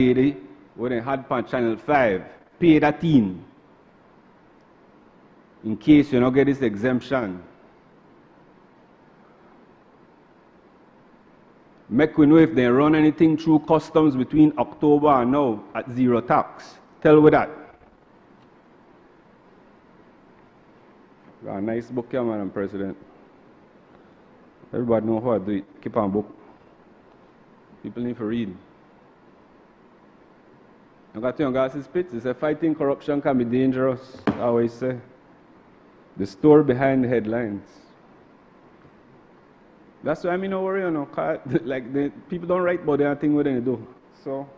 lady when they had on Channel 5, pay that in case you don't get this exemption. Make we know if they run anything through customs between October and now at zero tax. Tell we that. Got a nice book here, Madam President. Everybody know how to do it. Keep on book. People need to read. I got to guys spits. It says fighting corruption can be dangerous. I always say. The story behind the headlines. That's why I'm in a worry, you know. Like the people don't write about their thing what they do. So,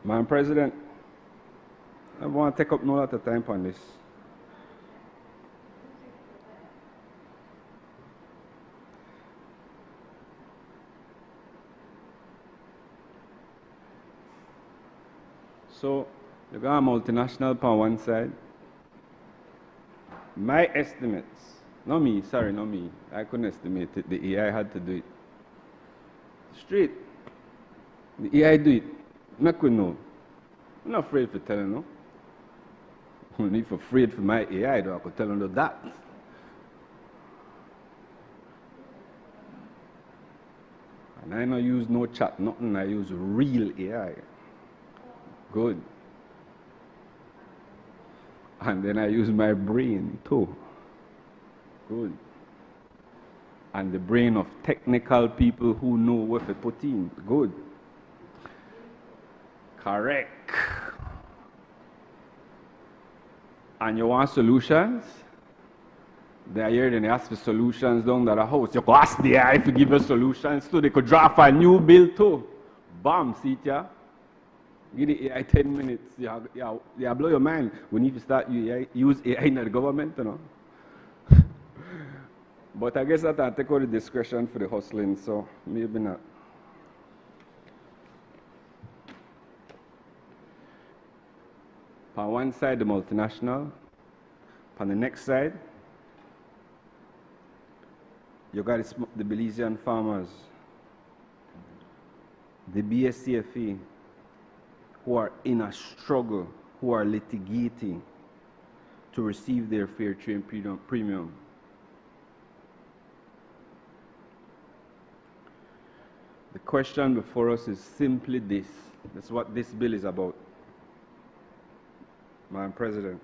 Madam President, I want to take up no lot of time on this. So, you got a multinational on one side. My estimates, not me, sorry, not me. I couldn't estimate it. The AI had to do it. Straight. The AI do it. I could know. I'm not afraid for telling no. I'm not afraid for my AI, though. I could tell them that. And I don't use no chat, nothing. I use real AI. Good. And then I use my brain too. Good. And the brain of technical people who know what to put in. Good. Correct. And you want solutions? They are here, then they ask for solutions down at the house. You could ask the AI to give you solutions too. They could draft a new bill too. Bam, see ya. Give the AI 10 minutes. Yeah, blow your mind. We need to start use AI in the government, you know. But I guess that I take all the discretion for the hustling, so maybe not. On one side, the multinational. On the next side, you got the Belizean farmers, the BSCFA, who are in a struggle, who are litigating to receive their fair trade premium. The question before us is simply this. That's what this bill is about. Madam President,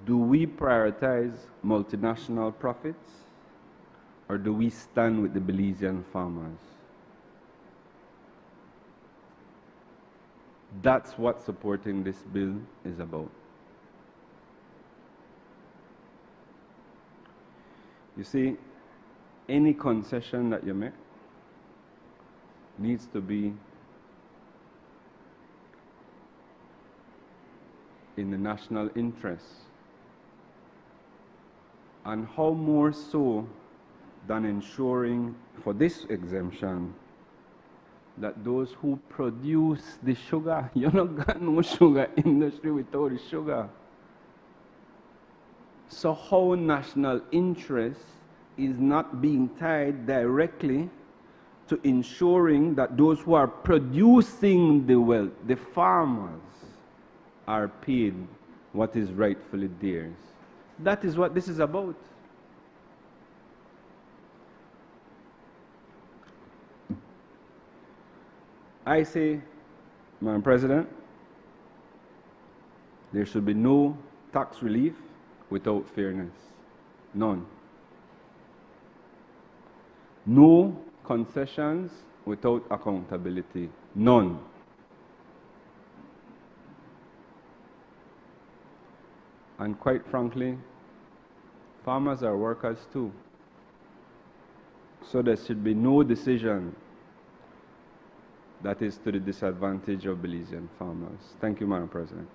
do we prioritize multinational profits or do we stand with the Belizean farmers? That's what supporting this bill is about. You see, any concession that you make needs to be in the national interest. And how more so than ensuring for this exemption that those who produce the sugar, you don't got no sugar industry without the sugar. So how national interest is not being tied directly to ensuring that those who are producing the wealth, the farmers, are paid what is rightfully theirs. That is what this is about. I say, Madam President, there should be no tax relief without fairness. None. No concessions without accountability. None. And quite frankly, farmers are workers too. So there should be no decision that is to the disadvantage of Belizean farmers. Thank you, Madam President.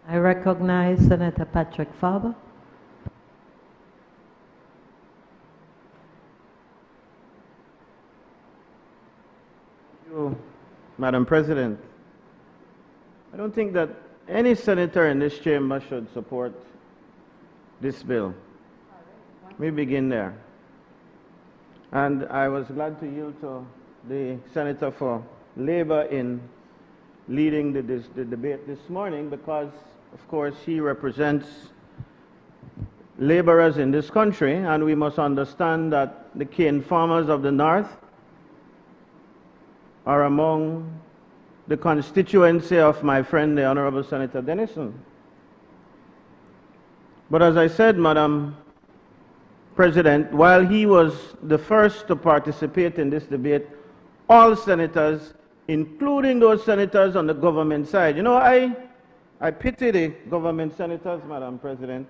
I recognize Senator Patrick Faber. Madam President, I don't think that any senator in this chamber should support this bill. We begin there. And I was glad to yield to the senator for Labour in leading the debate this morning because, of course, he represents laborers in this country, and we must understand that the cane farmers of the north are among the constituency of my friend, the Honorable Senator Denison. But as I said, Madam President, while he was the first to participate in this debate, all senators, including those senators on the government side, you know, I pity the government senators, Madam President.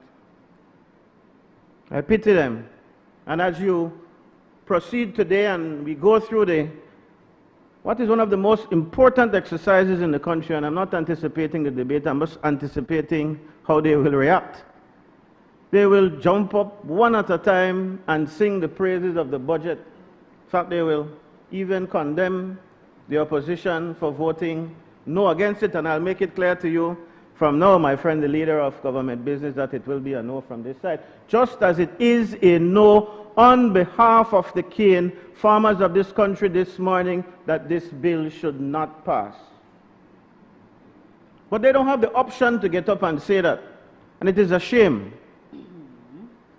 I pity them. And as you proceed today and we go through what is one of the most important exercises in the country, and I'm not anticipating the debate, I'm just anticipating how they will react. They will jump up one at a time and sing the praises of the budget. In fact, they will even condemn the opposition for voting no against it, and I'll make it clear to you from now, my friend, the leader of government business, that it will be a no from this side. Just as it is a no on behalf of the cane farmers of this country this morning that this bill should not pass. But they don't have the option to get up and say that. And it is a shame.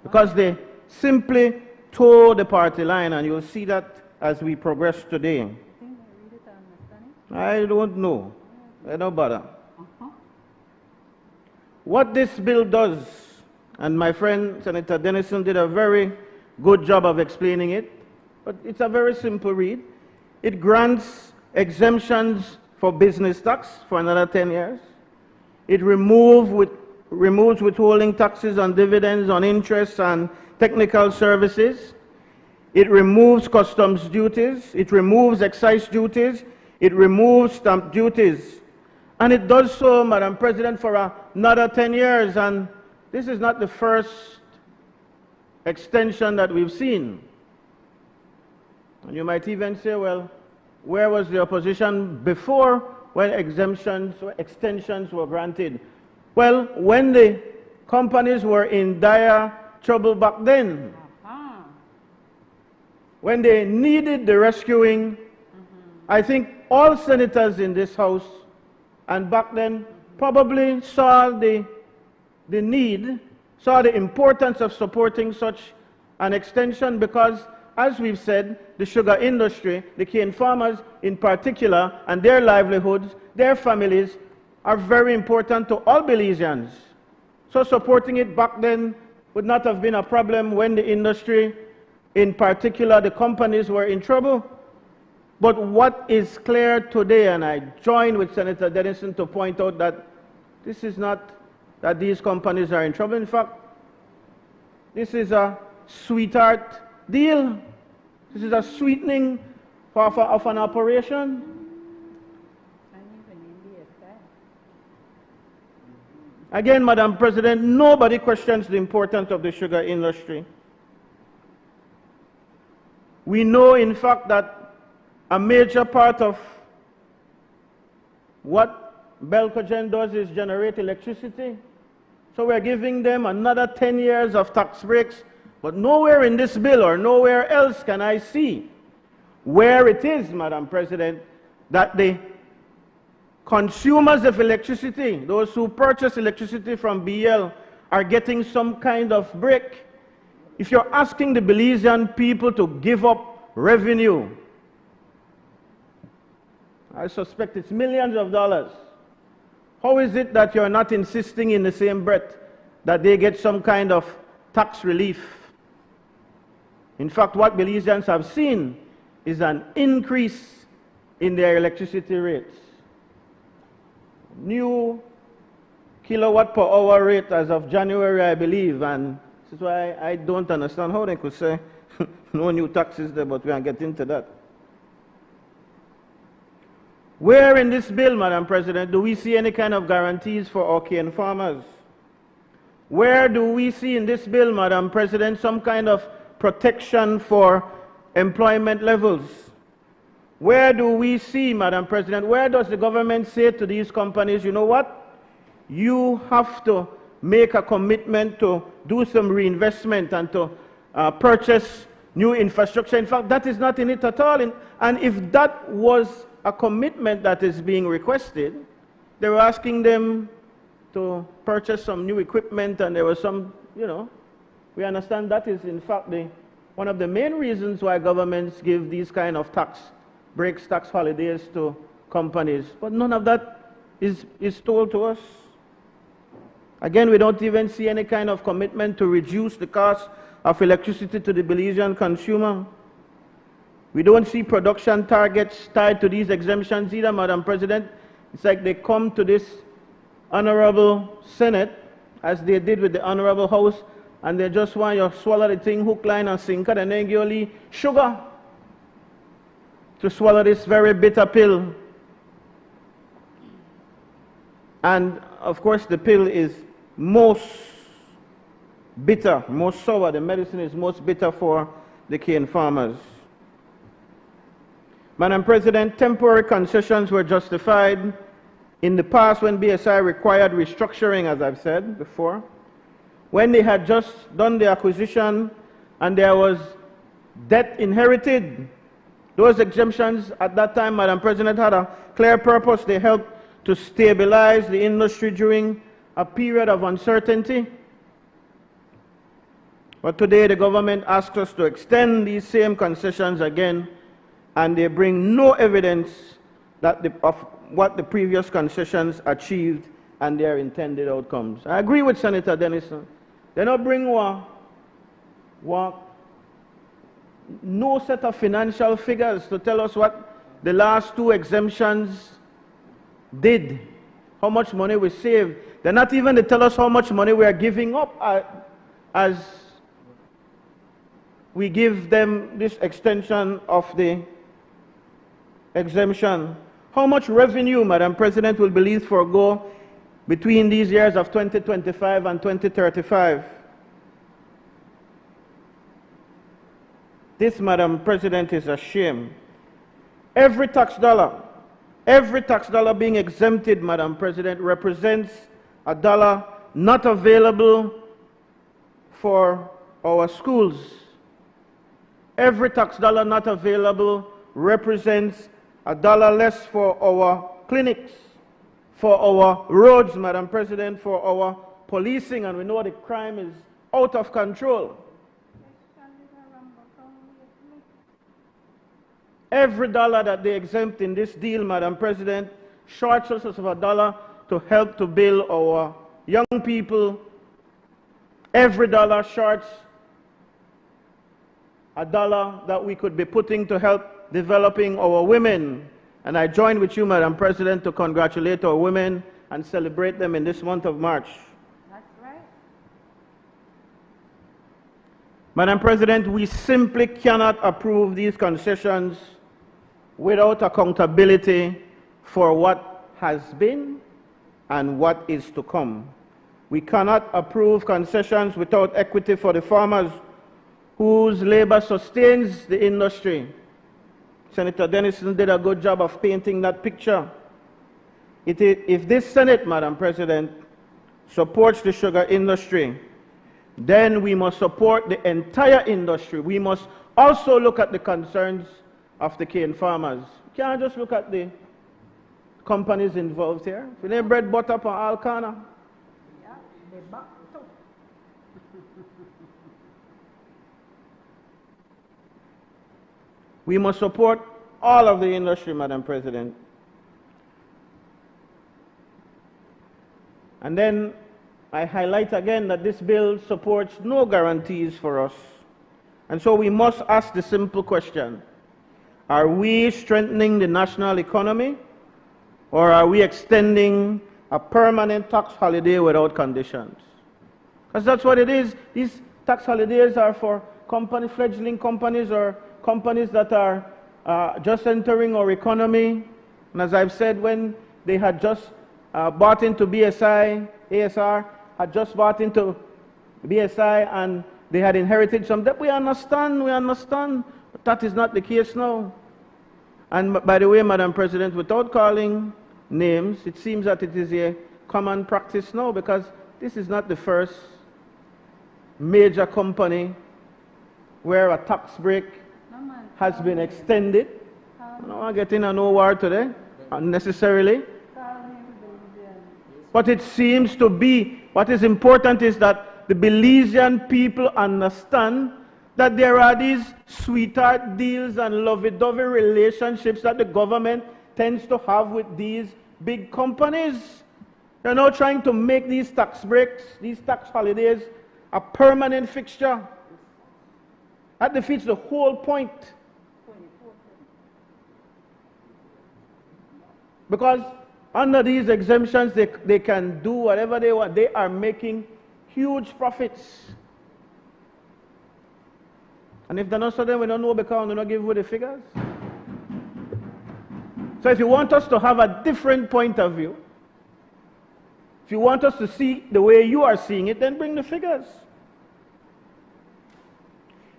Because they simply toe the party line, and you'll see that as we progress today. I don't know. I don't bother. What this bill does, and my friend Senator Denison did a very good job of explaining it, but it's a very simple read. It grants exemptions for business tax for another 10 years. It removes withholding taxes on dividends, on interest and technical services. It removes customs duties. It removes excise duties. It removes stamp duties. And it does so, Madam President, for another 10 years. And this is not the first extension that we've seen. And you might even say, well, where was the opposition before when extensions were granted? Well, when the companies were in dire trouble back then, when they needed the rescuing, I think all senators in this House and back then probably saw the need, saw the importance of supporting such an extension because, as we've said, the sugar industry, the cane farmers in particular, and their livelihoods, their families, are very important to all Belizeans. So supporting it back then would not have been a problem when the industry, in particular the companies, were in trouble. But what is clear today, and I join with Senator Denison to point out that this is not that these companies are in trouble. In fact, this is a sweetheart deal. This is a sweetening of an operation. Again, Madam President, nobody questions the importance of the sugar industry. We know, in fact, that a major part of what Belcogen does is generate electricity. So we're giving them another 10 years of tax breaks. But nowhere in this bill or nowhere else can I see where it is, Madam President, that the consumers of electricity, those who purchase electricity from BL, are getting some kind of break. If you're asking the Belizean people to give up revenue, I suspect it's millions of dollars. How is it that you're not insisting in the same breath that they get some kind of tax relief? In fact, what Belizeans have seen is an increase in their electricity rates. New kilowatt per hour rate as of January, I believe, and this is why I don't understand how they could say no new taxes there, but we are getting to that. Where in this bill, Madam President, do we see any kind of guarantees for our cane farmers? Where do we see in this bill, Madam President, some kind of protection for employment levels? Where do we see, Madam President, where does the government say to these companies, you know what? you have to make a commitment to do some reinvestment and to purchase new infrastructure. In fact, that is not in it at all. And if that was a commitment that is being requested, they were asking them to purchase some new equipment, and there was some, we understand that is in fact one of the main reasons why governments give these kind of tax breaks, tax holidays to companies. But none of that is told to us. Again, we don't even see any kind of commitment to reduce the cost of electricity to the Belizean consumer. We don't see production targets tied to these exemptions either, Madam President. It's like they come to this Honorable Senate, as they did with the Honorable House, and they just want you to swallow the thing hook, line, and sinker, and then give you sugar to swallow this very bitter pill. And of course, the pill is most bitter, most sour. The medicine is most bitter for the cane farmers. Madam President, temporary concessions were justified in the past when BSI required restructuring, as I've said before. When they had just done the acquisition and there was debt inherited, those exemptions at that time, Madam President, had a clear purpose. They helped to stabilize the industry during a period of uncertainty. But today the government asks us to extend these same concessions again, and they bring no evidence that of what the previous concessions achieved and their intended outcomes. I agree with Senator Denison. They don't bring no set of financial figures to tell us what the last two exemptions did, how much money we saved. They're not even to tell us how much money we are giving up as we give them this extension of the exemption. How much revenue, Madam President, will Belize forego between these years of 2025 and 2035? This, Madam President, is a shame. Every tax dollar being exempted, Madam President, represents a dollar not available for our schools. Every tax dollar not available represents a dollar less for our clinics, for our roads, Madam President, for our policing, and we know the crime is out of control. Every dollar that they exempt in this deal, Madam President, shorts us of a dollar to help to build our young people. Every dollar shorts a dollar that we could be putting to help developing our women. And I join with you, Madam President, to congratulate our women and celebrate them in this month of March. That's right. Madam President, we simply cannot approve these concessions without accountability for what has been and what is to come. We cannot approve concessions without equity for the farmers whose labor sustains the industry. Senator Denison did a good job of painting that picture. If this Senate, Madam President, supports the sugar industry, then we must support the entire industry. We must also look at the concerns of the cane farmers. You can't just look at the companies involved here. If they bread butter for all corner. Yeah, they back too. We must support all of the industry, Madam President. And then I highlight again that this bill supports no guarantees for us. And so we must ask the simple question: are we strengthening the national economy, or are we extending a permanent tax holiday without conditions? Because that's what it is. These tax holidays are for fledgling companies or companies that are just entering our economy. And as I've said, when they had just bought into BSI, ASR had just bought into BSI and they had inherited some debt. We understand, but that is not the case now. And by the way, Madam President, without calling names, it seems that it is a common practice now, because this is not the first major company where a tax break has been extended. I don't want to get in a no war today, unnecessarily. But it seems to be, what is important is that the Belizean people understand that there are these sweetheart deals and lovey-dovey relationships that the government tends to have with these big companies. They're now trying to make these tax breaks, these tax holidays, a permanent fixture. That defeats the whole point. Because under these exemptions, they can do whatever they want. They are making huge profits. And if they're not so, then we don't know because they don't give you the figures. So if you want us to have a different point of view, if you want us to see the way you are seeing it, then bring the figures.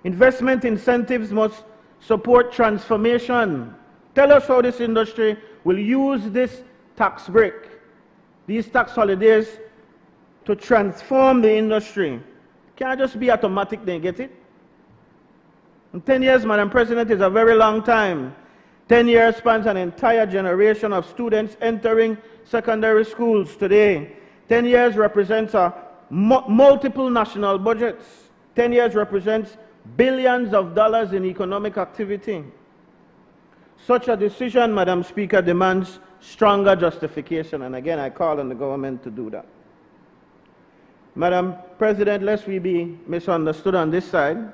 Investment incentives must support transformation. Tell us how this industry will use this tax break, these tax holidays, to transform the industry. Can't just be automatic, they get it. And 10 years, Madam President, is a very long time. 10 years spans an entire generation of students entering secondary schools today. 10 years represents multiple national budgets. 10 years represents billions of dollars in economic activity. Such a decision, Madam Speaker, demands stronger justification, and again, I call on the government to do that. Madam President, lest we be misunderstood on this side,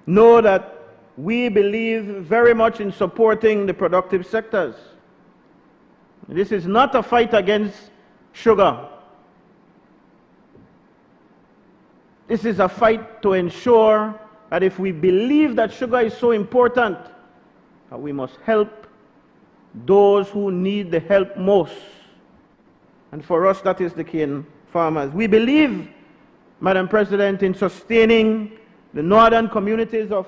know that we believe very much in supporting the productive sectors. This is not a fight against sugar. This is a fight to ensure that if we believe that sugar is so important, that we must help those who need the help most. And for us, that is the cane farmers. We believe, Madam President, in sustaining the northern communities of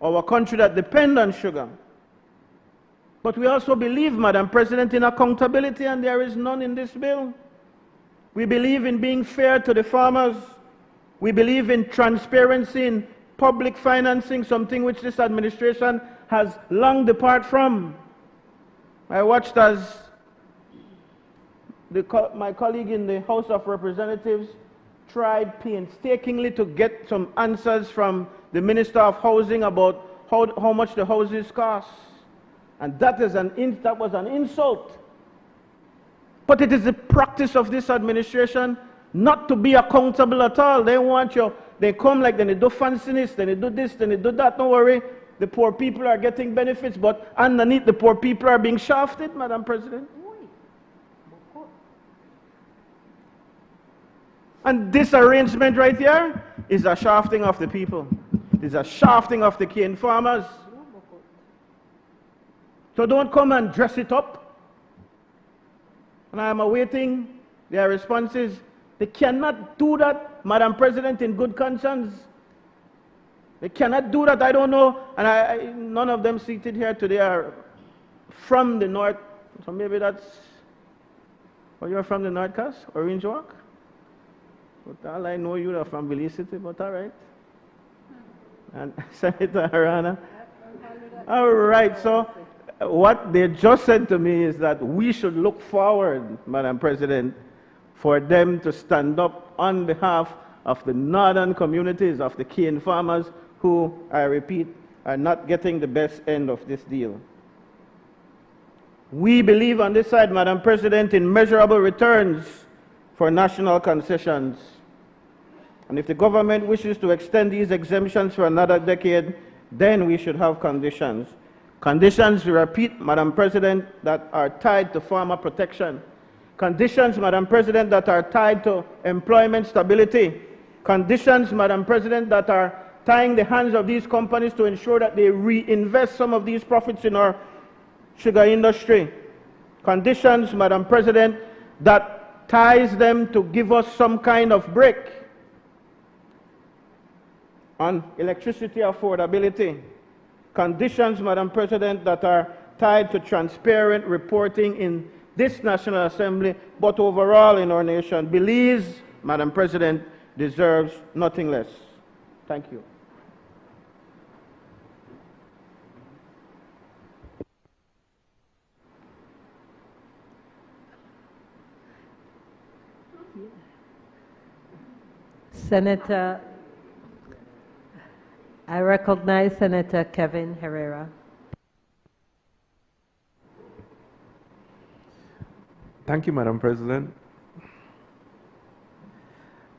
our country that depend on sugar. But we also believe, Madam President, in accountability, and there is none in this bill. We believe in being fair to the farmers. We believe in transparency in public financing, something which this administration has long departed from. I watched as my colleague in the House of Representatives tried painstakingly to get some answers from the Minister of Housing about how much the houses cost. And that was an insult. But it is the practice of this administration not to be accountable at all. They want you, they come like, then they do fanciness, then they do this, then they do that. Don't worry, the poor people are getting benefits, but underneath the poor people are being shafted, Madam President. And this arrangement right here is a shafting of the people. It's a shafting of the cane farmers. So don't come and dress it up. And I am awaiting their responses. They cannot do that, Madam President, in good conscience. They cannot do that. I don't know. And none of them seated here today are from the north. So maybe that's... Oh, you're from the north, Cass? Orange Walk? But all I know, you are from Belize City, but all right. And Senator Arana. All right, so what they just said to me is that we should look forward, Madam President, for them to stand up on behalf of the northern communities of the cane farmers who, I repeat, are not getting the best end of this deal. We believe on this side, Madam President, in measurable returns for national concessions. And if the government wishes to extend these exemptions for another decade, then we should have conditions. Conditions, we repeat, Madam President, that are tied to farmer protection. Conditions, Madam President, that are tied to employment stability. Conditions, Madam President, that are tying the hands of these companies to ensure that they reinvest some of these profits in our sugar industry. Conditions, Madam President, that ties them to give us some kind of break on electricity affordability. Conditions, Madam President, that are tied to transparent reporting in this National Assembly, but overall in our nation. Belize, Madam President, deserves nothing less. Thank you. Senator, I recognize Senator Kevin Herrera. Thank you, Madam President.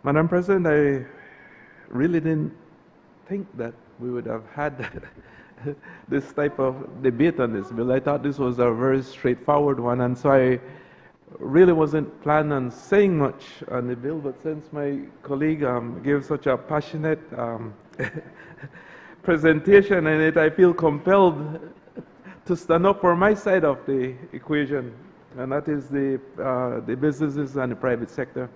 Madam President, I really didn't think that we would have had this type of debate on this bill. I thought this was a very straightforward one, and so I really wasn't planning on saying much on the bill, but since my colleague gave such a passionate presentation in it, I feel compelled to stand up for my side of the equation, and that is the businesses and the private sector.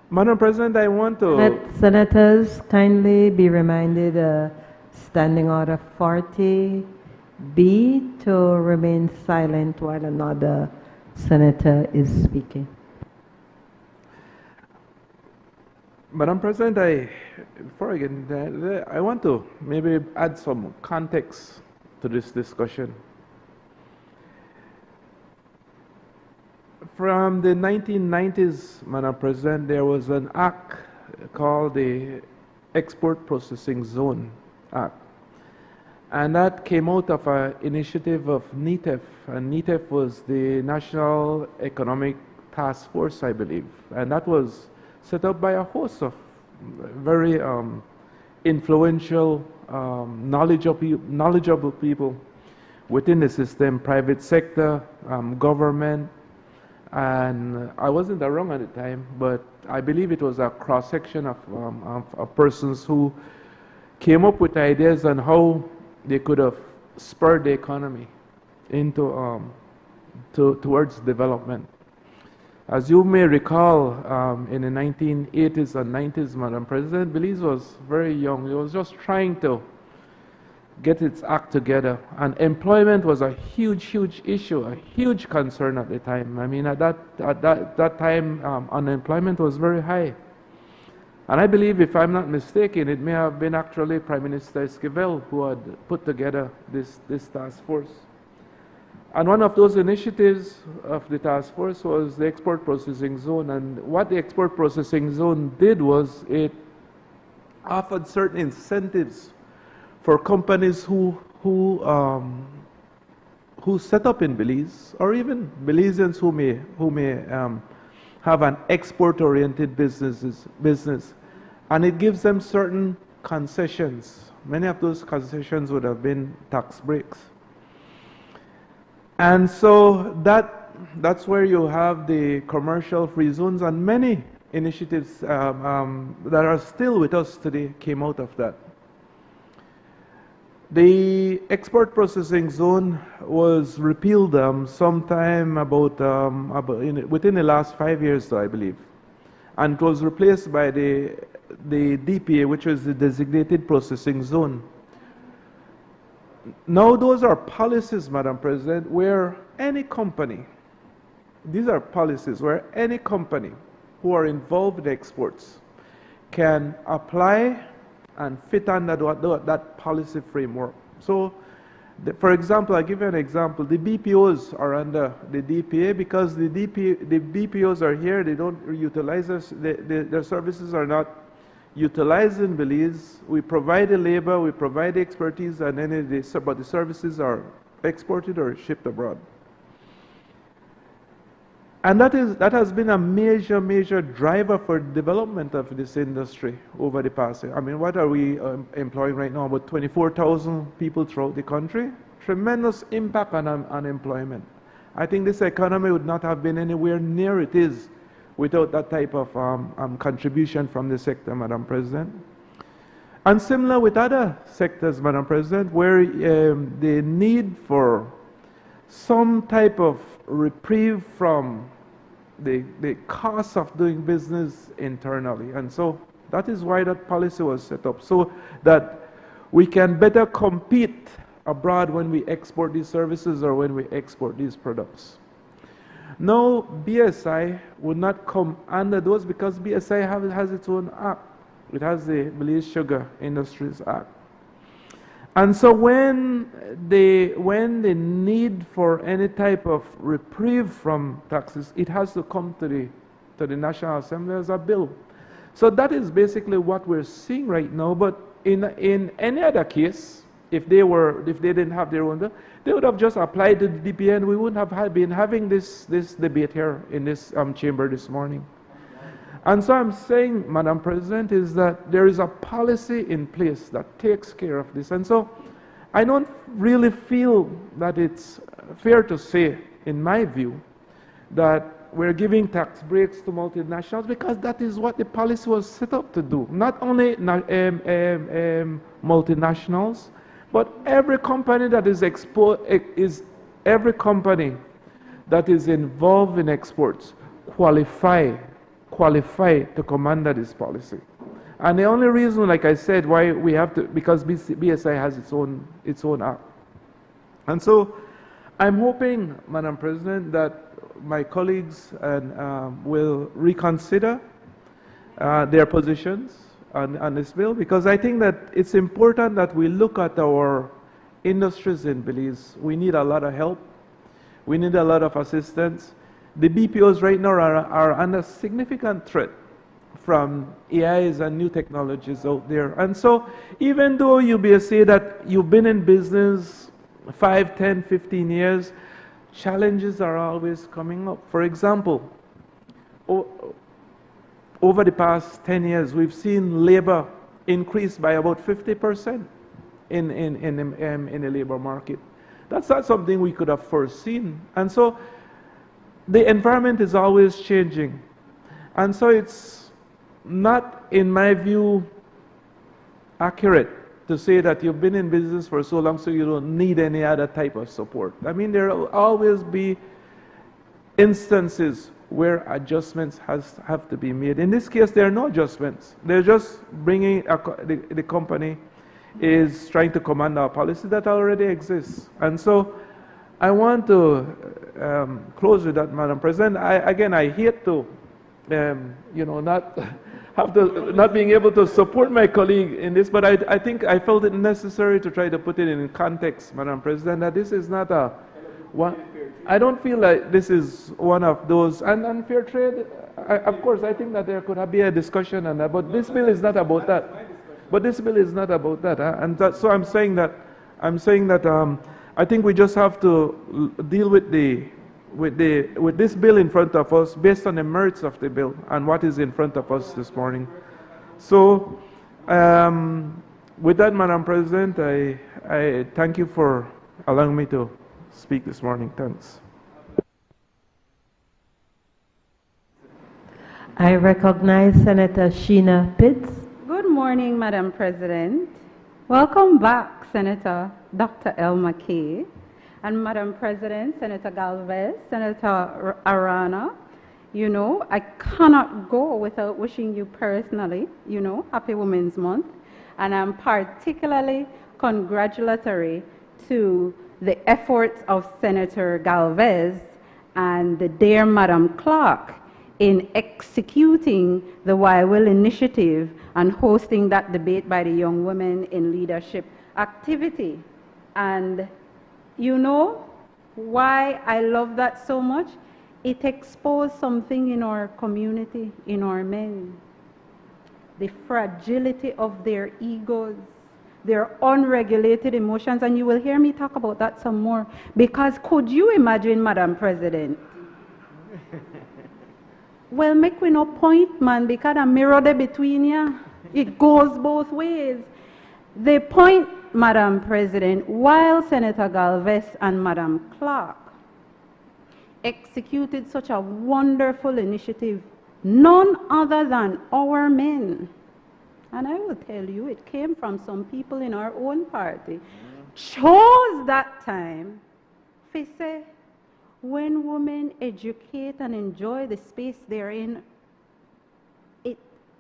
Madam President, I want to... Senators, kindly be reminded Standing Order 40B to remain silent while another senator is speaking. Madam President, before I get into that, I want to maybe add some context to this discussion. From the 1990s, Madam President, there was an act called the Export Processing Zone Act. And that came out of an initiative of NETEF. And NETEF was the National Economic Task Force, I believe. And that was set up by a host of very influential, knowledgeable people within the system, private sector, government. And I wasn't around at the time, but I believe it was a cross-section of persons who came up with ideas on how they could have spurred the economy into towards development. As you may recall, in the 1980s and 90s, Madam President, Belize was very young. It was just trying to get its act together. And employment was a huge, huge issue, a huge concern at the time. I mean, at that time, unemployment was very high. And I believe, if I'm not mistaken, it may have been actually Prime Minister Esquivel who had put together this task force. And one of those initiatives of the task force was the Export Processing Zone. And what the Export Processing Zone did was it offered certain incentives for companies who set up in Belize, or even Belizeans who may have an export-oriented business, and it gives them certain concessions. Many of those concessions would have been tax breaks, and so that's where you have the commercial free zones, and many initiatives that are still with us today came out of that. The export processing zone was repealed sometime within the last 5 years, though, I believe, and it was replaced by the DPA, which was the designated processing zone. Now, those are policies, Madam President, where any company, these are policies where any company who are involved in exports can apply and fit under that policy framework. So, for example, I'll give you an example. The BPOs are under the DPA because the BPOs are here, they don't utilize us, their services are not utilized in Belize. We provide the labor, we provide the expertise, and then but the services are exported or shipped abroad. And that has been a major driver for development of this industry over the past year. I mean, what are we employing right now? About 24,000 people throughout the country. Tremendous impact on unemployment. I think this economy would not have been anywhere near it is without that type of contribution from the sector, Madam President. And similar with other sectors, Madam President, where the need for some type of reprieve from the cost of doing business internally. And so that is why that policy was set up, so that we can better compete abroad when we export these services or when we export these products. No, BSI would not come under those because BSI has its own act. It has the Belize Sugar Industries Act. And so when the need for any type of reprieve from taxes, it has to come to the National Assembly as a bill. So that is basically what we're seeing right now. But in any other case, if they didn't have their own bill, they would have just applied to the DPA, and we wouldn't have been having this debate here in this chamber this morning. And so I'm saying, Madam President, is that there is a policy in place that takes care of this. And so I don't really feel that it's fair to say, in my view, that we're giving tax breaks to multinationals because that is what the policy was set up to do. Not only multinationals, but every company that is involved in exports qualify to come under this policy. And the only reason, like I said, why we have to, because BSI has its own act. And so I'm hoping, Madam President, that my colleagues will reconsider their positions on this bill, because I think that it's important that we look at our industries in Belize. We need a lot of help. We need a lot of assistance. The BPOs right now are under significant threat from AIs and new technologies out there. And so even though you may say that you've been in business 5, 10, 15 years, challenges are always coming up. For example, over the past 10 years, we've seen labor increase by about 50% in the labor market. That's not something we could have foreseen. And so the environment is always changing. And so it's not, in my view, accurate to say that you've been in business for so long so you don't need any other type of support. I mean, there will always be instances where adjustments have to be made. In this case, there are no adjustments. They're just bringing, the company is trying to command our policy that already exists. And so I want to close with that, Madam President. I hate to, not being able to support my colleague in this, but I think I felt it necessary to try to put it in context, Madam President, that this is not a one. I don't feel like this is one of those, and unfair trade, of course, I think that there could be a discussion on that, but this bill is not about that. But this bill is not about that, and so I'm saying that I think we just have to deal with this bill in front of us based on the merits of the bill and what is in front of us this morning. So, with that, Madam President, I thank you for allowing me to speak this morning. Thanks. I recognize Senator Sheena Pitts. Good morning, Madam President. Welcome back, Senator Dr. Elmer Kay. And Madam President, Senator Galvez, Senator Arana, I cannot go without wishing you personally, Happy Women's Month. And I'm particularly congratulatory to the efforts of Senator Galvez and the dear Madam Clark in executing the YWIL initiative and hosting that debate by the Young Women in Leadership activity. And you know why I love that so much? It exposed something in our community, in our men. The fragility of their egos, their unregulated emotions, and you will hear me talk about that some more. Because could you imagine, Madam President? Well, make we no point, man, because a mirror there between you. It goes both ways. The point, Madam President, while Senator Galvez and Madam Clark executed such a wonderful initiative, none other than our men, and I will tell you, it came from some people in our own party, chose that time to say, when women educate and enjoy the space they're in,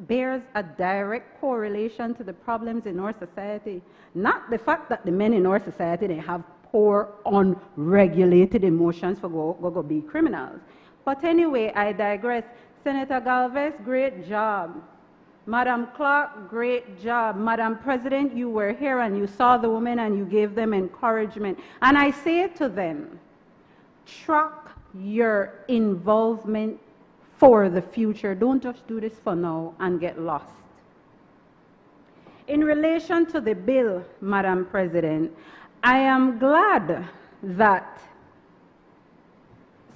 bears a direct correlation to the problems in our society. Not the fact that the men in our society, they have poor, unregulated emotions for go be criminals. But anyway, I digress. Senator Galvez, great job. Madam Clark, great job. Madam President, you were here and you saw the women and you gave them encouragement. And I say to them, track your involvement for the future. Don't just do this for now and get lost. In relation to the bill, Madam President, I am glad that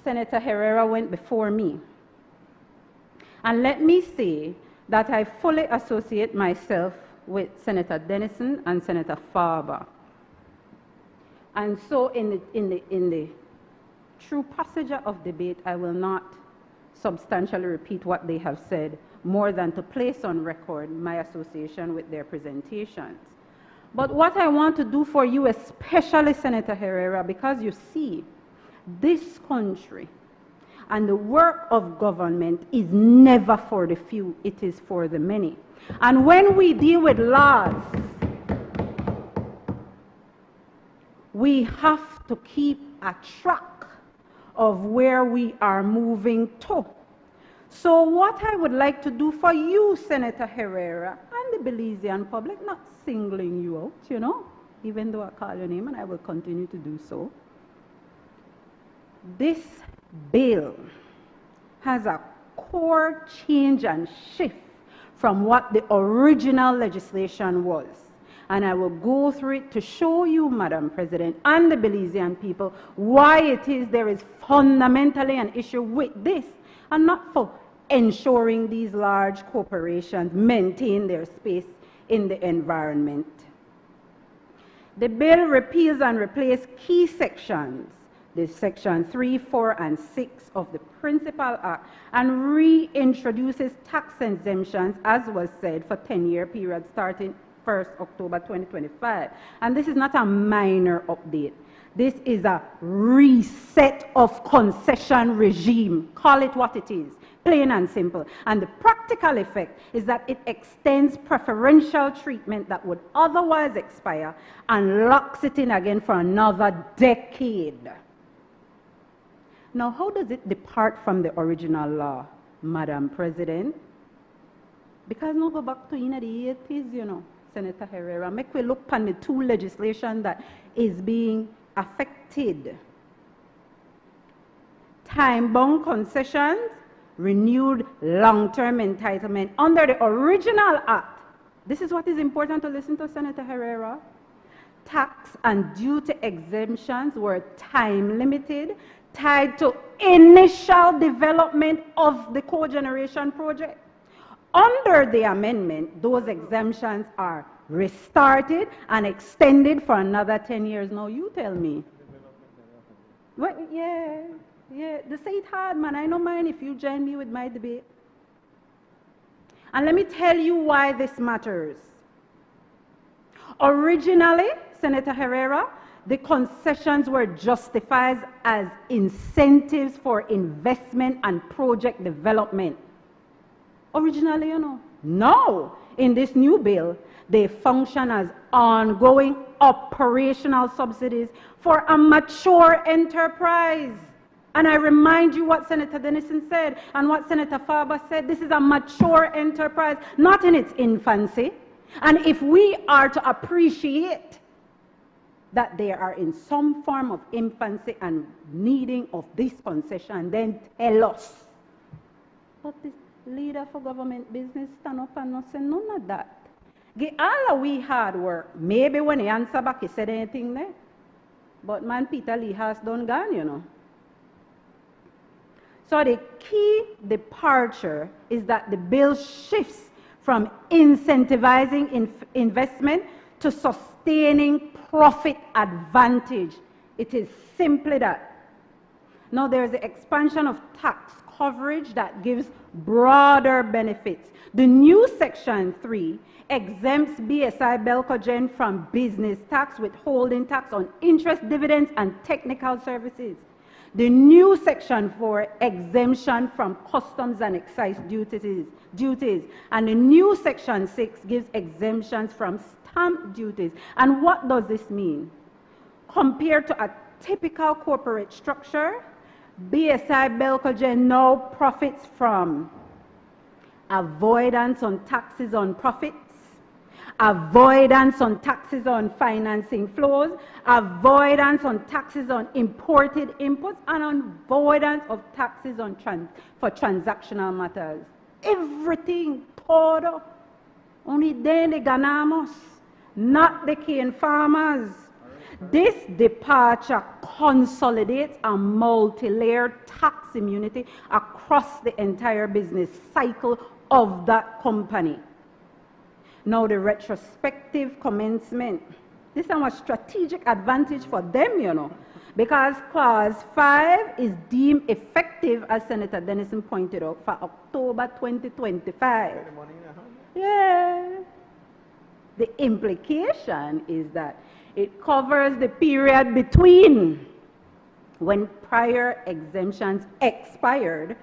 Senator Herrera went before me. And let me say that I fully associate myself with Senator Dennison and Senator Farber. And so in the true passage of debate, I will not substantially repeat what they have said, more than to place on record my association with their presentations. But what I want to do for you, especially Senator Herrera, because you see, this country and the work of government is never for the few, it is for the many. And when we deal with laws, we have to keep a track of where we are moving to. So what I would like to do for you, Senator Herrera, and the Belizean public, not singling you out, you know, even though I call your name and I will continue to do so. This bill has a core change and shift from what the original legislation was. And I will go through it to show you, Madam President, and the Belizean people, why it is there is fundamentally an issue with this, and not for ensuring these large corporations maintain their space in the environment. The bill repeals and replaces key sections, the section 3, 4, and 6 of the Principal Act, and reintroduces tax exemptions, as was said, for 10-year period starting 1st October 2025. And this is not a minor update. This is a reset of concession regime. Call it what it is, plain and simple. And the practical effect is that it extends preferential treatment that would otherwise expire and locks it in again for another decade. Now, how does it depart from the original law, Madam President? Because now go back to the 80s, you know, Senator Herrera, make we look on the two legislation that is being affected. Time-bound concessions, renewed long-term entitlement under the original act. This is what is important to listen to, Senator Herrera. Tax and duty exemptions were time-limited, tied to initial development of the cogeneration project. Under the amendment, those exemptions are restarted and extended for another 10 years. Now, you tell me. Well, yeah, they say it hard, man. I don't mind if you join me with my debate. And let me tell you why this matters. Originally, Senator Herrera, the concessions were justified as incentives for investment and project development. Originally, you know. Now, in this new bill, they function as ongoing operational subsidies for a mature enterprise. And I remind you what Senator Dennison said and what Senator Farber said. This is a mature enterprise, not in its infancy. And if we are to appreciate that they are in some form of infancy and needing of this concession, then tell us. But this leader for government business stand up and not say none of that. Get all of we hard work. Maybe when he answer back, he said anything there. But man, Peter Lee has done gone, you know. So the key departure is that the bill shifts from incentivizing investment to sustaining profit advantage. It is simply that. Now there is the expansion of tax coverage that gives broader benefits. The new Section 3 exempts BSI Belcogen from business tax, withholding tax on interest, dividends, and technical services. The new Section 4 exemption from customs and excise duties, and the new Section 6 gives exemptions from stamp duties. And what does this mean? Compared to a typical corporate structure, BSI Belcogen now profits from avoidance on taxes on profits, avoidance on taxes on financing flows, avoidance on taxes on imported inputs, and avoidance of taxes on for transactional matters. Everything poured up. Only then the ganamos, not the cane farmers. This departure consolidates a multi-layered tax immunity across the entire business cycle of that company. Now the retrospective commencement. This is a strategic advantage for them, you know, because Clause 5 is deemed effective, as Senator Denison pointed out, for October 2025. Yeah. The implication is that it covers the period between when prior exemptions expired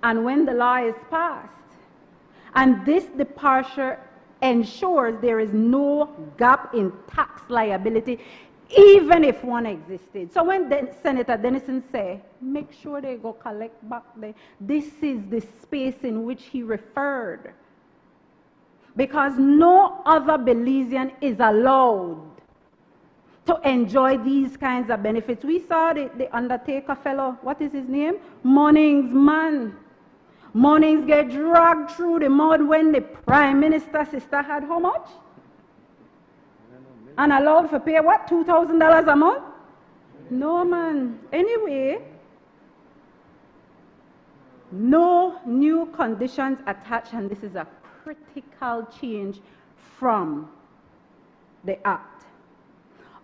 and when the law is passed. And this departure ensures there is no gap in tax liability, even if one existed. So when Senator Denison say, make sure they go collect back this is the space in which he referred. Because no other Belizean is allowed to enjoy these kinds of benefits. We saw the undertaker fellow, what is his name? Mornings man. Mornings get dragged through the mud when the Prime Minister sister had how much? And allowed for pay what? $2,000 a month? No, man. Anyway, no new conditions attached, and this is a critical change from the Act.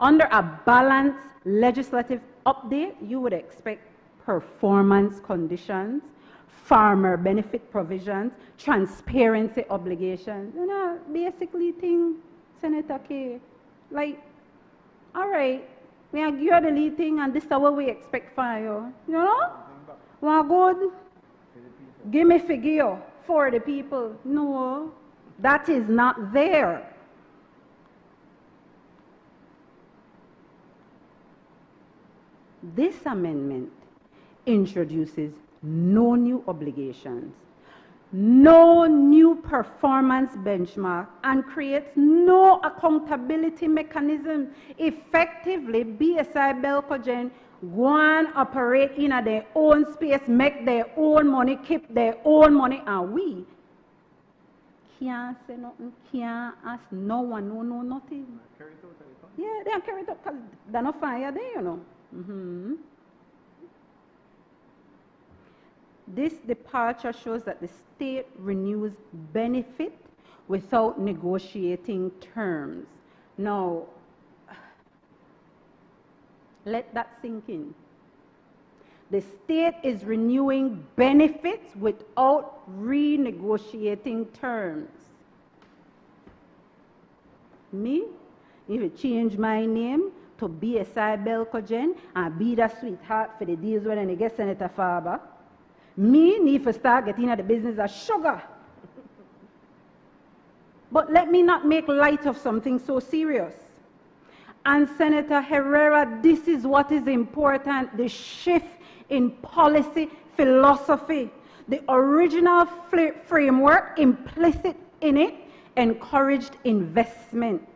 Under a balanced legislative update, you would expect performance conditions, farmer benefit provisions, transparency obligations. You know, basically thing, Senator K. Like, all right, we are give you the lead thing and this is what we expect from you. You know? Want good? Give me figure for the people. No, that is not there. This amendment introduces no new obligations, no new performance benchmark, and creates no accountability mechanism. Effectively, BSI Belcogen go and operate in their own space, make their own money, keep their own money, and we can't say nothing, can't ask no one, no nothing. Yeah, they are carried out because they're not fire there, you know. This departure shows that the state renews benefit without negotiating terms. Now, let that sink in. The state is renewing benefits without renegotiating terms. Me, if you change my name to BSI Belcogen and be the sweetheart for the days when I get Senator Farber, me need to start getting at the business of sugar. But let me not make light of something so serious. And Senator Herrera, this is what is important, the shift in policy philosophy. The original framework implicit in it encouraged investment,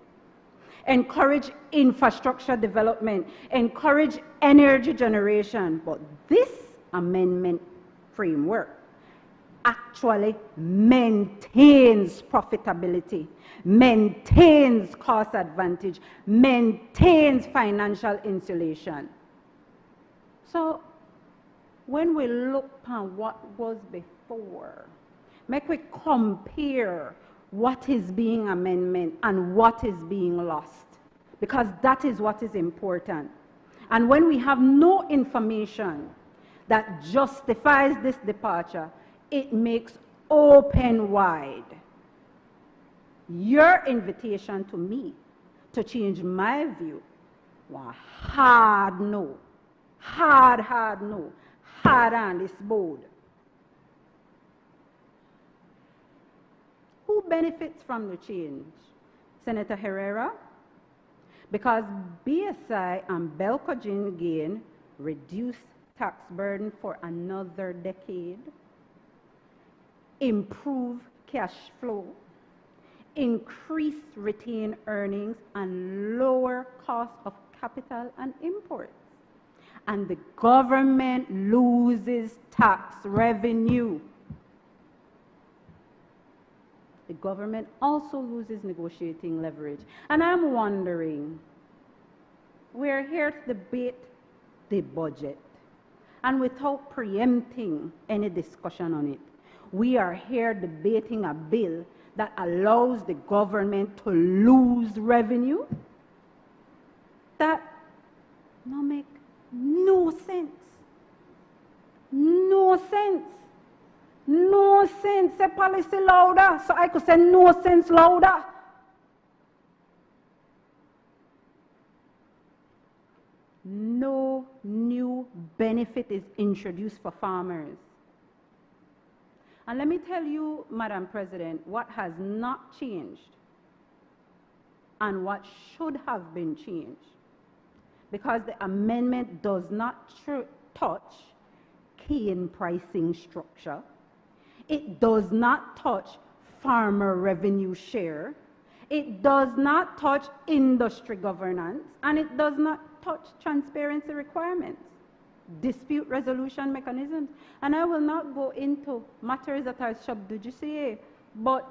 encouraged infrastructure development, encouraged energy generation. But this amendment framework actually maintains profitability, maintains cost advantage, maintains financial insulation. So when we look at what was before, make we compare what is being amendment and what is being lost, because that is what is important. And when we have no information that justifies this departure, it makes open wide your invitation to me to change my view. Well, hard no. hard no, hard on this board. Who benefits from the change? Senator Herrera? Because BSI and Belcogin gain reduced tax burden for another decade, improve cash flow, increase retained earnings, and lower cost of capital and imports. And the government loses tax revenue. The government also loses negotiating leverage. And I'm wondering, we're here to debate the budget. And without preempting any discussion on it, we are here debating a bill that allows the government to lose revenue. That no make no sense. No sense. No sense. Say policy louder. So I could say no sense louder. No new benefit is introduced for farmers. And let me tell you, Madam President, what has not changed and what should have been changed. Because the amendment does not touch cane pricing structure. It does not touch farmer revenue share. It does not touch industry governance. And it does not touch transparency requirements, dispute resolution mechanisms. And I will not go into matters that are sub judice, but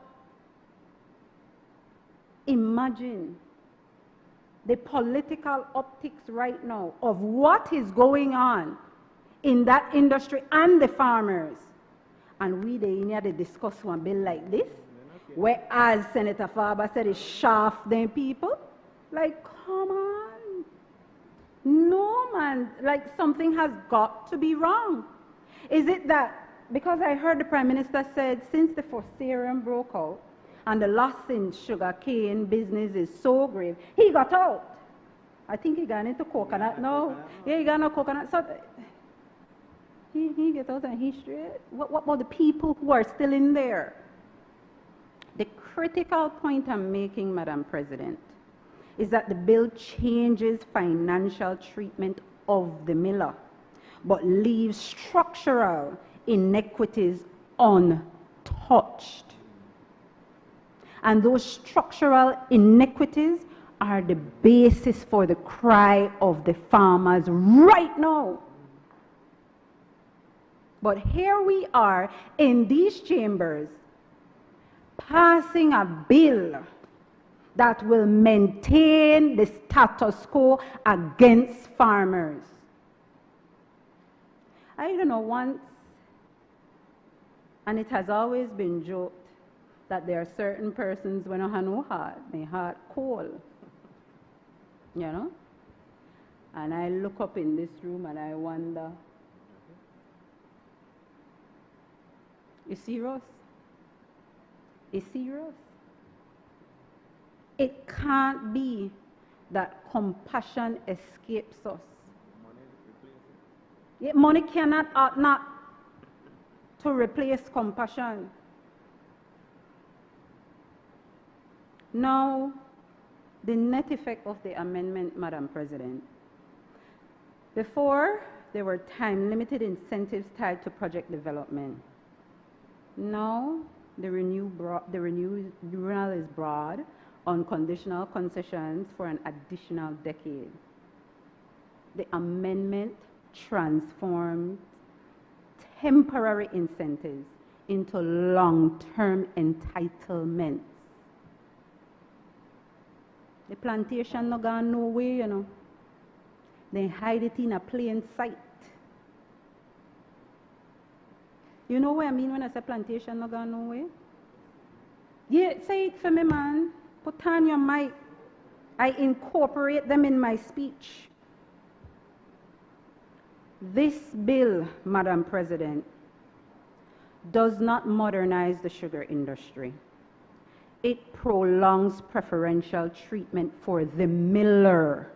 imagine the political optics right now of what is going on in that industry and the farmers. And we they discuss one bill like this, whereas Senator Faber said it's shaft them people. Like, come on. No, man, like something has got to be wrong. Is it that, because I heard the Prime Minister said since the Fusarium broke out and the loss in sugar cane business is so grave, he got out. I think he got into coconut now. Yeah, he got into coconut. So he get out and he straight. What about the people who are still in there? The critical point I'm making, Madam President, is that the bill changes financial treatment of the miller, but leaves structural inequities untouched. And those structural inequities are the basis for the cry of the farmers right now. But here we are in these chambers passing a bill that will maintain the status quo against farmers. I don't know, once, and it has always been joked that there are certain persons when I have no heart, my heart cold. You know? And I look up in this room and I wonder, is serious? Is serious? It can't be that compassion escapes us. Money cannot ought not to replace compassion. Now, the net effect of the amendment, Madam President. Before, there were time-limited incentives tied to project development. Now, the renewal is broad, unconditional concessions for an additional decade. The amendment transformed temporary incentives into long-term entitlements. The plantation no gone nowhere, you know. They hide it in a plain sight. You know what I mean when I say plantation no gone nowhere? Yeah, say it for me, man. Put on your mic. I incorporate them in my speech. This bill, Madam President, does not modernize the sugar industry. It prolongs preferential treatment for the miller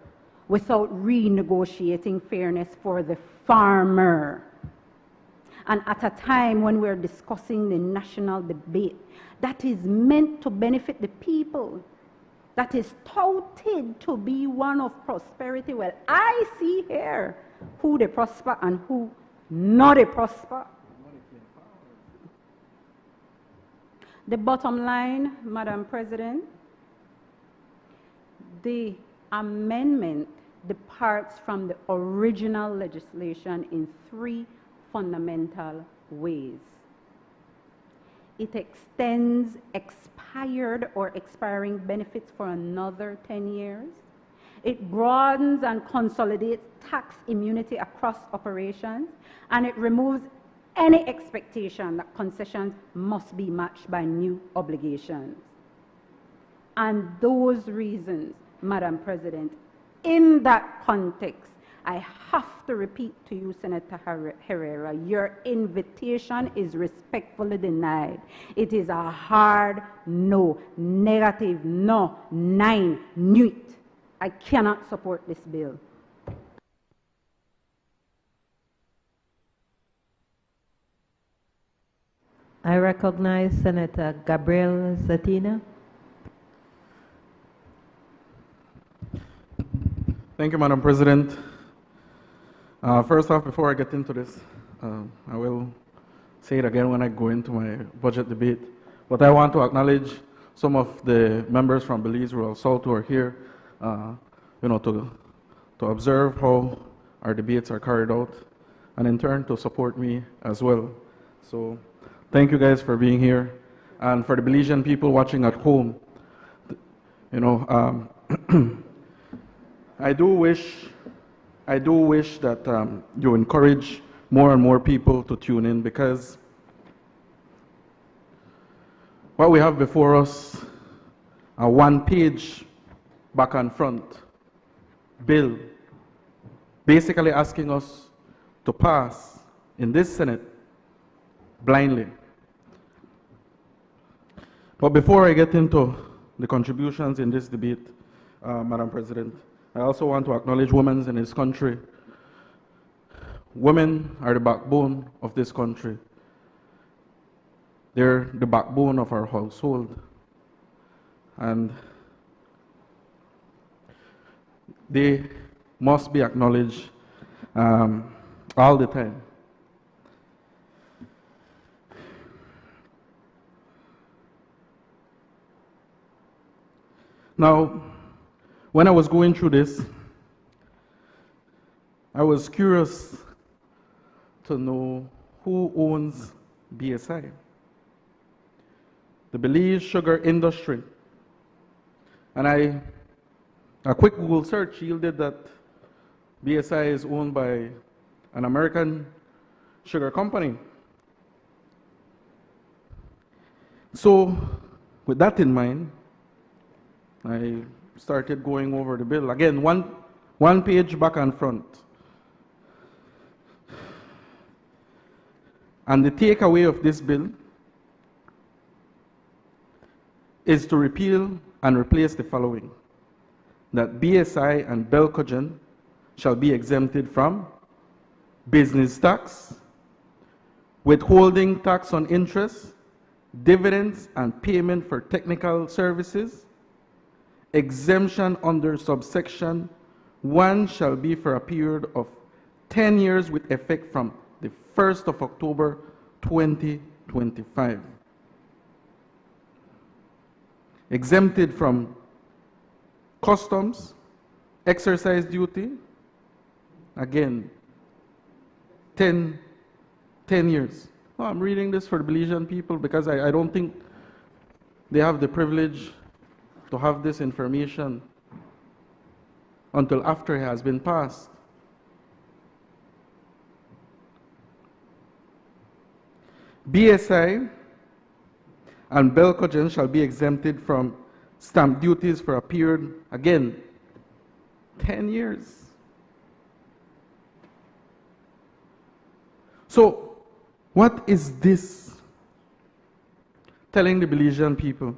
without renegotiating fairness for the farmer. And at a time when we're discussing the national debate that is meant to benefit the people, that is touted to be one of prosperity, well, I see here who they prosper and who not they prosper. The bottom line, Madam President, the amendment departs from the original legislation in three fundamental ways. It extends expired or expiring benefits for another 10 years. It broadens and consolidates tax immunity across operations, and it removes any expectation that concessions must be matched by new obligations. And those reasons, Madam President, in that context, I have to repeat to you, Senator Herrera, your invitation is respectfully denied. It is a hard no, negative no, 9, nuit. I cannot support this bill. I recognize Senator Gabriel Zatina. Thank you, Madam President. First off, before I get into this, I will say it again when I go into my budget debate, but I want to acknowledge some of the members from Belize Rural South who are here, to observe how our debates are carried out, and in turn to support me as well. So thank you guys for being here. And for the Belizean people watching at home, I do wish that you encourage more and more people to tune in, because what we have before us, a one-page back and front bill, basically asking us to pass in this Senate blindly. But before I get into the contributions in this debate, Madam President, I also want to acknowledge women in this country. Women are the backbone of this country. They're the backbone of our household. And they must be acknowledged all the time. Now, when I was going through this, I was curious to know who owns BSI. The Belize Sugar Industry. And a quick Google search yielded that BSI is owned by an American sugar company. So, with that in mind, I started going over the bill. Again, one page back and front. And the takeaway of this bill is to repeal and replace the following: that BSI and Belcogen shall be exempted from business tax, withholding tax on interest, dividends and payment for technical services. Exemption under subsection 1 shall be for a period of 10 years with effect from the 1st of October 2025. Exempted from customs, exercise duty, again, 10 years. Oh, I'm reading this for the Belizean people because I don't think they have the privilege to have this information until after it has been passed. BSI and Belcogen shall be exempted from stamp duties for a period, again, 10 years. So, what is this telling the Belizean people?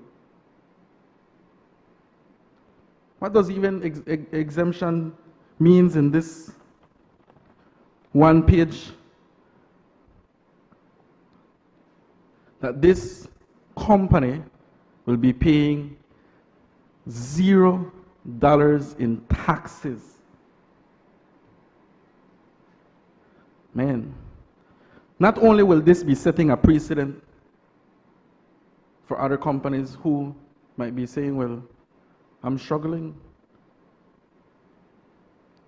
What does even exemption means in this one page that this company will be paying $0 in taxes. Man, not only will this be setting a precedent for other companies who might be saying, well, I'm struggling.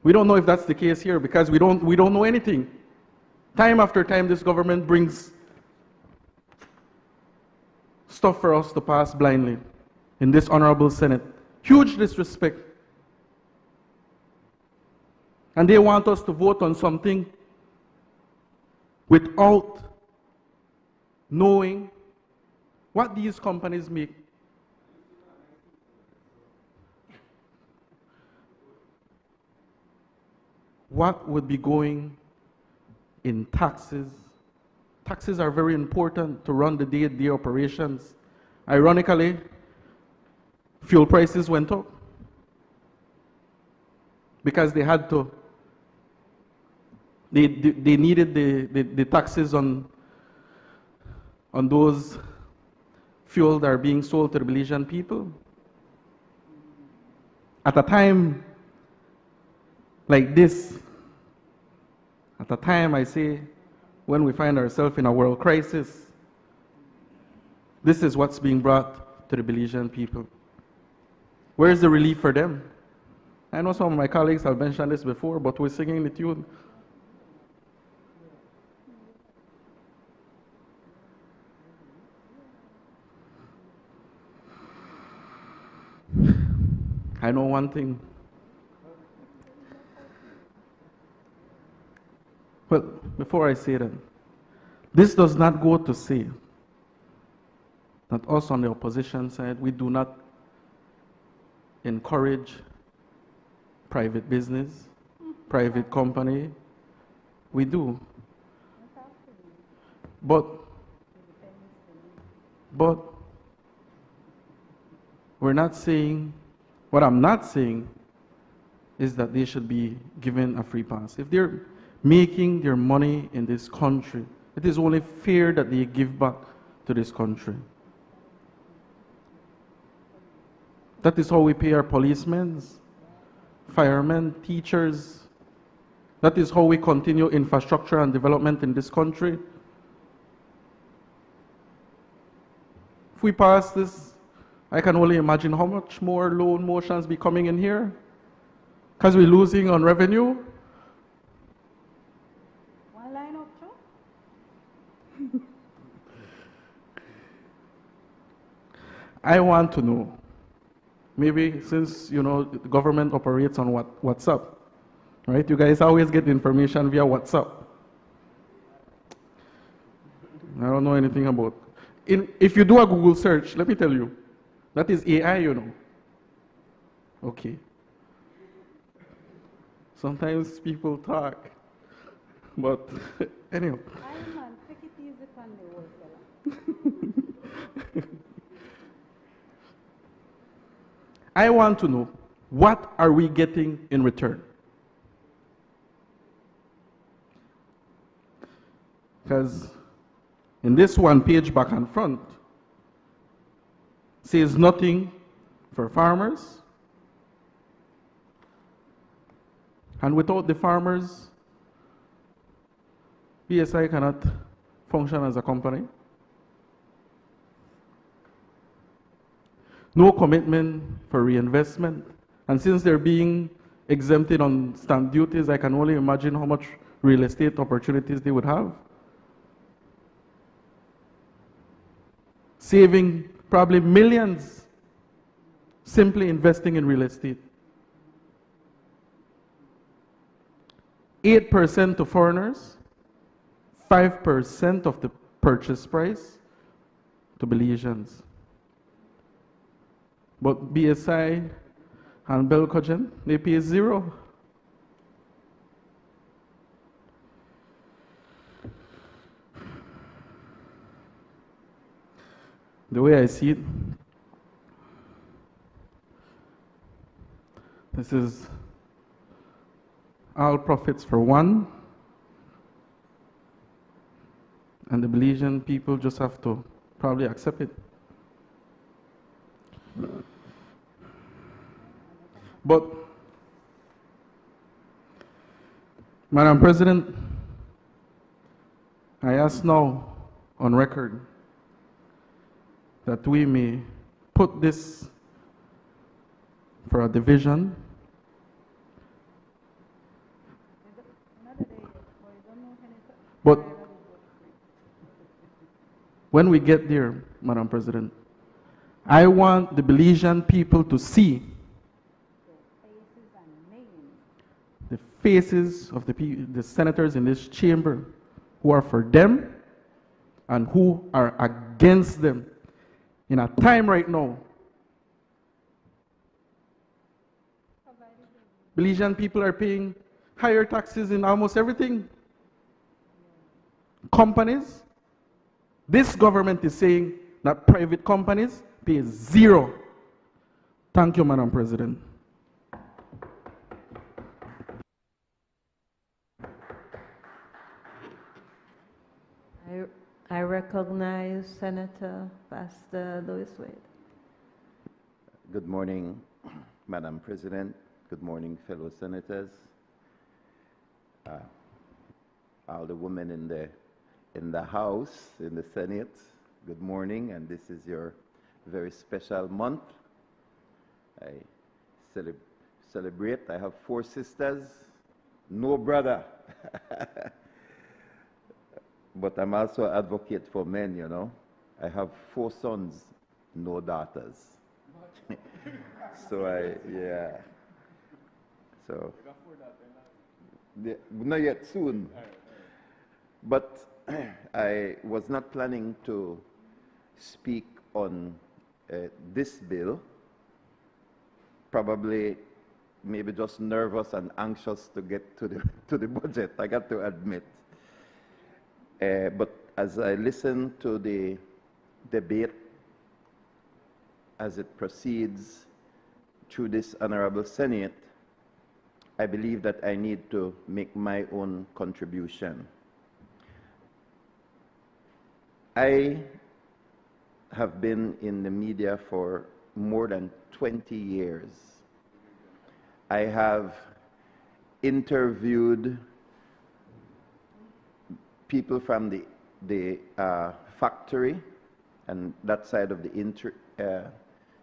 We don't know if that's the case here because we don't know anything. Time after time, this government brings stuff for us to pass blindly in this honorable Senate. Huge disrespect. And they want us to vote on something without knowing what these companies make. What would be going in taxes? Taxes are very important to run the day-to-day operations. Ironically, fuel prices went up because they had to. They needed the taxes on those fuel that are being sold to the Belizean people. At a time like this, at a time, I say, when we find ourselves in a world crisis, this is what's being brought to the Belizean people. Where's the relief for them? I know some of my colleagues have mentioned this before, but we're singing the tune. I know one thing. Well, before I say that, this does not go to say that us on the opposition side, we do not encourage private business, private company. We do. But we're not saying, what I'm not saying is that they should be given a free pass. If they're making their money in this country, it is only fair that they give back to this country. That is how we pay our policemen, firemen, teachers. That is how we continue infrastructure and development in this country. If we pass this, I can only imagine how much more loan motions be coming in here because we're losing on revenue. One line up, Joe. I want to know, maybe since, you know, the government operates on WhatsApp, right? You guys always get the information via WhatsApp. I don't know anything about. If you do a Google search, let me tell you, that is AI, you know. Okay. Sometimes people talk, but anyhow. I man, take it easy on the old fella. I want to know, what are we getting in return? Because in this one page back and front, says nothing for farmers. And without the farmers, BSI cannot function as a company. No commitment for reinvestment. And since they're being exempted on stamp duties, I can only imagine how much real estate opportunities they would have. Saving probably millions simply investing in real estate. 8% to foreigners, 5% of the purchase price to Belizeans. But BSI and Belcogen, they pay zero. The way I see it, this is all profits for one, and the Belizean people just have to probably accept it. But, Madam President, I ask now on record that we may put this for a division. But when we get there, Madam President, I want the Belizean people to see the faces of the senators in this chamber who are for them and who are against them. In a time right now, Belizean people are paying higher taxes in almost everything. Companies, this government is saying that private companies pay zero. Thank you, Madam President. I recognize Senator Pastor Louis Wade. Good morning, Madam President. Good morning, fellow senators. All the women in the House, in the Senate, good morning, and this is your very special month. I celebrate. I have 4 sisters, no brother. But I'm also an advocate for men, you know. I have 4 sons, no daughters. So yeah. So, not yet, soon. But I was not planning to speak on this bill. Probably, maybe just nervous and anxious to get to the budget, I got to admit. But as I listen to the debate as it proceeds through this Honorable Senate, I believe that I need to make my own contribution. I have been in the media for more than 20 years. I have interviewed people from the factory and that side of the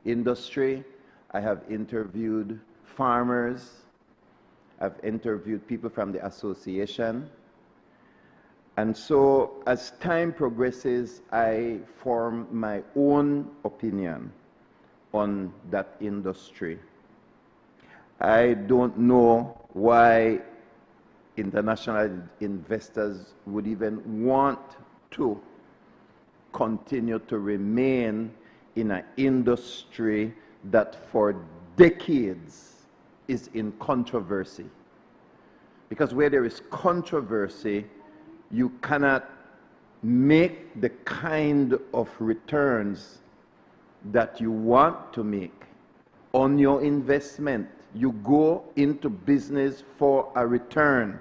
industry. I have interviewed farmers. I've interviewed people from the association. And so as time progresses, I form my own opinion on that industry. I don't know why international investors would even want to continue to remain in an industry that for decades is in controversy. Because where there is controversy, you cannot make the kind of returns that you want to make on your investment. You go into business for a return.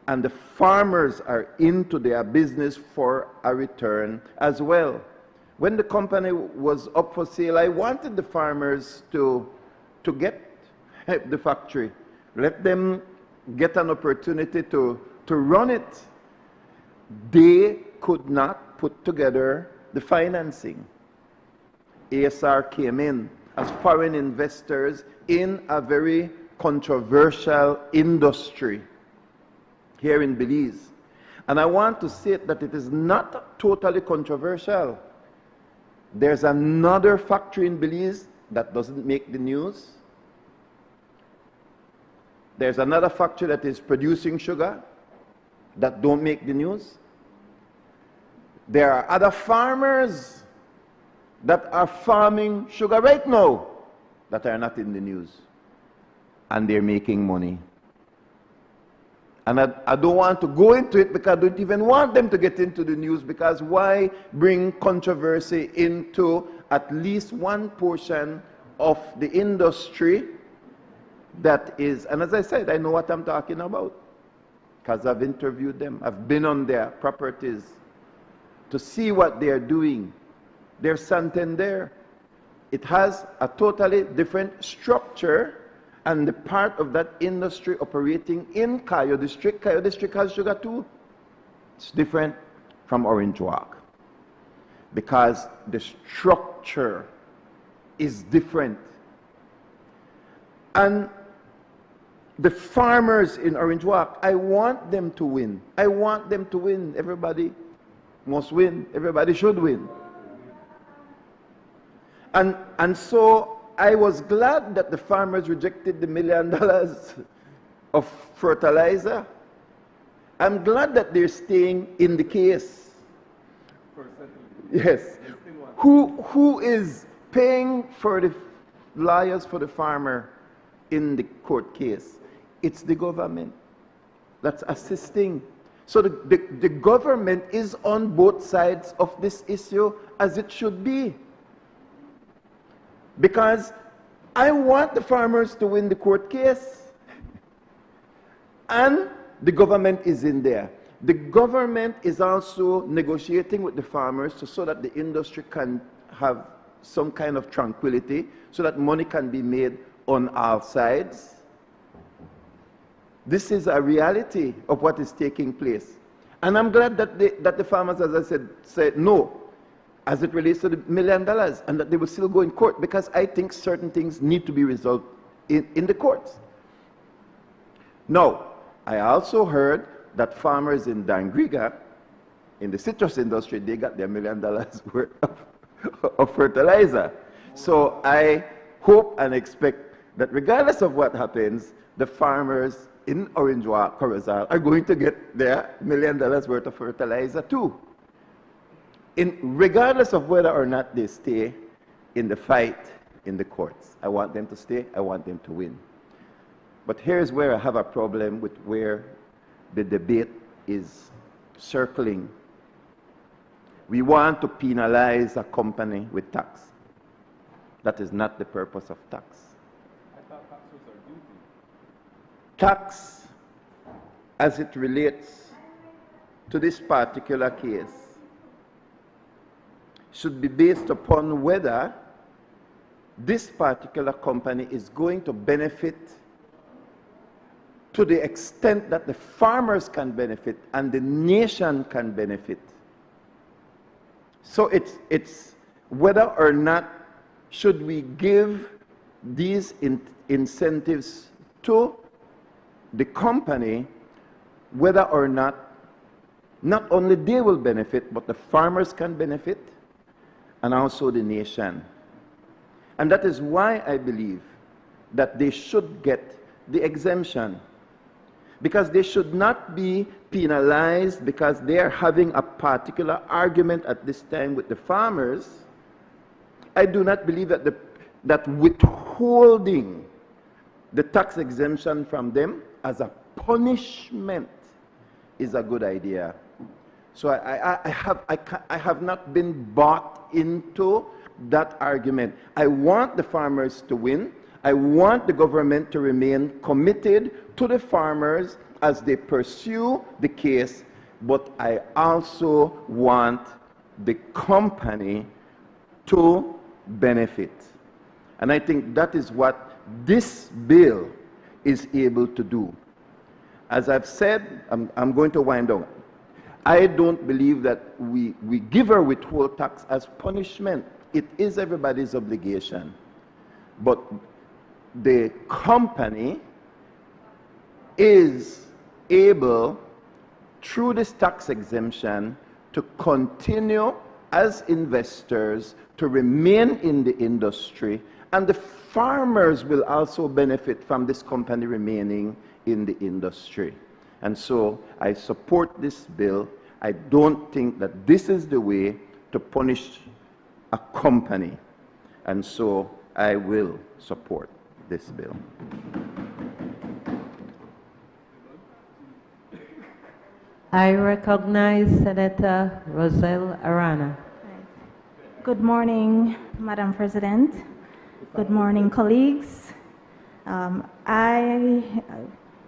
And the farmers are into their business for a return as well. When the company was up for sale, I wanted the farmers to get the factory. Let them get an opportunity to run it. They could not put together the financing. ASR came in as foreign investors in a very controversial industry here in Belize. And I want to say that it is not totally controversial. There's another factory in Belize that doesn't make the news. There's another factory that is producing sugar that don't make the news. There are other farmers that are farming sugar right now that are not in the news. And they're making money. And I don't want to go into it because I don't even want them to get into the news, because why bring controversy into at least one portion of the industry that is, and as I said, I know what I'm talking about because I've interviewed them. I've been on their properties to see what they're doing. Their Santander, it has a totally different structure, and the part of that industry operating in Cayo District. Cayo District has sugar too. It's different from Orange Walk because the structure is different. And the farmers in Orange Walk, I want them to win. I want them to win. Everybody must win. Everybody should win. And so I was glad that the farmers rejected the $1 million of fertilizer. I'm glad that they're staying in the case. Yes. Who is paying for the lawyers for the farmer in the court case? It's the government that's assisting. So the government is on both sides of this issue, as it should be. Because I want the farmers to win the court case. And the government is in there. The government is also negotiating with the farmers so that the industry can have some kind of tranquility, so that money can be made on all sides. This is a reality of what is taking place. And I'm glad that the farmers, as I said no, as it relates to the $1 million, and that they will still go in court, because I think certain things need to be resolved in the courts. Now, I also heard that farmers in Dangriga, in the citrus industry, they got their $1 million worth of fertilizer. So I hope and expect that regardless of what happens, the farmers in Orange Walk, Corozal, are going to get their $1 million worth of fertilizer too. Regardless of whether or not they stay in the fight in the courts. I want them to stay, I want them to win. But here's where I have a problem with where the debate is circling. We want to penalize a company with tax. That is not the purpose of tax. I thought taxes are duty. Tax, as it relates to this particular case, should be based upon whether this particular company is going to benefit to the extent that the farmers can benefit and the nation can benefit. So it's whether or not should we give these incentives to the company, whether or not only they will benefit, but the farmers can benefit, and also the nation. And that is why I believe that they should get the exemption, because they should not be penalized because they are having a particular argument at this time with the farmers. I do not believe that withholding the tax exemption from them as a punishment is a good idea. So I have not been bought into that argument. I want the farmers to win. I want the government to remain committed to the farmers as they pursue the case, but I also want the company to benefit. And I think that is what this bill is able to do. As I've said, I'm going to wind down. I don't believe that we give or withhold tax as punishment. It is everybody's obligation. But the company is able, through this tax exemption, to continue as investors, to remain in the industry, and the farmers will also benefit from this company remaining in the industry. And so I support this bill. I don't think that this is the way to punish a company. And so I will support this bill. I recognize Senator Roselle Arana. Good morning, Madam President. Good morning, colleagues. I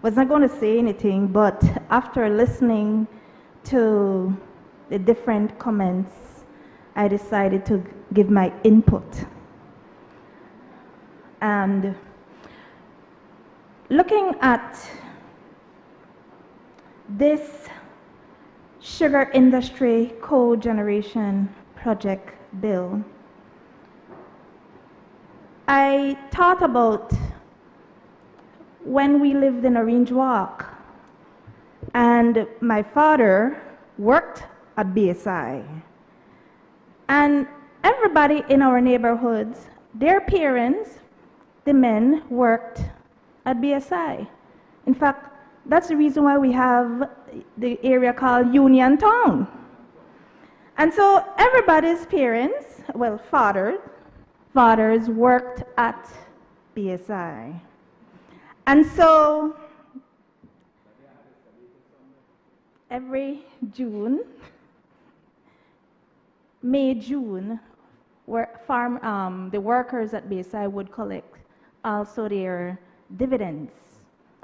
was not going to say anything, but after listening to the different comments, I decided to give my input. And looking at this sugar industry cogeneration project bill, I thought about when we lived in Orange Walk, and my father worked at BSI. And everybody in our neighborhoods, their parents, the men, worked at BSI. In fact, that's the reason why we have the area called Union Town. And so everybody's parents, well, fathers worked at BSI. And so every June, May, June, the workers at BSI would collect also their dividends.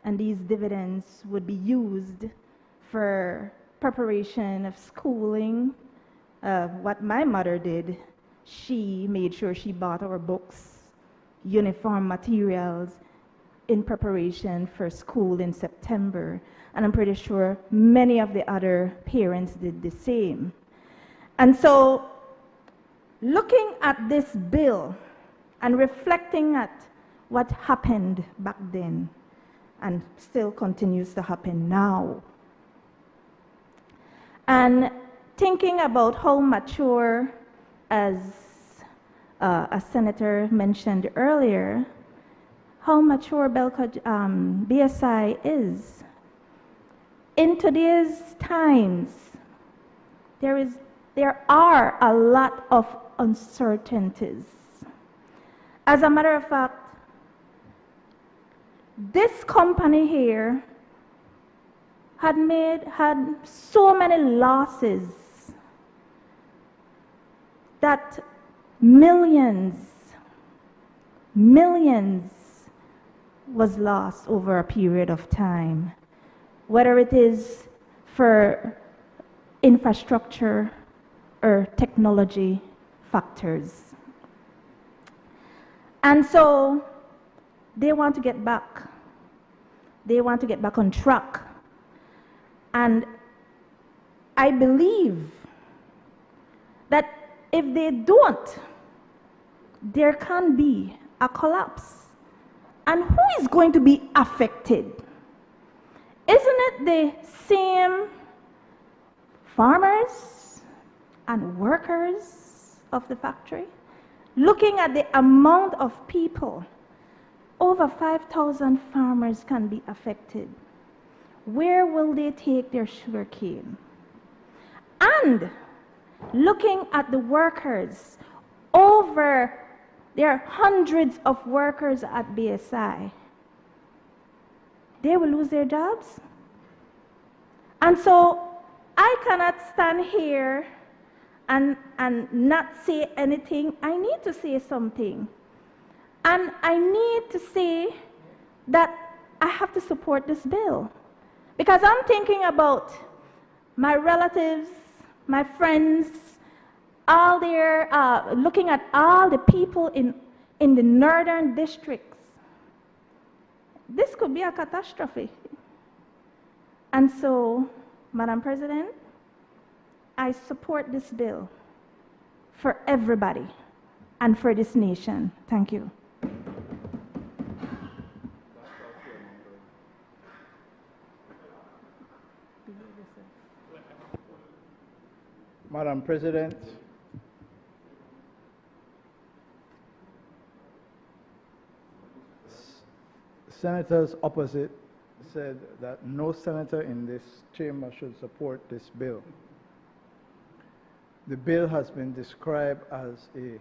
And these dividends would be used for preparation of schooling. What my mother did, she made sure she bought our books, uniform materials in preparation for school in September. And I'm pretty sure many of the other parents did the same. And so, looking at this bill and reflecting at what happened back then and still continues to happen now, and thinking about how mature, as a senator mentioned earlier, how mature BSI is. In today's times, there are a lot of uncertainties. As a matter of fact, this company here had so many losses that millions was lost over a period of time, whether it is for infrastructure or technology factors. And so they want to get back. They want to get back on track. And I believe that if they don't, there can be a collapse. And who is going to be affected? Isn't it the same farmers and workers of the factory? Looking at the amount of people, over 5,000 farmers can be affected. Where will they take their sugar cane? And looking at the workers, there are hundreds of workers at BSI. They will lose their jobs. And so I cannot stand here and not say anything. I need to say something. And I need to say that I have to support this bill. Because I'm thinking about my relatives, my friends, all their, looking at all the people in the northern districts. This could be a catastrophe. And so, Madam President, I support this bill for everybody and for this nation. Thank you. Madam President, senators opposite said that no senator in this chamber should support this bill. The bill has been described as a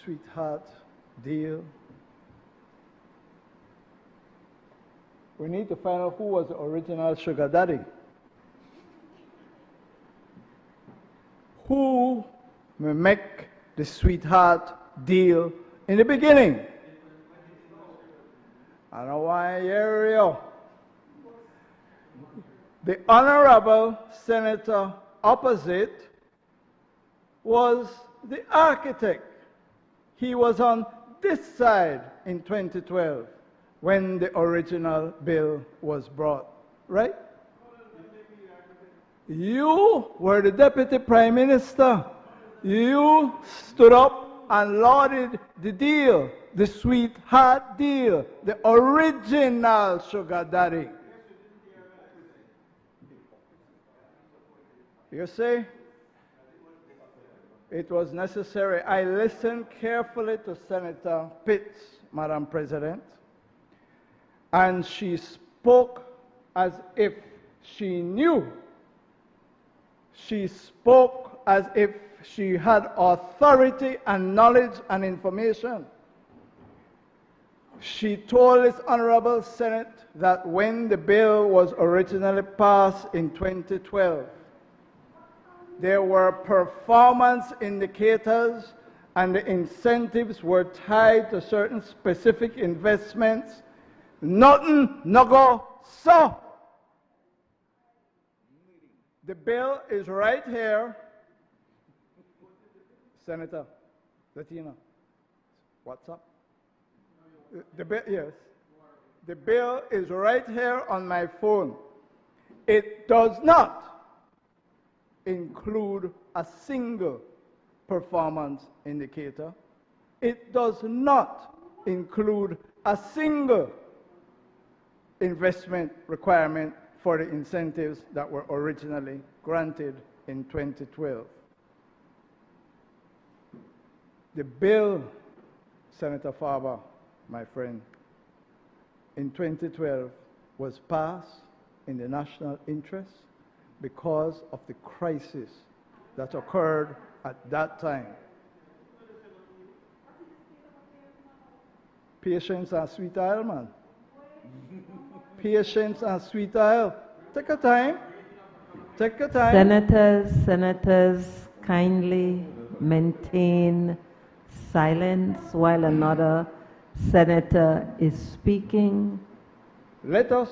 sweetheart deal. We need to find out who was the original sugar daddy. Who will make the sweetheart deal in the beginning? I don't want to hear you. The Honorable Senator opposite was the architect. He was on this side in 2012 when the original bill was brought, right? You were the Deputy Prime Minister. You stood up and lauded the deal, the sweetheart deal, the original sugar daddy. You see, it was necessary. I listened carefully to Senator Pitts, Madam President, and she spoke as if she knew. She spoke as if she had authority and knowledge and information. She told this Honorable Senate that when the bill was originally passed in 2012, there were performance indicators and the incentives were tied to certain specific investments. Nothing no go so. The bill is right here. Senator Latina, what's up? The bill, yes. The bill is right here on my phone. It does not include a single performance indicator. It does not include a single investment requirement for the incentives that were originally granted in 2012. The bill, Senator Farber, my friend, in 2012 was passed in the national interest because of the crisis that occurred at that time. Patience and sweet oil, man. Patience and sweet oil. Take your time. Take your time. Senators, kindly maintain silence while another senator is speaking. Let us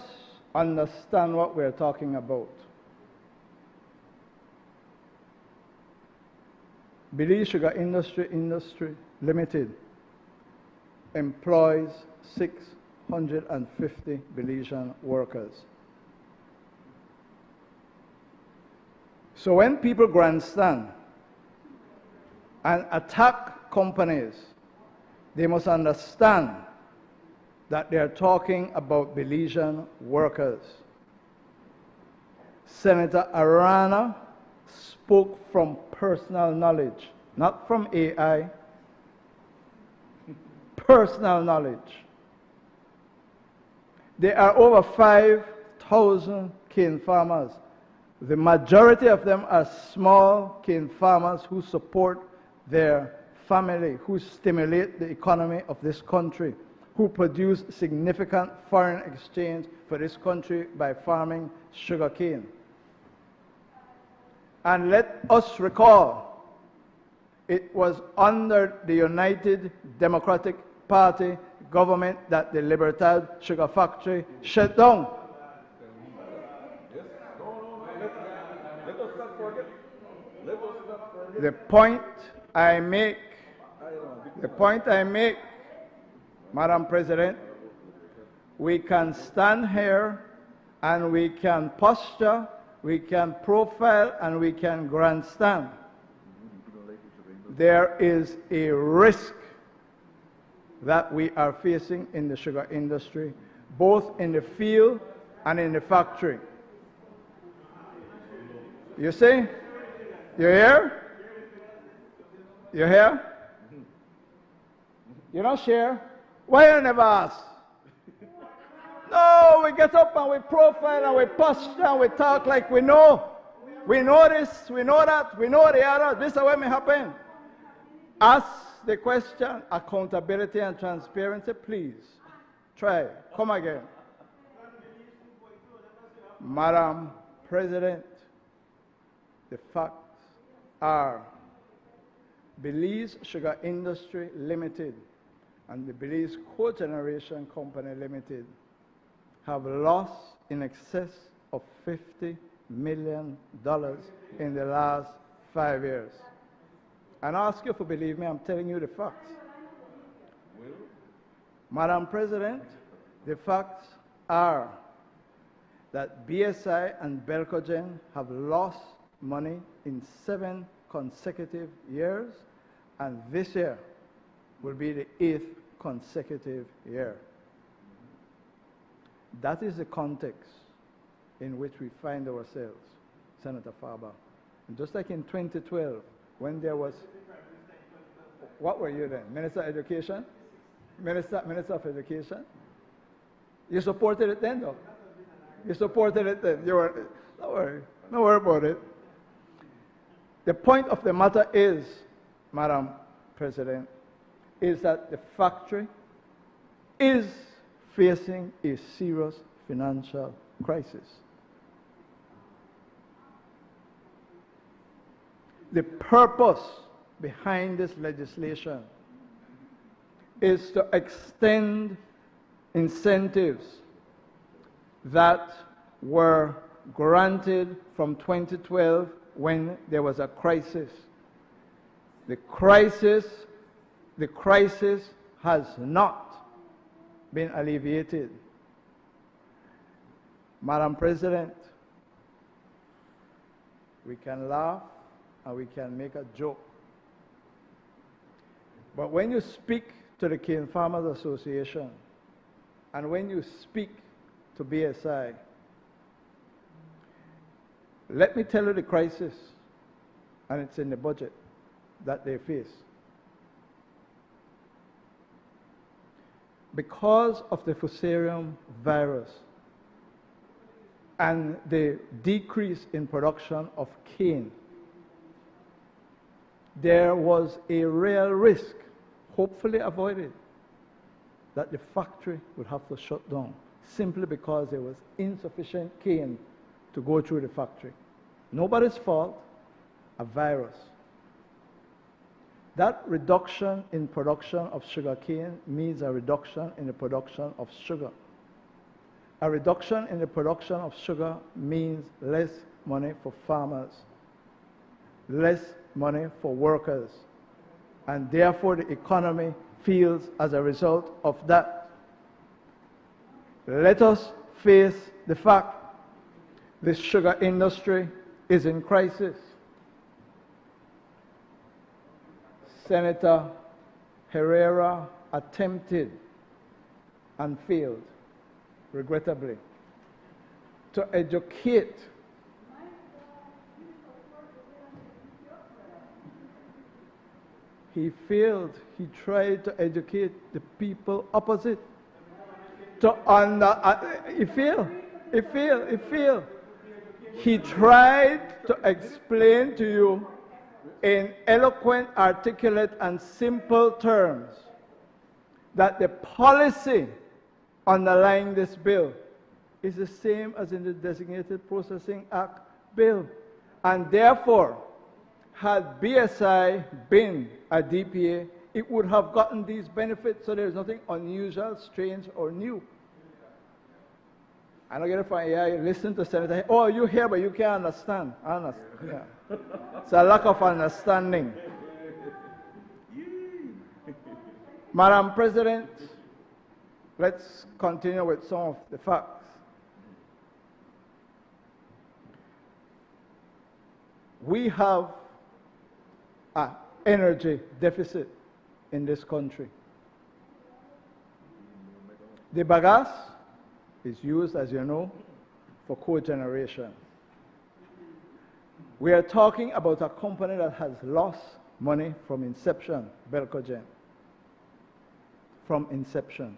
understand what we're talking about. Belize Sugar Industry Limited employs 650 Belizean workers. So when people grandstand and attack companies, they must understand that they are talking about Belizean workers. Senator Arana spoke from personal knowledge, not from AI, personal knowledge. There are over 5,000 cane farmers. The majority of them are small cane farmers who support their family, who stimulate the economy of this country, who produce significant foreign exchange for this country by farming sugarcane. And let us recall, it was under the United Democratic Party government that the Libertad Sugar Factory shut down. The point I make, Madam President, we can stand here and we can posture, we can profile, and we can grandstand. There is a risk that we are facing in the sugar industry, both in the field and in the factory. You see? You hear? You hear? You don't share? Why you never ask? No, we get up and we profile and we posture and we talk like we know. We know this, we know that, we know the other. This is what may happen. Ask the question, accountability and transparency, please. Try. Come again. Madam President, the facts are Belize Sugar Industry Limited and the Belize Cogeneration Company Limited have lost in excess of $50 million in the last 5 years. And I ask you to believe me, I'm telling you the facts. Madam President, the facts are that BSI and Belcogen have lost money in 7 consecutive years, and this year will be the 8th consecutive year. That is the context in which we find ourselves, Senator Farber. And just like in 2012, when there was, what were you then? Minister of Education? Minister of Education? You supported it then, though? You supported it then. You were, don't worry about it. The point of the matter is, Madam President, is that the factory is facing a serious financial crisis. The purpose behind this legislation is to extend incentives that were granted from 2012 when there was a crisis. The crisis has not been alleviated. Madam President, we can laugh and we can make a joke. But when you speak to the Cane Farmers Association and when you speak to BSI, let me tell you the crisis, and it's in the budget that they face. Because of the Fusarium virus and the decrease in production of cane, there was a real risk, hopefully avoided, that the factory would have to shut down simply because there was insufficient cane to go through the factory. Nobody's fault, a virus. That reduction in production of sugar cane means a reduction in the production of sugar. A reduction in the production of sugar means less money for farmers, less money for workers, and therefore the economy feels as a result of that. Let us face the fact the sugar industry is in crisis. Senator Herrera attempted and failed, regrettably, to educate he failed. He tried to educate the people opposite. He failed. He failed. He failed. He tried to explain to you in eloquent, articulate, and simple terms that the policy underlying this bill is the same as in the Designated Processing Act bill. And therefore, had BSI been a DPA, it would have gotten these benefits, so there's nothing unusual, strange, or new. I don't get it from here. You listen to Senator, oh, you hear, but you can't understand. Yeah. It's a lack of understanding. Madam President, let's continue with some of the facts. We have an energy deficit in this country. The bagasse is used, as you know, for cogeneration. We are talking about a company that has lost money from inception, Belcogen. From inception.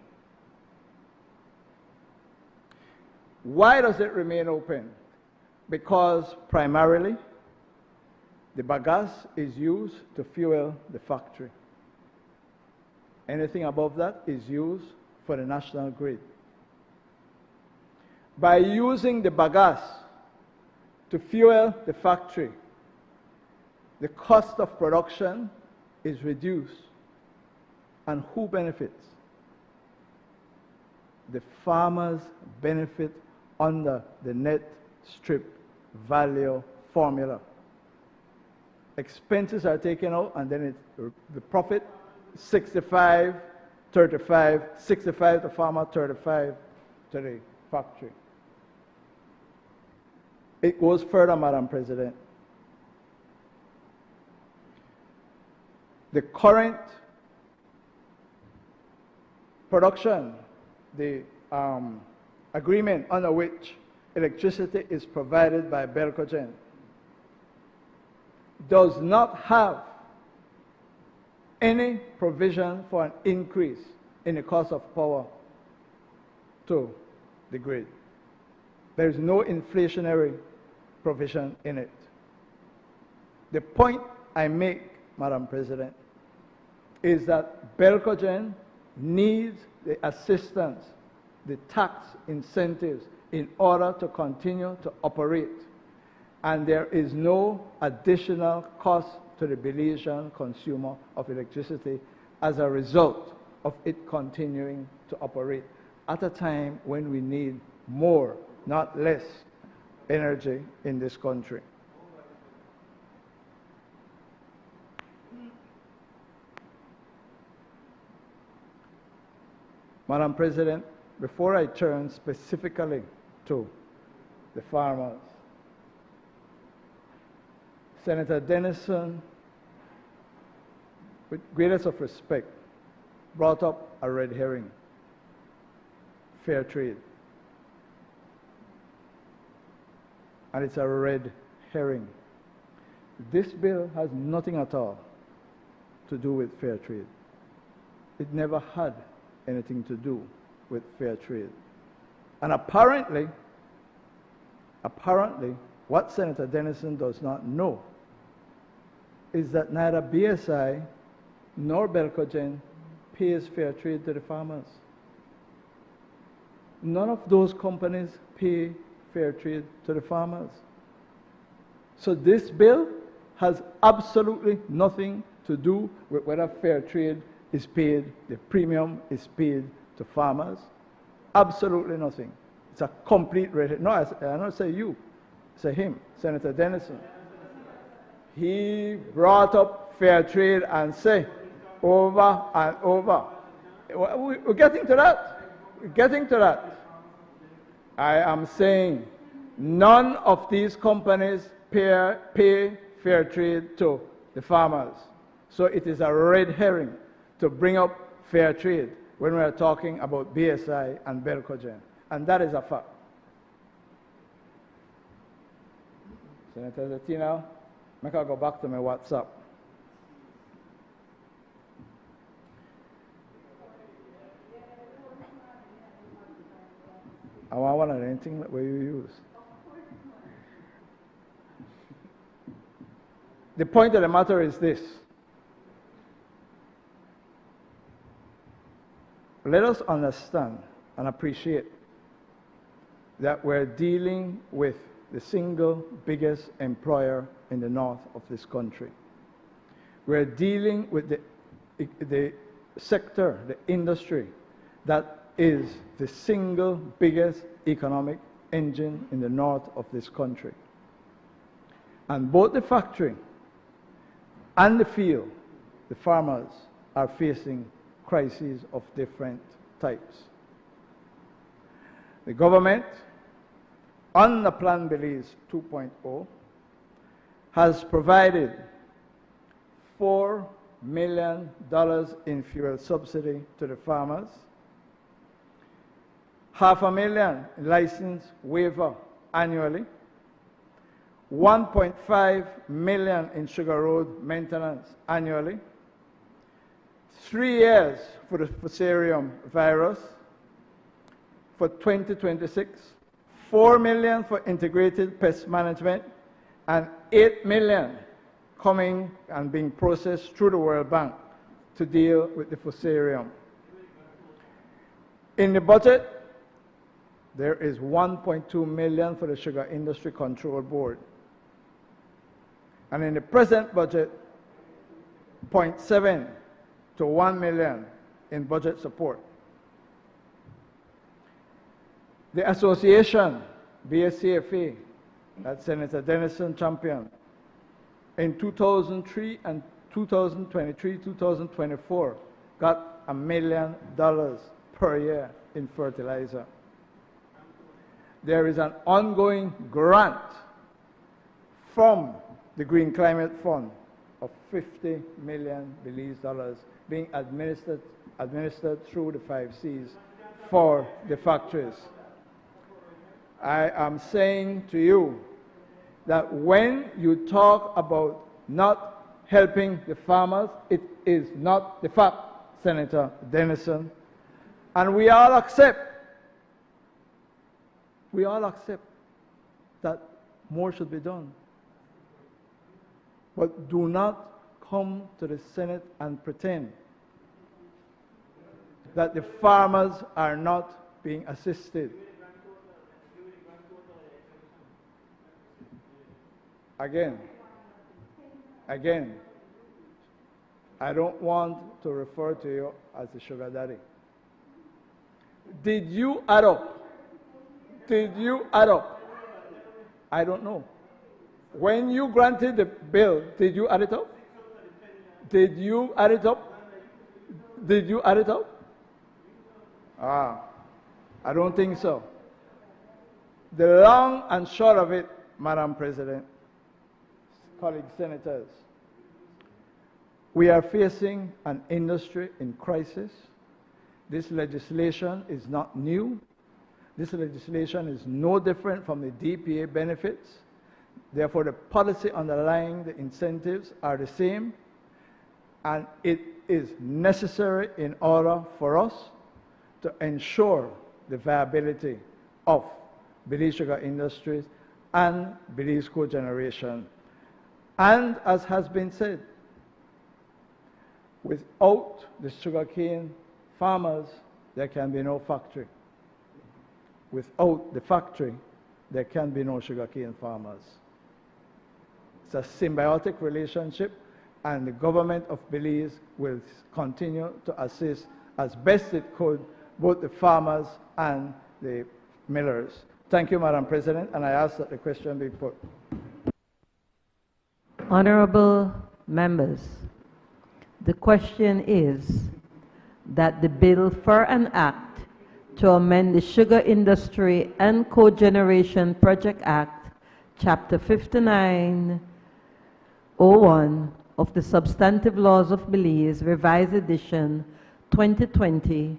Why does it remain open? Because primarily, the bagasse is used to fuel the factory. Anything above that is used for the national grid. By using the bagasse to fuel the factory, the cost of production is reduced. And who benefits? The farmers benefit under the net strip value formula. Expenses are taken out, and then the profit, 65, 35, 65 to farmer, 35 to the factory. It goes further, Madam President. The current production, the agreement under which electricity is provided by Belcogen does not have any provision for an increase in the cost of power to the grid. There is no inflationary provision in it. The point I make, Madam President, is that Belcogen needs the assistance, the tax incentives in order to continue to operate. And there is no additional cost to the Belizean consumer of electricity as a result of it continuing to operate at a time when we need more, not less, energy in this country. Madam President, before I turn specifically to the farmers, Senator Denison, with greatest of respect, brought up a red herring: fair trade. And it's a red herring. This bill has nothing at all to do with fair trade. It never had anything to do with fair trade. And apparently, what Senator Denison does not know is that neither BSI nor Belcogen pays fair trade to the farmers. None of those companies pay fair trade to the farmers. So this bill has absolutely nothing to do with whether fair trade is paid, the premium is paid to farmers. Absolutely nothing. It's a complete red herring. No, I don't say you, I say him, Senator Denison. He brought up fair trade and say over and over. We're getting to that. We're getting to that. I am saying none of these companies pay fair trade to the farmers. So it is a red herring to bring up fair trade when we are talking about BSI and Belcogen. And that is a fact. Senator Latina, make I go back to my WhatsApp. I want one of anything that you use. The point of the matter is this. Let us understand and appreciate that we're dealing with the single biggest employer in the north of this country. We're dealing with the sector, the industry, that is the single biggest economic engine in the north of this country. And both the factory and the field, the farmers, are facing crises of different types. The government, on the Plan Belize 2.0, has provided $4 million in fuel subsidy to the farmers, $500,000 in license waiver annually, $1.5 million in Sugar Road maintenance annually, 3 years for the Fusarium virus for 2026, $4 million for integrated pest management, and $8 million coming and being processed through the World Bank to deal with the Fusarium. In the budget, there is $1.2 million for the Sugar Industry Control Board. And in the present budget, $0.7 to 1 million in budget support. The association, BSCFA, that Senator Denison championed, in 2003 and 2023, 2024, got $1 million per year in fertilizer. There is an ongoing grant from the Green Climate Fund of 50 million Belize dollars being administered through the 5Cs for the factories. I am saying to you that when you talk about not helping the farmers, it is not the fact, Senator Denison. And we all accept that more should be done. But do not come to the Senate and pretend that the farmers are not being assisted. Again, I don't want to refer to you as a sugar daddy. Did you add up? Did you add up? I don't know. When you granted the bill, did you add it up? Did you add it up? Did you add it up? I don't think so. The long and short of it, Madam President, colleague senators, we are facing an industry in crisis. This legislation is not new. This legislation is no different from the DPA benefits. Therefore, the policy underlying the incentives are the same, and it is necessary in order for us to ensure the viability of Belize Sugar Industries and Belize cogeneration. And as has been said, without the sugarcane farmers, there can be no factory. Without the factory, there can be no sugarcane farmers. It's a symbiotic relationship, and the government of Belize will continue to assist as best it could both the farmers and the millers. Thank you, Madam President, and I ask that the question be put. Honorable members, the question is that the bill for an act to amend the Sugar Industry and Cogeneration Project Act, Chapter 5901 of the Substantive Laws of Belize, Revised Edition 2020,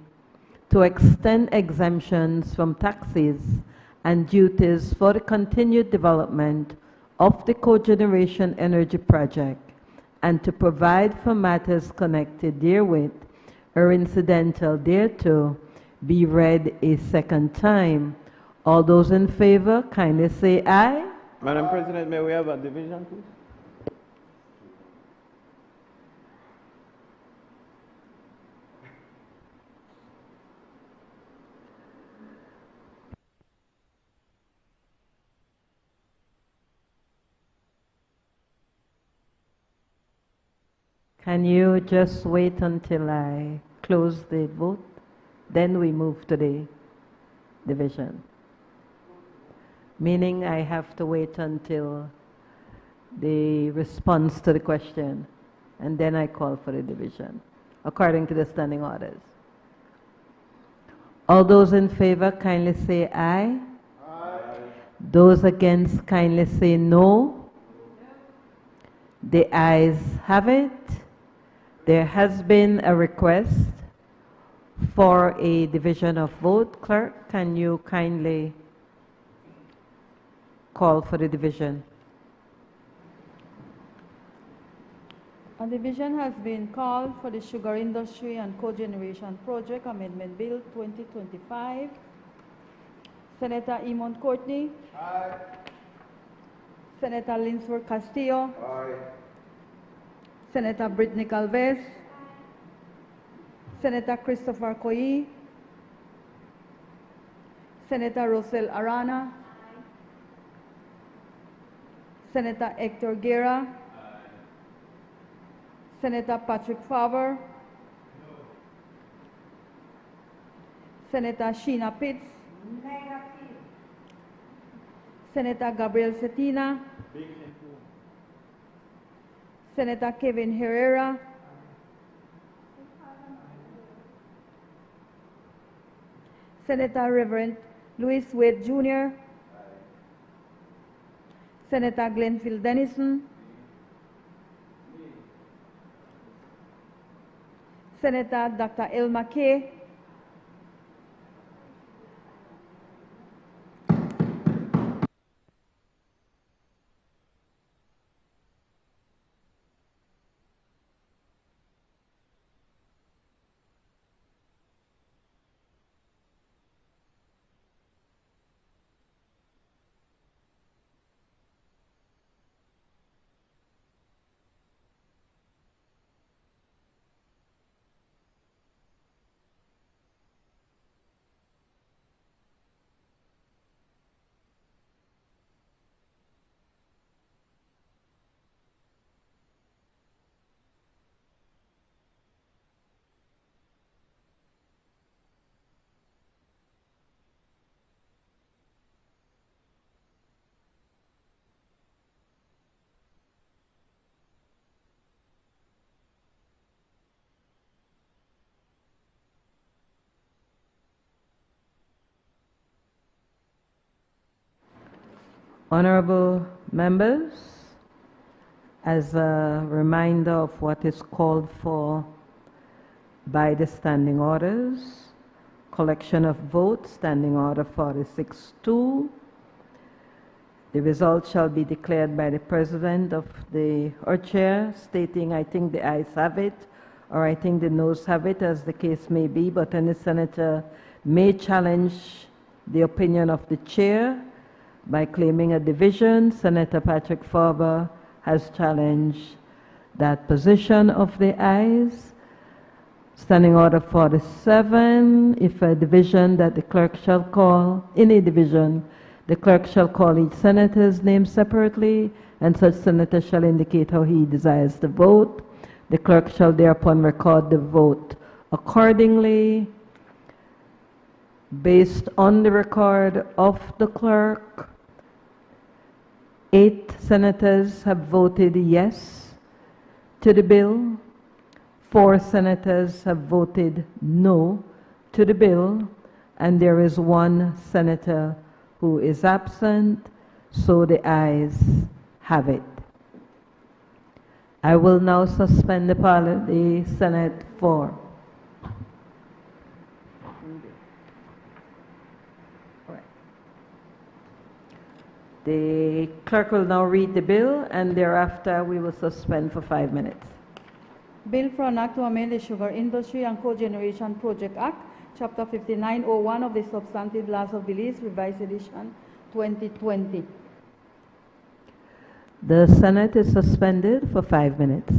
to extend exemptions from taxes and duties for the continued development of the cogeneration energy project, and to provide for matters connected therewith or incidental thereto, be read a second time. All those in favor, kindly say aye. Madam President, may we have a division, please? Can you just wait until I close the vote? Then we move to the division. Meaning I have to wait until the response to the question, and then I call for the division, according to the standing orders. All those in favor, kindly say aye. Aye. Those against, kindly say no. The ayes have it. There has been a request for a division of vote. Clerk, can you kindly call for the division? A division has been called for the Sugar Industry and Cogeneration Project Amendment Bill 2025. Senator Emond Courtney. Aye. Senator Linsford Castillo. Aye. Senator Brittany Galvez. Senator Christopher Koyi. Senator Rosel Arana. Senator Hector Guerra. Senator Patrick Faber. Senator Sheena Pitts. Senator Gabriel Cetina. Senator Kevin Herrera. Senator Reverend Louis Wade Jr. Senator Glenfield Dennison. Senator Dr. Elma Kay. Honorable members, as a reminder of what is called for by the standing orders, collection of votes, standing order 46-2. The result shall be declared by the president of or chair, stating, I think the ayes have it, or I think the noes have it, as the case may be, but any senator may challenge the opinion of the chair by claiming a division. Senator Patrick Farber has challenged that position of the ayes. Standing order 47, if a division that the clerk shall call, in a division, the clerk shall call each senator's name separately, and such senator shall indicate how he desires to vote. The clerk shall thereupon record the vote accordingly. Based on the record of the clerk, 8 senators have voted yes to the bill. 4 senators have voted no to the bill, and there is 1 senator who is absent, so the ayes have it. I will now suspend the Senate for the clerk will now read the bill, and thereafter we will suspend for 5 minutes. Bill for an act to amend the Sugar Industry and Cogeneration Project Act, Chapter 5901 of the Substantive Laws of Belize, Revised Edition 2020. The Senate is suspended for 5 minutes.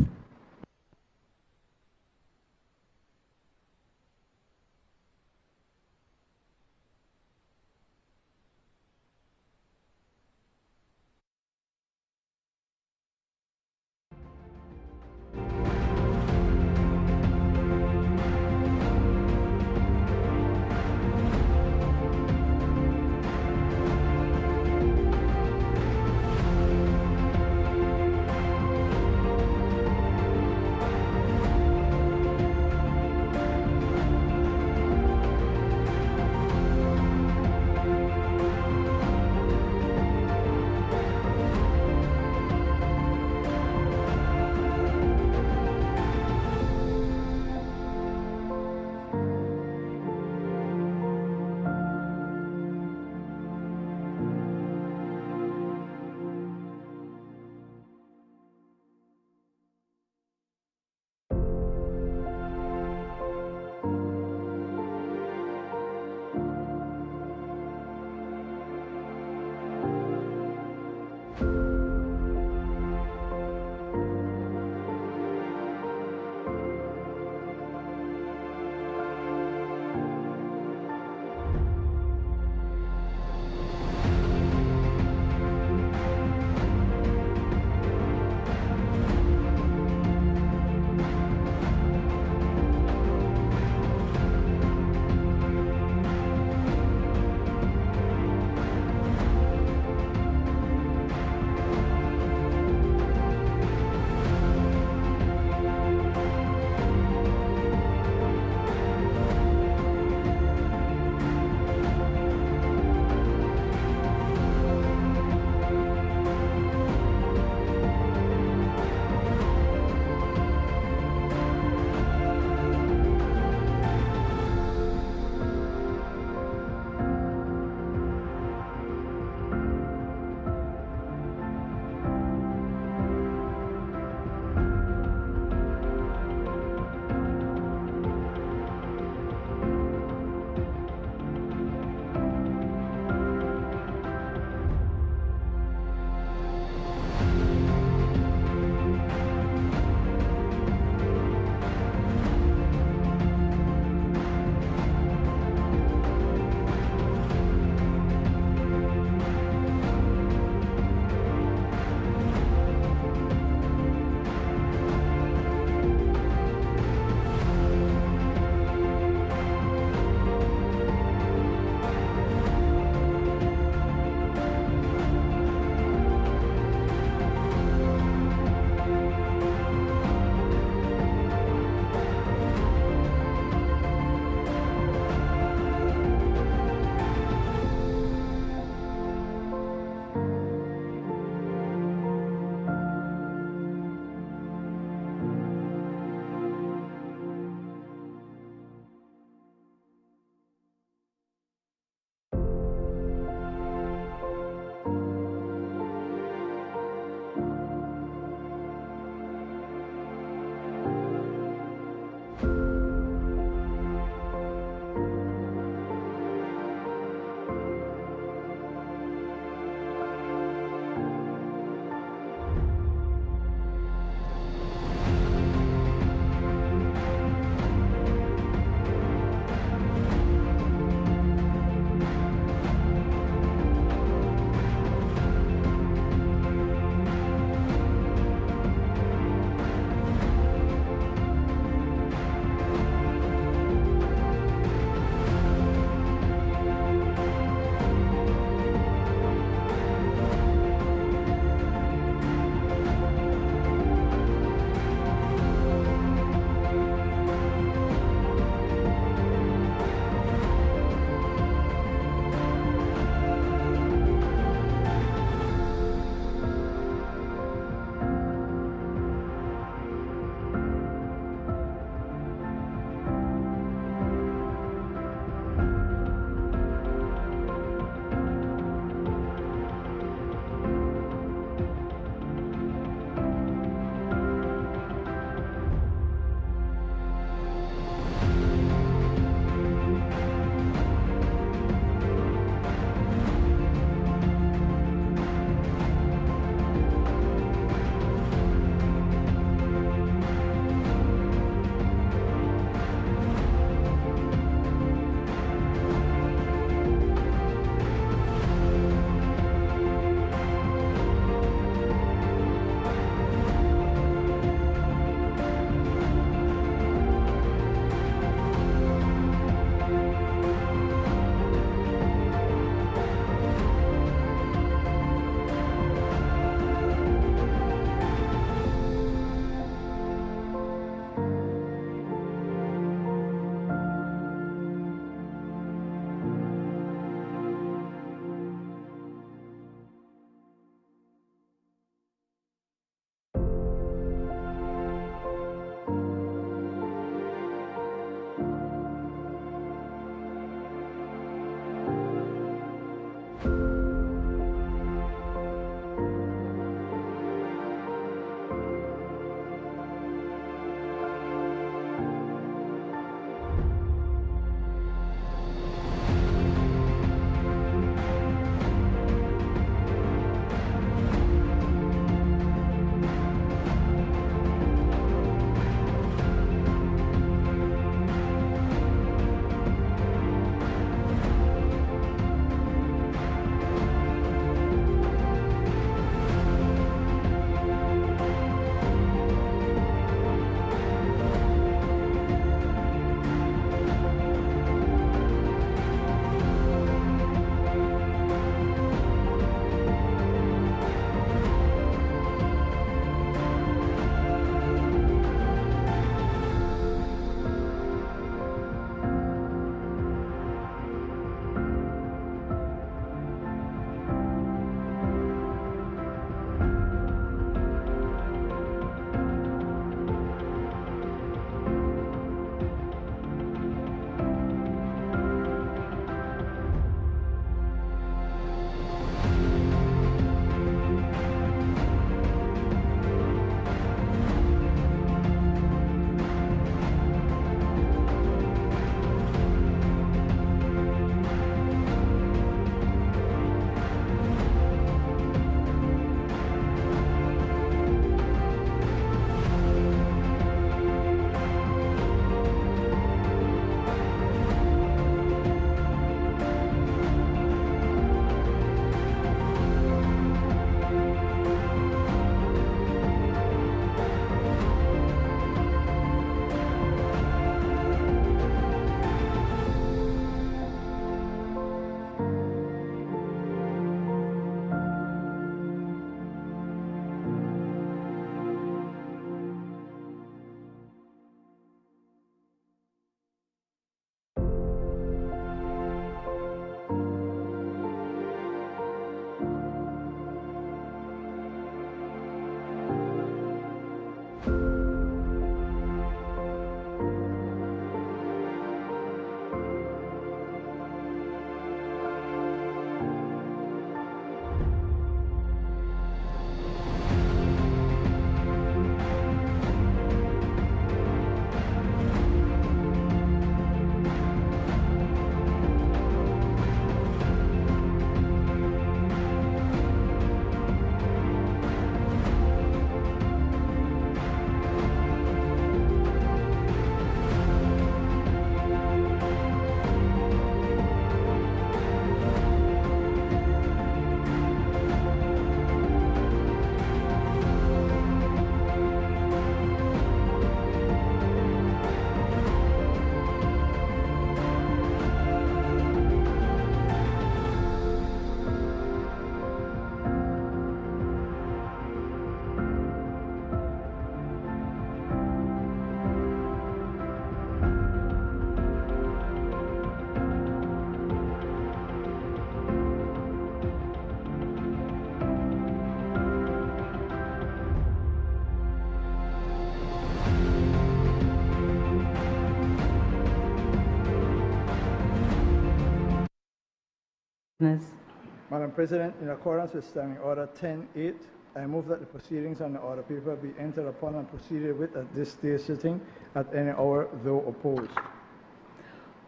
Madam President, in accordance with Standing Order 10.8, I move that the proceedings on the order paper be entered upon and proceeded with at this day's sitting at any hour, though opposed.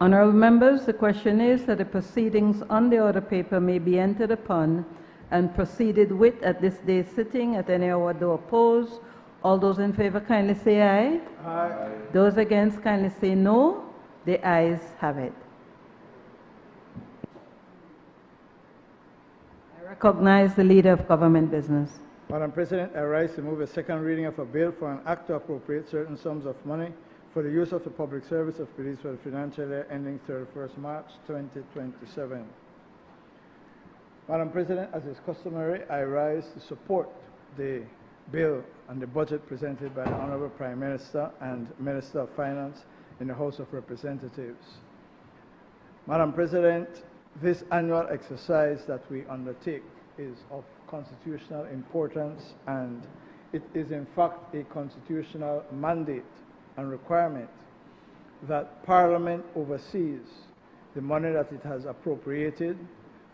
Honourable members, the question is that the proceedings on the order paper may be entered upon and proceeded with at this day's sitting at any hour, though opposed. All those in favour kindly say aye. Aye. Those against kindly say no. The ayes have it. I recognize the Leader of Government Business. Madam President, I rise to move a second reading of a bill for an act to appropriate certain sums of money for the use of the public service of police for the financial year ending 31st March 2027. Madam President, as is customary, I rise to support the bill and the budget presented by the Honourable Prime Minister and Minister of Finance in the House of Representatives. Madam President, this annual exercise that we undertake is of constitutional importance, and it is in fact a constitutional mandate and requirement that Parliament oversees the money that it has appropriated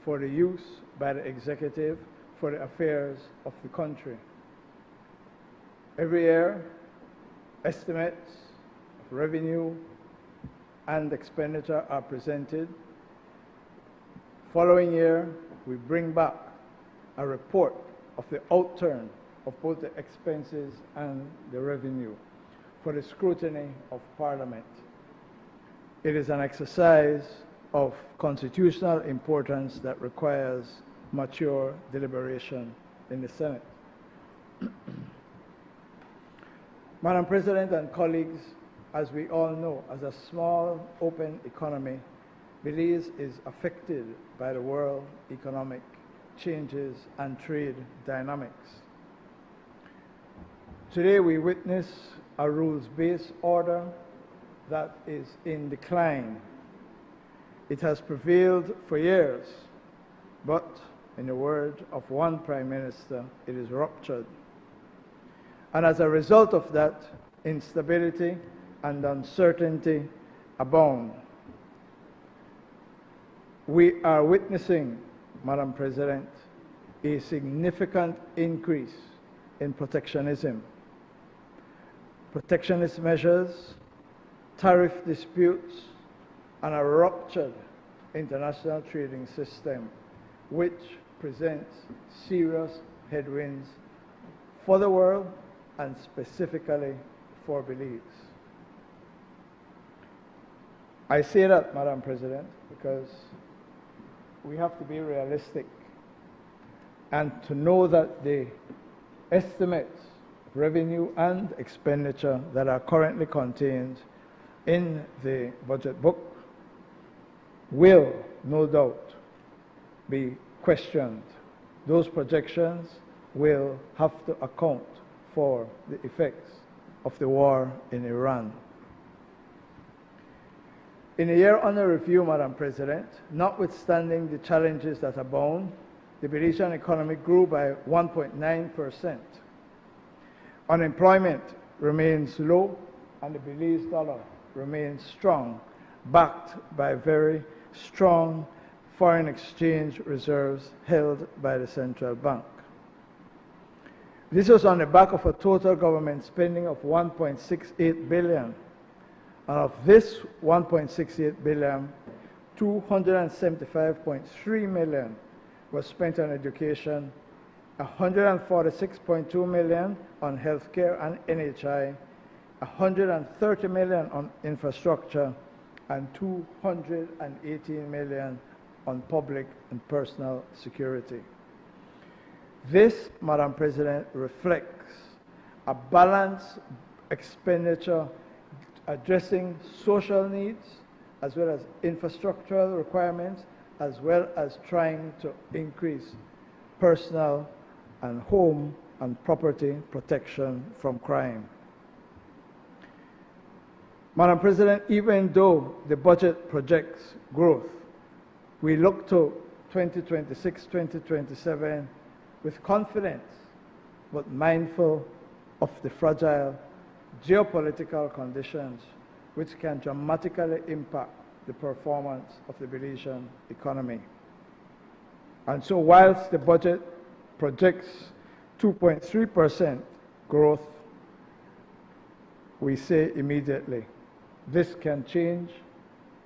for the use by the executive for the affairs of the country. Every year, estimates of revenue and expenditure are presented. Following year, we bring back a report of the outturn of both the expenses and the revenue for the scrutiny of Parliament. It is an exercise of constitutional importance that requires mature deliberation in the Senate. Madam President and colleagues, as we all know, as a small, open economy, Belize is affected by the world economic changes and trade dynamics. Today we witness a rules-based order that is in decline. It has prevailed for years, but in the word of one Prime Minister, it is ruptured. And as a result of that, instability and uncertainty abound. We are witnessing, Madam President, a significant increase in protectionism. Protectionist measures, tariff disputes, and a ruptured international trading system, which presents serious headwinds for the world and specifically for Belize. I say that, Madam President, because we have to be realistic and to know that the estimates, revenue and expenditure that are currently contained in the budget book will, no doubt, be questioned. Those projections will have to account for the effects of the war in Iran. In a year under review, Madam President, notwithstanding the challenges that abound, the Belizean economy grew by 1.9%. Unemployment remains low and the Belize dollar remains strong, backed by very strong foreign exchange reserves held by the central bank. This was on the back of a total government spending of $1.68 billion. And of this $1.68 billion, $275.3 million was spent on education, $146.2 million on healthcare and NHI, $130 million on infrastructure, and $218 million on public and personal security. This, Madam President, reflects a balanced expenditure addressing social needs as well as infrastructural requirements, as well as trying to increase personal and home and property protection from crime. Madam President, even though the budget projects growth, we look to 2026-2027 with confidence, but mindful of the fragile geopolitical conditions which can dramatically impact the performance of the Belizean economy. And so whilst the budget projects 2.3% growth, we say immediately, this can change,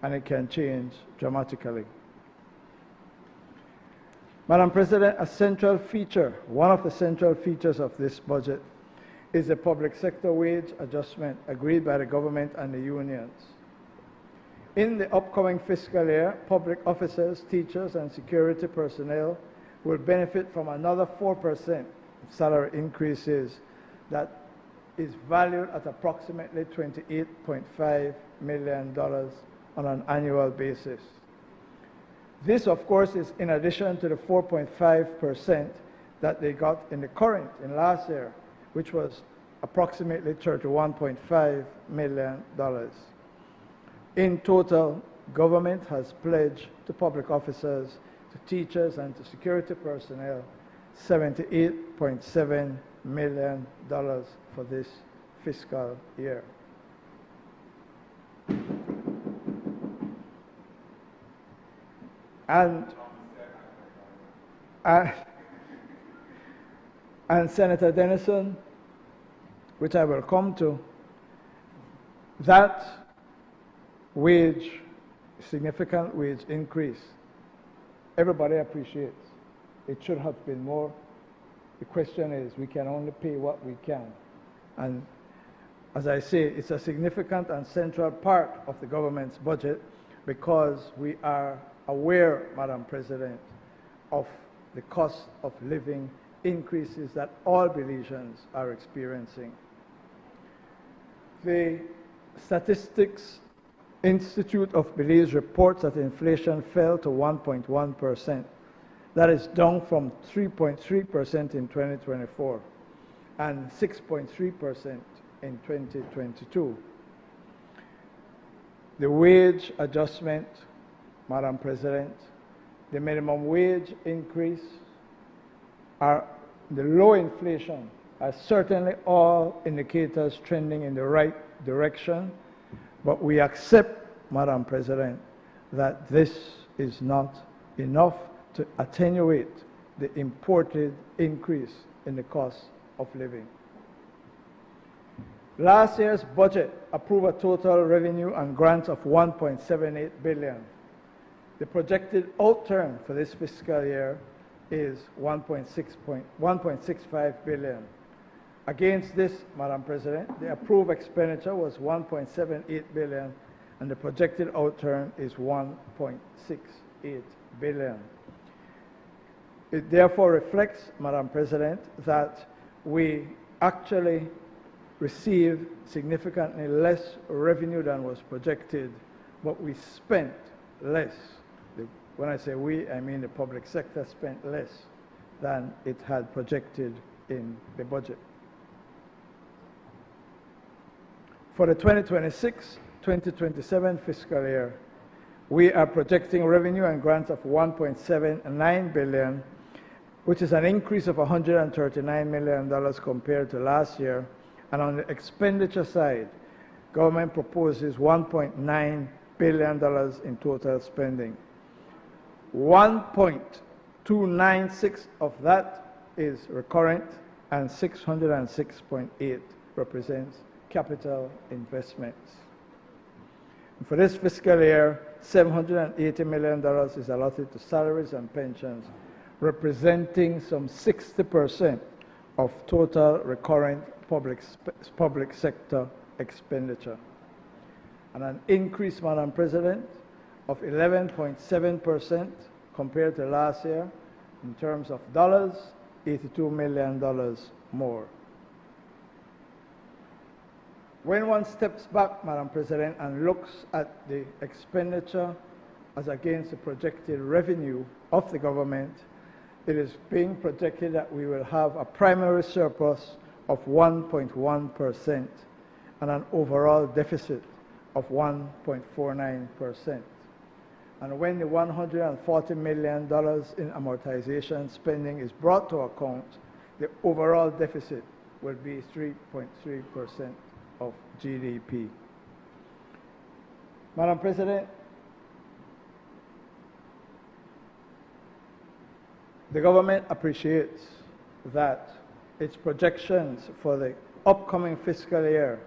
and it can change dramatically. Madam President, a central feature, one of the central features of this budget is the public sector wage adjustment agreed by the government and the unions. In the upcoming fiscal year, public officers, teachers, and security personnel will benefit from another 4% salary increases that is valued at approximately $28.5 million on an annual basis. This, of course, is in addition to the 4.5% that they got in last year, which was approximately $31.5 million. In total, government has pledged to public officers, to teachers, and to security personnel $78.7 million for this fiscal year. And Senator Denison, which I will come to, that significant wage increase, everybody appreciates. It should have been more. The question is, we can only pay what we can. And as I say, it's a significant and central part of the government's budget because we are aware, Madam President, of the cost of living increases that all Belizeans are experiencing. The Statistics Institute of Belize reports that inflation fell to 1.1%. That is down from 3.3% in 2024 and 6.3% in 2022. The wage adjustment, Madam President, the minimum wage increase, the low inflation are certainly all indicators trending in the right direction, but we accept, Madam President, that this is not enough to attenuate the imported increase in the cost of living. Last year's budget approved a total revenue and grants of $1.78 billion. The projected outturn for this fiscal year is $1.65 billion. Against this, Madam President, the approved expenditure was $1.78 billion, and the projected outturn is $1.68 billion. It therefore reflects, Madam President, that we actually received significantly less revenue than was projected, but we spent less. When I say we, I mean the public sector spent less than it had projected in the budget. For the 2026-2027 fiscal year, we are projecting revenue and grants of $1.79 billion, which is an increase of $139 million compared to last year. And on the expenditure side, government proposes $1.9 billion in total spending. 1.296 of that is recurrent, and 606.8 represents capital investments. And for this fiscal year, $780 million is allotted to salaries and pensions, representing some 60% of total recurrent public sector expenditure. And an increase, Madam President, of 11.7% compared to last year in terms of dollars, $82 million more. When one steps back, Madam President, and looks at the expenditure as against the projected revenue of the government, it is being projected that we will have a primary surplus of 1.1% and an overall deficit of 1.49%. And when the $140 million in amortization spending is brought to account, the overall deficit will be 3.3% of GDP. Madam President, The government appreciates that its projections for the upcoming fiscal year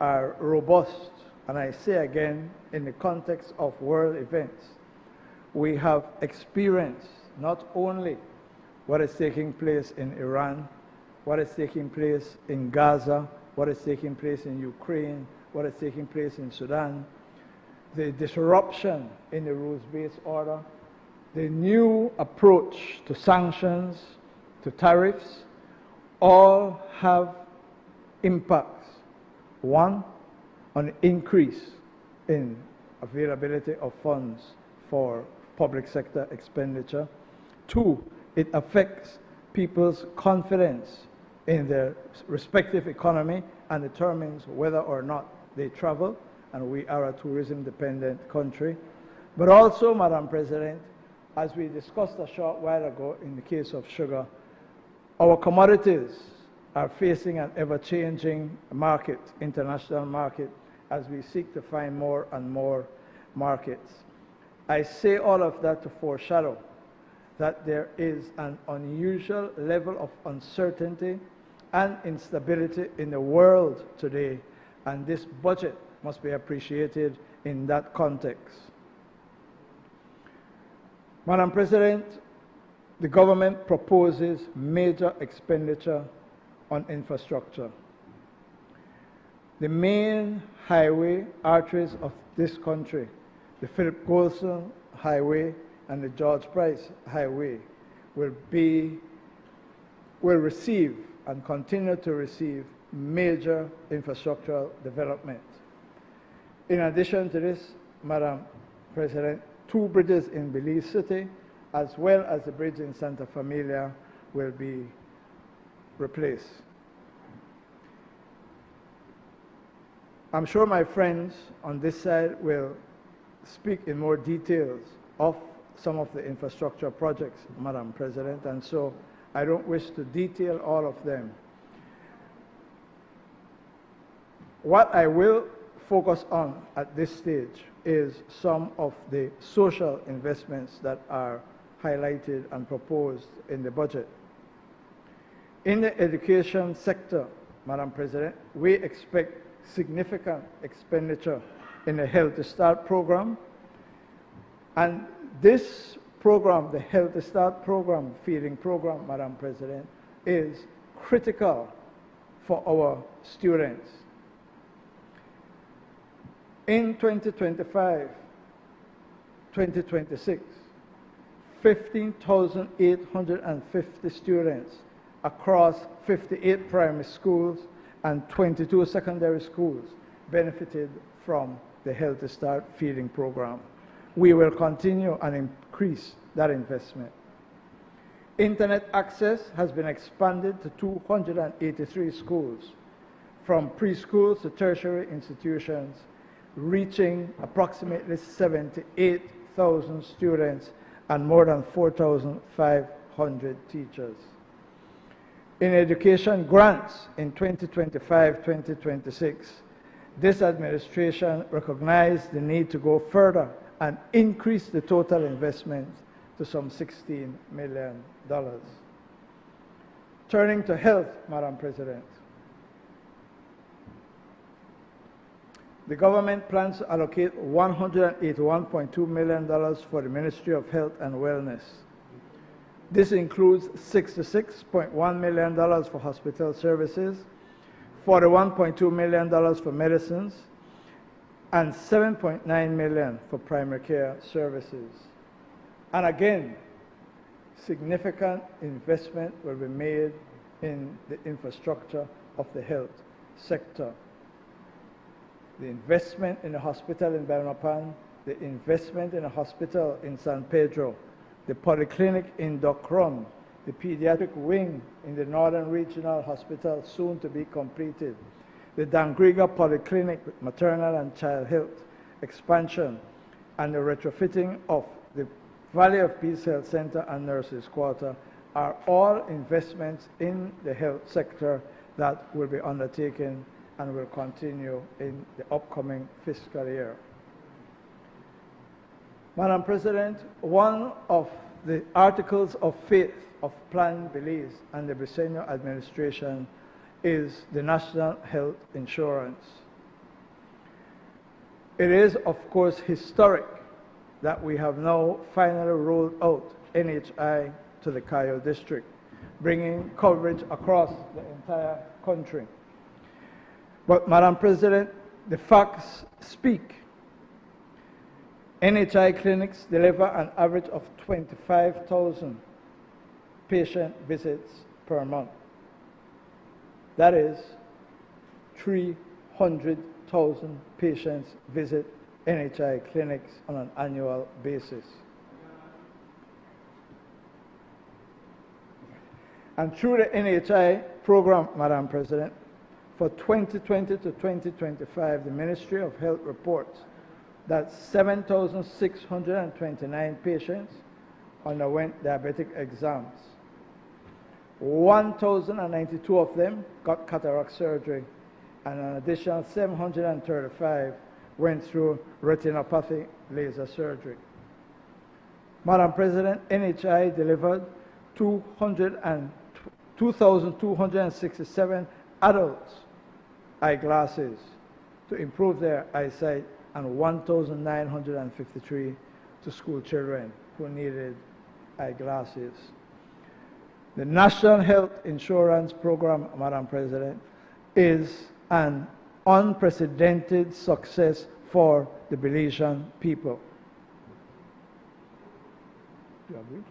are robust, and I say again, in the context of world events. We have experienced not only what is taking place in Iran, what is taking place in Gaza, what is taking place in Ukraine, what is taking place in Sudan, the disruption in the rules-based order, the new approach to sanctions, to tariffs, all have impacts. One, on the increase in availability of funds for public sector expenditure. Two, it affects people's confidence in their respective economy and determines whether or not they travel, and we are a tourism-dependent country. But also, Madam President, as we discussed a short while ago in the case of sugar, our commodities are facing an ever-changing market, international market, as we seek to find more and more markets. I say all of that to foreshadow that there is an unusual level of uncertainty and instability in the world today, and this budget must be appreciated in that context. Madam President, the government proposes major expenditure on infrastructure. The main highway arteries of this country, the Philip Goldson Highway and the George Price Highway, will receive and continue to receive major infrastructural development. In addition to this, Madam President, 2 bridges in Belize City, as well as the bridge in Santa Familia, will be replaced. I'm sure my friends on this side will speak in more details of some of the infrastructure projects, Madam President, and so I don't wish to detail all of them. What I will focus on at this stage is some of the social investments that are highlighted and proposed in the budget. In the education sector, Madam President, we expect significant expenditure in the Healthy Start program, and this program, the Healthy Start program, feeding program, Madam President, is critical for our students. In 2025-2026, 15,850 students across 58 primary schools and 22 secondary schools benefited from the Healthy Start feeding program. We will continue and increase that investment. Internet access has been expanded to 283 schools, from preschools to tertiary institutions, reaching approximately 78,000 students and more than 4,500 teachers. In education grants in 2025-2026, this administration recognized the need to go further and increase the total investment to some $16 million. Turning to health, Madam President, the government plans to allocate $181.2 million for the Ministry of Health and Wellness. This includes $66.1 million for hospital services, $41.2 million for medicines, and $7.9 million for primary care services. And again, significant investment will be made in the infrastructure of the health sector. The investment in the hospital in Belmopan, the investment in a hospital in San Pedro, the polyclinic in Duck Run, the pediatric wing in the Northern Regional Hospital soon to be completed, the Dangriga Polyclinic with maternal and child health expansion, and the retrofitting of the Valley of Peace Health Center and Nurses Quarter are all investments in the health sector that will be undertaken and will continue in the upcoming fiscal year. Madam President, one of the articles of faith of Plan Belize and the Briceño administration is the National Health Insurance. It is, of course, historic that we have now finally rolled out NHI to the Cayo district, bringing coverage across the entire country. But, Madam President, the facts speak. NHI clinics deliver an average of 25,000 patient visits per month. That is 300,000 patients visit NHI clinics on an annual basis. And through the NHI program, Madam President, for 2020 to 2025, the Ministry of Health reports that 7,629 patients underwent diabetic exams. 1,092 of them got cataract surgery, and an additional 735 went through retinopathy laser surgery. Madam President, NHI delivered 2,267 adults eyeglasses to improve their eyesight, and 1,953 to school children who needed eyeglasses. The National Health Insurance Program, Madam President, is an unprecedented success for the Belizean people. Do you agree?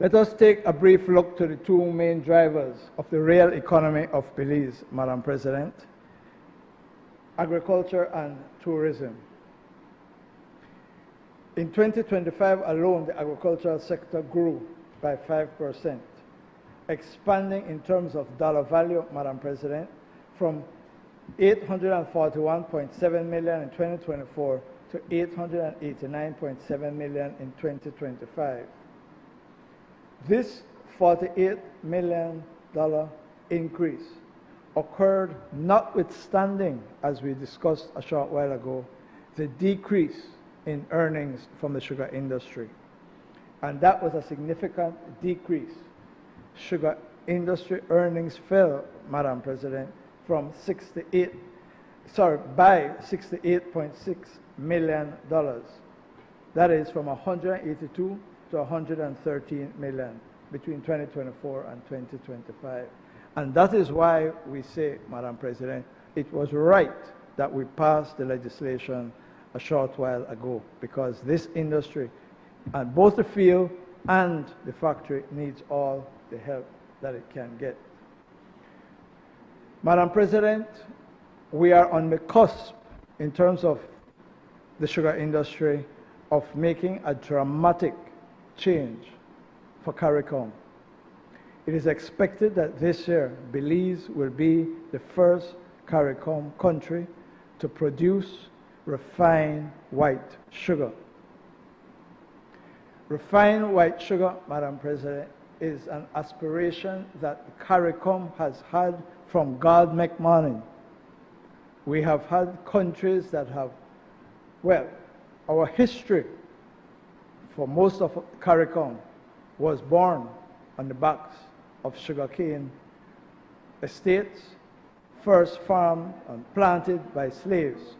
Let us take a brief look to the two main drivers of the real economy of Belize, Madam President: agriculture and tourism. In 2025 alone, the agricultural sector grew by 5%, expanding in terms of dollar value, Madam President, from $841.7 million in 2024 to $889.7 million in 2025. This $48 million increase occurred notwithstanding, as we discussed a short while ago, the decrease in earnings from the sugar industry. And that was a significant decrease. Sugar industry earnings fell, Madam President, from by $68.6 million. That is from 182 to 113 million between 2024 and 2025. And that is why we say, Madam President, it was right that we passed the legislation a short while ago, because this industry, and both the field and the factory, needs all the help that it can get. Madam President, we are on the cusp, in terms of the sugar industry, of making a dramatic change for CARICOM. It is expected that this year, Belize will be the first CARICOM country to produce refined white sugar. Refined white sugar, Madam President, is an aspiration that CARICOM has had from God McMahon. We have had countries that have, well, our history for most of CARICOM was born on the backs of sugarcane estates, first farmed and planted by slaves.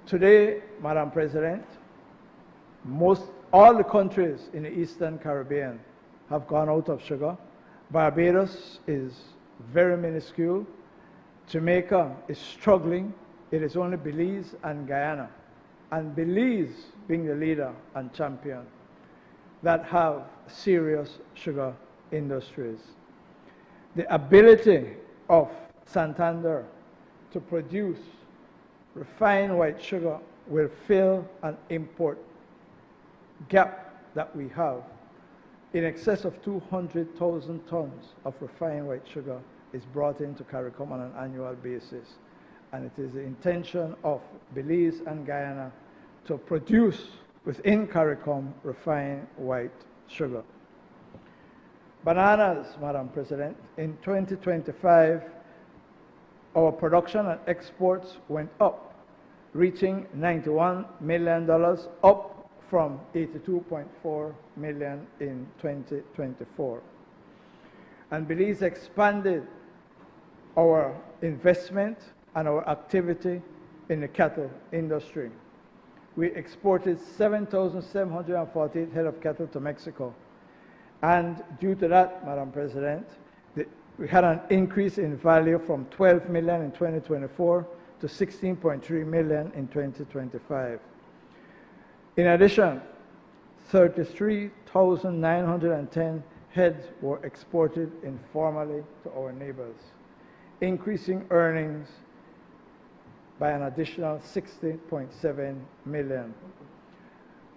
Today, Madam President, all the countries in the Eastern Caribbean have gone out of sugar. Barbados is very minuscule. Jamaica is struggling. It is only Belize and Guyana, and Belize being the leader and champion, that have serious sugar industries. The ability of Santander to produce refined white sugar will fill an import gap that we have. In excess of 200,000 tons of refined white sugar is brought into CARICOM on an annual basis. And it is the intention of Belize and Guyana to produce within CARICOM refined white sugar. Bananas, Madam President, in 2025, our production and exports went up reaching $91 million, up from $82.4 million in 2024. And Belize expanded our investment and our activity in the cattle industry. We exported 7,748 head of cattle to Mexico. And due to that, Madam President, we had an increase in value from 12 million in 2024 to 16.3 million in 2025. In addition, 33,910 heads were exported informally to our neighbors, increasing earnings by an additional 60.7 million.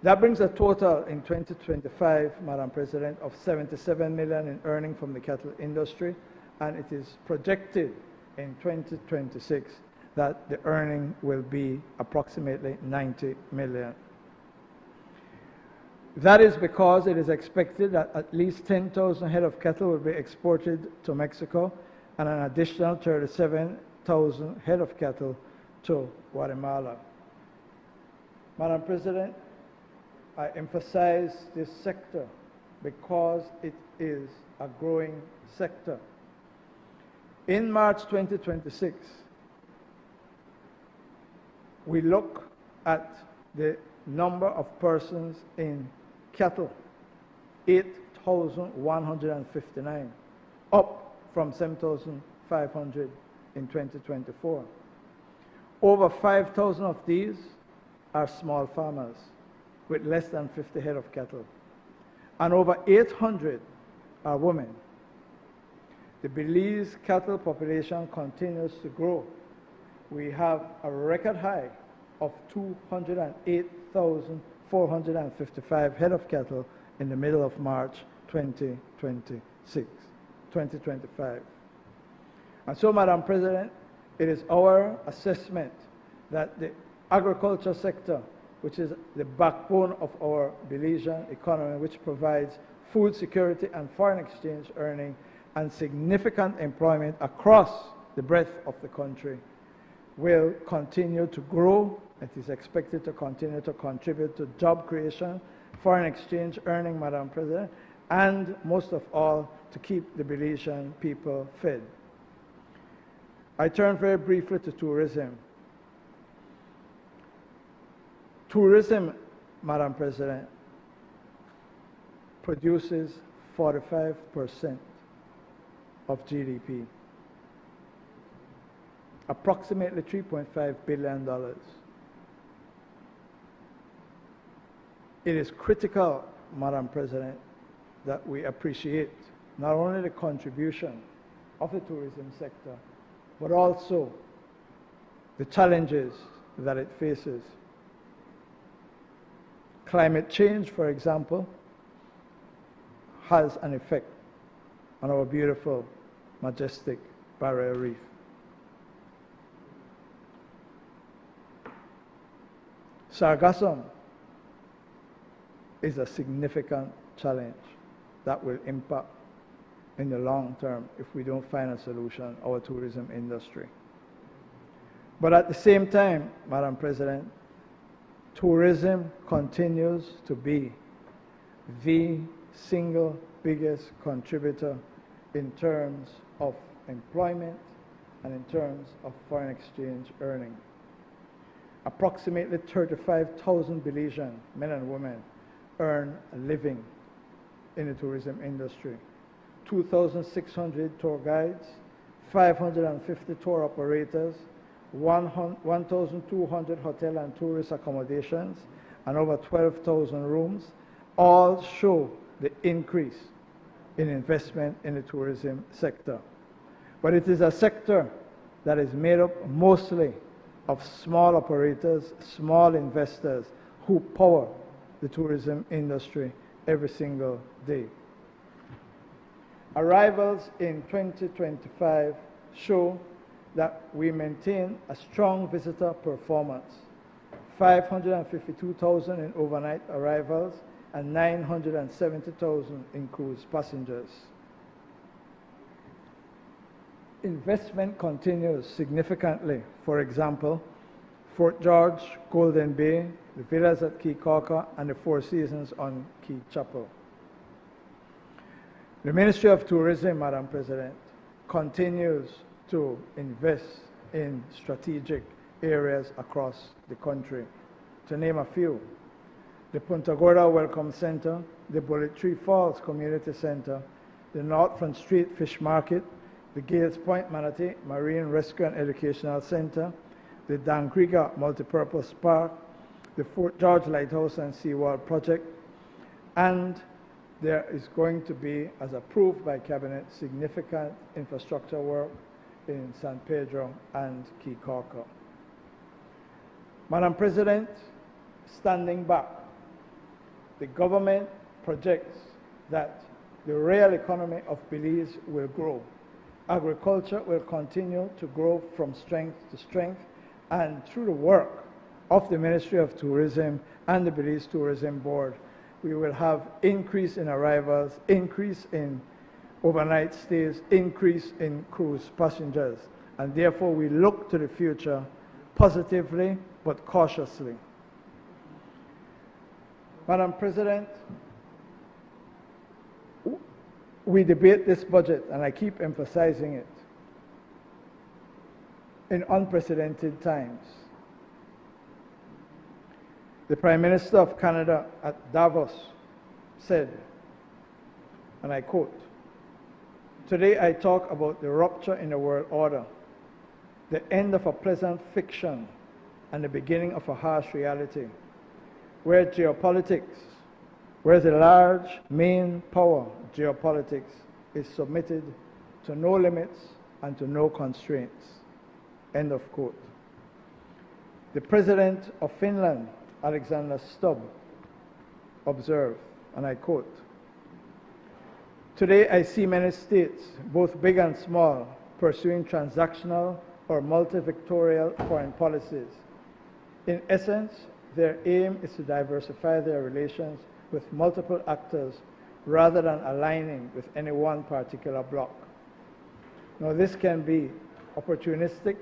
That brings a total in 2025, Madam President, of 77 million in earnings from the cattle industry, and it is projected in 2026 that the earning will be approximately 90 million. That is because it is expected that at least 10,000 head of cattle will be exported to Mexico and an additional 37,000 head of cattle to Guatemala. Madam President, I emphasize this sector because it is a growing sector. In March 2026, we look at the number of persons in cattle, 8,159, up from 7,500 in 2024. Over 5,000 of these are small farmers with less than 50 head of cattle, and over 800 are women. The Belize cattle population continues to grow. We have a record high of 208,455 head of cattle in the middle of March 2025. And so, Madam President, it is our assessment that the agriculture sector, which is the backbone of our Belizean economy, which provides food security and foreign exchange earning and significant employment across the breadth of the country, will continue to grow. It is expected to continue to contribute to job creation, foreign exchange earning, Madam President, and most of all, to keep the Belizean people fed. I turn very briefly to tourism. Tourism, Madam President, produces 45% of GDP, approximately $3.5 billion. It is critical, Madam President, that we appreciate not only the contribution of the tourism sector, but also the challenges that it faces. Climate change, for example, has an effect on our beautiful, majestic barrier reef. Sargassum is a significant challenge that will impact in the long term if we don't find a solution, our tourism industry. But at the same time, Madam President, tourism continues to be the single biggest contributor in terms of employment and in terms of foreign exchange earning. Approximately 35,000 Belizean men and women earn a living in the tourism industry. 2,600 tour guides, 550 tour operators, 1,200 hotel and tourist accommodations, and over 12,000 rooms, all show the increase in investment in the tourism sector. But it is a sector that is made up mostly of small operators, small investors who power the tourism industry every single day. Arrivals in 2025 show that we maintain a strong visitor performance, 552,000 in overnight arrivals and 970,000 in cruise passengers. Investment continues significantly. For example, Fort George, Golden Bay, the villas at Key Corker, and the Four Seasons on Key Chapel. The Ministry of Tourism, Madam President, continues to invest in strategic areas across the country. To name a few, the Punta Gorda Welcome Center, the Bullet Tree Falls Community Center, the North Front Street Fish Market, the Gales Point Manatee Marine Rescue and Educational Center, the Dancrega Multipurpose Park, the Fort George Lighthouse and Seawall Project, and there is going to be, as approved by Cabinet, significant infrastructure work in San Pedro and Key Corker. Madam President, standing back, the government projects that the real economy of Belize will grow. Agriculture will continue to grow from strength to strength, and through the work of the Ministry of Tourism and the Belize Tourism Board, we will have increase in arrivals, increase in overnight stays, increase in cruise passengers, and therefore we look to the future positively but cautiously. Madam President, we debate this budget, and I keep emphasizing it, in unprecedented times. The Prime Minister of Canada at Davos said, and I quote, "Today I talk about the rupture in the world order, the end of a pleasant fiction and the beginning of a harsh reality, where geopolitics, where the large main power, geopolitics, is submitted to no limits and to no constraints." End of quote. The President of Finland, Alexander Stubb, observed, and I quote, "Today I see many states, both big and small, pursuing transactional or multi-vectorial foreign policies. In essence, their aim is to diversify their relations with multiple actors rather than aligning with any one particular bloc. Now, this can be opportunistic,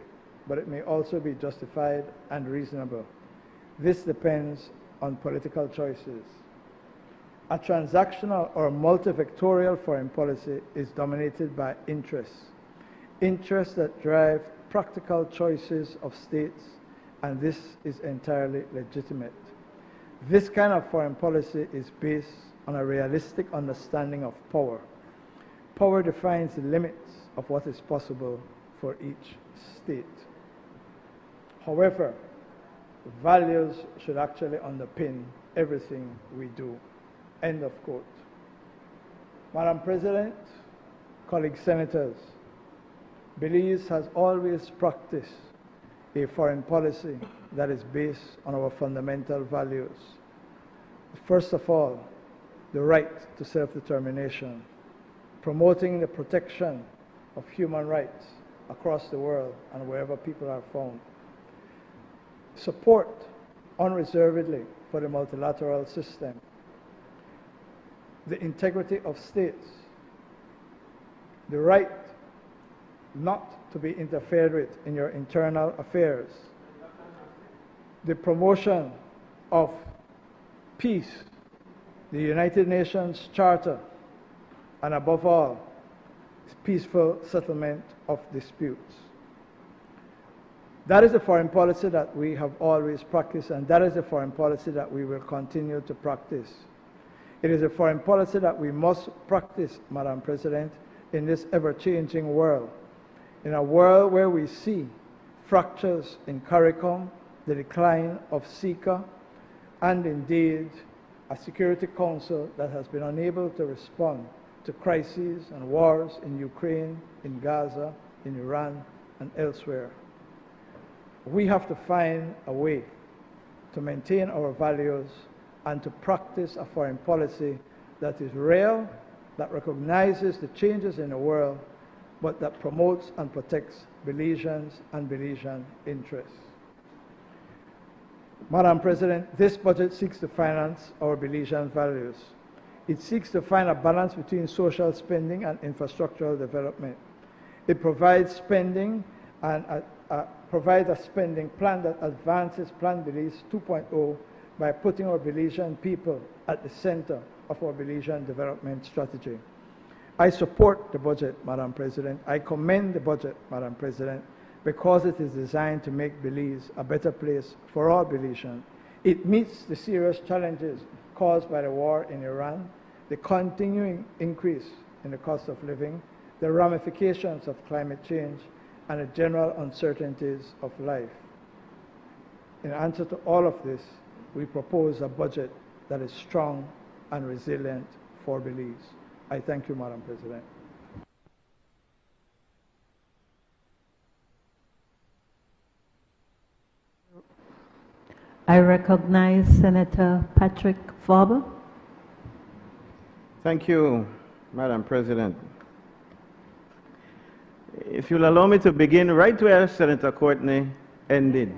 but it may also be justified and reasonable. This depends on political choices. A transactional or multi-vectorial foreign policy is dominated by interests that drive practical choices of states, and this is entirely legitimate. This kind of foreign policy is based on a realistic understanding of power. Power defines the limits of what is possible for each state. However, values should actually underpin everything we do." End of quote. Madam President, colleague senators, Belize has always practiced a foreign policy that is based on our fundamental values. First of all, the right to self-determination, promoting the protection of human rights across the world and wherever people are found. Support unreservedly for the multilateral system, the integrity of states, the right not to be interfered with in your internal affairs, the promotion of peace, the United Nations Charter, and above all, peaceful settlement of disputes. That is the foreign policy that we have always practiced, and that is the foreign policy that we will continue to practice. It is a foreign policy that we must practice, Madam President, in this ever-changing world. In a world where we see fractures in CARICOM, the decline of SICA, and indeed a Security Council that has been unable to respond to crises and wars in Ukraine, in Gaza, in Iran, and elsewhere. We have to find a way to maintain our values and to practice a foreign policy that is real, that recognizes the changes in the world, but that promotes and protects Belizeans and Belizean interests. Madam President, this budget seeks to finance our Belizean values. It seeks to find a balance between social spending and infrastructural development. It provides spending and provide a spending plan that advances Plan Belize 2.0 by putting our Belizean people at the center of our Belizean development strategy. I support the budget, Madam President. I commend the budget, Madam President, because it is designed to make Belize a better place for all Belizeans. It meets the serious challenges caused by the war in Iran, the continuing increase in the cost of living, the ramifications of climate change, and the general uncertainties of life. In answer to all of this, we propose a budget that is strong and resilient for Belize. I thank you, Madam President. I recognize Senator Patrick Faber. Thank you, Madam President. If you'll allow me to begin right where Senator Courtney ended.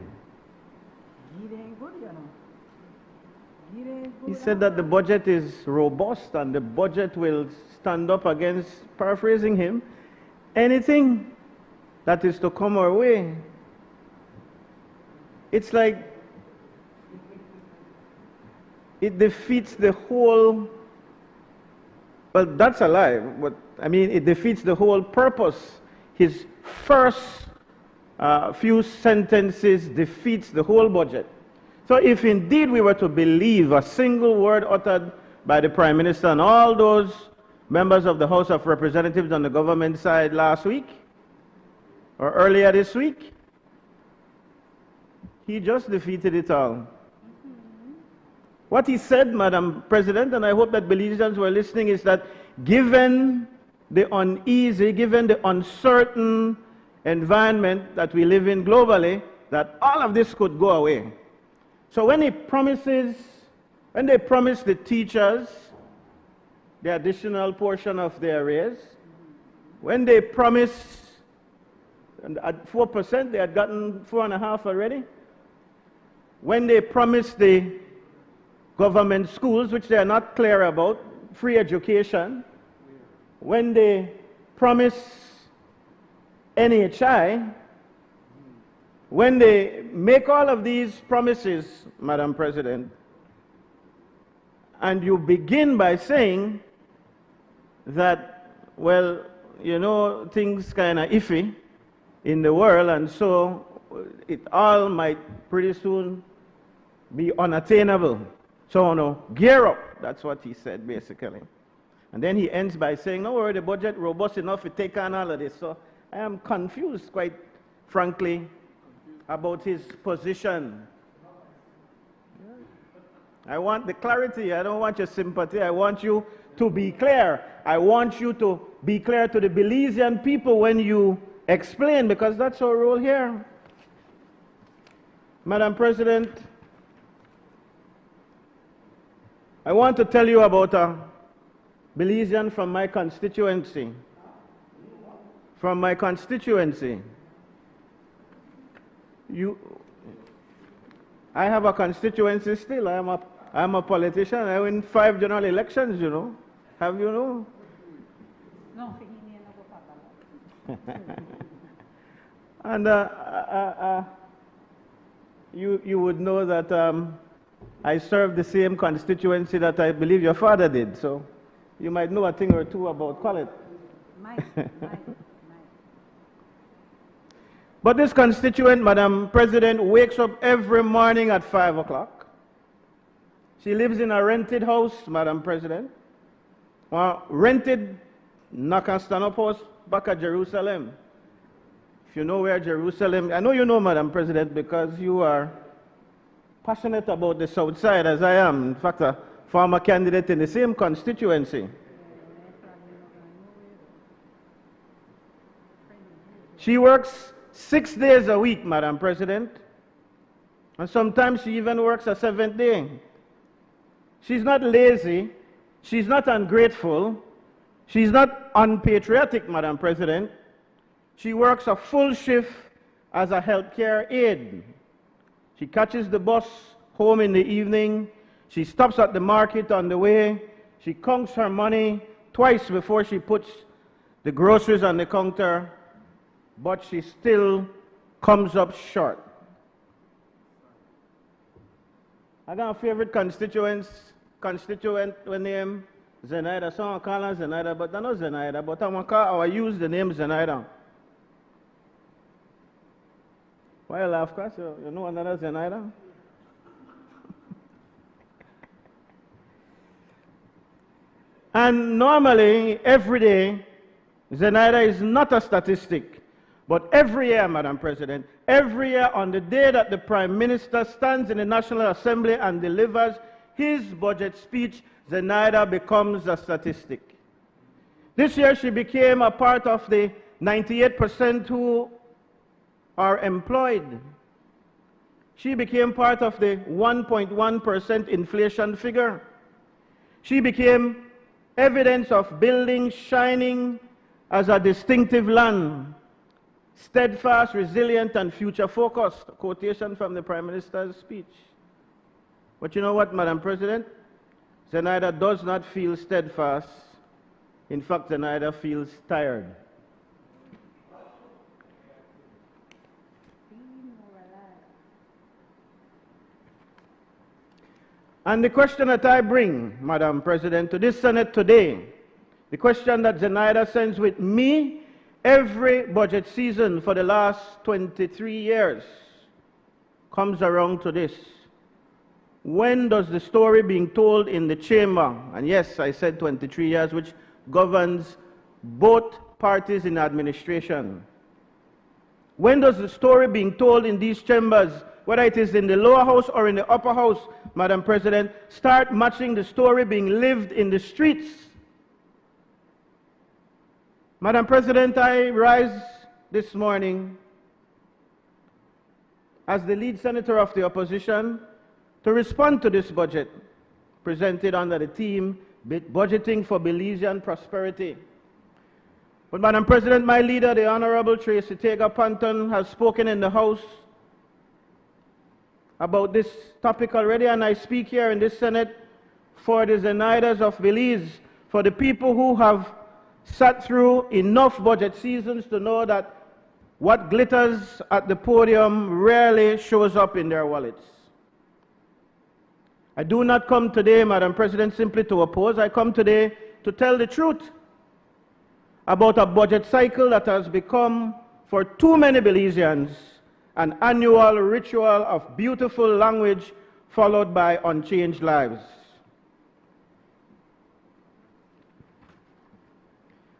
He said that the budget is robust and the budget will stand up against, paraphrasing him, anything that is to come our way. It's like it defeats the whole, well, that's a lie, but I mean, it defeats the whole purpose. His first few sentences defeats the whole budget. So if indeed we were to believe a single word uttered by the Prime Minister and all those members of the House of Representatives on the government side last week, or earlier this week, he just defeated it all. What he said, Madam President, and I hope that Belizeans were listening, is that given the uneasy, given the uncertain environment that we live in globally, that all of this could go away. So when they promise the teachers the additional portion of their raise, when they promise, and at 4%, they had gotten 4.5% already. When they promise the government schools, which they are not clear about, free education, when they promise NHI, when they make all of these promises, Madam President, and you begin by saying that, well, you know, things kind of iffy in the world, and so it all might pretty soon be unattainable. So, no, gear up. That's what he said, basically. And then he ends by saying, no worry, the budget robust enough to take on all of this. So I am confused, quite frankly, about his position. I want the clarity. I don't want your sympathy. I want you to be clear. I want you to be clear to the Belizean people when you explain, because that's our role here. Madam President, I want to tell you about a Belizean from my constituency. From my constituency. I have a constituency still. I'm a politician. I win 5 general elections, you know. Have you know? No. And you would know that I served the same constituency that I believe your father did. So you might know a thing or two about Quality. But this constituent, Madam President, wakes up every morning at 5 o'clock. She lives in a rented house, Madam President. Rented Nakastanop house back at Jerusalem. If you know where Jerusalem, I know you know, Madam President, because you are passionate about the South Side, as I am. In fact, a former candidate in the same constituency. She works 6 days a week, Madam President, and sometimes she even works a 7th day. She's not lazy, she's not ungrateful, she's not unpatriotic, Madam President. She works a full shift as a healthcare aide. She catches the bus home in the evening, she stops at the market on the way, she counts her money twice before she puts the groceries on the counter, but she still comes up short. I got a favorite constituent with name Zenaida. Some call her Zenaida, but they're not Zenaida. But I use the name Zenaida. Why you laugh, Chris? You know another Zenaida? And normally, every day, Zenaida is not a statistic. But every year, Madam President, every year on the day that the Prime Minister stands in the National Assembly and delivers his budget speech, Zenaida becomes a statistic. This year, she became a part of the 98% who are employed. She became part of the 1.1% inflation figure. She became evidence of building shining as a distinctive land, steadfast, resilient, and future-focused, a quotation from the Prime Minister's speech. But you know what, Madam President? Zenaida does not feel steadfast. In fact, Zenaida feels tired. And the question that I bring, Madam President, to this Senate today, the question that Zenaida sends with me every budget season for the last 23 years, comes around to this. When does the story being told in the chamber, and yes, I said 23 years, which governs both parties in administration, when does the story being told in these chambers, whether it is in the lower house or in the upper house, Madam President, start matching the story being lived in the streets? Madam President, I rise this morning as the lead senator of the opposition to respond to this budget presented under the theme Budgeting for Belizean Prosperity. But Madam President, my leader, the Honorable Tracy Tega-Panton, has spoken in the House about this topic already, and I speak here in this Senate for the Zenaidas of Belize, for the people who have sat through enough budget seasons to know that what glitters at the podium rarely shows up in their wallets. I do not come today, Madam President, simply to oppose. I come today to tell the truth about a budget cycle that has become, for too many Belizeans, an annual ritual of beautiful language followed by unchanged lives.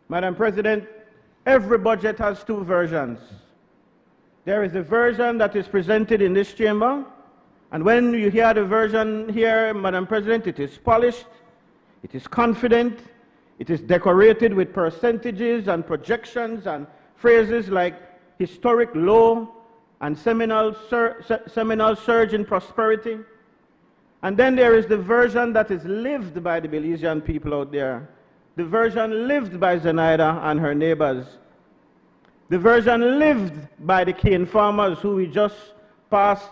Madam President, every budget has two versions. There is a version that is presented in this chamber, and when you hear the version here, Madam President, it is polished, it is confident, it is decorated with percentages and projections and phrases like historic low and seminal surge in prosperity. And then there is the version that is lived by the Belizean people out there, the version lived by Zenaida and her neighbors, the version lived by the cane farmers who we just passed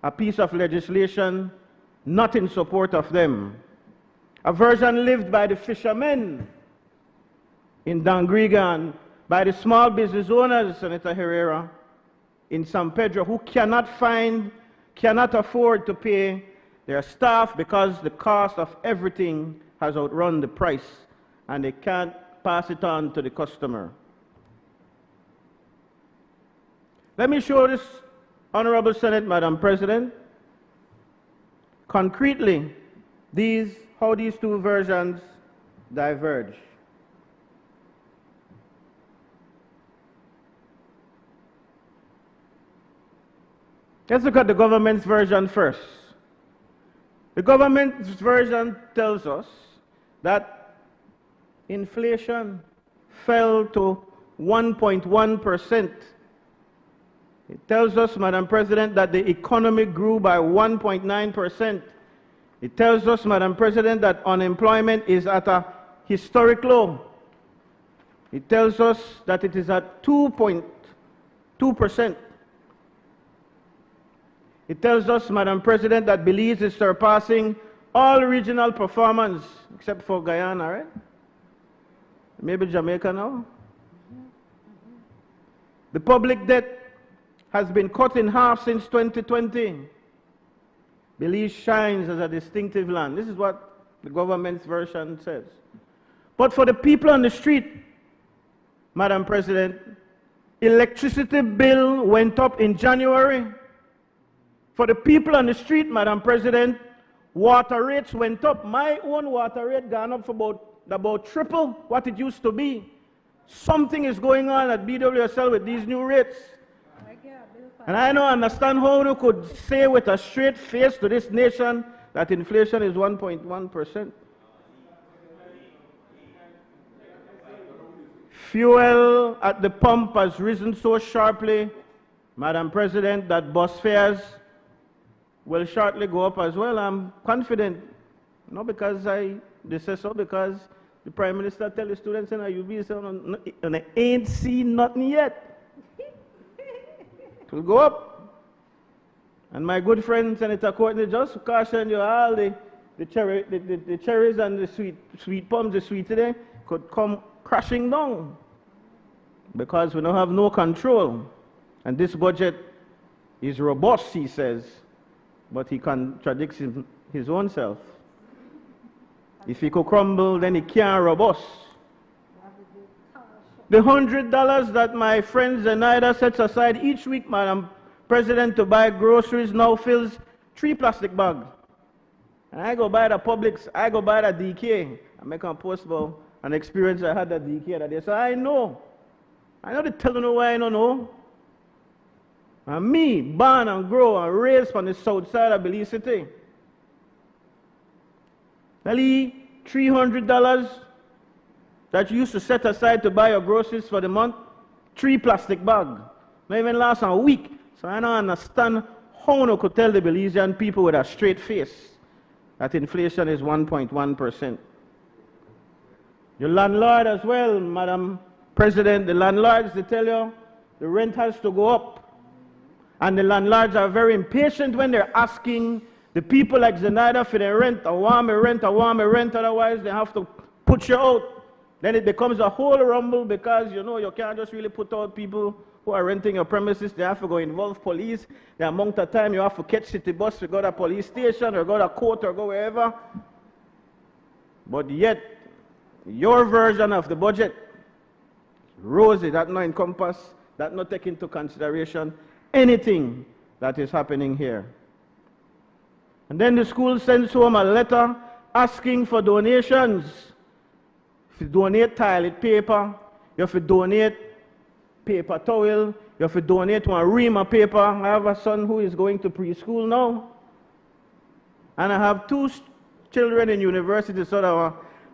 a piece of legislation not in support of them, a version lived by the fishermen in Dangriga and by the small business owners, Senator Herrera, in San Pedro, who cannot afford to pay their staff because the cost of everything has outrun the price and they can't pass it on to the customer. Let me show this Honorable Senate, Madam President, concretely how these two versions diverge. Let's look at the government's version first. The government's version tells us that inflation fell to 1.1%. It tells us, Madam President, that the economy grew by 1.9%. It tells us, Madam President, that unemployment is at a historic low. It tells us that it is at 2.2%. It tells us, Madam President, that Belize is surpassing all regional performance, except for Guyana, right? Maybe Jamaica now. The public debt has been cut in half since 2020. Belize shines as a distinctive land. This is what the government's version says. But for the people on the street, Madam President, electricity bill went up in January. For the people on the street, Madam President, water rates went up. My own water rate gone up for about triple what it used to be. Something is going on at BWSL with these new rates. And I don't understand how you could say with a straight face to this nation that inflation is 1.1%. Fuel at the pump has risen so sharply, Madam President, that bus fares will shortly go up as well. I'm confident, not because I say so, because the Prime Minister tell the students in UB, and I ain't seen nothing yet. It will go up. And my good friend Senator Courtney just cautioned you, all the cherries and the sweet plums, the sweet today, could come crashing down because we don't have no control. And this budget is robust, he says, but he contradicts his own self. If he could crumble, then he can't robust. The $100 that my friend Zenaida sets aside each week, Madam President, to buy groceries now fills 3 plastic bags. And I go buy the Publix, I go buy the DK. I make a post about an experience I had at DK that day. So I know the telling you why I don't know. And me, born and grow and raised from the south side of Belize City. Nearly $300 that you used to set aside to buy your groceries for the month, 3 plastic bags. Not even last a week. So I don't understand how you could tell the Belizean people with a straight face that inflation is 1.1%. Your landlord as well, Madam President, the landlords, they tell you the rent has to go up. And the landlords are very impatient when they're asking the people like Zenaida for their rent, I want me rent, otherwise they have to put you out. Then it becomes a whole rumble because, you can't just really put out people who are renting your premises. They have to go involve police. The amount of time you have to catch city bus to go to a police station or go to a court or go wherever. But yet, your version of the budget, rosy, that not encompass, that not take into consideration anything that is happening here. And then the school sends home a letter asking for donations. If you donate toilet paper, you have to donate paper towel, you have to donate one ream of paper. I have a son who is going to preschool now. And I have 2 children in university,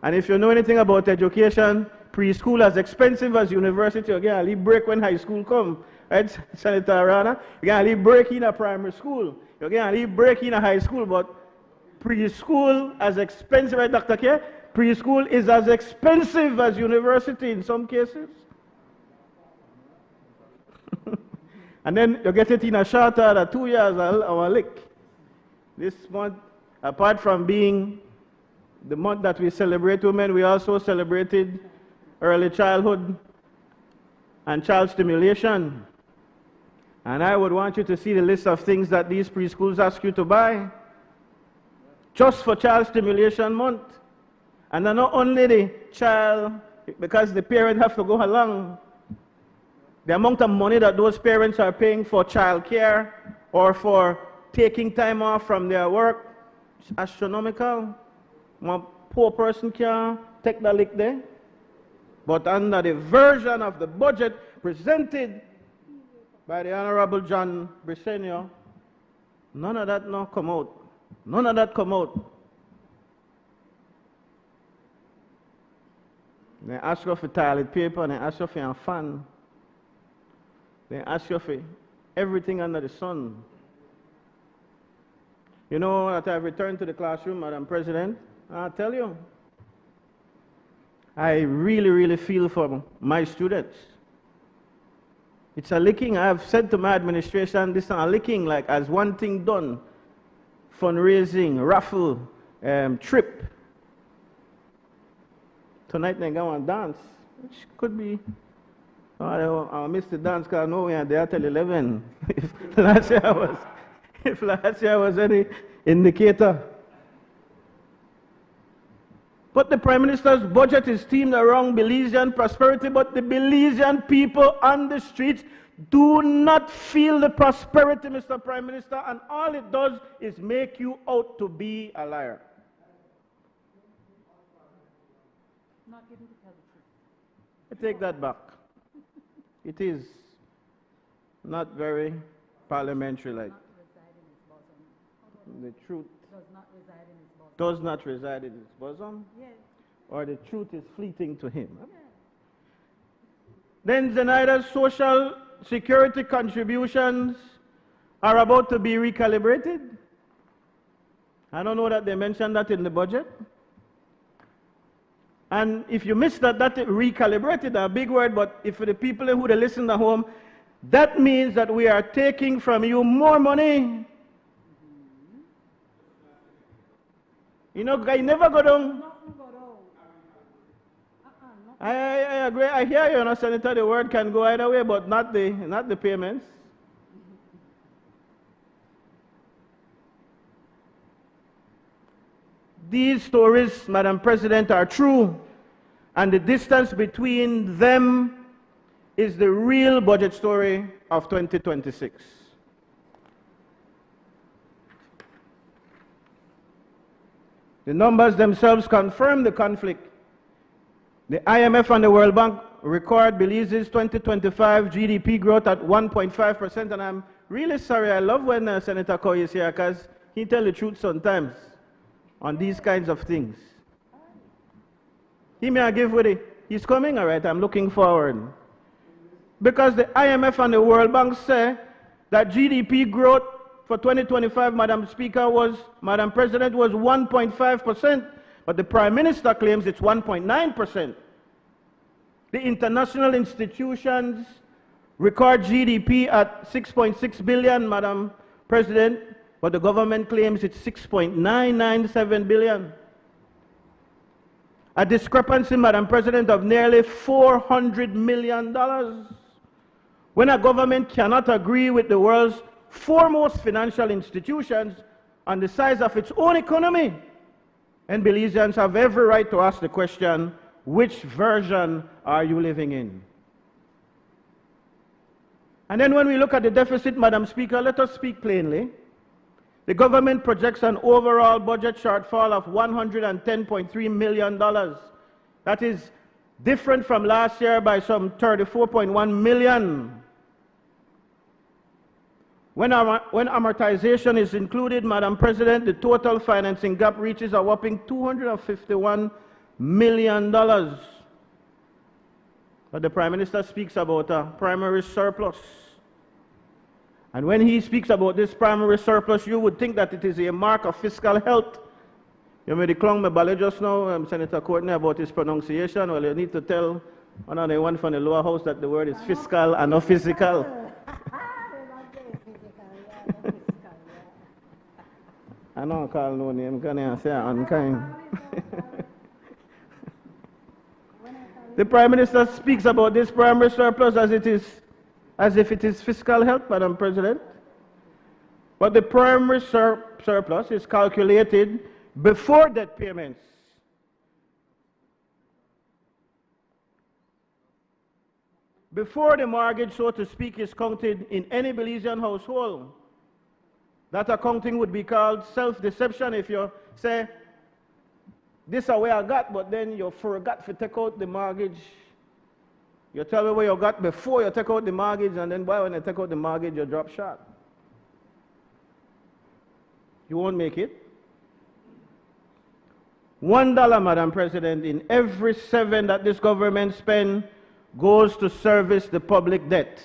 and if you know anything about education, preschool as expensive as university, you get a little break when high school come. Right, Senator Arana? You get a little break in a primary school. You get a little break in a high school, but preschool as expensive, right, Dr. K? Preschool is as expensive as university in some cases. And then you get it in a shorter 2 years our lick. This month, apart from being the month that we celebrate women, we also celebrated early childhood and child stimulation. And I would want you to see the list of things that these preschools ask you to buy just for Child Stimulation Month. And then not only the child, because the parent have to go along, the amount of money that those parents are paying for child care or for taking time off from their work is astronomical. One poor person can't take the lick there. But under the version of the budget presented by the Honorable John Briceño, none of that now come out. None of that come out. They ask you for toilet paper, and they ask you for a fan. They ask you for everything under the sun. You know, that I've returned to the classroom, Madam President, I'll tell you, I really, really feel for my students. It's a licking. I've said to my administration, this is a licking, like as one thing done. Fundraising, raffle, trip. Tonight they go and dance, which could be I missed the dance because I know we are there till 11. If last year was any indicator. But the Prime Minister's budget is themed around Belizean prosperity, but the Belizean people on the streets do not feel the prosperity, Mr. Prime Minister, and all it does is make you out to be a liar. Not getting to tell the truth. I take that back. It is not very parliamentary-like. The truth does not reside in his bosom, Yes. or the truth is fleeting to him. Yes. Then Zenaida's social security contributions are about to be recalibrated. I don't know that they mentioned that in the budget. And if you missed that recalibrated, a big word, but if for the people who they listen at home, that means that we are taking from you more money. You know, I never go down. I agree. I hear you, Senator. The word can go either way, but not the payments. These stories, Madam President, are true, and the distance between them is the real budget story of 2026. The numbers themselves confirm the conflict. The IMF and the World Bank record Belize's 2025 GDP growth at 1.5%, and I'm really sorry. I love when Senator Koyi is here because he tells the truth sometimes on these kinds of things. He may give with it. He's coming, all right. I'm looking forward. Because the IMF and the World Bank say that GDP growth for 2025, Madam President, was 1.5%, but the Prime Minister claims it's 1.9%. The international institutions record GDP at 6.6 billion, Madam President, but the government claims it's 6.997 billion. A discrepancy, Madam President, of nearly $400 million. When a government cannot agree with the world's foremost financial institutions on the size of its own economy, and Belizeans have every right to ask the question, which version are you living in? And then when we look at the deficit, Madam Speaker, let us speak plainly. The government projects an overall budget shortfall of $110.3 million. That is different from last year by some $34.1 million. When amortization is included, Madam President, the total financing gap reaches a whopping $251 million. But the Prime Minister speaks about a primary surplus. And when he speaks about this primary surplus, you would think that it is a mark of fiscal health. You may declare me ballet just now, Senator Courtney, about his pronunciation. Well, you need to tell one from the lower house that the word is fiscal and not physical. I don't call no name, can I say unkind? The Prime Minister speaks about this primary surplus as if it is fiscal health, Madam President. But the primary surplus is calculated before debt payments. Before the mortgage, so to speak, is counted in any Belizean household. That accounting would be called self-deception. If you say, this is where I got, but then you forgot to take out the mortgage. You tell me where you got before you take out the mortgage, and then boy, when you take out the mortgage, you drop short. You won't make it. $1, Madam President, in every 7 that this government spends goes to service the public debt.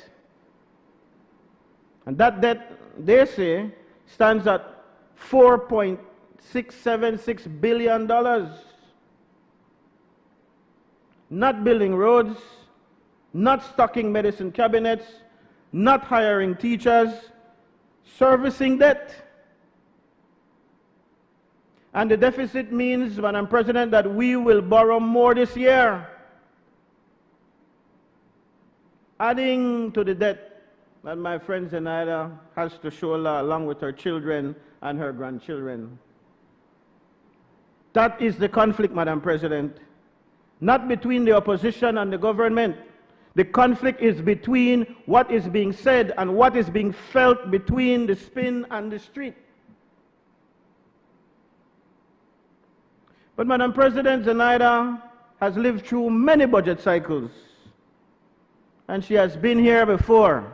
And that debt, they say, stands at $4.676 billion. Not building roads, not stocking medicine cabinets, not hiring teachers, servicing debt. And the deficit means, Madam President, that we will borrow more this year. adding to the debt that my friend Zenaida has to shoulder along with her children and her grandchildren. That is the conflict, Madam President. Not between the opposition and the government. The conflict is between what is being said and what is being felt between the spin and the street. But Madam President, Zenaida has lived through many budget cycles. And she has been here before.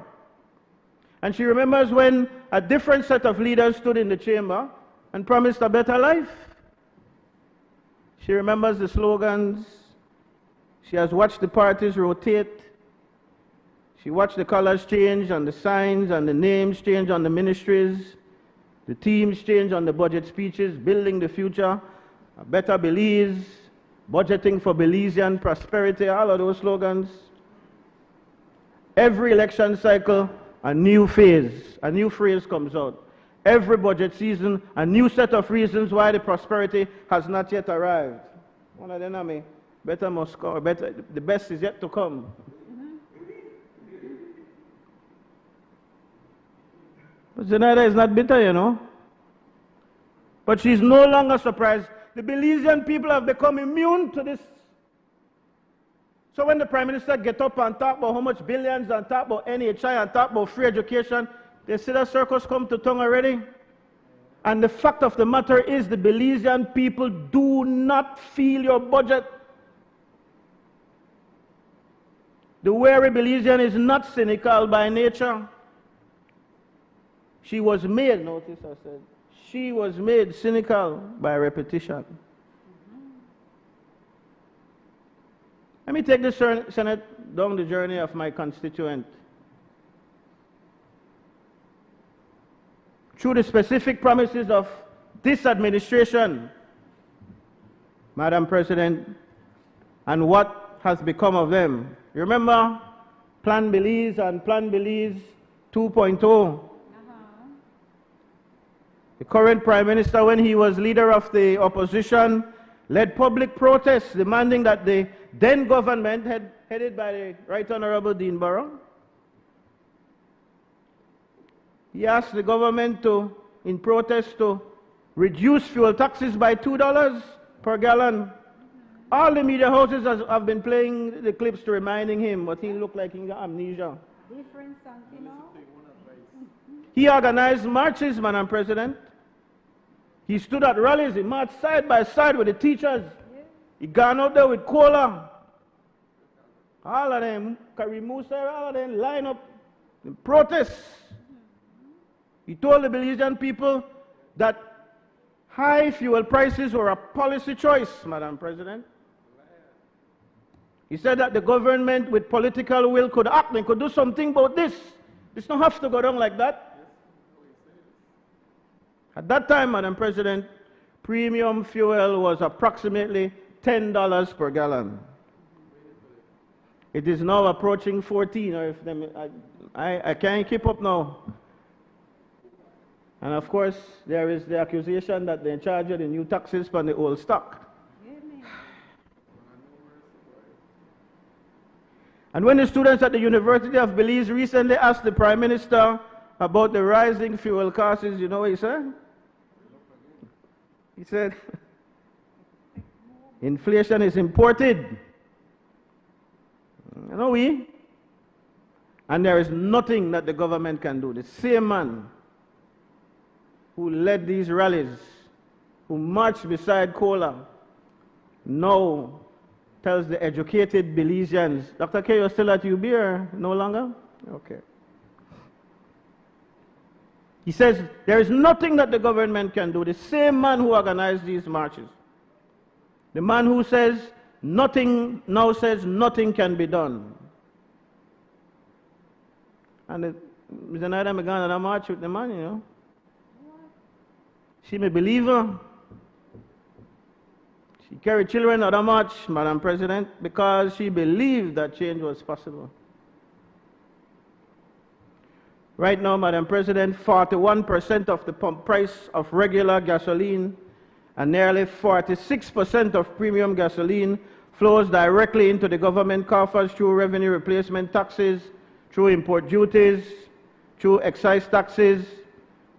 And she remembers when a different set of leaders stood in the chamber and promised a better life. She remembers the slogans. She has watched the parties rotate. She watched the colors change and the signs and the names change on the ministries, the teams change on the budget speeches, building the future, a better Belize, budgeting for Belizean prosperity, all of those slogans. Every election cycle, a new phase, a new phrase comes out. Every budget season, a new set of reasons why the prosperity has not yet arrived. One of them, I mean, better must come, better, the best is yet to come. But Zenaida is not bitter, you know. But she's no longer surprised. The Belizean people have become immune to this. So when the Prime Minister get up and talk about how much billions and talk about NHI and talk about free education, they see that circus come to tongue already. And the fact of the matter is the Belizean people do not feel your budget. The wary Belizean is not cynical by nature. She was made, notice I said, she was made cynical by repetition. Let me take the Senate down the journey of my constituent. Through the specific promises of this administration, Madam President, and what has become of them. You remember Plan Belize and Plan Belize 2.0? The current Prime Minister, when he was leader of the opposition, led public protests demanding that the then government, headed by the Right Honorable Dean Barrow, he asked the government to, in protest, to reduce fuel taxes by $2 per gallon. All the media houses have been playing the clips to reminding him, but he looked like he got amnesia. He organized marches, Madam President. He stood at rallies, he marched side by side with the teachers. He gone out there with cola. All of them, Karim Musa, all of them line up in protests. He told the Belizean people that high fuel prices were a policy choice, Madam President. He said that the government with political will could act and could do something about this. This don't have to go down like that. At that time, Madam President, premium fuel was approximately $10 per gallon. It is now approaching 14, or if them, I can't keep up now. And of course, there is the accusation that they charge the new taxes from the old stock. And when the students at the University of Belize recently asked the Prime Minister about the rising fuel costs, you know what he said? He said, inflation is imported. You know we? And there is nothing that the government can do. The same man who led these rallies, who marched beside Kola, now tells the educated Belizeans, Dr. K, you're still at UB or no longer? Okay. He says there is nothing that the government can do. The same man who organized these marches. The man who says nothing, now says nothing can be done. And Mr. Naida me gone on a march with the man, you know. She a believer. She carried children on a march, Madam President, because she believed that change was possible. Right now, Madam President, 41% of the pump price of regular gasoline and nearly 46% of premium gasoline flows directly into the government coffers through revenue replacement taxes through import duties, through excise taxes,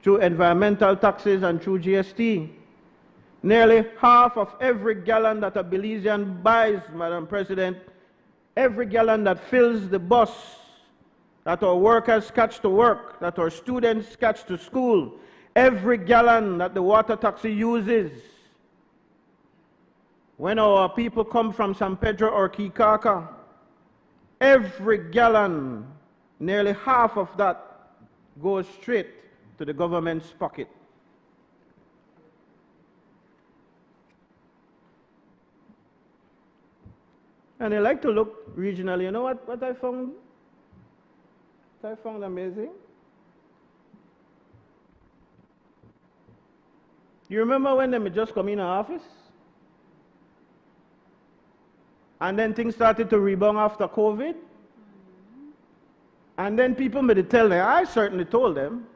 through environmental taxes, and through GST. Nearly half of every gallon that a Belizean buys, Madam President, every gallon that fills the bus, that our workers catch to work, that our students catch to school, every gallon that the water taxi uses, when our people come from San Pedro or Kikaka, every gallon, nearly half of that goes straight to the government's pocket. And I like to look regionally. You know what I found? What I found amazing? You remember when they just come in our office? And then things started to rebound after COVID? And then people made tell them, I certainly told them,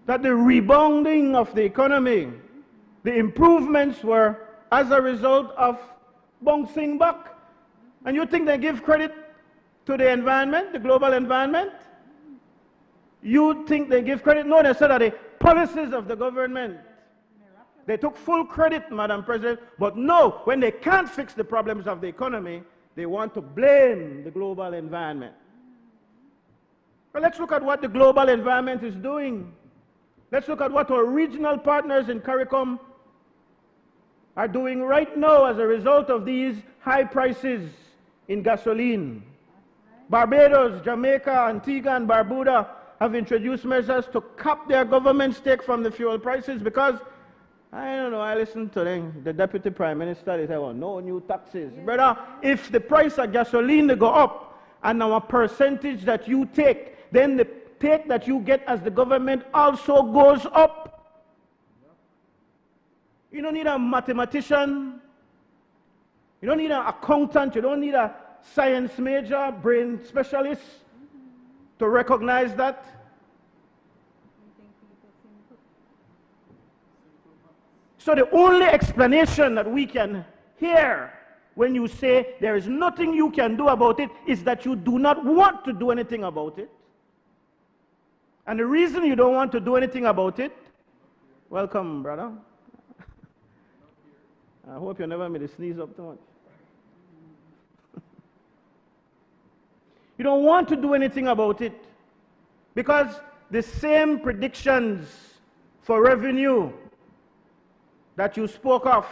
that the rebounding of the economy, the improvements were as a result of bouncing back. And you think they give credit to the environment, the global environment? You think they give credit? No, they said that the policies of the government. They took full credit, Madam President, but no, when they can't fix the problems of the economy, they want to blame the global environment. Well, let's look at what the global environment is doing. Let's look at what our regional partners in CARICOM are doing right now as a result of these high prices in gasoline. Barbados, Jamaica, Antigua, and Barbuda have introduced measures to cap their government's take from the fuel prices because, I don't know, I listened to the Deputy Prime Minister, they said, well, no new taxes. Yeah. Brother, if the price of gasoline go up and our percentage that you take, then the take that you get as the government also goes up. You don't need a mathematician. You don't need an accountant. You don't need a science major, brain specialist to recognize that. So the only explanation that we can hear when you say there is nothing you can do about it is that you do not want to do anything about it. And the reason you don't want to do anything about it, welcome, brother. I hope you never made a sneeze up too much. You don't want to do anything about it because the same predictions for revenue that you spoke of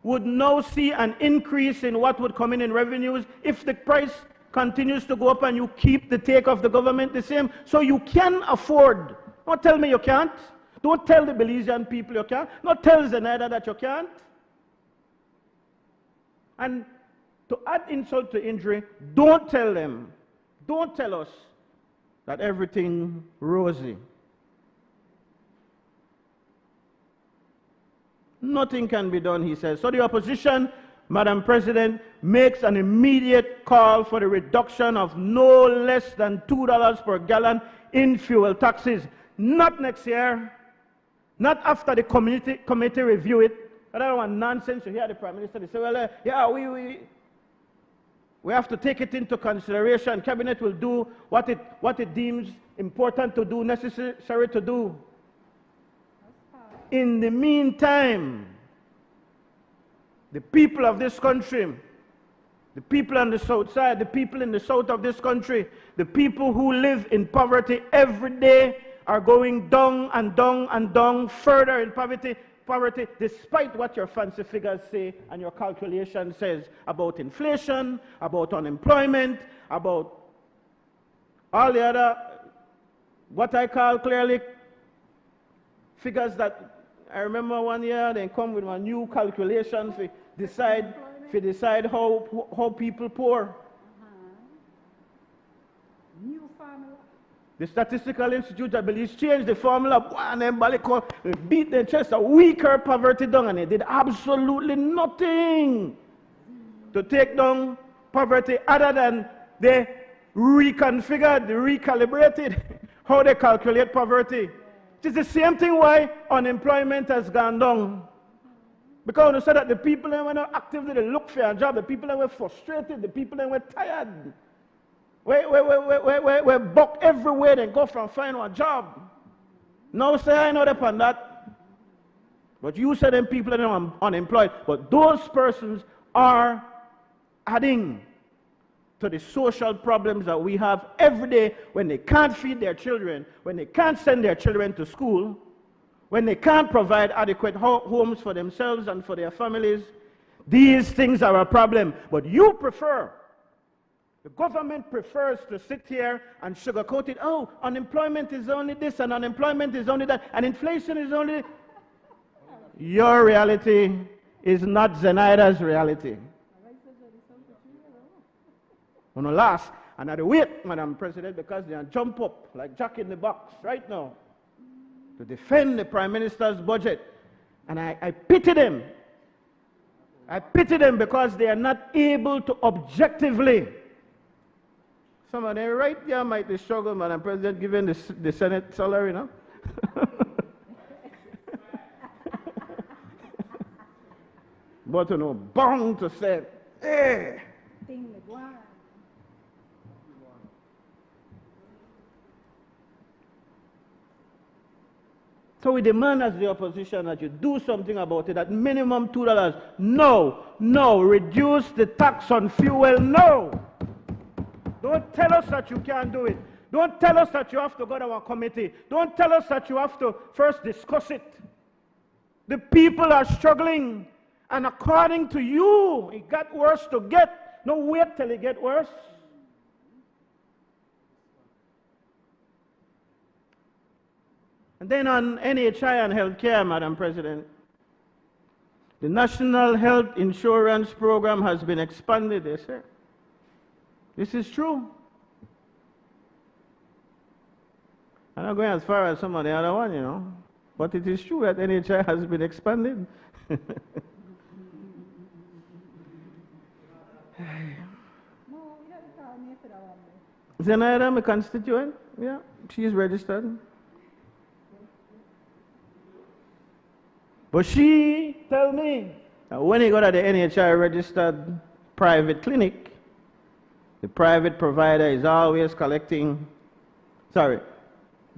would now see an increase in what would come in revenues if the price continues to go up and you keep the take of the government the same. So you can afford. Don't tell me you can't. Don't tell the Belizean people you can't. Don't tell Zenaida that you can't. And to add insult to injury, don't tell them, don't tell us that everything rosy. Nothing can be done, he says. So the opposition, Madam President, makes an immediate call for the reduction of no less than $2 per gallon in fuel taxes. Not next year, not after the committee review it. I don't want nonsense. You hear the Prime Minister, they say, well, yeah, we have to take it into consideration. Cabinet will do what it deems important to do, necessary to do. In the meantime, the people of this country, the people on the south side, the people in the south of this country, the people who live in poverty every day are going down and down and down further in poverty, despite what your fancy figures say and your calculation says about inflation, about unemployment, about all the other, what I call clearly, figures that I remember one year they come with a new calculation to decide how people poor. New formula. The Statistical Institute, I believe, changed the formula and then beat their chest a weaker poverty down, and they did absolutely nothing to take down poverty other than they reconfigured, they recalibrated how they calculate poverty. It is the same thing why unemployment has gone down. Because when you say that the people that were not actively they look for a job, the people that were frustrated, the people that were tired, we buck everywhere and go from find a job. Now say I know upon that. But you say them people that are unemployed. But those persons are adding to the social problems that we have every day when they can't feed their children, when they can't send their children to school, when they can't provide adequate homes for themselves and for their families. These things are a problem. But you prefer, the government prefers to sit here and sugarcoat it. Oh, unemployment is only this and unemployment is only that and inflation is only... Your reality is not Zenaida's reality. On the last, and I wait, Madam President, because they jump up like Jack in the box right now to defend the Prime Minister's budget. And I pity them. I pity them because they are not able to objectively. Some of them right there might be struggle, Madam President, given the Senate salary, no? But you know, bound to say, hey. So we demand as the opposition that you do something about it, at minimum $2. No, reduce the tax on fuel, no. Don't tell us that you can't do it. Don't tell us that you have to go to our committee. Don't tell us that you have to first discuss it. The people are struggling, and according to you, it got worse to get. No, wait till it get worse. And then on NHI and healthcare, Madam President, the National Health Insurance Program has been expanded, they say. This is true. I'm not going as far as some of the other one, you know, but it is true that NHI has been expanded. Zenaida, my constituent, yeah, she is registered. But she tell me that when he got at the NHI registered private clinic, the private provider is always collecting, the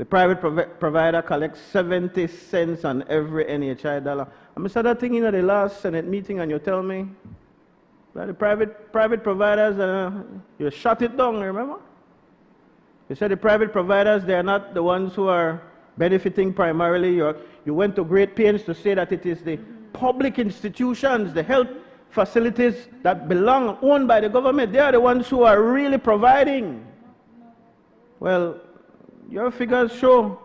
private provider collects 70 cents on every NHI dollar. I said that thing in the last Senate meeting and you tell me that the private providers, you shut it down, remember? You said the private providers, they are not the ones who are benefiting primarily. You went to great pains to say that it is the public institutions, the health facilities that belong, owned by the government. They are the ones who are really providing. Well, your figures show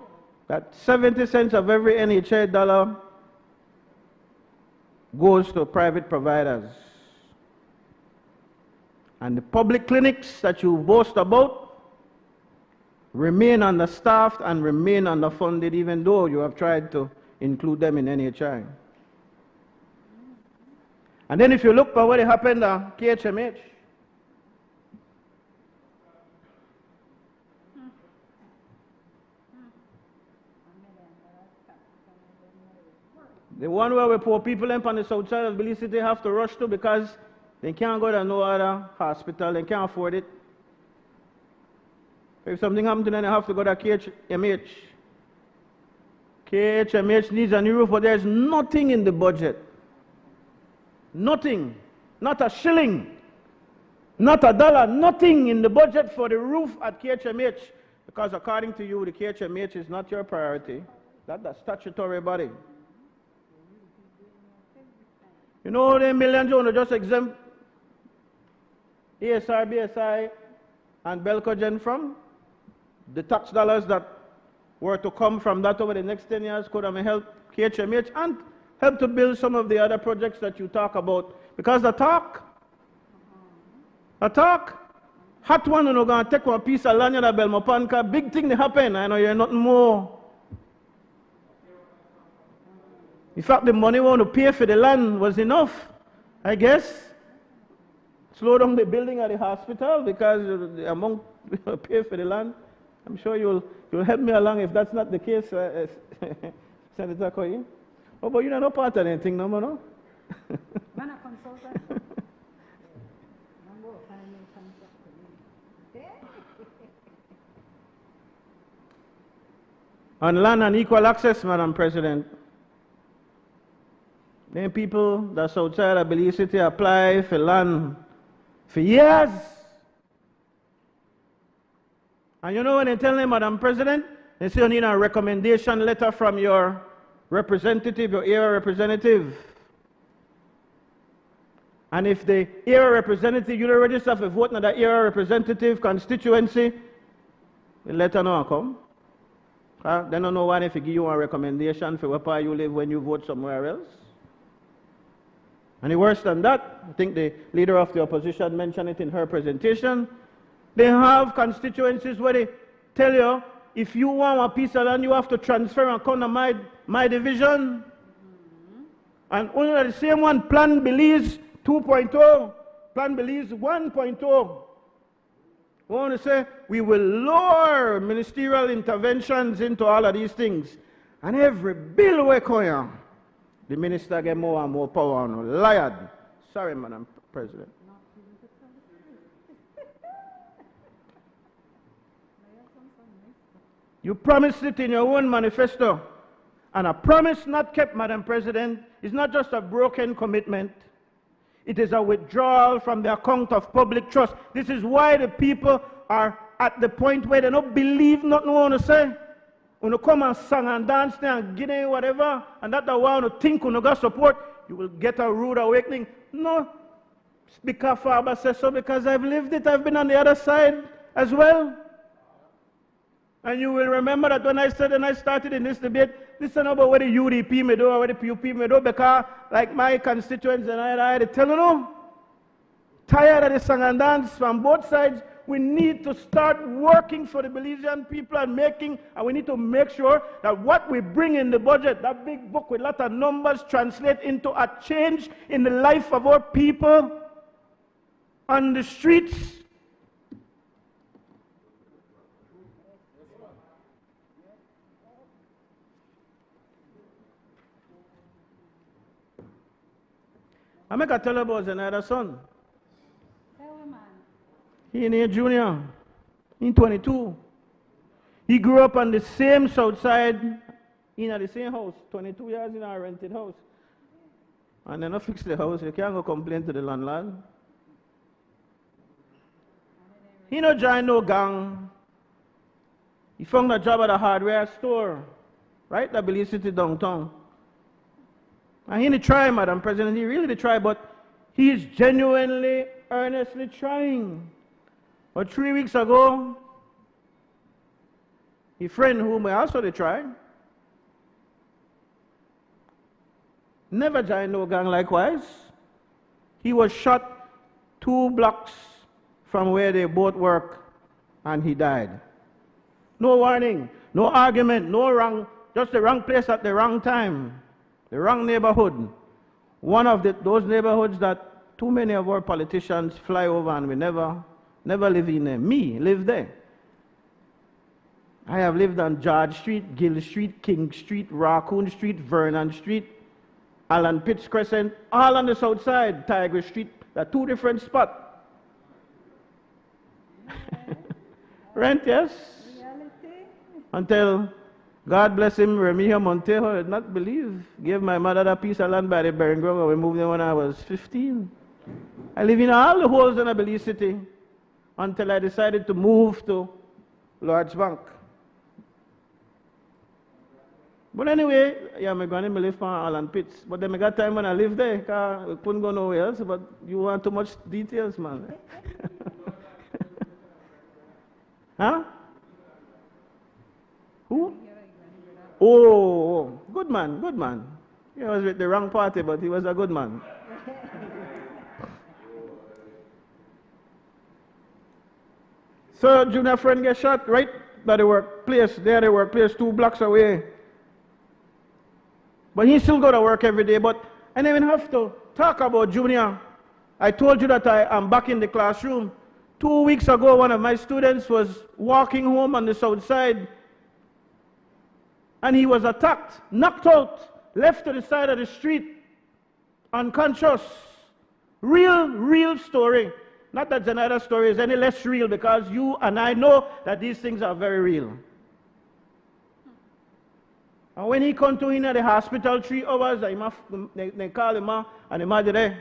that 70 cents of every NHI dollar goes to private providers. And the public clinics that you boast about remain understaffed and remain underfunded, even though you have tried to include them in NHI. And then if you look at what happened at KHMH, the one where we poor people in on the south side of Belize City have to rush to because they can't go to no other hospital, they can't afford it. If something happens to them, they have to go to KHMH. KHMH needs a new roof, but there's nothing in the budget. Nothing. Not a shilling. Not a dollar. Nothing in the budget for the roof at KHMH. Because according to you, the KHMH is not your priority. That's a statutory body. You know the millions you want to just exempt ASR, BSI, and Belcogen from? The tax dollars that were to come from that over the next 10 years could have helped KHMH and help to build some of the other projects that you talk about. Because the talk, hot one, you're going to take one piece of land in Belmopanka, big thing that happen, I know you're nothing more. In fact, the money we want to pay for the land was enough, I guess. Slow down the building at the hospital because the amount we pay for the land. I'm sure you'll help me along if that's not the case, Senator Koyi. Oh, but you're not part of anything, no more, no? Man, a consultant. On land and equal access, Madam President, then people that's outside of Belize City apply for land for years. And you know when they tell them, Madam President, they say you need a recommendation letter from your representative, your area representative. And if the area representative, you don't register for vote in that area representative constituency, the letter no come. They don't know why if you give you a recommendation for where part you live when you vote somewhere else. And worse than that, I think the leader of the opposition mentioned it in her presentation, they have constituencies where they tell you, if you want a piece of land, you have to transfer and come to my division. And only the same one, Plan Belize 2.0, Plan Belize 1.0. We want to say we will lower ministerial interventions into all of these things. And every bill we come here, the minister get more and more power on. Liar. Sorry, Madam President. You promised it in your own manifesto. And a promise not kept, Madam President, is not just a broken commitment. It is a withdrawal from the account of public trust. This is why the people are at the point where they don't believe nothing they want to say. When you come and sing and dance there and give them whatever, and that they want to think when you got support, you will get a rude awakening. No, Speaker Farber says so because I've lived it. I've been on the other side as well. And you will remember that when I said and I started in this debate, this is not about what the UDP may do or what the PUP may do, because like my constituents and I tell you, tired of the song and dance from both sides. We need to start working for the Belizean people and we need to make sure that what we bring in the budget, that big book with a lot of numbers, translate into a change in the life of our people on the streets. I make a tell about Zenaida son. He in a junior, in 22. He grew up on the same south side, in the same house, 22 years in a rented house. And then I fix the house, you can't go complain to the landlord. He no join no gang. He found a job at a hardware store, right at Belize City downtown. And he didn't try, Madam President, he really did try, but he is genuinely, earnestly trying. But 3 weeks ago, a friend whom I also did try, never joined no gang likewise. He was shot 2 blocks from where they both work, and he died. No warning, no argument, no wrong, just the wrong place at the wrong time. The wrong neighborhood. One of those neighborhoods that too many of our politicians fly over and we never live in them. Me live there. I have lived on George Street, Gill Street, King Street, Raccoon Street, Vernon Street, Alan Pitts Crescent, all on the south side, Tiger Street. They're 2 different spots. Rent, yes? Reality. Until God bless him, Remigio Montejo did not believe. Gave my mother that piece of land by the Bering Grove. We moved there when I was 15. I live in all the holes in Belize City until I decided to move to Lord's Bank. But anyway, yeah, my granny live on Alan Pitts. But then I got time when I lived there, because I couldn't go nowhere else. But you want too much details, man. Huh? Who? Oh, good man, good man. He was with the wrong party, but he was a good man. So, junior friend gets shot right by the workplace. There, the workplace 2 blocks away. But he still go to work every day. But I didn't even have to talk about Junior. I told you that I am back in the classroom. 2 weeks ago, one of my students was walking home on the south side. And he was attacked, knocked out, left to the side of the street. unconscious. Real story. Not that Zenaida story is any less real, because you and I know that these things are very real. And when he come to in at the hospital 3 hours, they call him out and he there.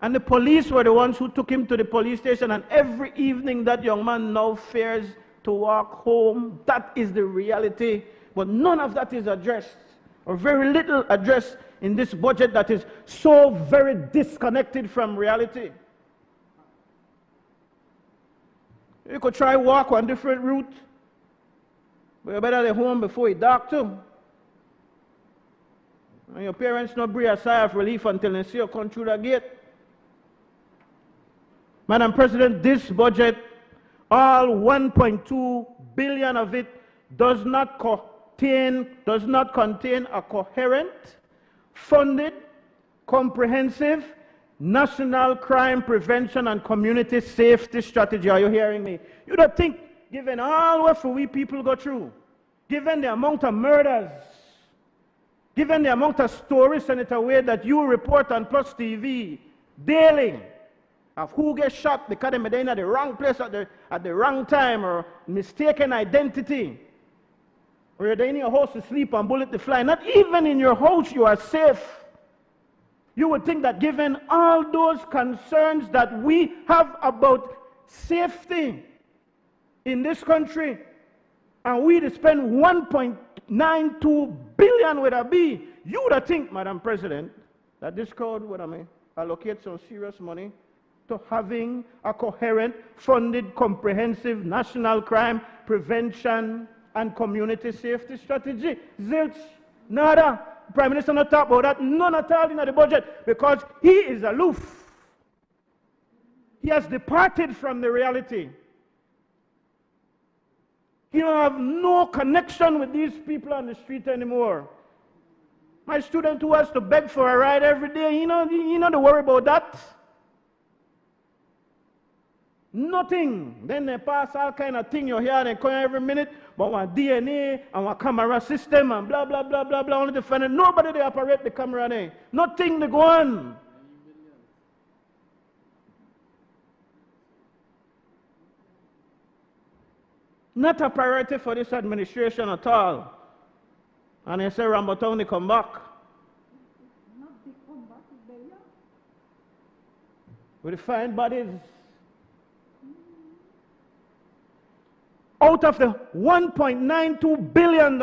And the police were the ones who took him to the police station, and every evening that young man now fears to walk home. That is the reality. But none of that is addressed, or very little addressed in this budget that is so very disconnected from reality. You could try walk one different route, but you better stay home before you dark too. And your parents not breathe a sigh of relief until they see you come through the gate. Madam President, this budget, all 1.2 billion of it, does not contain a coherent, funded, comprehensive national crime prevention and community safety strategy. Are you hearing me? You don't think, given all what we people go through, given the amount of murders, given the amount of stories, Senator Wade, that you report on Plus TV daily, of who gets shot because they're in the wrong place at the wrong time, or mistaken identity, or you're in your house to sleep and bullet to fly. Not even in your house you are safe. You would think that given all those concerns that we have about safety in this country, and we to spend 1.92 billion with a B, you would think, Madam President, that this crowd would allocate some serious money to having a coherent, funded, comprehensive national crime prevention and community safety strategy. Zilch, nada. Prime Minister not talk about that, none at all in the budget, because he is aloof. He has departed from the reality. He don't have no connection with these people on the street anymore. My student who has to beg for a ride every day, he not to worry about that. Nothing. Then they pass all kind of thing you hear, they come every minute, but one DNA and one camera system and blah, blah, blah, blah, blah, only to find it. Nobody they operate the camera there. Nothing they go on. Not a priority for this administration at all. And they say Rambotown they come back. We find bodies. Out of the $1.92 billion,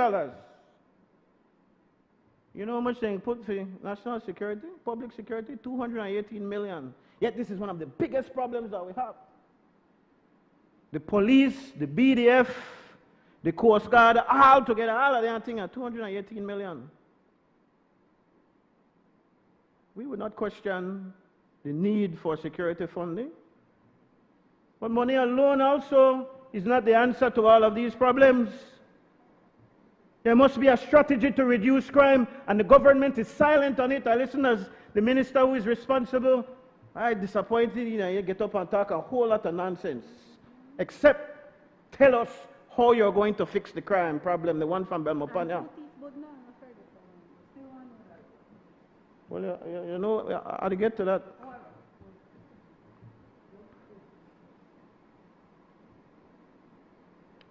you know how much they put for national security, public security? $218 million. Yet this is one of the biggest problems that we have. The police, the BDF, the Coast Guard, all together, all of them things are $218 million. We would not question the need for security funding, but money alone also is not the answer to all of these problems. There must be a strategy to reduce crime, and the government is silent on it. I listen as the minister who is responsible. I'm disappointed, you get up and talk a whole lot of nonsense. Except tell us how you're going to fix the crime problem, the one from Belmopania. Well, you know, I'll get to that.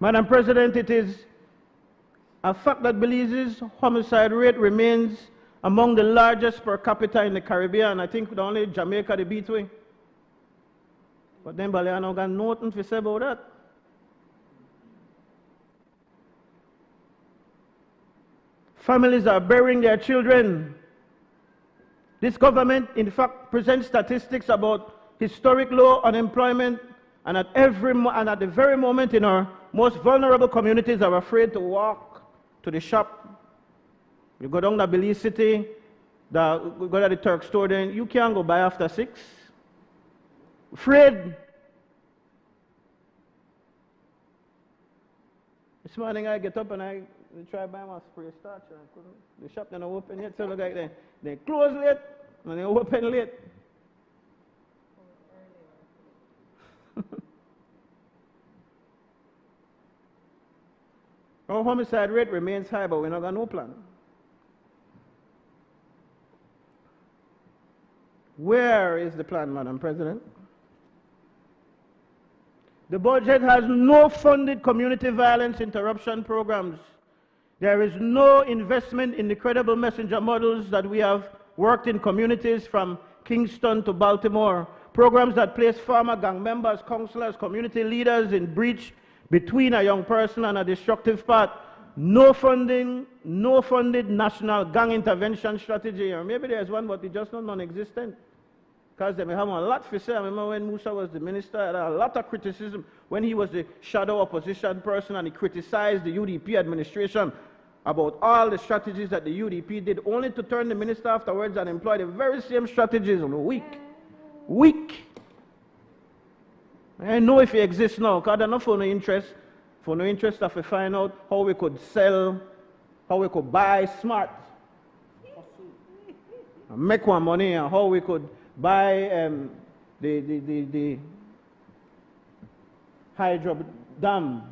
Madam President, it is a fact that Belize's homicide rate remains among the largest per capita in the Caribbean. I think only Jamaica they beat we. But then Baleano got nothing to say about that. Families are burying their children. This government, in fact, presents statistics about historic low unemployment, and at the very moment in our most vulnerable communities are afraid to walk to the shop. You go down to Belize City, go to the Turk store, then you can't go by after 6. Afraid. This morning I get up and I try to buy my spray starch. The shop don't open yet, so look like they close late and they open late. Our homicide rate remains high, but we're not got no plan. Where is the plan, Madam President? The budget has no funded community violence interruption programs. There is no investment in the credible messenger models that we have worked in communities from Kingston to Baltimore. Programs that place former gang members, counselors, community leaders in breach between a young person and a destructive path. No funding, no funded national gang intervention strategy. Or maybe there's one, but it's just not non-existent. Because they may have a lot to say. I remember when Musa was the minister, I had a lot of criticism when he was the shadow opposition person and he criticized the UDP administration about all the strategies that the UDP did, only to turn the minister afterwards and employ the very same strategies in a week. I know if it exists now, because there's not for no interest of to find out how we could sell, how we could buy smart, and make one money, and how we could buy the hydro dam.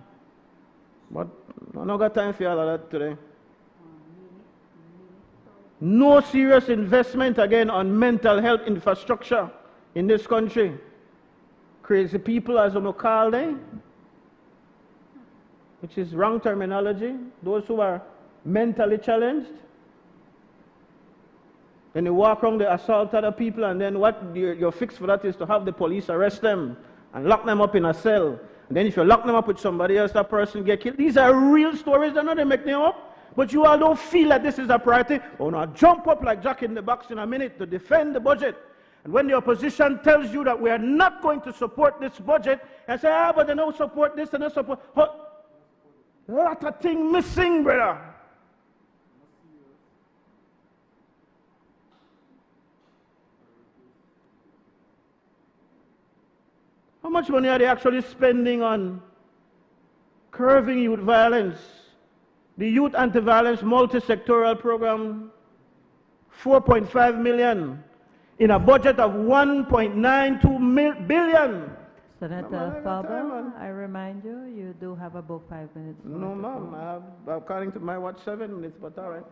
But I don't got time for all of that today. No serious investment again on mental health infrastructure in this country. Crazy people, as we call them, which is wrong terminology, those who are mentally challenged. Then they walk around, they assault other people, and then what your fix for that is to have the police arrest them and lock them up in a cell. And then if you lock them up with somebody else, that person get killed. These are real stories, they're not they make them up. But you all don't feel that this is a priority. Oh no, jump up like Jack in the Box in a minute to defend the budget. And when the opposition tells you that we are not going to support this budget, and say, but they don't support this and they support. A lot of things missing, brother. How much money are they actually spending on curbing youth violence? The Youth Anti-Violence Multi-Sectoral Program, 4.5 million in a budget of 1.92 billion. Senator Farber, I remind you, you do have about 5 minutes. No, ma'am, I have, according to my watch, 7 minutes, but all right.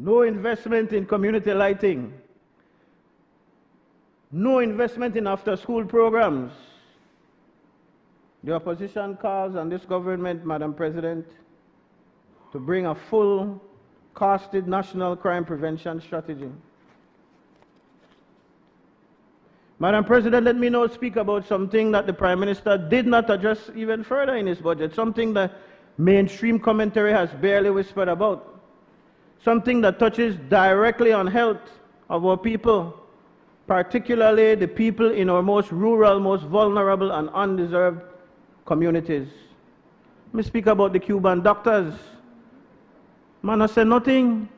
No investment in community lighting. No investment in after-school programs. The opposition calls on this government, Madam President, to bring a full, costed national crime prevention strategy. Madam President, let me now speak about something that the Prime Minister did not address even further in his budget, something that mainstream commentary has barely whispered about, something that touches directly on health of our people, particularly the people in our most rural, most vulnerable and undeserved communities. Let me speak about the Cuban doctors. Man, I said nothing.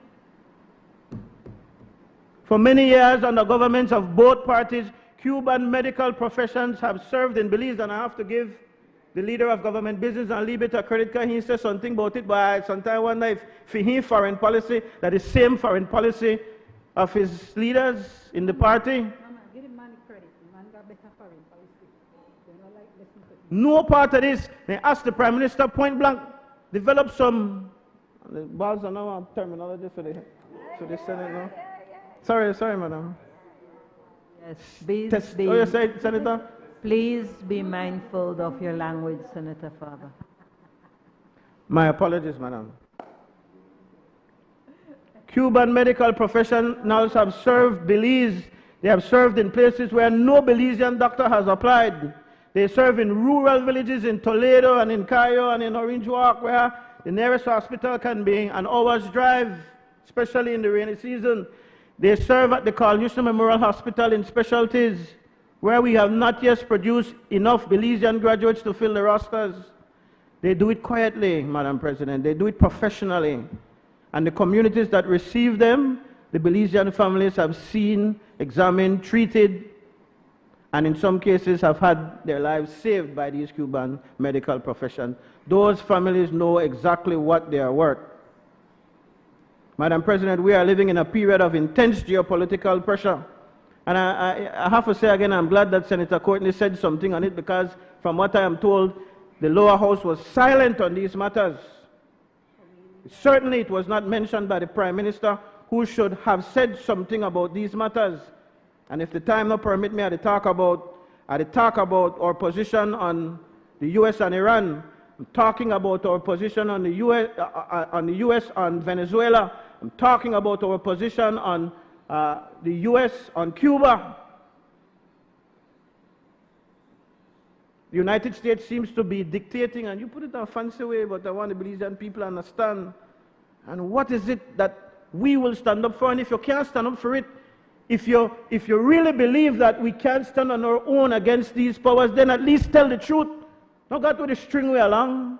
For many years, under governments of both parties, Cuban medical professions have served in Belize, and I have to give the leader of government business and leave it a credit card. He said something about it, but I sometimes wonder if for his foreign policy, that is same foreign policy of his leaders in the party. Give him money credit. Man got better foreign policy. They don't like listening to him. No part of this. They asked the Prime Minister point blank, develop some, the balls are now terminology for the Senate now. Sorry, madam. Yes, please Oh, you say, Senator? Please be mindful of your language, Senator Farber. My apologies, madam. Cuban medical professionals have served Belize. They have served in places where no Belizean doctor has applied. They serve in rural villages in Toledo and in Cayo and in Orange Walk, where the nearest hospital can be an hour's drive, especially in the rainy season. They serve at the Carl Houston Memorial Hospital in specialties, where we have not yet produced enough Belizean graduates to fill the rosters. They do it quietly, Madam President. They do it professionally. And the communities that receive them, the Belizean families have seen, examined, treated, and in some cases have had their lives saved by these Cuban medical professions. Those families know exactly what they are worth. Madam President, we are living in a period of intense geopolitical pressure. And I have to say again, I'm glad that Senator Courtney said something on it, because from what I am told, the lower house was silent on these matters. Certainly it was not mentioned by the Prime Minister, who should have said something about these matters. And if the time not permit me, I'd talk about our position on the US and Iran. I'm talking about our position on the US on Venezuela. I'm talking about our position on the US on Cuba. The United States seems to be dictating, and you put it in a fancy way, but I want the Belizean people to understand. And what is it that we will stand up for? And if you can't stand up for it, if you really believe that we can't stand on our own against these powers, then at least tell the truth. Don't go to the string way along.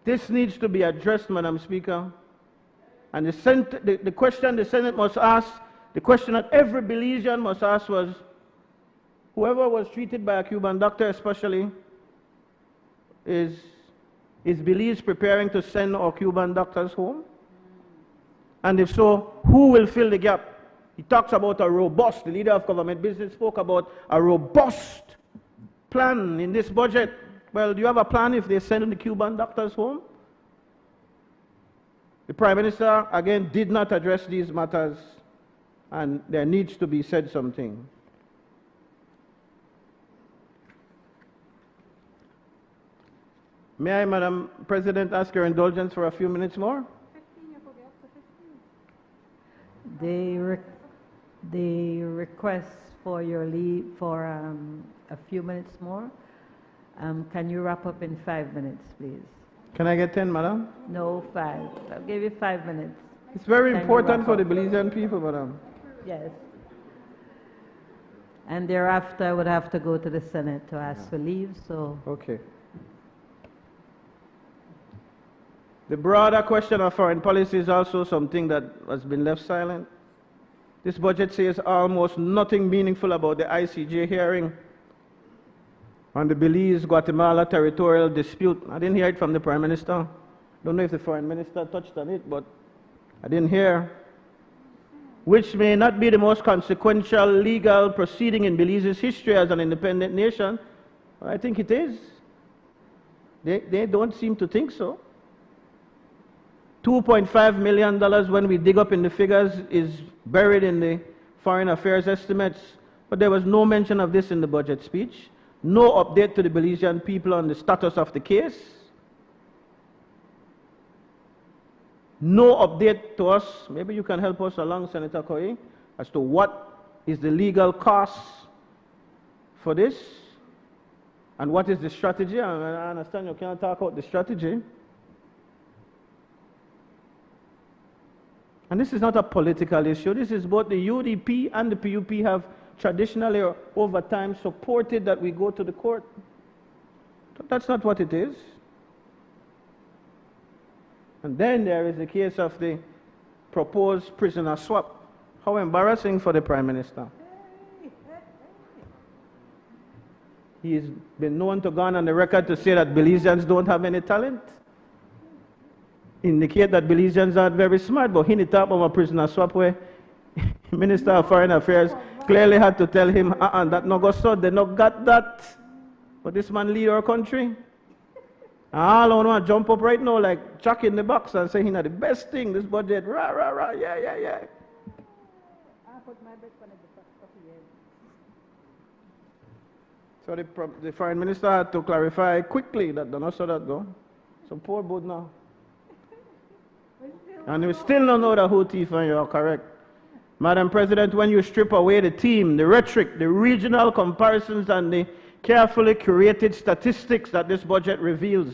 This needs to be addressed, Madam Speaker. And the question the Senate must ask, the question that every Belizean must ask was, whoever was treated by a Cuban doctor especially, is Belize preparing to send our Cuban doctors home? And if so, who will fill the gap? He talks about a robust, the leader of government business spoke about a robust plan in this budget. Well, do you have a plan if they send the Cuban doctors home? The Prime Minister, again, did not address these matters, and there needs to be said something. May I, Madam President, ask your indulgence for a few minutes more? The request for your leave for a few minutes more. Can you wrap up in 5 minutes, please? Can I get 10, Madam? No, 5. I'll give you 5 minutes. It's very important for the Belizean people, Madam. Yes. And thereafter, I would have to go to the Senate to ask for leave, so... Okay. The broader question of foreign policy is also something that has been left silent. This budget says almost nothing meaningful about the ICJ hearing on the Belize-Guatemala territorial dispute. I didn't hear it from the Prime Minister. Don't know if the Foreign Minister touched on it, but I didn't hear. Which may not be the most consequential legal proceeding in Belize's history as an independent nation, but I think it is. They don't seem to think so. $2.5 million, when we dig up in the figures, is buried in the foreign affairs estimates, but there was no mention of this in the budget speech. No update to the Belizean people on the status of the case. No update to us. Maybe you can help us along, Senator Koyi, as to what is the legal cost for this and what is the strategy. I understand you can't talk about the strategy. And this is not a political issue. This is both the UDP and the PUP have traditionally or over time supported that we go to the court. That's not what it is. And then there is the case of the proposed prisoner swap. How embarrassing for the Prime Minister. He's been known to go on the record to say that Belizeans don't have any talent. Indicate that Belizeans aren't very smart, but he didn't talk about a prisoner swap where Minister of Foreign Affairs clearly had to tell him, that no go so, they not got that. But this man lead our country. All I want to jump up right now like Chuck in the box and say, the best thing, this budget, rah, rah, rah, yeah, yeah, yeah. So the Foreign Minister had to clarify quickly that they're not so that go. So poor Bud now. And we still don't know the who thief, and you're correct. Madam President, when you strip away the theme, the rhetoric, the regional comparisons, and the carefully curated statistics that this budget reveals.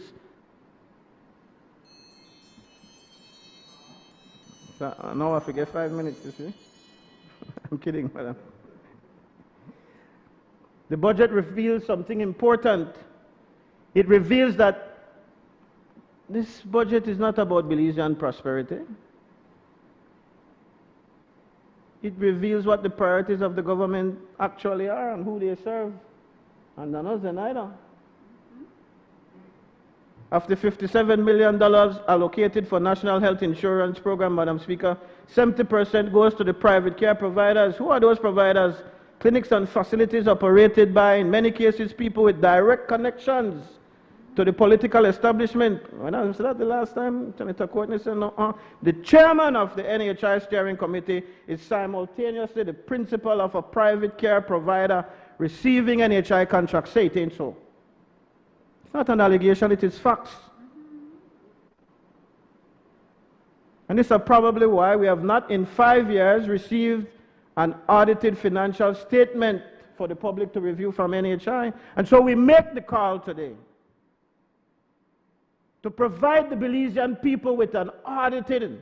So now I forget 5 minutes, you see. I'm kidding, madam. The budget reveals something important. It reveals that this budget is not about Belizean prosperity. It reveals what the priorities of the government actually are and who they serve. And none of them either. Of the $57 million allocated for National Health Insurance Program, Madam Speaker, 70% goes to the private care providers. Who are those providers? clinics and facilities operated by, in many cases, people with direct connections to the political establishment. When I said that the last time, Senator Courtney said, no, the chairman of the NHI steering committee is simultaneously the principal of a private care provider receiving NHI contracts. Say it ain't so. It's not an allegation, it is facts. And this is probably why we have not in 5 years received an audited financial statement for the public to review from NHI. And so we make the call today to provide the Belizean people with an audited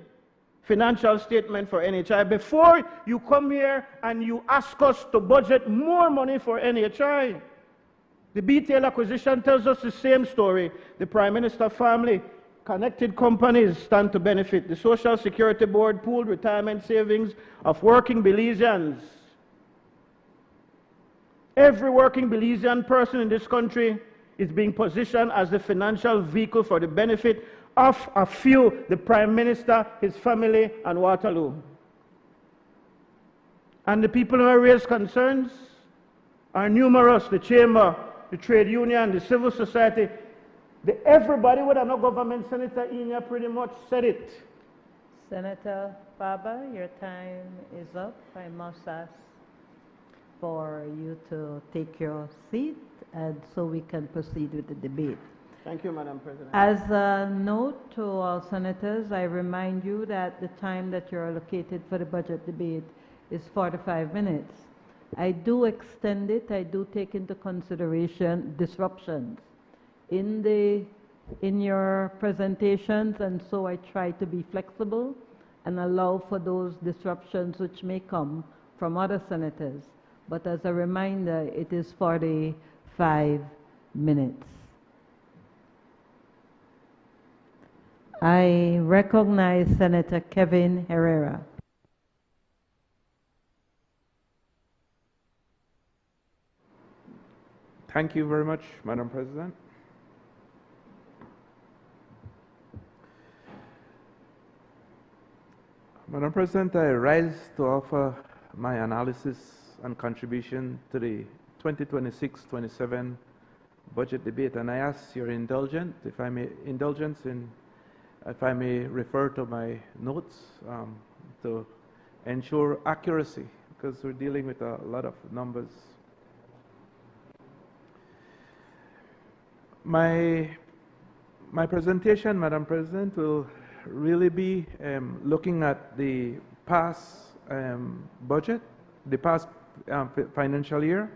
financial statement for NHI before you come here and you ask us to budget more money for NHI. The BTL acquisition tells us the same story. The Prime Minister family, connected companies stand to benefit. The Social Security Board pooled retirement savings of working Belizeans. Every working Belizean person in this country is being positioned as the financial vehicle for the benefit of a few, the Prime Minister, his family, and Waterloo. And the people who raise concerns are numerous: the Chamber, the trade union, the civil society. Everybody with a no government, Senator Enya pretty much said it. Senator Faber, your time is up. I must ask for you to take your seat and so we can proceed with the debate. Thank you, Madam President. As a note to all senators, I remind you that the time that you're allocated for the budget debate is 45 minutes. I do extend it. I do take into consideration disruptions in your presentations, and so I try to be flexible and allow for those disruptions which may come from other senators. But as a reminder, it is 45 minutes. I recognize Senator Kevin Herrera. Thank you very much, Madam President. Madam President, I rise to offer my analysis and contribution to the 2026-27 budget debate, and I ask your indulgence, if I may refer to my notes to ensure accuracy, because we're dealing with a lot of numbers. My presentation, Madam President, will really be looking at the past budget, the past financial year,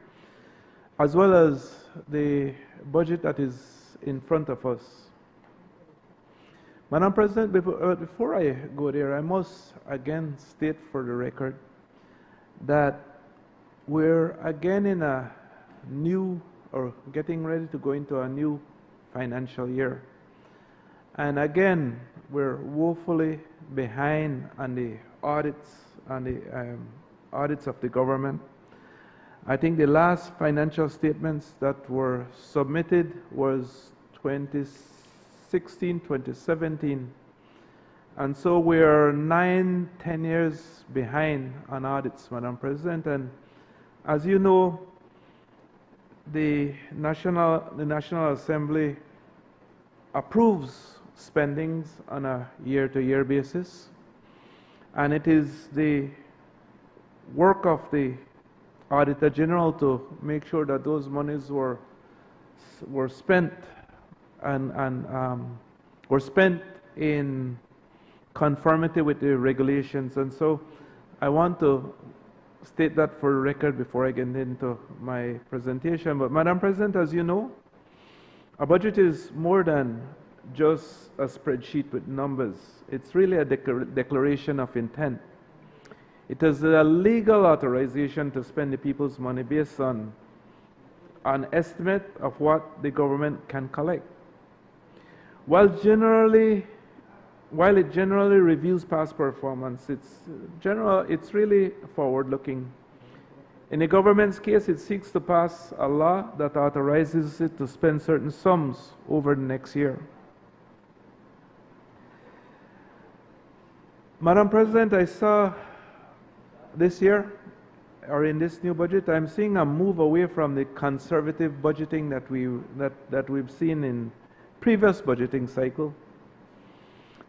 as well as the budget that is in front of us. Madam President, before I go there, I must again state for the record that we're again in a new, or getting ready to go into a new financial year. And again, we're woefully behind on the audits, audits of the government. I think the last financial statements that were submitted was 2016, 2017. And so we are 9-10 years behind on audits, Madam President. And as you know, the National Assembly approves spendings on a year-to-year basis, and it is the work of the Auditor General to make sure that those monies were spent and were spent in conformity with the regulations. And so I want to state that for the record before I get into my presentation. But Madam President, as you know, a budget is more than just a spreadsheet with numbers. It's really a declaration of intent. It is a legal authorization to spend the people's money based on an estimate of what the government can collect. While it generally reviews past performance, it's really forward-looking. In the government's case, it seeks to pass a law that authorizes it to spend certain sums over the next year. Madam President, I saw this year or in this new budget, I'm seeing a move away from the conservative budgeting that we've seen in previous budgeting cycle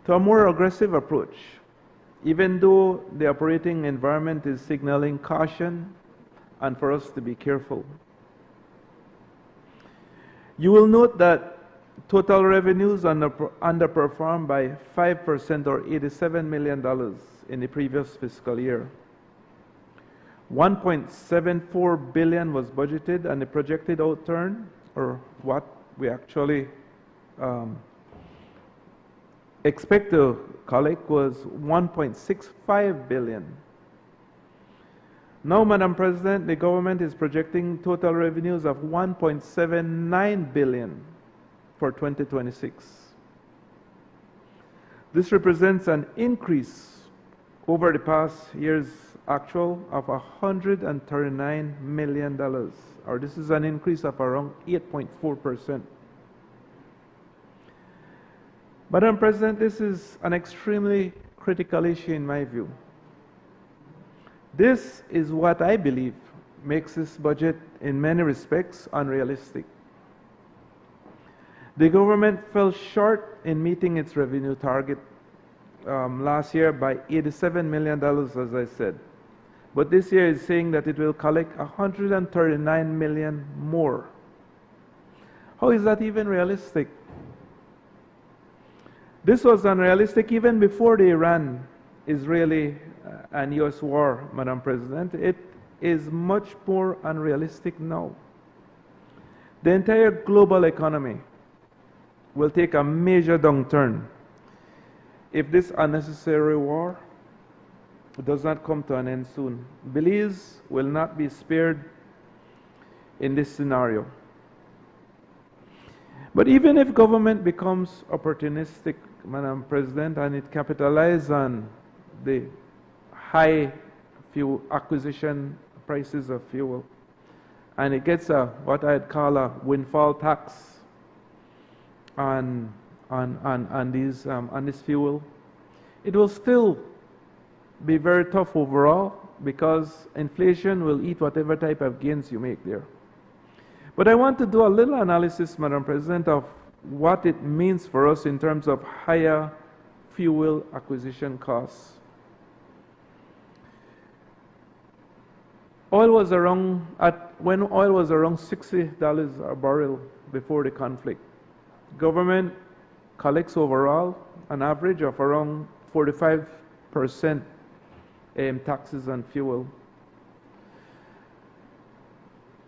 to a more aggressive approach, even though the operating environment is signaling caution and for us to be careful. You will note that total revenues underperformed by 5% or $87 million in the previous fiscal year. $1.74 billion was budgeted, and the projected outturn, or what we actually expect to collect, was $1.65 billion. Now, Madam President, the government is projecting total revenues of $1.79 billion for 2026. This represents an increase over the past year's actual of $139 million, or this is an increase of around 8.4%. Madam President, this is an extremely critical issue in my view. This is what I believe makes this budget in many respects unrealistic. The government fell short in meeting its revenue target last year by $87 million, as I said. But this year is saying that it will collect $139 million more. How is that even realistic? This was unrealistic even before the Iran-Israeli and US war, Madam President. It is much more unrealistic now. The entire global economy will take a major downturn if this unnecessary war does not come to an end soon. Belize will not be spared in this scenario. But even if government becomes opportunistic, Madam President, and it capitalizes on the high fuel acquisition prices of fuel, and it gets what I'd call a windfall tax on this fuel, it will still be very tough overall, because inflation will eat whatever type of gains you make there. But I want to do a little analysis, Madam President, of what it means for us in terms of higher fuel acquisition costs. When oil was around $60 a barrel before the conflict, government collects overall an average of around 45% taxes on fuel.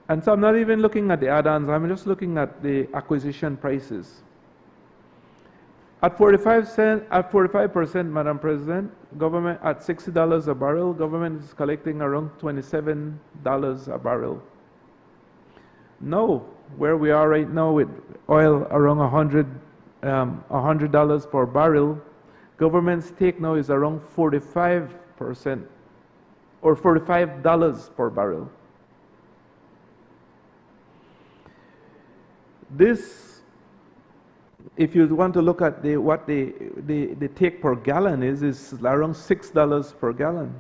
And so I'm not even looking at the add-ons, I'm just looking at the acquisition prices. At 45%, Madam President, government at $60 a barrel, government is collecting around $27 a barrel. Now, where we are right now with oil around $100 per barrel, government's take now is around 45% or $45 per barrel. This, if you want to look at what the take per gallon is around $6 per gallon.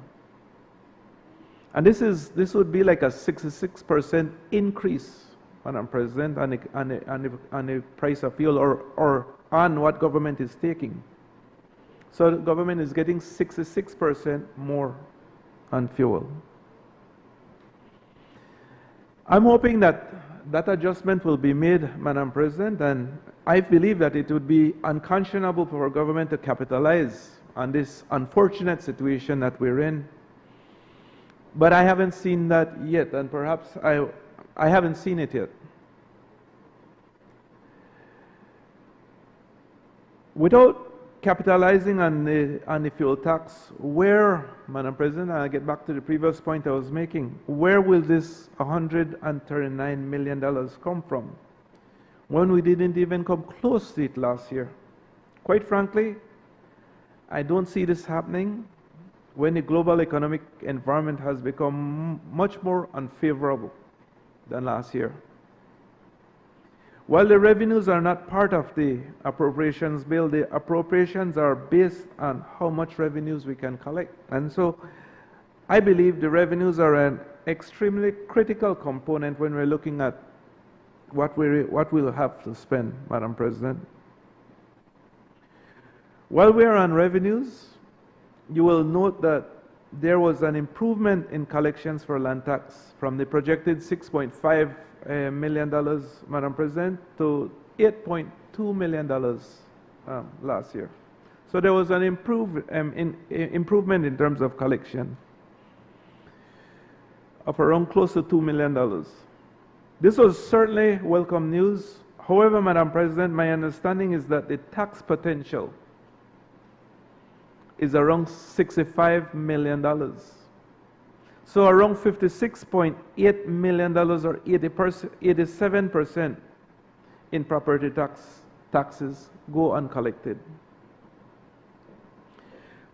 And this would be like a 66% increase, Madam President, on the price of fuel or on what government is taking. So the government is getting 66% more on fuel. I'm hoping that adjustment will be made, Madam President, and I believe that it would be unconscionable for our government to capitalize on this unfortunate situation that we're in. But I haven't seen that yet, and perhaps I haven't seen it yet. Without capitalizing on the fuel tax, where, Madam President, and I'll get back to the previous point I was making, where will this $139 million come from when we didn't even come close to it last year? Quite frankly, I don't see this happening when the global economic environment has become much more unfavorable than last year. While the revenues are not part of the appropriations bill, the appropriations are based on how much revenues we can collect. And so I believe the revenues are an extremely critical component when we're looking at what we'll have to spend, Madam President. While we are on revenues, you will note that there was an improvement in collections for land tax from the projected $6.5 million, Madam President, to $8.2 million last year. So there was an improvement in terms of collection of around close to $2 million. This was certainly welcome news. However, Madam President, my understanding is that the tax potential is around $65 million. So around $56.8 million or 87% in property taxes go uncollected.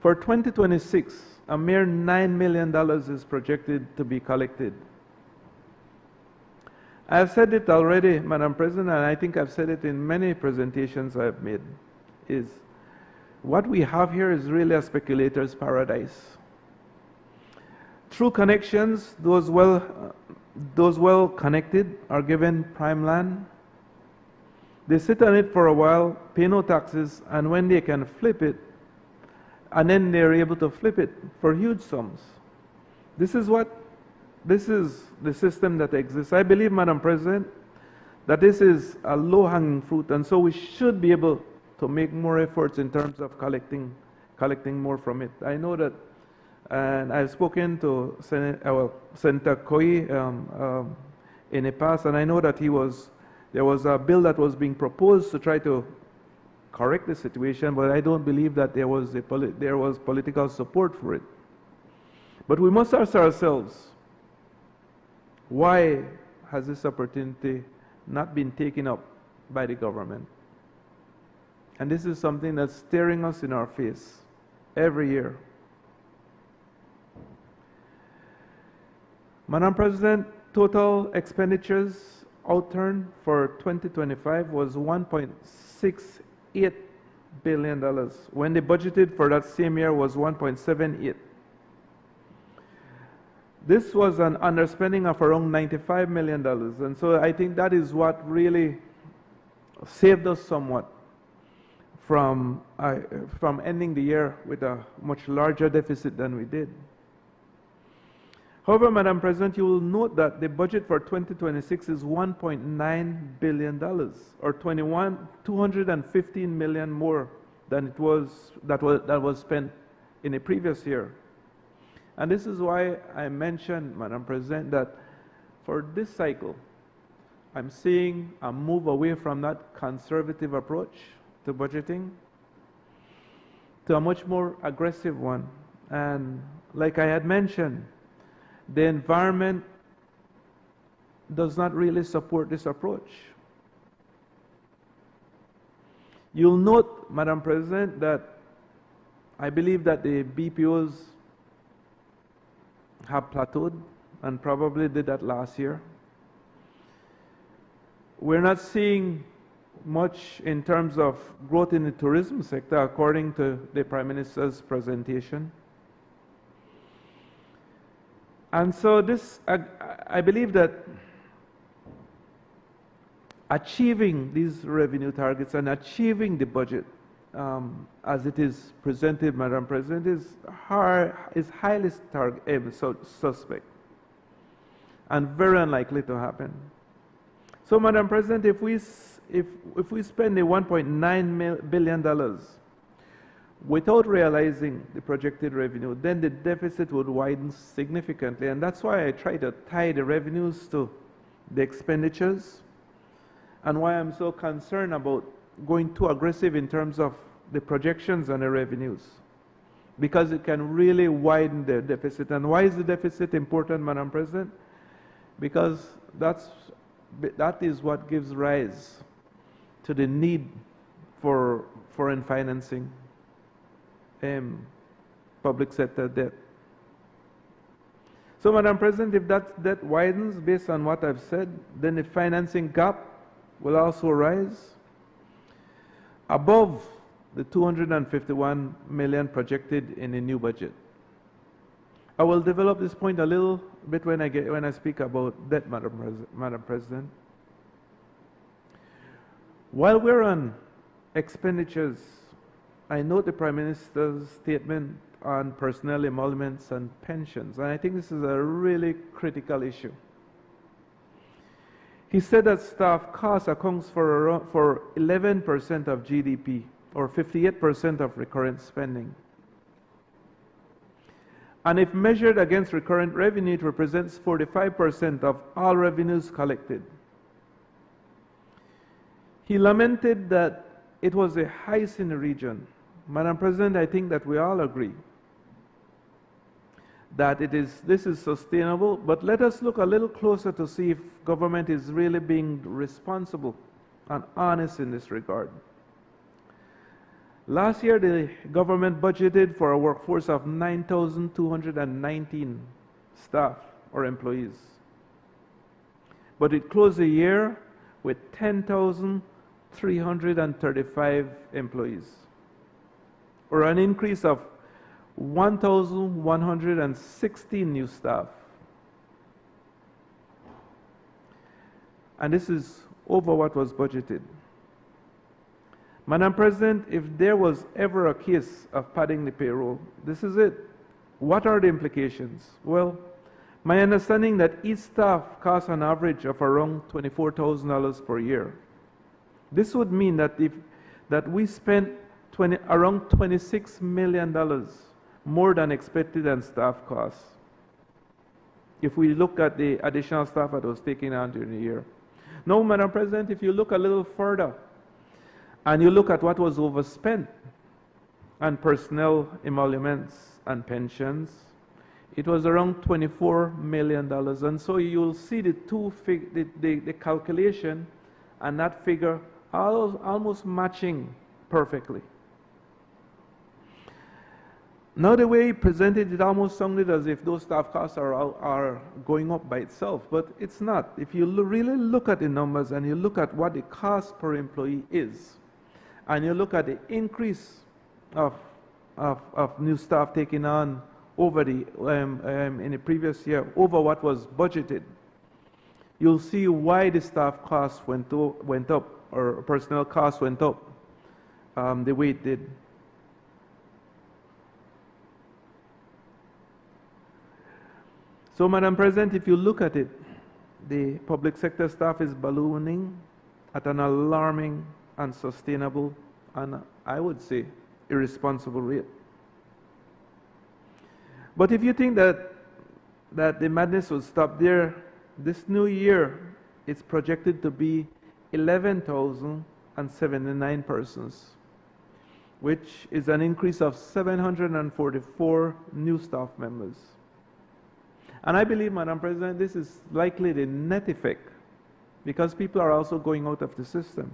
For 2026, a mere $9 million is projected to be collected. I've said it already, Madam President, and I think I've said it in many presentations I've made, is what we have here is really a speculator's paradise. Through connections, those well connected are given prime land. They sit on it for a while, pay no taxes, and when they can flip it, and then they're able to flip it for huge sums. This is the system that exists. I believe, Madam President, that this is a low-hanging fruit, and so we should be able to make more efforts in terms of collecting more from it. I know that, and I've spoken to Senator Koi in the past, and I know that there was a bill that was being proposed to try to correct the situation, but I don't believe that there was political support for it. But we must ask ourselves, why has this opportunity not been taken up by the government? And this is something that's staring us in our face every year. Madam President, total expenditures outturned for 2025 was $1.68 billion, when the budgeted for that same year was $1.78. This was an underspending of around $95 million, and so I think that is what really saved us somewhat from ending the year with a much larger deficit than we did. However, Madam President, you will note that the budget for 2026 is $1.9 billion, or $215 million more than that was spent in the previous year. And this is why I mentioned, Madam President, that for this cycle, I'm seeing a move away from that conservative approach to budgeting to a much more aggressive one. And like I had mentioned, the environment does not really support this approach. You'll note, Madam President, that I believe that the BPOs have plateaued and probably did that last year. We're not seeing much in terms of growth in the tourism sector, according to the Prime Minister's presentation. And so this, I believe that achieving these revenue targets and achieving the budget as it is presented, Madam President, is highly suspect and very unlikely to happen. So, Madam President, if we spend the $1.9 billion without realizing the projected revenue, then the deficit would widen significantly, and that's why I try to tie the revenues to the expenditures, and why I'm so concerned about going too aggressive in terms of the projections and the revenues, because it can really widen the deficit. And why is the deficit important, Madam President? Because that is what gives rise to the need for foreign financing, public sector debt. So, Madam President, if that debt widens based on what I've said, then the financing gap will also rise above the $251 million projected in the new budget. I will develop this point a little bit when I speak about debt, Madam President. While we're on expenditures, I note the Prime Minister's statement on personnel emoluments and pensions, and I think this is a really critical issue. He said that staff costs accounts for 11% of GDP, or 58% of recurrent spending. And if measured against recurrent revenue, it represents 45% of all revenues collected. He lamented that it was the highest in the region. Madam President, I think that we all agree that this is sustainable, but let us look a little closer to see if government is really being responsible and honest in this regard. Last year, the government budgeted for a workforce of 9,219 staff or employees. But it closed the year with 10,335 employees, or an increase of 1,116 new staff. And this is over what was budgeted. Madam President, if there was ever a case of padding the payroll, this is it. What are the implications? Well, my understanding that each staff costs an average of around $24,000 per year. This would mean that we spent around $26 million more than expected on staff costs, if we look at the additional staff that was taken on during the year. Now, Madam President, if you look a little further, and you look at what was overspent on personnel emoluments and pensions, it was around $24 million. And so you'll see the calculation and that figure almost matching perfectly. Now, the way he presented it almost sounded as if those staff costs are going up by itself, but it's not. If you really look at the numbers and you look at what the cost per employee is, and you look at the increase of new staff taken on over the in the previous year over what was budgeted, you'll see why the staff costs went up, or personnel costs went up the way it did. So, Madam President, if you look at it, the public sector staff is ballooning at an alarming, unsustainable, and I would say irresponsible rate. But if you think that the madness will stop there, this new year it's projected to be 11,079 persons, which is an increase of 744 new staff members. And I believe, Madam President, this is likely the net effect, because people are also going out of the system.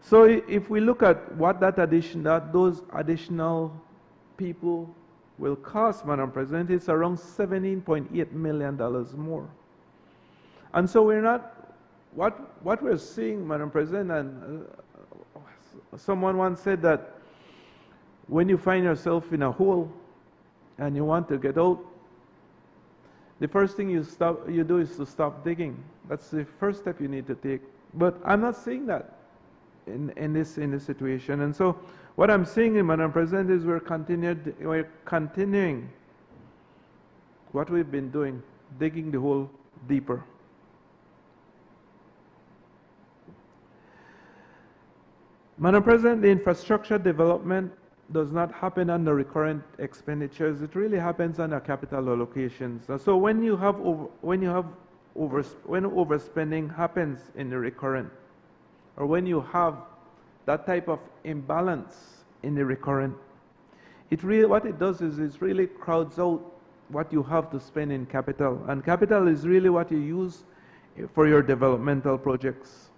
So if we look at what those additional people will cost, Madam President, it's around $17.8 million more. And so we're not, what we're seeing, Madam President, and someone once said that when you find yourself in a hole and you want to get out, the first thing you do is to stop digging. That's the first step you need to take. But I'm not seeing that in this situation. And so what I'm saying, Madam President, is we're continuing what we've been doing, digging the hole deeper. Madam President, the infrastructure development does not happen under recurrent expenditures. It really happens under capital allocations. So when overspending happens in the recurrent, or when you have that type of imbalance in the recurrent, what it does is it really crowds out what you have to spend in capital. And capital is really what you use for your developmental projects.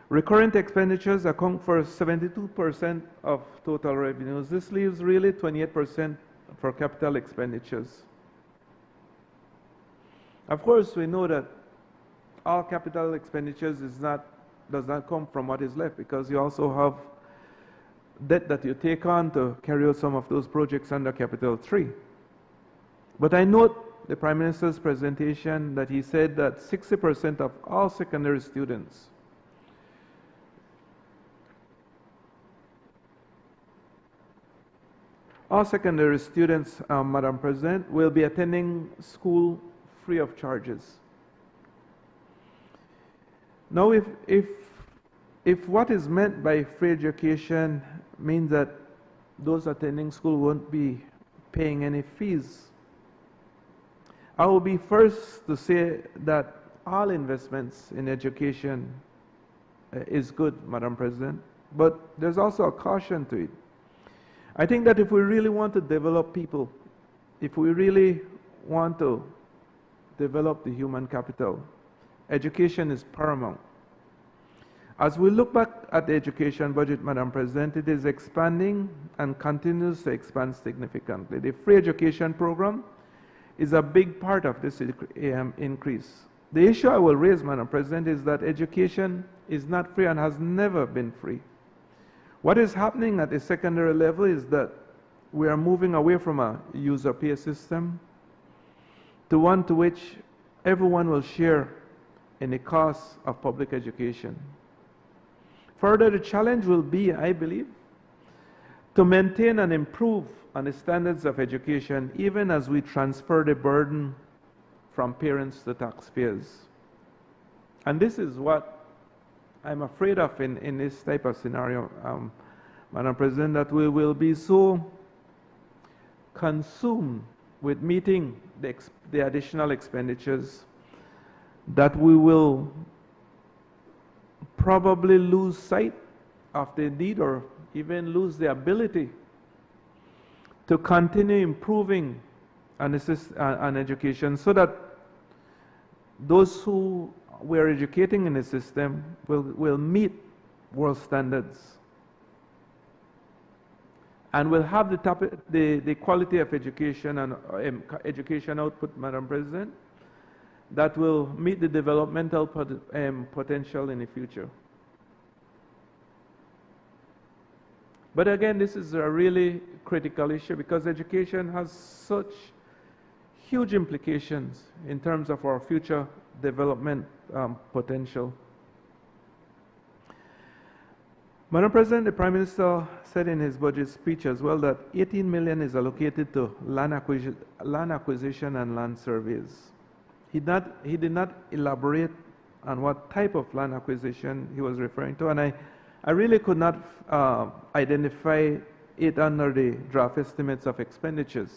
Recurrent expenditures account for 72% of total revenues. This leaves really 28% for capital expenditures. Of course, we know that all capital expenditures does not come from what is left, because you also have debt that you take on to carry out some of those projects under Capital 3. But I note the Prime Minister's presentation that he said that 60% of all secondary students Madam President, will be attending school free of charges. Now, if what is meant by free education means that those attending school won't be paying any fees, I will be first to say that all investments in education is good, Madam President, but there's also a caution to it. I think that if we really want to develop people, if we really want to develop the human capital, education is paramount. As we look back at the education budget, Madam President, it is expanding and continues to expand significantly. The free education program is a big part of this increase. The issue I will raise, Madam President, is that education is not free and has never been free. What is happening at the secondary level is that we are moving away from a user pay system to one to which everyone will share in the cost of public education. Further, the challenge will be, I believe, to maintain and improve on the standards of education even as we transfer the burden from parents to taxpayers. And this is what I'm afraid of in this type of scenario, Madam President, that we will be so consumed with meeting the additional expenditures that we will probably lose sight of the need or even lose the ability to continue improving on education so that those who we are educating in the system will meet world standards and will have the quality of education and education output, Madam President, that will meet the developmental potential in the future. But again, this is a really critical issue because education has such huge implications in terms of our future development potential. Madam President, the Prime Minister said in his budget speech as well that 18 million is allocated to land acquisition and land surveys. He did not elaborate on what type of land acquisition he was referring to, and I really could not identify it under the draft estimates of expenditures.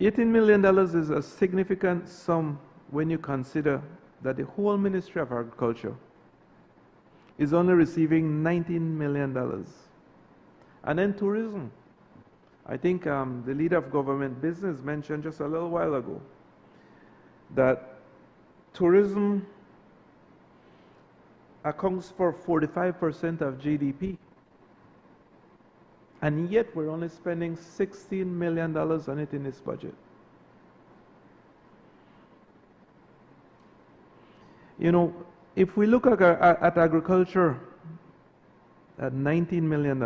$18 million is a significant sum when you consider that the whole Ministry of Agriculture is only receiving $19 million. And then tourism. I think the leader of government business mentioned just a little while ago that tourism accounts for 45% of GDP. And yet we're only spending $16 million on it in this budget. You know, if we look at agriculture at $19 million,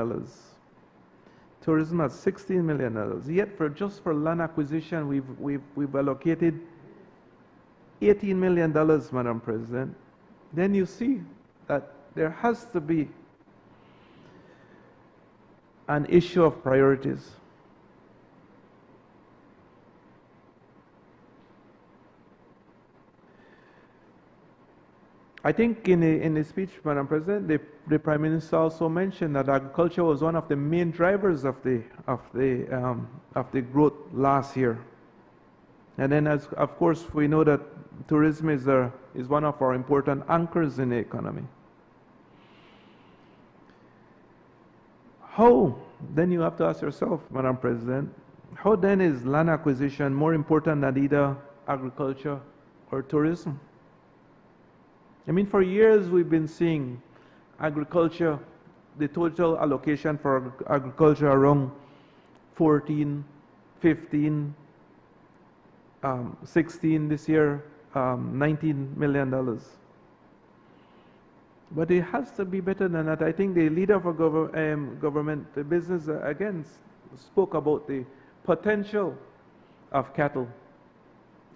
tourism at $16 million, yet just for land acquisition we've allocated $18 million, Madam President, then you see that there has to be an issue of priorities. I think in the speech, Madam President, the Prime Minister also mentioned that agriculture was one of the main drivers of the growth last year. And then, of course, we know that tourism is one of our important anchors in the economy. How, then you have to ask yourself, Madam President, how then is land acquisition more important than either agriculture or tourism? I mean, for years we've been seeing agriculture, the total allocation for agriculture around 14, 15, 16 this year, $19 million. But it has to be better than that. I think the leader for government, the business, again, spoke about the potential of cattle,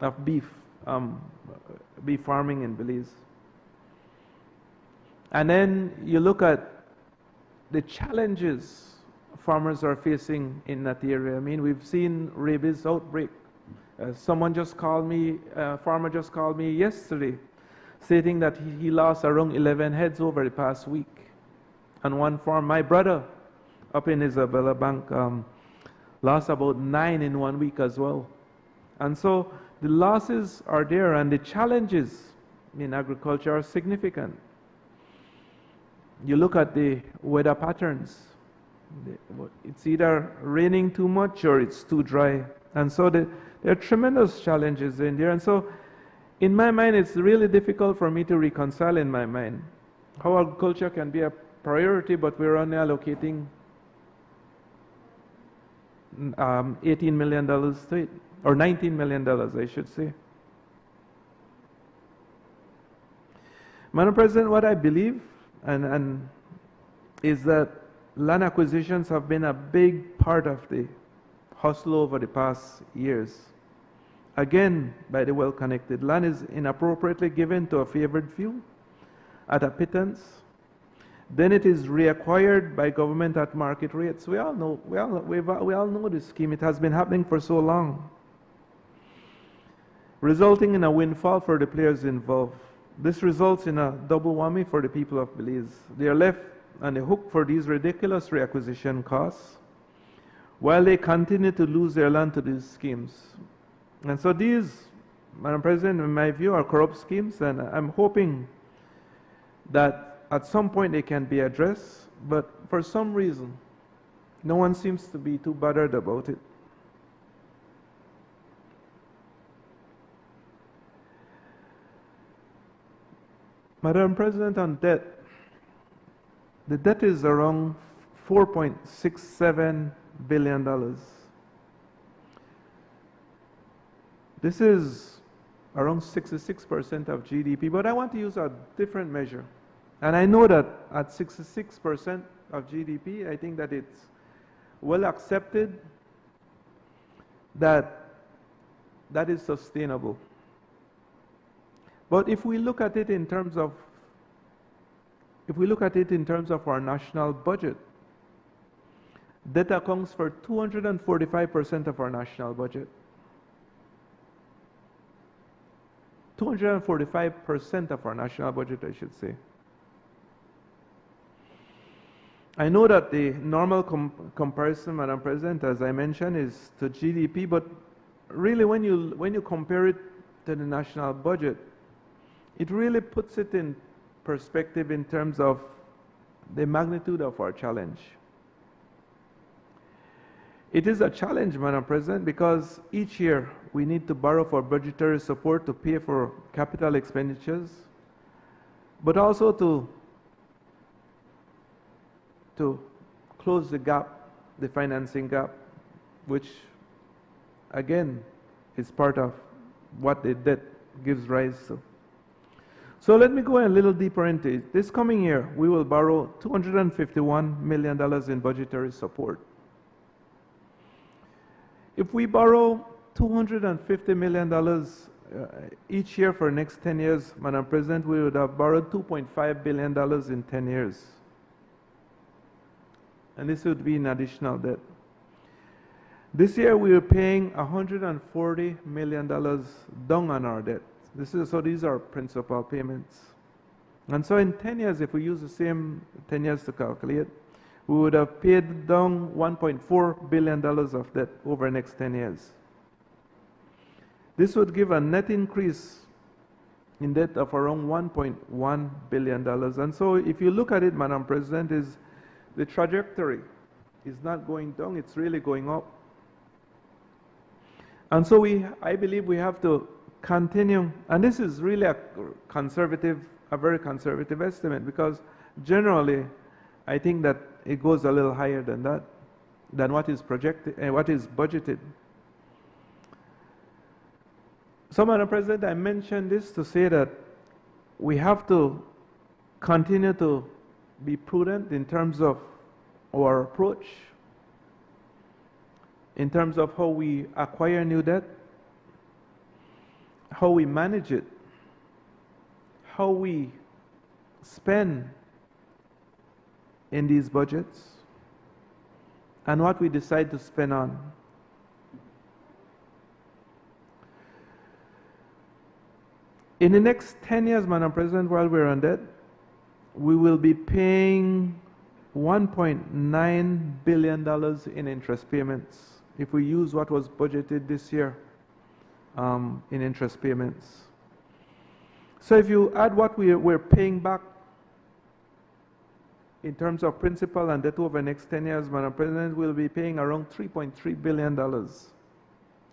of beef farming in Belize. And then you look at the challenges farmers are facing in that area. I mean, we've seen rabies outbreak. Someone just called me, a farmer just called me yesterday, stating that he lost around 11 heads over the past week on one farm. My brother up in Isabella Bank lost about 9 in 1 week as well. And so the losses are there, and the challenges in agriculture are significant. You look at the weather patterns. It's either raining too much or it's too dry. And so there are tremendous challenges in there. And so in my mind, it's really difficult for me to reconcile in my mind how agriculture can be a priority, but we're only allocating $18 million to it, or $19 million, I should say. Madam President, what I believe is that land acquisitions have been a big part of the hustle over the past years. Again, by the well-connected, land is inappropriately given to a favored few at a pittance. Then it is reacquired by government at market rates. We all know this scheme. It has been happening for so long, resulting in a windfall for the players involved. This results in a double whammy for the people of Belize. They are left on the hook for these ridiculous reacquisition costs, while they continue to lose their land to these schemes. And so these, Madam President, in my view, are corrupt schemes, and I'm hoping that at some point they can be addressed, but for some reason, no one seems to be too bothered about it. Madam President, on debt, the debt is around $4.67 billion. This is around 66% of GDP, but I want to use a different measure. And I know that at 66% of GDP, I think that it's well accepted that that is sustainable. But if we look at it in terms of our national budget, debt accounts for 245% of our national budget. 245% of our national budget, I should say. I know that the normal comparison, Madam President, as I mentioned, is to GDP, but really when you compare it to the national budget, it really puts it in perspective in terms of the magnitude of our challenge. It is a challenge, Madam President, because each year we need to borrow for budgetary support to pay for capital expenditures, but also to close the gap, the financing gap, which again is part of what the debt gives rise to. So let me go a little deeper into it. This coming year, we will borrow $251 million in budgetary support. If we borrow $250 million each year for the next 10 years, Madam President, we would have borrowed $2.5 billion in 10 years. And this would be an additional debt. This year we are paying $140 million down on our debt. So these are principal payments. And so in 10 years, if we use the same 10 years to calculate, we would have paid down $1.4 billion of debt over the next 10 years. This would give a net increase in debt of around $1.1 billion. And so if you look at it, Madam President, the trajectory is not going down, it's really going up. And so I believe we have to continue, and this is really a very conservative estimate, because generally I think that it goes a little higher than that, than what is projected and what is budgeted. So, Madam President, I mentioned this to say that we have to continue to be prudent in terms of our approach, in terms of how we acquire new debt, how we manage it, how we spend in these budgets, and what we decide to spend on. In the next 10 years, Madam President, while we're on debt, we will be paying $1.9 billion in interest payments if we use what was budgeted this year in interest payments. So if you add what we're paying back in terms of principal and debt over the next 10 years, Madam President, we'll be paying around $3.3 billion.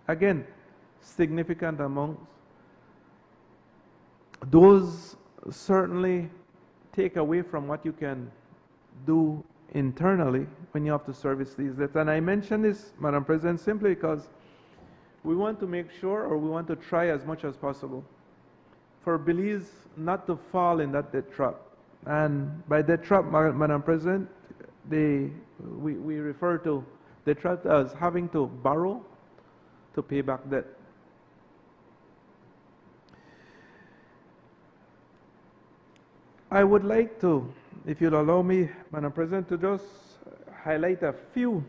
Again, significant amounts. Those certainly take away from what you can do internally when you have to service these debts. And I mention this, Madam President, simply because we want to make sure, or we want to try as much as possible, for Belize not to fall in that debt trap. And by debt trap, Madam President, we refer to debt trap as having to borrow to pay back debt. I would like to, if you'll allow me, Madam President, to just highlight a few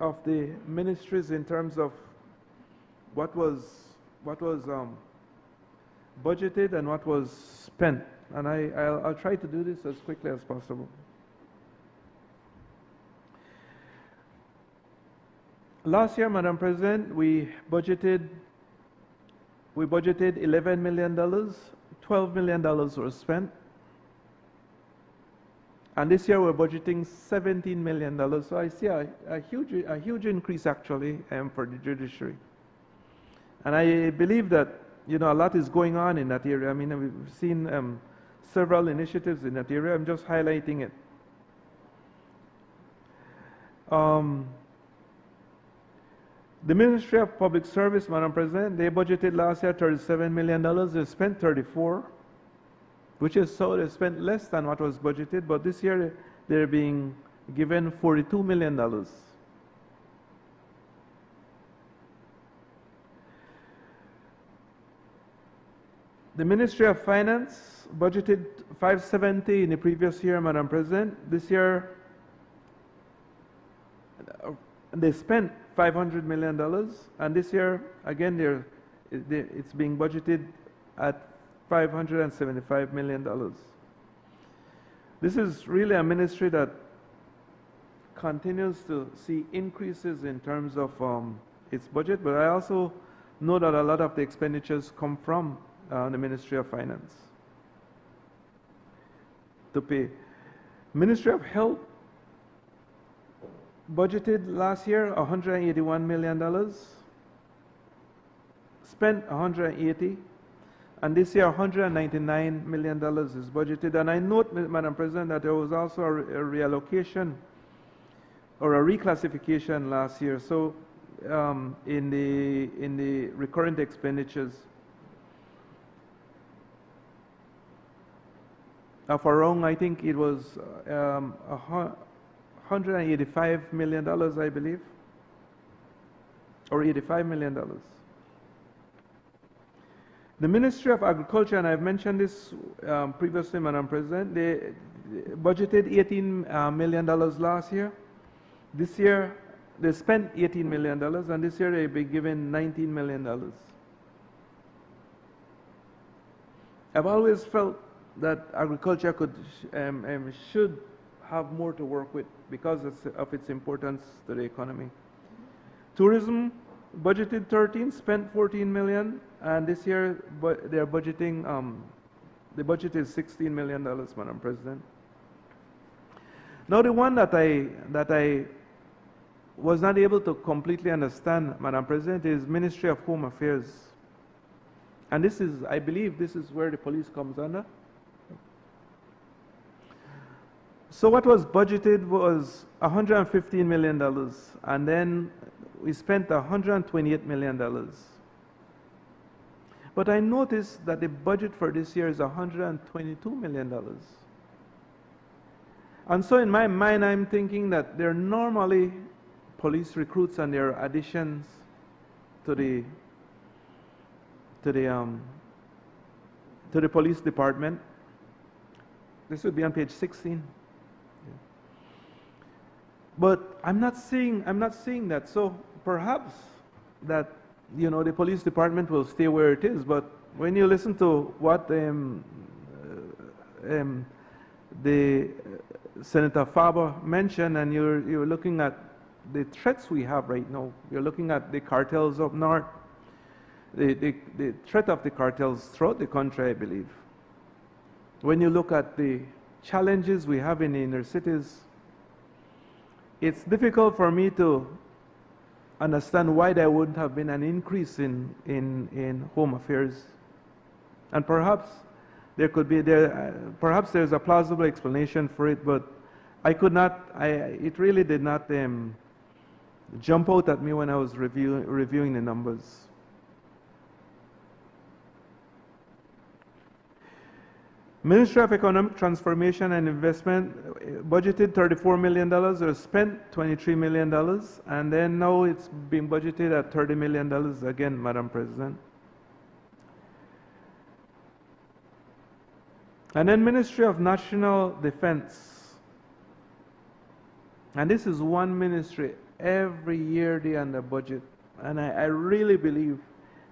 of the ministries in terms of what was budgeted and what was spent. And I'll try to do this as quickly as possible. Last year, Madam President, we budgeted $11 million. $12 million were spent. And this year we're budgeting $17 million. So I see a huge increase actually for the judiciary. And I believe that, you know, a lot is going on in that area. I mean, we've seen several initiatives in that area. I'm just highlighting it. The Ministry of Public Service, Madam President, they budgeted last year $37 million. They spent 34, which is so they spent less than what was budgeted, but this year they're being given $42 million. The Ministry of Finance budgeted $570 in the previous year, Madam President. This year they spent $500 million, and this year again it's being budgeted at $575 million. This is really a ministry that continues to see increases in terms of its budget, but I also know that a lot of the expenditures come from the Ministry of Finance to pay. Ministry of Health budgeted last year $181 million, spent $180, and this year $199 million is budgeted. And I note, Madam President, that there was also a reallocation or a reclassification last year. So in the recurrent expenditures of around, I think it was $185 million, I believe, or $85 million. The Ministry of Agriculture, and I've mentioned this previously, Madam President, they budgeted $18 million last year. This year, they spent $18 million, and this year they'll be given $19 million. I've always felt that agriculture should have more to work with because of its importance to the economy. Tourism budgeted 13, spent 14 million, and this year they're budgeting, the budget is $16 million, Madam President. Now the one that I was not able to completely understand, Madam President, is Ministry of Home Affairs. And this is, I believe, this is where the police comes under. So what was budgeted was $115 million, and then we spent $128 million. But I noticed that the budget for this year is $122 million. And so in my mind, I'm thinking that they're normally police recruits and their additions to the police department. This would be on page 16. But I'm not seeing that. So perhaps that, you know, the police department will stay where it is. But when you listen to what the Senator Faber mentioned, and you're looking at the threats we have right now, you're looking at the cartels up north, the threat of the cartels throughout the country, I believe. When you look at the challenges we have in the inner cities, it's difficult for me to understand why there wouldn't have been an increase in home affairs. And perhaps there could be perhaps there's a plausible explanation for it, but I could not. It really did not jump out at me when I was reviewing the numbers. Ministry of Economic Transformation and Investment budgeted $34 million, or spent $23 million, and then now it's being budgeted at $30 million again, Madam President. And then Ministry of National Defense. And this is one ministry every year they under budget. And I really believe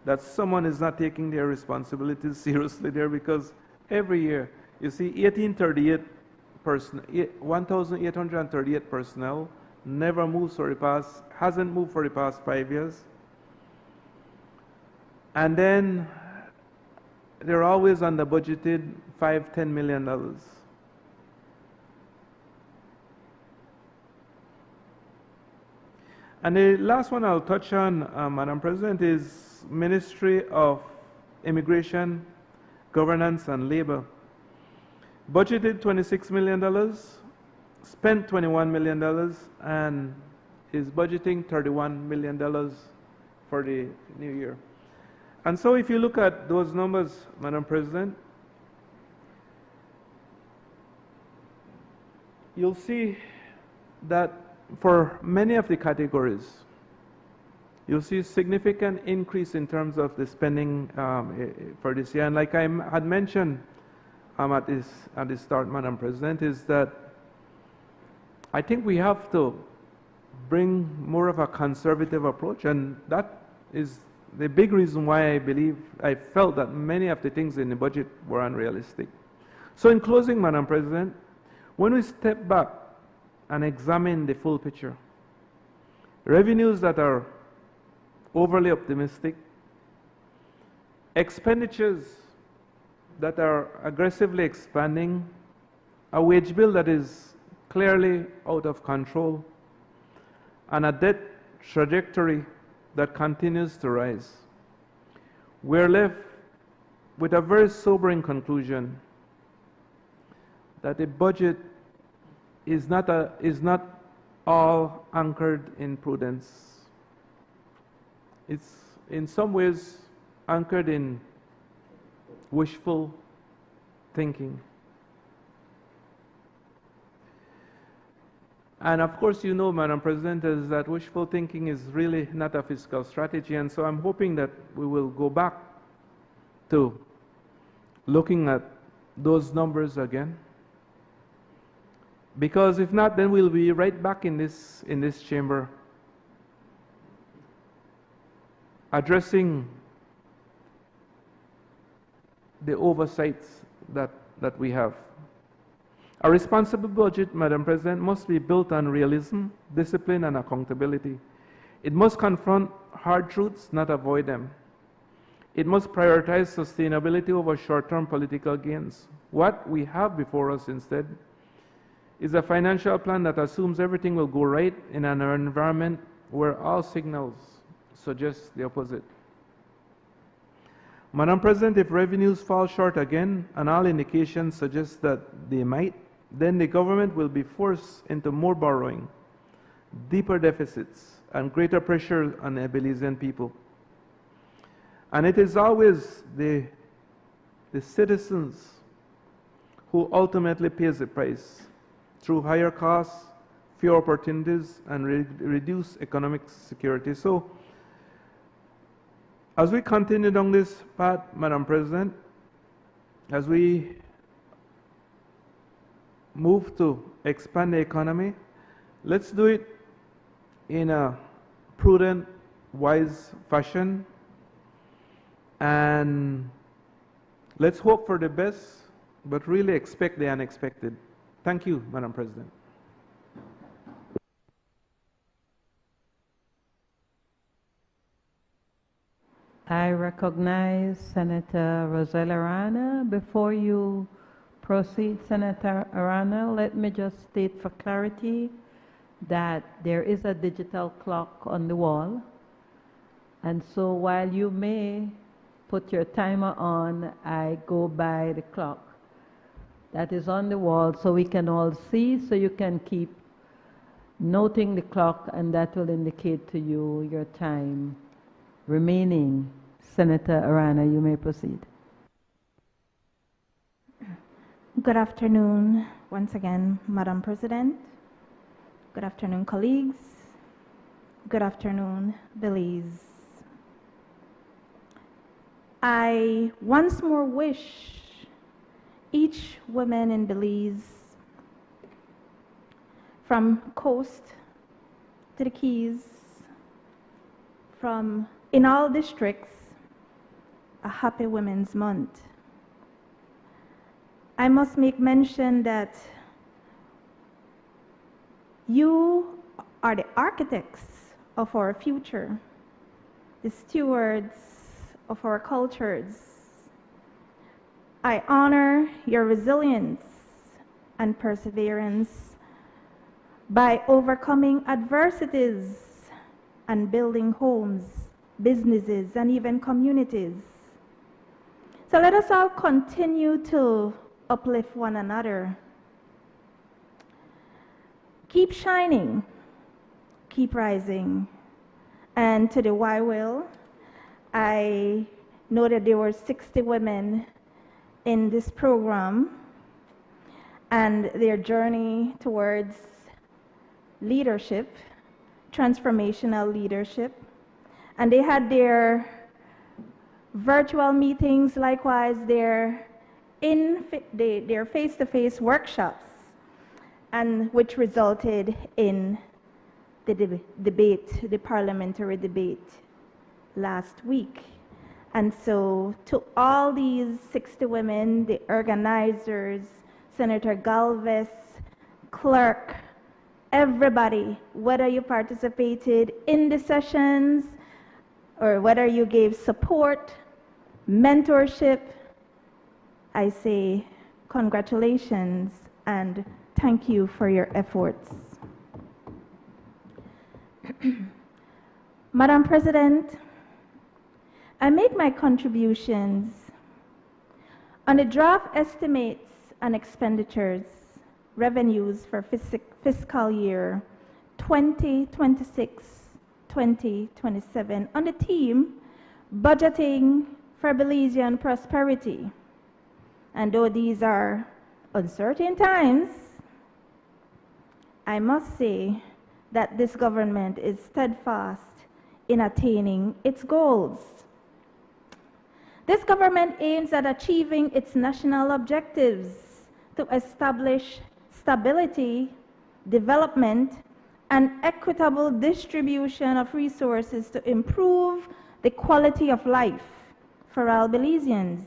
that someone is not taking their responsibilities seriously there, because every year you see 1,838 personnel never moves for the past, hasn't moved for the past 5 years. And then they're always under budgeted $5–10 million. And the last one I'll touch on, Madam President, is Ministry of Immigration, Governance and Labor. Budgeted $26 million, spent $21 million, and is budgeting $31 million for the new year. And so if you look at those numbers, Madam President, you'll see that for many of the categories, you'll see significant increase in terms of the spending for this year. And like I had mentioned at the start, Madam President, is that I think we have to bring more of a conservative approach, and that is the big reason why I felt that many of the things in the budget were unrealistic. So in closing, Madam President, when we step back and examine the full picture, revenues that are overly optimistic, expenditures that are aggressively expanding, a wage bill that is clearly out of control, and a debt trajectory that continues to rise, we're left with a very sobering conclusion that the budget is not all anchored in prudence. It's in some ways anchored in wishful thinking. And of course, you know, Madam President, is that wishful thinking is really not a fiscal strategy. And so I'm hoping that we will go back to looking at those numbers again. Because if not, then we'll be right back in this chamber addressing the oversights that we have. A responsible budget, Madam President, must be built on realism, discipline, and accountability. It must confront hard truths, not avoid them. It must prioritize sustainability over short-term political gains. What we have before us instead is a financial plan that assumes everything will go right in an environment where all signals suggest the opposite. Madam President, if revenues fall short again, and all indications suggest that they might, then the government will be forced into more borrowing, deeper deficits, and greater pressure on the Belizean people. And it is always the citizens who ultimately pays the price through higher costs, fewer opportunities, and reduced economic security. So, as we continue down this path, Madam President, as we move to expand the economy, let's do it in a prudent, wise fashion, and let's hope for the best, but really expect the unexpected. Thank you, Madam President. I recognize Senator Rosella Arana. Before you proceed, Senator Arana, let me just state for clarity that there is a digital clock on the wall. And so while you may put your timer on, I go by the clock that is on the wall so we can all see, so you can keep noting the clock, and that will indicate to you your time remaining. Senator Arana, you may proceed. Good afternoon once again, Madam President. Good afternoon, colleagues. Good afternoon, Belize. I once more wish each woman in Belize, from coast to the Keys, from in all districts, a happy Women's Month. I must make mention that you are the architects of our future, the stewards of our cultures. I honor your resilience and perseverance by overcoming adversities and building homes, businesses, and even communities. So let us all continue to uplift one another. Keep shining, keep rising. And to the Y Will, I know that there were 60 women in this program, and their journey towards leadership, transformational leadership. And they had their virtual meetings, likewise their face-to-face workshops, and which resulted in the debate, the parliamentary debate last week. And so to all these 60 women, the organizers, Senator Galvez, clerk, everybody, whether you participated in the sessions or whether you gave support, mentorship, I say congratulations and thank you for your efforts. Madam President, I make my contributions on the draft estimates and expenditures, revenues for fiscal year 2026-2027 on the theme budgeting for Belizean prosperity. And though these are uncertain times, I must say that this government is steadfast in attaining its goals. This government aims at achieving its national objectives to establish stability, development, and equitable distribution of resources to improve the quality of life for all Belizeans.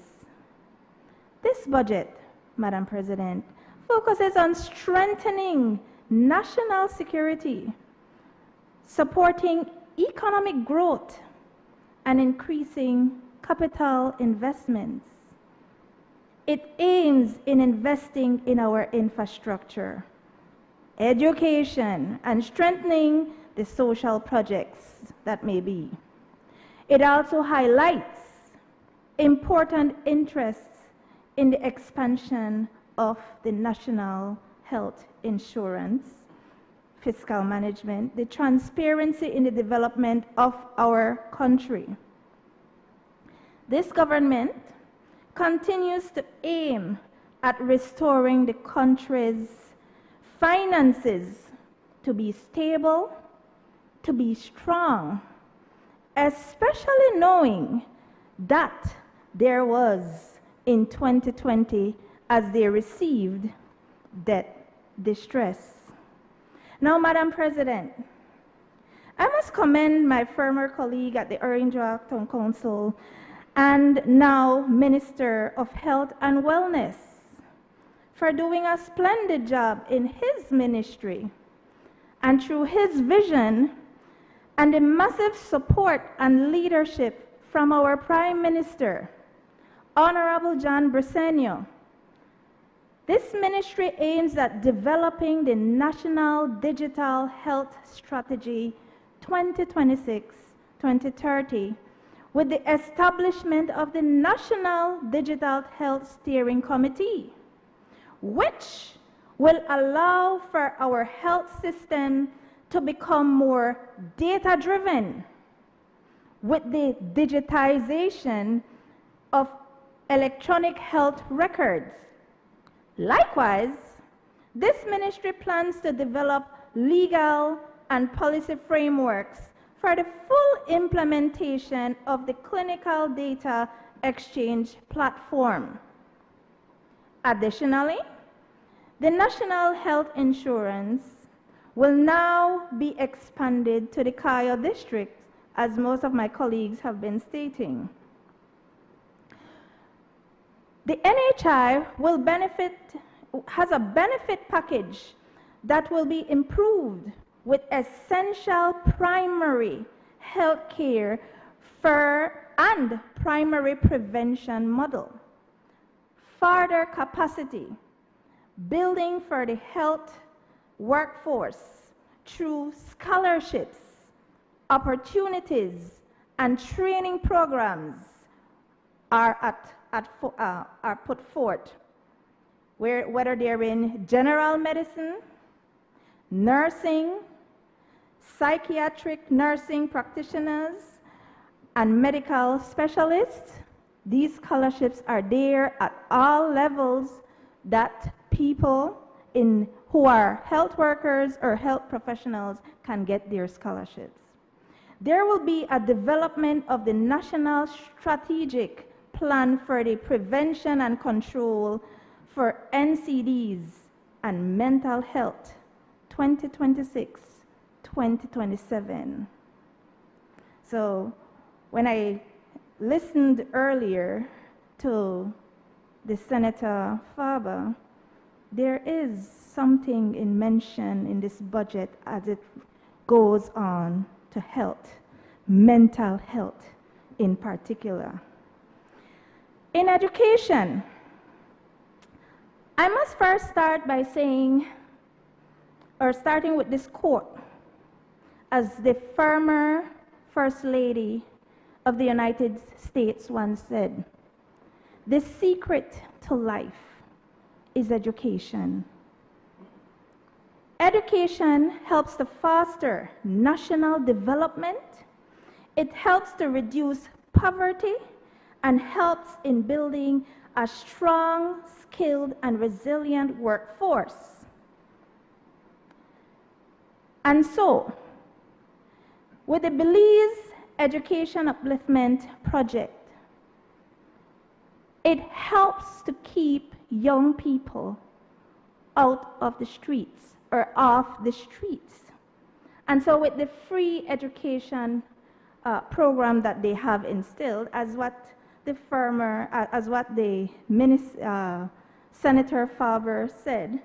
This budget, Madam President, focuses on strengthening national security, supporting economic growth, and increasing capital investments. It aims in investing in our infrastructure, education, and strengthening the social projects that may be. It also highlights important interests in the expansion of the national health insurance, fiscal management, the transparency in the development of our country. this government continues to aim at restoring the country's finances to be stable, to be strong, especially knowing that there was in 2020 as they received debt distress. Now, Madam President, I must commend my former colleague at the Orange Walk Town Council and now Minister of Health and Wellness for doing a splendid job in his ministry and through his vision and the massive support and leadership from our Prime Minister, Honorable John Briceño. This ministry aims at developing the National Digital Health Strategy 2026-2030 with the establishment of the National Digital Health Steering Committee, which will allow for our health system to become more data-driven with the digitization of electronic health records. Likewise, this ministry plans to develop legal and policy frameworks for the full implementation of the clinical data exchange platform. Additionally, the National Health Insurance will now be expanded to the Cayo district, as most of my colleagues have been stating. The NHI has a benefit package that will be improved with essential primary health care and primary prevention model, further capacity building for the health workforce through scholarships, opportunities, and training programs are put forth, whether they're in general medicine, nursing, psychiatric nursing practitioners, and medical specialists. These scholarships are there at all levels that people who are health workers or health professionals can get their scholarships. There will be a development of the National Strategic Plan for the Prevention and Control for NCDs and Mental Health 2026-2027. So when I listened earlier to the Senator Faber, there is something in mention in this budget as it goes on to health, mental health in particular. In education, I must first start by starting with this quote, as the former First Lady of the United States once said, "The secret to life is education." Education helps to foster national development. It helps to reduce poverty and helps in building a strong, skilled, and resilient workforce. And so, with the Belize Education Upliftment Project, it helps to keep young people out of the streets or off the streets. And so with the free education program that they have instilled, as what the Senator Faber said,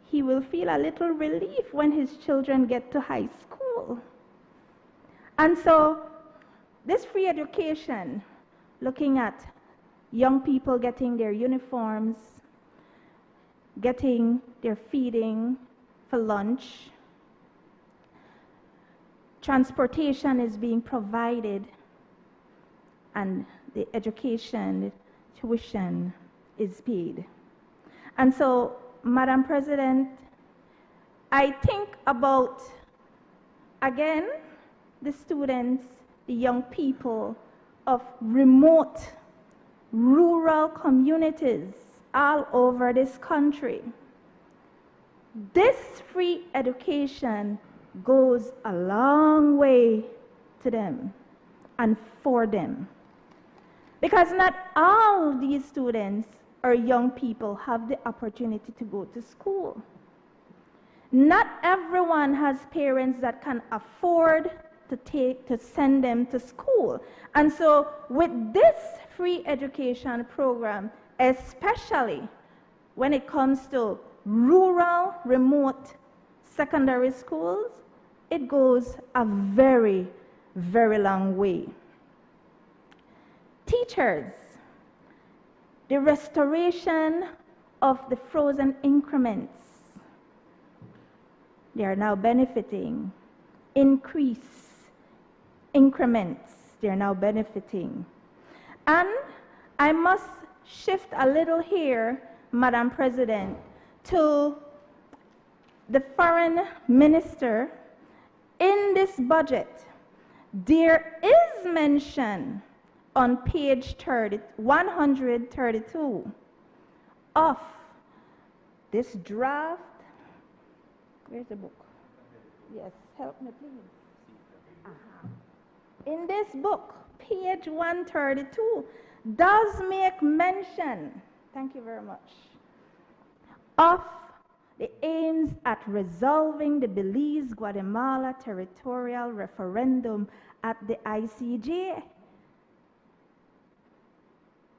he will feel a little relief when his children get to high school. And so this free education, looking at young people getting their uniforms, getting their feeding for lunch, transportation is being provided, and the education, the tuition is paid. And so, Madam President, I think about, again, the students, the young people of remote, rural communities all over this country. This free education goes a long way to them and for them. Because not all these students or young people have the opportunity to go to school. Not everyone has parents that can afford to send them to school. And so with this free education program, especially when it comes to rural, remote secondary schools, it goes a very, very long way. Teachers, the restoration of the frozen increments, they are now benefiting. Increase increments, they are now benefiting. And I must shift a little here, Madam President, to the foreign minister. In this budget, there is mention on page 132 of this draft. Where's the book? Yes, help me please. In this book, page 132, does make mention, thank you very much, of the aims at resolving the Belize-Guatemala territorial referendum at the ICJ.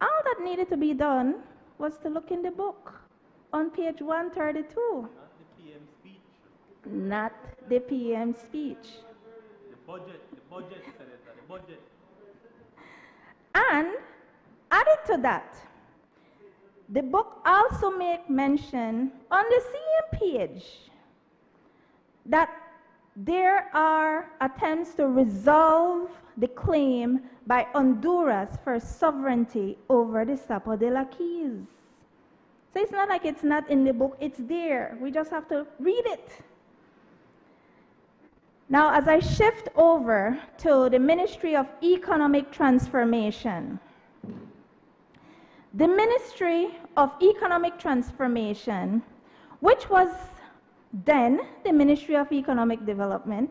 All that needed to be done was to look in the book on page 132. Not the PM speech. The budget, Senator, the budget. And added to that, the book also makes mention on the same page that there are attempts to resolve the claim by Honduras for sovereignty over the Sapo de la Keys. So it's not like it's not in the book, it's there. We just have to read it. Now, as I shift over to the Ministry of Economic Transformation, the Ministry of Economic Transformation, which was then the Ministry of Economic Development,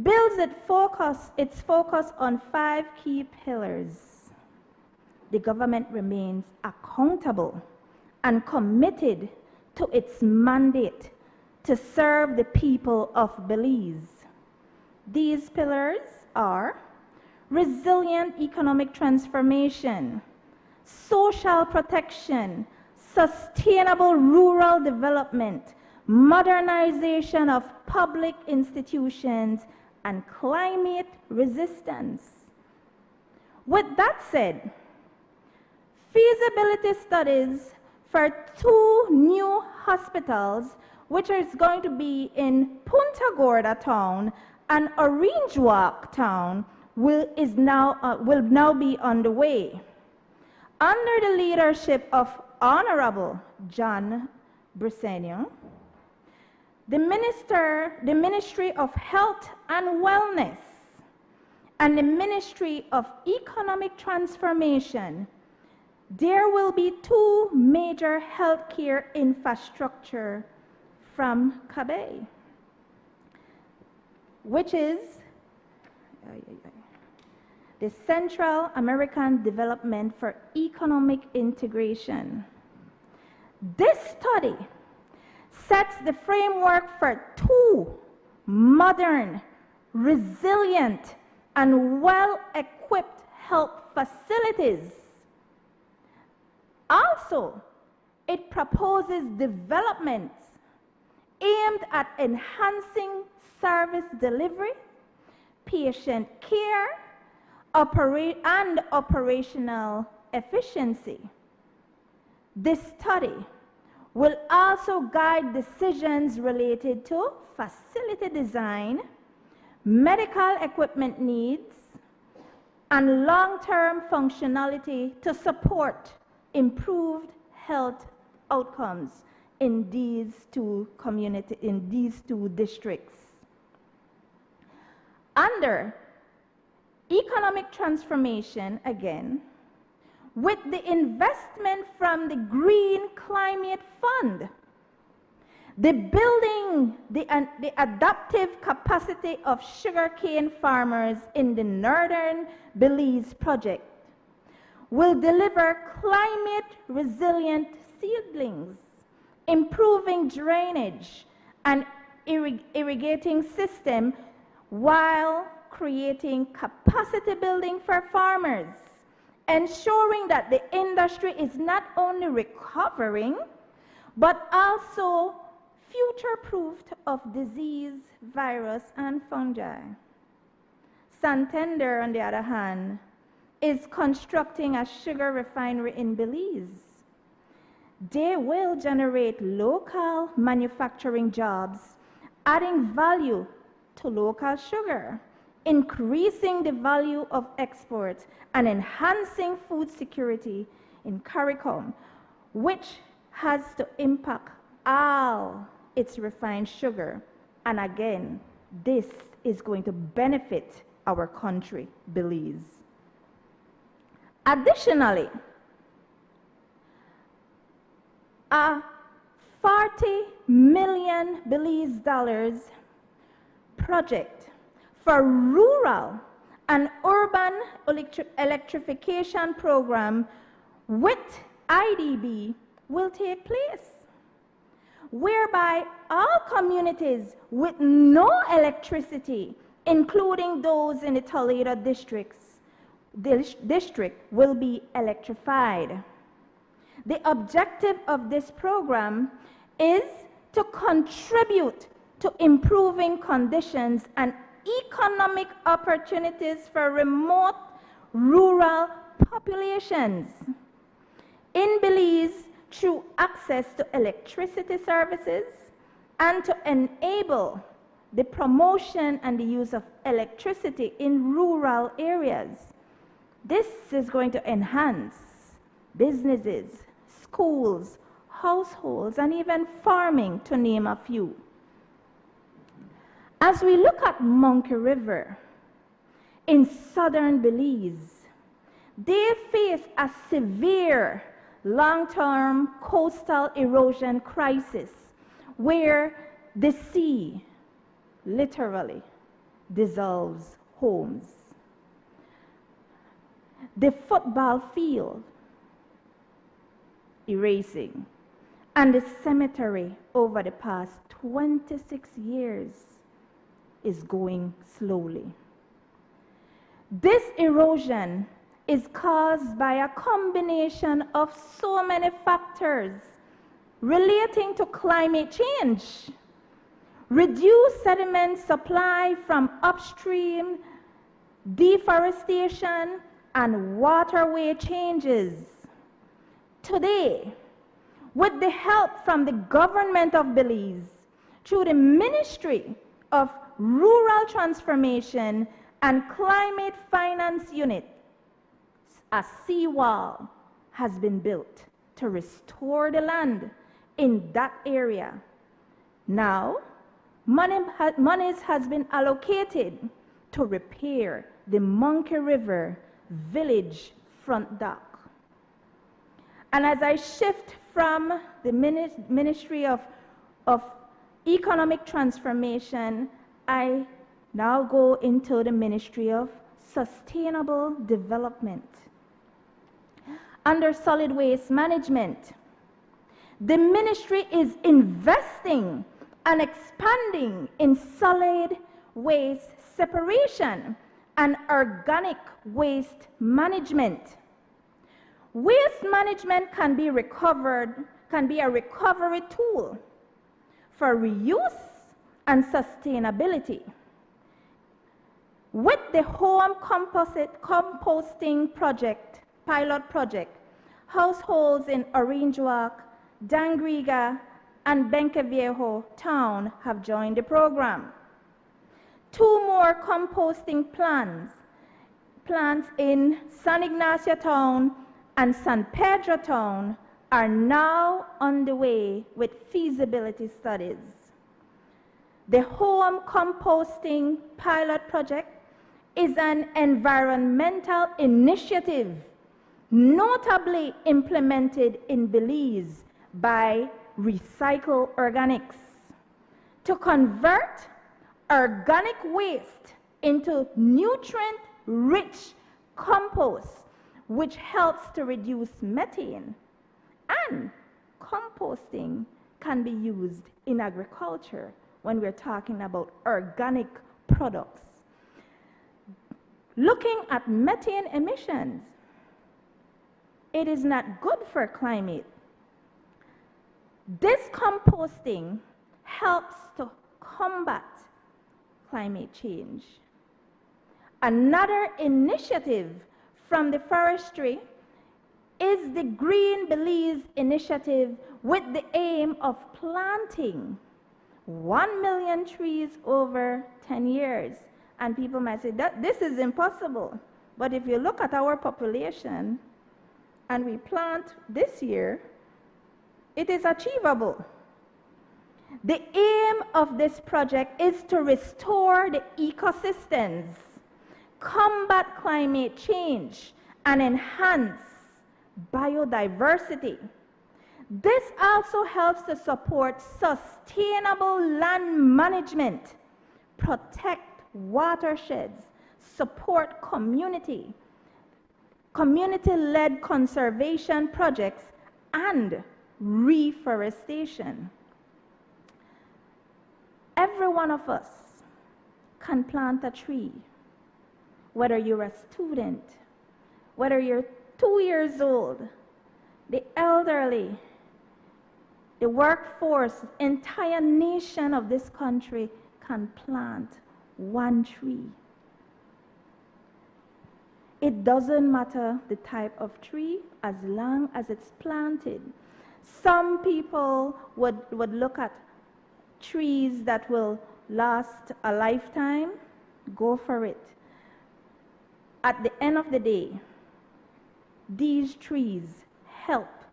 builds its focus on 5 key pillars. The government remains accountable and committed to its mandate to serve the people of Belize. These pillars are resilient economic transformation, social protection, sustainable rural development, modernization of public institutions, and climate resistance. With that said, feasibility studies for 2 new hospitals, which is going to be in Punta Gorda town and Orange Walk town, will now be underway. Under the leadership of Honorable John Briceño, the Ministry of Health and Wellness and the Ministry of Economic Transformation, there will be 2 major healthcare infrastructure from CABE, which is the Central American Development for Economic Integration. This study sets the framework for 2 modern, resilient, and well-equipped health facilities. Also, it proposes developments aimed at enhancing service delivery, patient care, and operational efficiency. This study will also guide decisions related to facility design, medical equipment needs, and long-term functionality to support improved health outcomes in these 2 districts. Under economic transformation again with the investment from the Green Climate Fund, the building the adaptive capacity of sugarcane farmers in the northern Belize project will deliver climate-resilient seedlings, improving drainage and irrigating system while creating capacity building for farmers, ensuring that the industry is not only recovering, but also future-proofed of disease, virus, and fungi. Santander, on the other hand, is constructing a sugar refinery in Belize. They will generate local manufacturing jobs, adding value to local sugar, increasing the value of exports, and enhancing food security in CARICOM, which has to impact all its refined sugar. And again, this is going to benefit our country, Belize. Additionally, a $40 million Belize dollars project for rural and urban electrification program with IDB will take place, whereby all communities with no electricity, including those in the Toledo district, will be electrified. The objective of this program is to contribute to improving conditions and economic opportunities for remote rural populations in Belize through access to electricity services and to enable the promotion and the use of electricity in rural areas. This is going to enhance businesses, schools, households, and even farming, to name a few. As we look at Monkey River in southern Belize, they face a severe long-term coastal erosion crisis where the sea literally dissolves homes. The football field erasing, and the cemetery over the past 26 years is going slowly. This erosion is caused by a combination of so many factors relating to climate change, reduced sediment supply from upstream, deforestation, and waterway changes. Today, with the help from the government of Belize, through the Ministry of Rural Transformation and Climate Finance Unit, a seawall has been built to restore the land in that area. Now, monies has been allocated to repair the Monkey River village front dock. And as I shift from the Ministry of Economic Transformation, I now go into the Ministry of Sustainable Development. Under Solid Waste Management, the ministry is investing and expanding in solid waste separation and organic waste management. Waste management can be a recovery tool for reuse and sustainability. With the home composting project, pilot project, households in Orange Walk, Dangriga, and Benqueviejo town have joined the program. 2 more composting plants in San Ignacio town and San Pedro town are now underway with feasibility studies. The home composting pilot project is an environmental initiative notably implemented in Belize by Recycle Organics to convert organic waste into nutrient-rich compost, which helps to reduce methane. And composting can be used in agriculture when we're talking about organic products. Looking at methane emissions, it is not good for climate. This composting helps to combat climate change. Another initiative from the forestry is the Green Belize initiative with the aim of planting 1 million trees over 10 years. And people might say that this is impossible. But if you look at our population and we plant this year, it is achievable. The aim of this project is to restore the ecosystems, combat climate change, and enhance biodiversity. This also helps to support sustainable land management, protect watersheds, support community-led conservation projects, and reforestation. Every one of us can plant a tree, whether you're a student, whether you're 2 years old, the elderly, the workforce, entire nation of this country can plant 1 tree. It doesn't matter the type of tree as long as it's planted. Some people would look at trees that will last a lifetime. Go for it. At the end of the day, these trees help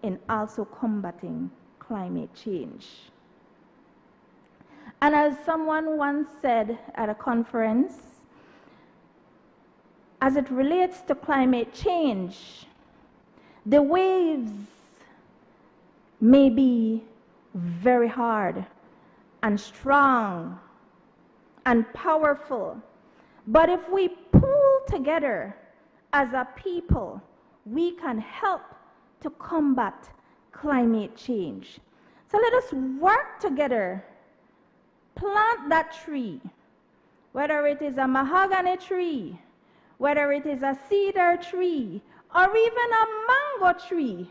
in also combating climate change. And as someone once said at a conference, as it relates to climate change, the waves may be very hard and strong and powerful, but if we pull together as a people, we can help to combat climate change. So let us work together, plant that tree, whether it is a mahogany tree, whether it is a cedar tree, or even a mango tree.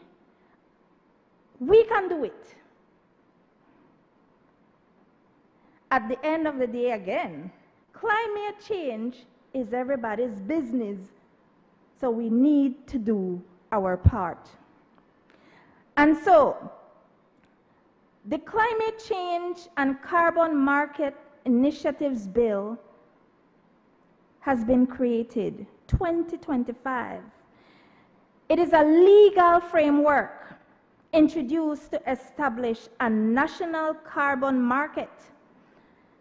We can do it. At the end of the day, again, climate change is everybody's business, so we need to do our part. And so, the Climate Change and Carbon Market Initiatives Bill has been created, 2025. It is a legal framework introduced to establish a national carbon market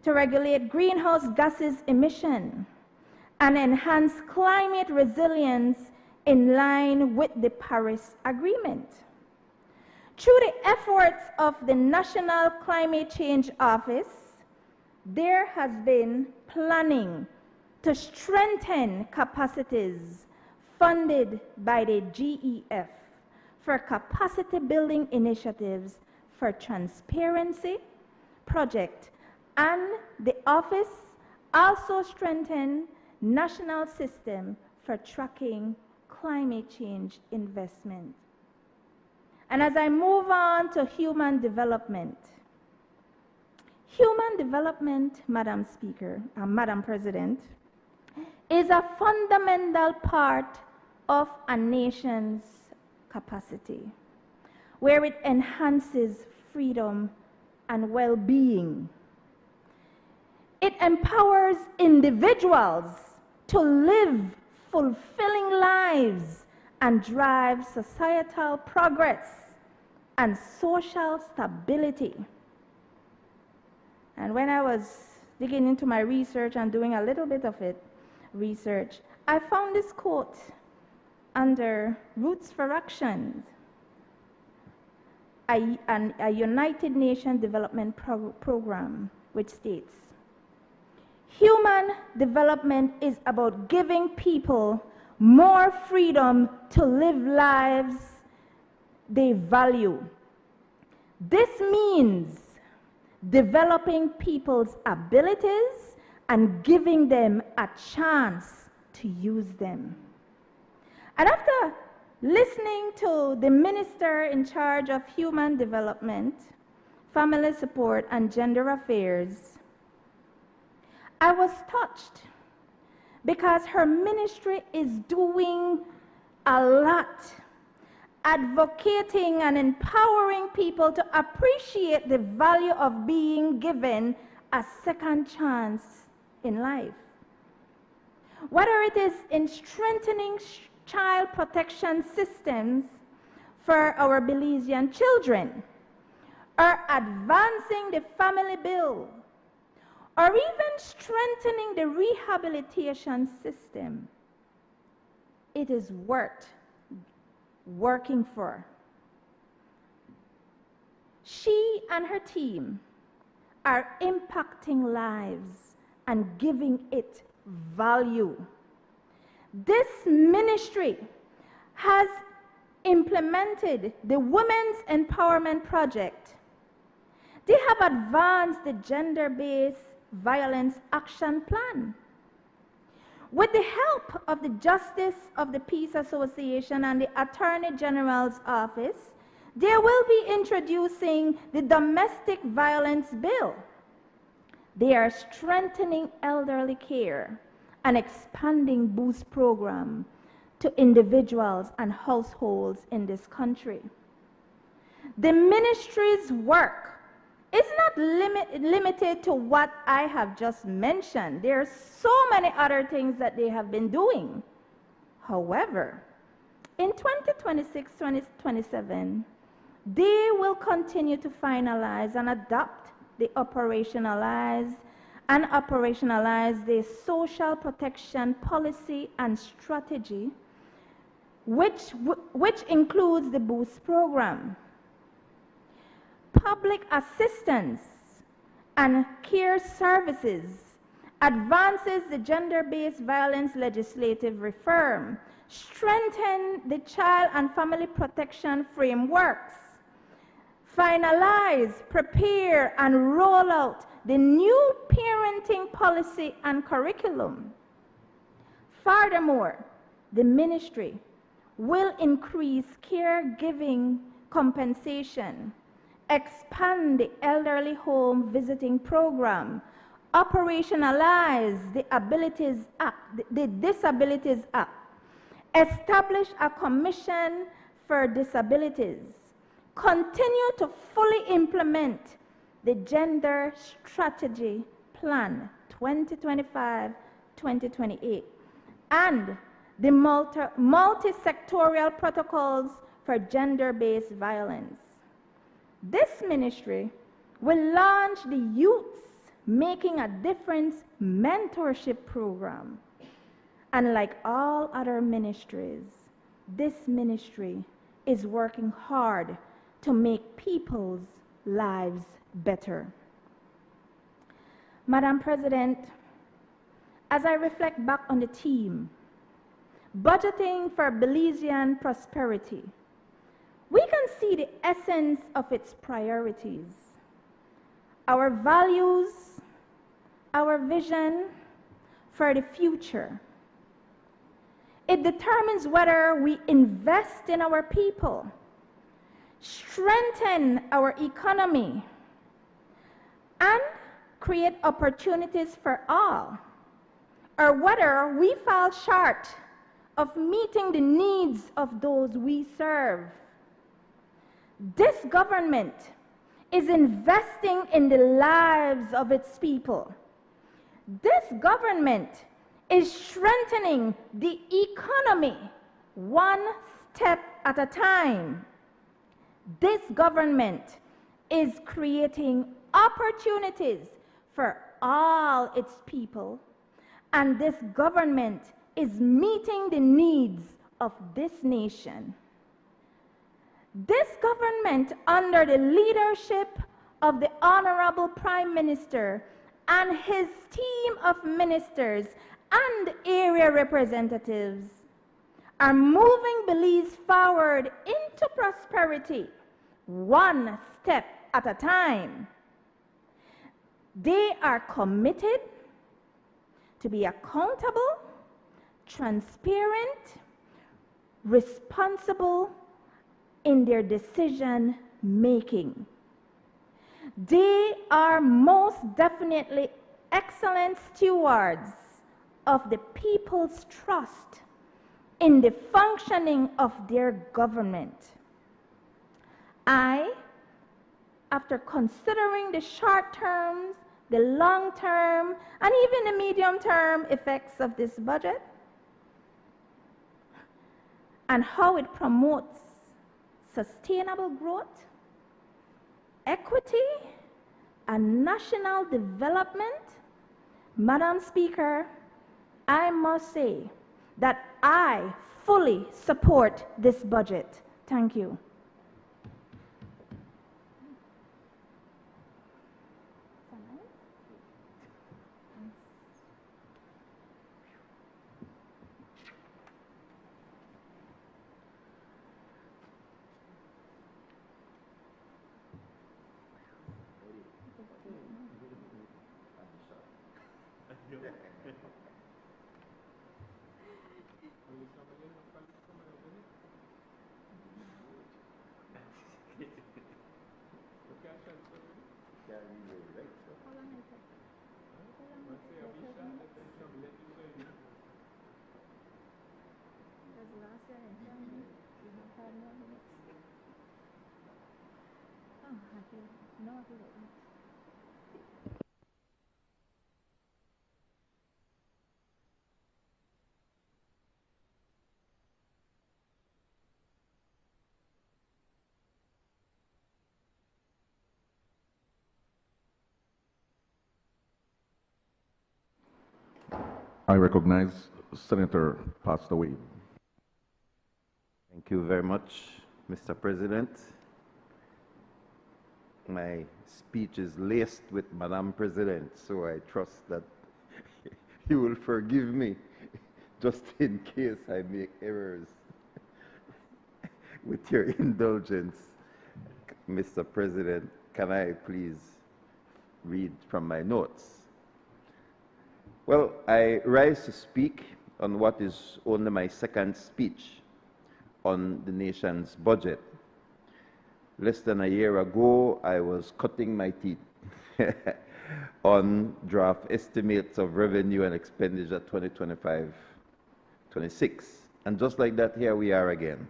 to regulate greenhouse gases emission and enhance climate resilience in line with the Paris Agreement. Through the efforts of the National Climate Change Office, there has been planning to strengthen capacities funded by the GEF for capacity building initiatives for transparency project, and the office also strengthened national system for tracking climate change investment. And as I move on to human development, Madam Speaker, Madam President, is a fundamental part of a nation's capacity, where it enhances freedom and well-being. It empowers individuals to live fulfilling lives and drive societal progress and social stability. And when I was digging into my research and doing a little bit of it, research, I found this quote under Roots for Action, a United Nations Development Program, which states, human development is about giving people more freedom to live lives they value. This means developing people's abilities and giving them a chance to use them. And after listening to the Minister in charge of Human Development, Family Support and Gender Affairs, I was touched because her ministry is doing a lot, advocating and empowering people to appreciate the value of being given a second chance in life. Whether it is in strengthening child protection systems for our Belizean children, or advancing the family bill, or even strengthening the rehabilitation system, it is worth working for. She and her team are impacting lives and giving it value. This ministry has implemented the Women's Empowerment Project. They have advanced the Gender-Based Violence Action Plan. With the help of the Justice of the Peace Association and the Attorney General's Office, they will be introducing the Domestic Violence Bill. They are strengthening elderly care and expanding Boost program to individuals and households in this country. The ministry's work is not limited to what I have just mentioned. There are so many other things that they have been doing. However, in 2026-2027, they will continue to finalize and adopt the operationalize the social protection policy and strategy, which includes the Boost program. Public assistance and care services advances the gender-based violence legislative reform, strengthen the child and family protection frameworks, finalize, prepare, and roll out the new parenting policy and curriculum. Furthermore, the ministry will increase caregiving compensation, expand the elderly home visiting program, operationalize the Disabilities Act, establish a commission for disabilities, continue to fully implement the Gender Strategy Plan 2025-2028 and the multi-sectorial protocols for gender-based violence. This ministry will launch the Youths Making a Difference mentorship program. And like all other ministries, this ministry is working hard to make people's lives better. Madam President, as I reflect back on the theme, budgeting for Belizean prosperity, we can see the essence of its priorities, our values, our vision for the future. It determines whether we invest in our people, strengthen our economy, and create opportunities for all, or whether we fall short of meeting the needs of those we serve. This government is investing in the lives of its people. This government is strengthening the economy one step at a time. This government is creating opportunities for all its people and this government is meeting the needs of this nation. This government, under the leadership of the Honorable Prime Minister and his team of ministers and area representatives, are moving Belize forward into prosperity, one step at a time. They are committed to be accountable, transparent, responsible in their decision making. They are most definitely excellent stewards of the people's trust in the functioning of their government. I, after considering the short terms, the long term, and even the medium term effects of this budget, and how it promotes sustainable growth, equity, and national development, Madam Speaker, I must say that I fully support this budget. Thank you. I recognize Senator passed away. Thank you very much, Mr. President. My speech is laced with Madam President, so I trust that you will forgive me just in case I make errors. With your indulgence, Mr. President, can I please read from my notes? Well, I rise to speak on what is only my second speech on the nation's budget. Less than a year ago, I was cutting my teeth on draft estimates of revenue and expenditure 2025-26. And just like that, here we are again.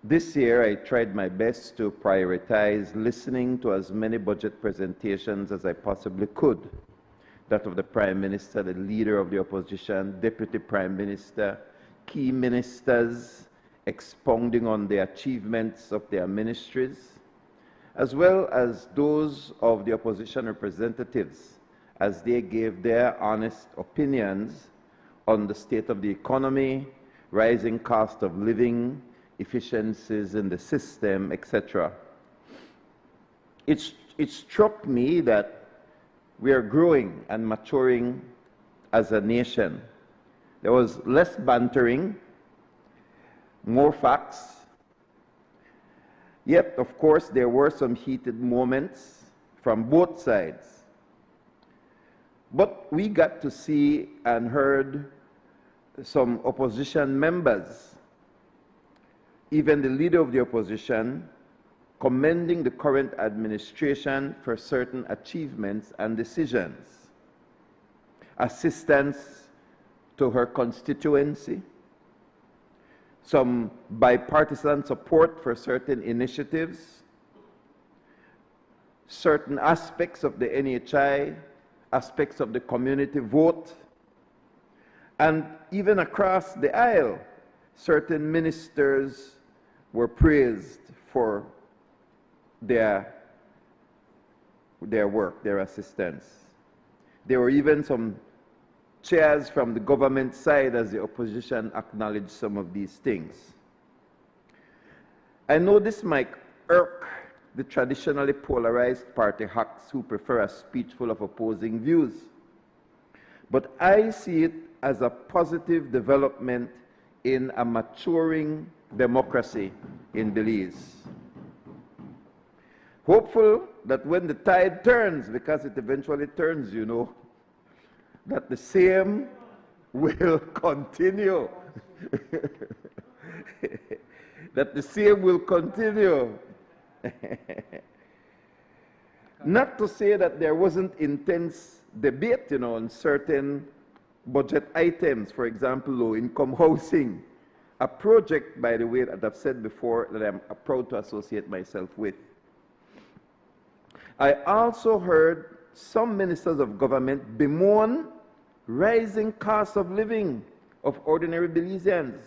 This year, I tried my best to prioritize listening to as many budget presentations as I possibly could. That of the Prime Minister, the Leader of the Opposition, Deputy Prime Minister, key ministers expounding on the achievements of their ministries, as well as those of the opposition representatives as they gave their honest opinions on the state of the economy, rising cost of living, efficiencies in the system, etc. It struck me that we are growing and maturing as a nation. There was less bantering, more facts. Yet, of course, there were some heated moments from both sides. But we got to see and heard some opposition members, even the leader of the opposition, commending the current administration for certain achievements and decisions. Assistance to her constituency, some bipartisan support for certain initiatives, certain aspects of the NHI, aspects of the community vote, and even across the aisle, certain ministers were praised for their work, their assistance. There were even some cheers from the government side as the opposition acknowledged some of these things. I know this might irk the traditionally polarized party hacks who prefer a speech full of opposing views, but I see it as a positive development in a maturing democracy in Belize. Hopeful that when the tide turns, because it eventually turns, you know, that the same will continue. That the same will continue. Not to say that there wasn't intense debate, you know, on certain budget items, for example, low-income housing, a project, by the way, that I've said before, that I'm proud to associate myself with. I also heard some ministers of government bemoan rising costs of living of ordinary Belizeans.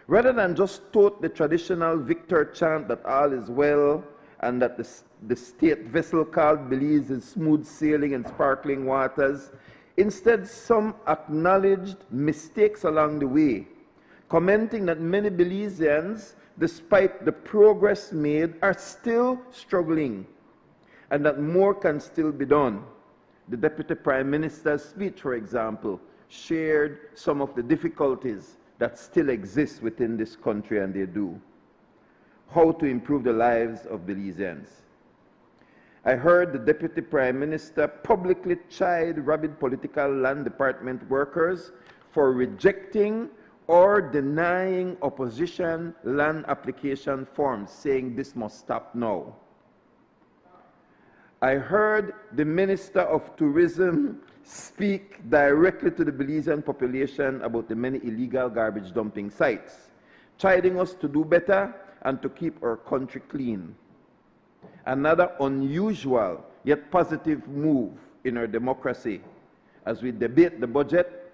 Rather than just tote the traditional victor chant that all is well and that the state vessel called Belize is smooth sailing and sparkling waters, instead some acknowledged mistakes along the way, commenting that many Belizeans, despite the progress made, are still struggling and that more can still be done. The Deputy Prime Minister's speech, for example, shared some of the difficulties that still exist within this country, and they do. How to improve the lives of Belizeans. I heard the Deputy Prime Minister publicly chide rabid political land department workers for rejecting or denying opposition land application forms, saying this must stop now. I heard the Minister of Tourism speak directly to the Belizean population about the many illegal garbage dumping sites, chiding us to do better and to keep our country clean. Another unusual yet positive move in our democracy. As we debate the budget,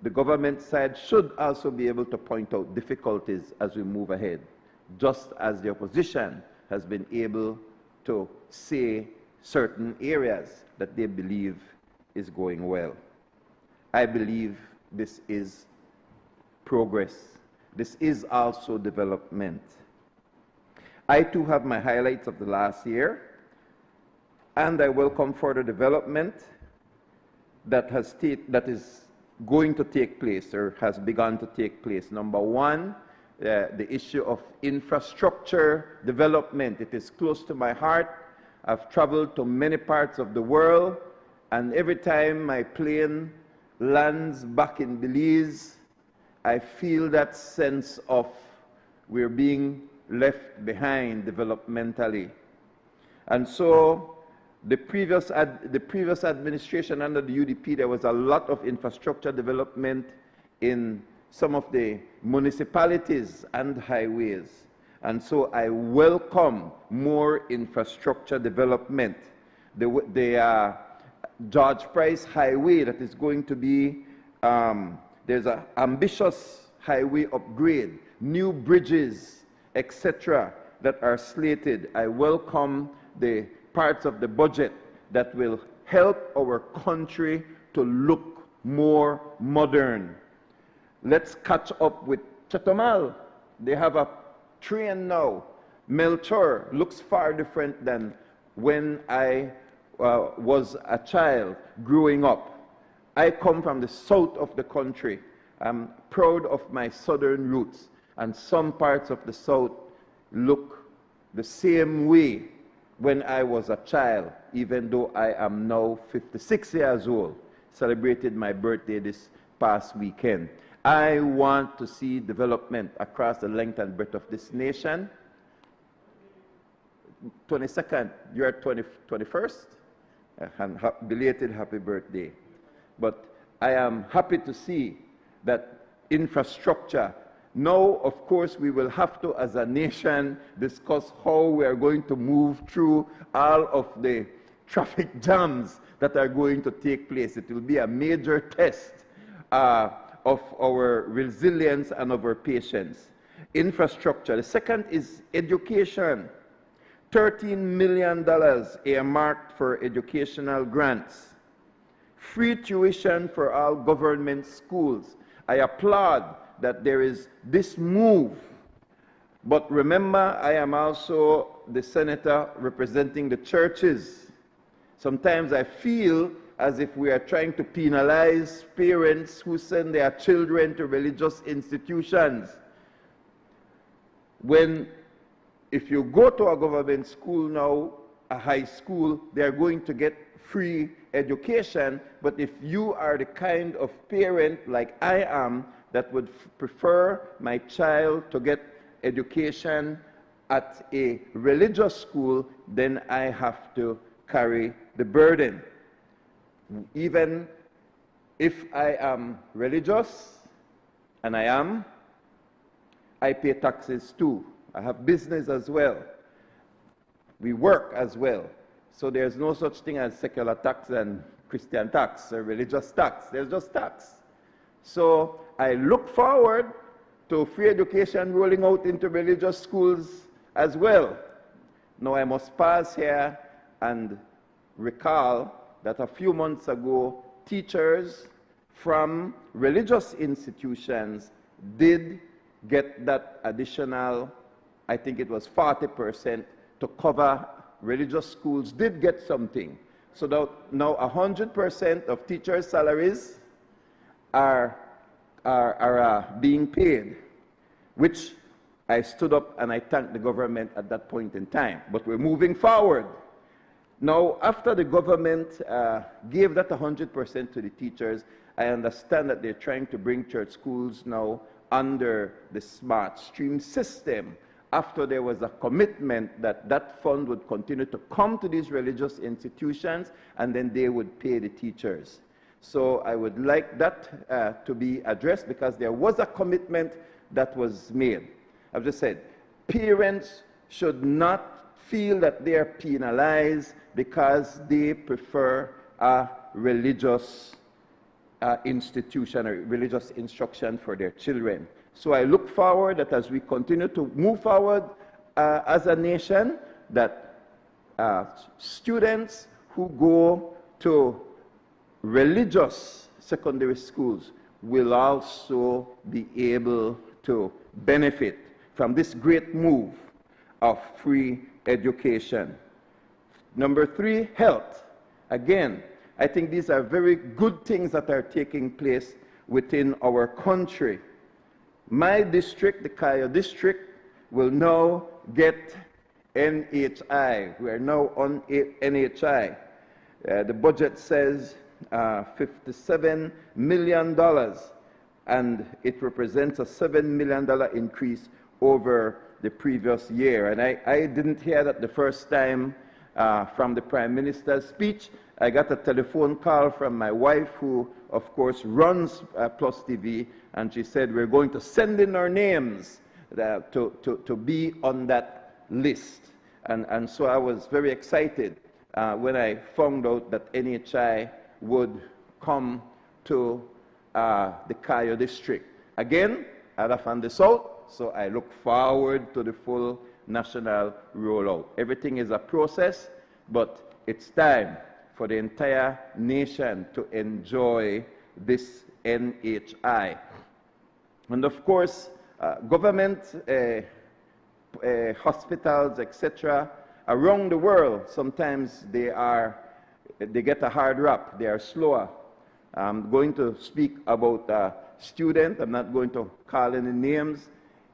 the government side should also be able to point out difficulties as we move ahead, just as the opposition has been able to say certain areas that they believe is going well. I believe this is progress. This is also development. I too have my highlights of the last year, and I welcome further development that is going to take place or has begun to take place. Number one, the issue of infrastructure development. It is close to my heart. I've traveled to many parts of the world, and every time my plane lands back in Belize, I feel that sense of we're being left behind developmentally. And so the previous administration under the UDP, there was a lot of infrastructure development in some of the municipalities and highways. And so I welcome more infrastructure development. The George Price Highway that is going to be, there's an ambitious highway upgrade, new bridges, etc., that are slated. I welcome the parts of the budget that will help our country to look more modern. Let's catch up with Chatomal. They have a train now. Melchor looks far different than when I was a child growing up. I come from the south of the country. I'm proud of my southern roots, and some parts of the south look the same way when I was a child, even though I am now 56 years old. Celebrated my birthday this past weekend. I want to see development across the length and breadth of this nation. 22nd, you're 21st, and belated happy birthday. But I am happy to see that infrastructure. Now, of course, we will have to, as a nation, discuss how we are going to move through all of the traffic jams that are going to take place. It will be a major test of our resilience and of our patience. Infrastructure. The second is education. $13 million earmarked for educational grants. free tuition for all government schools. I applaud that there is this move. But remember, I am also the senator representing the churches. Sometimes I feel as if we are trying to penalize parents who send their children to religious institutions. When, if you go to a government school now, a high school, they are going to get free education. But if you are the kind of parent like I am that would prefer my child to get education at a religious school, then I have to carry the burden. Even if I am religious, and I am, I pay taxes too. I have business as well. We work as well. So there's no such thing as secular tax and Christian tax or religious tax. There's just tax. So I look forward to free education rolling out into religious schools as well. Now I must pause here and recall that a few months ago, teachers from religious institutions did get that additional, I think it was 40% to cover religious schools, did get something. So that now 100% of teachers' salaries are being paid, which I stood up and I thanked the government at that point in time. But we're moving forward. Now, after the government gave that 100% to the teachers, I understand that they're trying to bring church schools now under the Smart Stream system, after there was a commitment that that fund would continue to come to these religious institutions and then they would pay the teachers. So I would like that to be addressed, because there was a commitment that was made. I've just said, parents should not feel that they are penalized because they prefer a religious institution or religious instruction for their children. So I look forward that as we continue to move forward as a nation, that students who go to religious secondary schools will also be able to benefit from this great move of free education. Number 3, health. Again, I think these are very good things that are taking place within our country. My district, the Cayo district, will now get NHI. We are now on NHI. The budget says $57 million, and it represents a $7 million increase over the previous year. And I didn't hear that the first time from the Prime Minister's speech. I got a telephone call from my wife, who, of course, runs Plus TV, and she said, we're going to send in our names to be on that list. And so I was very excited when I found out that NHI would come to the Cayo district. Again, Arafan the South, so I look forward to the full national rollout. Everything is a process, but it's time for the entire nation to enjoy this NHI. And of course, government, hospitals, etc., around the world, sometimes they get a hard rap. They are slower. I'm going to speak about a student. I'm not going to call any names.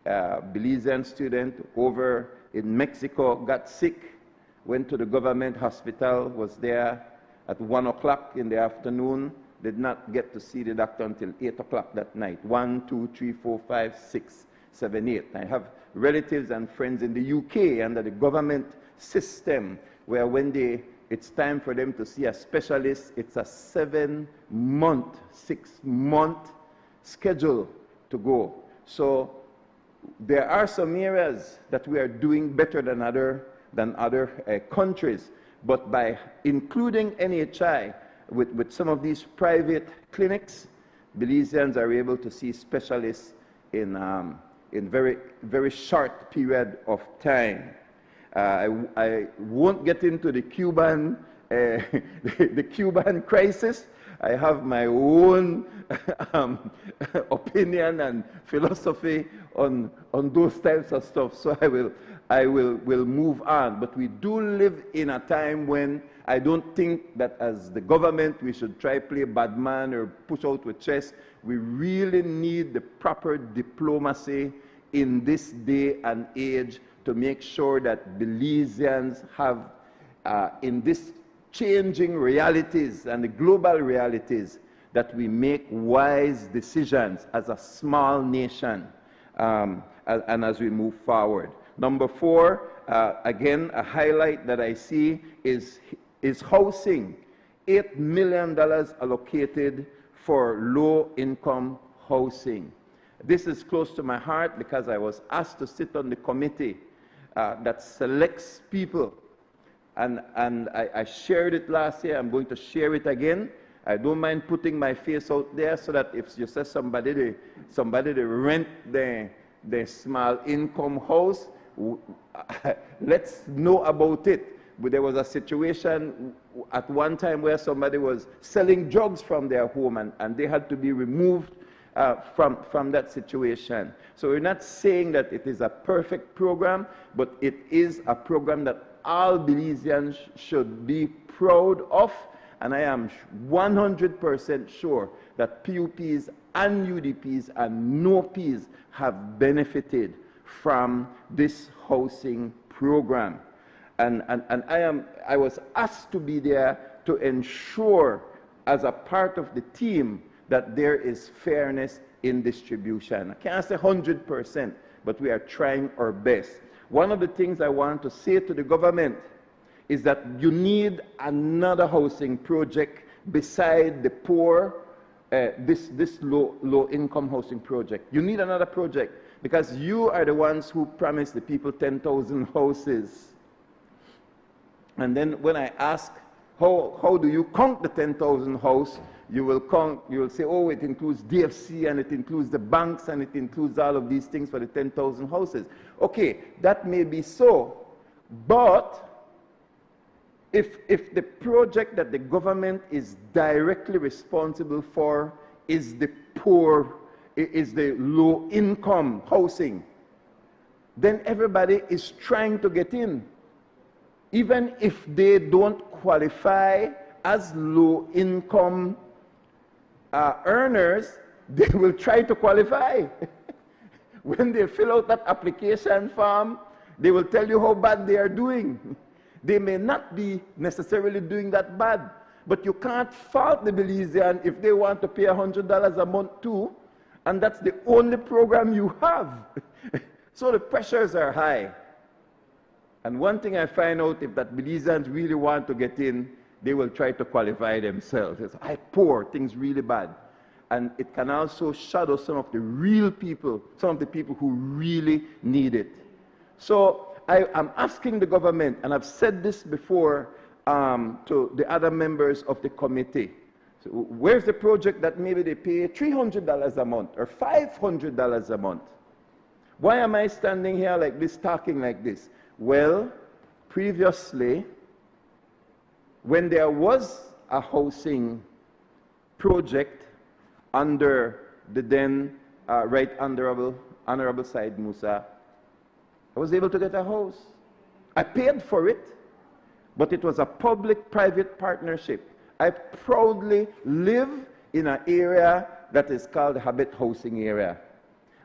Belizean student over in Mexico got sick, went to the government hospital, was there at 1 o'clock in the afternoon, did not get to see the doctor until 8 o'clock that night. 1, 2, 3, 4, 5, 6, 7, 8. I have relatives and friends in the UK under the government system where when it's time for them to see a specialist, it's a 7-month, 6-month schedule to go. So there are some areas that we are doing better than other countries, but by including NHI with some of these private clinics, Belizeans are able to see specialists in very, very short period of time. I won't get into the Cuban, the Cuban crisis, I have my own opinion and philosophy on those types of stuff. So I will move on. But we do live in a time when I don't think that as the government we should try play bad man or push out with chess. We really need the proper diplomacy in this day and age to make sure that Belizeans have, in this changing realities and the global realities, that we make wise decisions as a small nation and as we move forward. Number 4, again, a highlight that I see is housing. $8 million allocated for low-income housing. This is close to my heart because I was asked to sit on the committee that selects people. And I shared it last year. I'm going to share it again. I don't mind putting my face out there so that if you say somebody they rent their small income house, let's know about it. But there was a situation at one time where somebody was selling drugs from their home and they had to be removed from that situation. So we're not saying that it is a perfect program, but it is a program that all Belizeans should be proud of. And I am 100% sure that PUPs and UDPs and NOPs have benefited from this housing program. And I was asked to be there to ensure, as a part of the team, that there is fairness in distribution. I can't say 100%, but we are trying our best. One of the things I want to say to the government is that you need another housing project beside the poor, this low-income housing project. You need another project because you are the ones who promised the people 10,000 houses. And then when I ask, how do you count the 10,000 house? You will say, oh, it includes DFC and it includes the banks and it includes all of these things for the 10,000 houses. Okay, that may be so, but if the project that the government is directly responsible for is the poor, is the low-income housing, then everybody is trying to get in. Even if they don't qualify as low-income earners, they will try to qualify. When they fill out that application form, they will tell you how bad they are doing. They may not be necessarily doing that bad, but you can't fault the Belizean if they want to pay $100 a month too, and that's the only program you have. So the pressures are high. And one thing I find out, if that Belizeans really want to get in, they will try to qualify themselves. It's, I poor, things really bad. And it can also shadow some of the real people, some of the people who really need it. So I'm asking the government, and I've said this before to the other members of the committee. So where's the project that maybe they pay $300 a month or $500 a month? Why am I standing here like this, talking like this? Well, previously, when there was a housing project under the then Right Honorable Said Musa, I was able to get a house. I paid for it, but it was a public-private partnership. I proudly live in an area that is called the Habit Housing Area.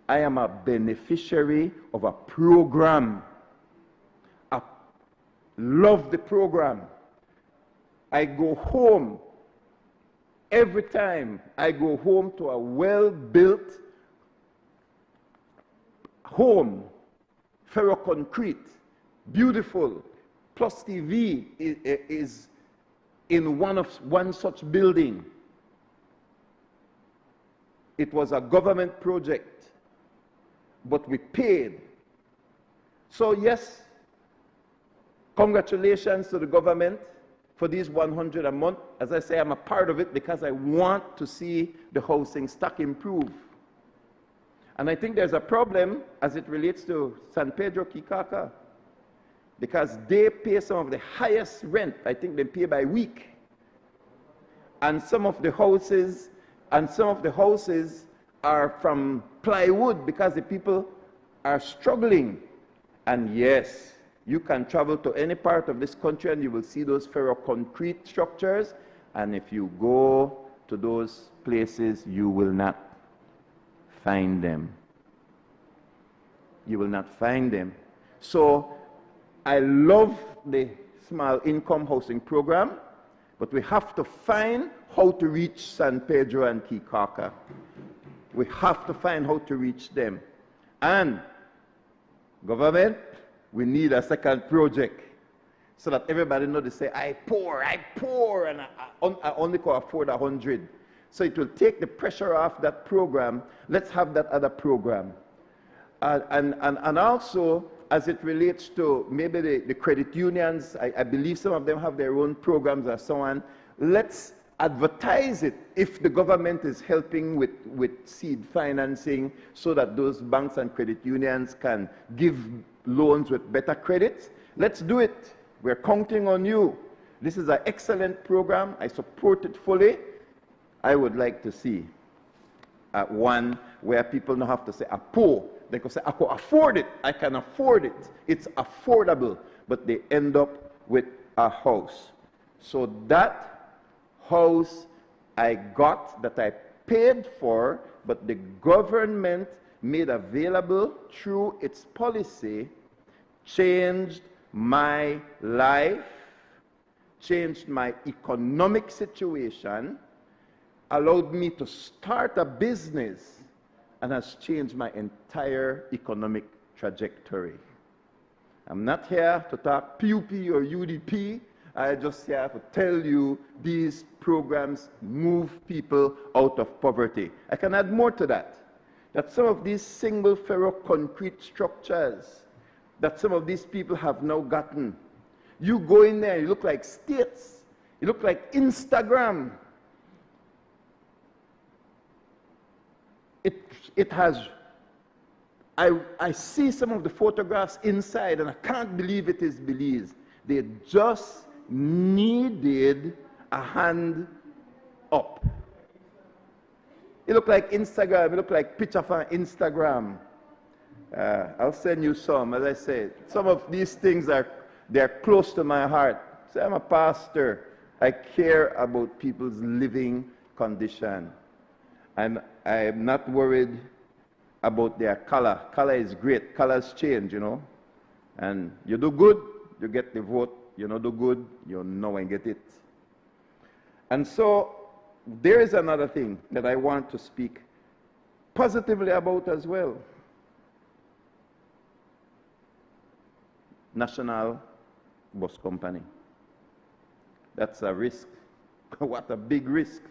I am a beneficiary of a program. I love the program. I go home. Every time I go home to a well-built home, ferroconcrete, beautiful, Plus TV is in one such building. It was a government project, but we paid. So yes, congratulations to the government for these 100 a month. As I say, I'm a part of it because I want to see the housing stock improve. And I think there's a problem as it relates to San Pedro Kikaka, because they pay some of the highest rent. I think they pay by week. and some of the houses are from plywood because the people are struggling. And yes, you can travel to any part of this country and you will see those ferroconcrete structures, and if you go to those places, you will not find them. You will not find them. So I love the small income housing program, but we have to find how to reach San Pedro and Kikaka. We have to find how to reach them. And government, we need a second project so that everybody knows. They say, I poor, and I only can afford 100. So it will take the pressure off that program. Let's have that other program. And also, as it relates to maybe the credit unions, I believe some of them have their own programs and so on. Let's advertise it if the government is helping with seed financing so that those banks and credit unions can give loans with better credits. Let's do it. We're counting on you. This is an excellent program. I support it fully. I would like to see one where people don't have to say, I'm poor. They can say, I can afford it. I can afford it. It's affordable. But they end up with a house. So that house I got, that I paid for, but the government made available through its policy, changed my life, changed my economic situation, allowed me to start a business, and has changed my entire economic trajectory. I'm not here to talk PUP or UDP. I just here to tell you these programs move people out of poverty. I can add more to that. That some of these single ferroconcrete structures that some of these people have now gotten, you go in there, you look like states. You look like Instagram. It has, I see some of the photographs inside and I can't believe it is Belize. They just needed a hand up. It looked like Instagram, it looked like picture from Instagram. I'll send you some. As I said, some of these things they're close to my heart. So I'm a pastor. I care about people's living condition. And I'm not worried about their color. Color is great. Colors change, you know. And you do good, you get the vote. You don't do good, you know and get it. And so there is another thing that I want to speak positively about as well. National Bus Company. That's a risk. What a big risk.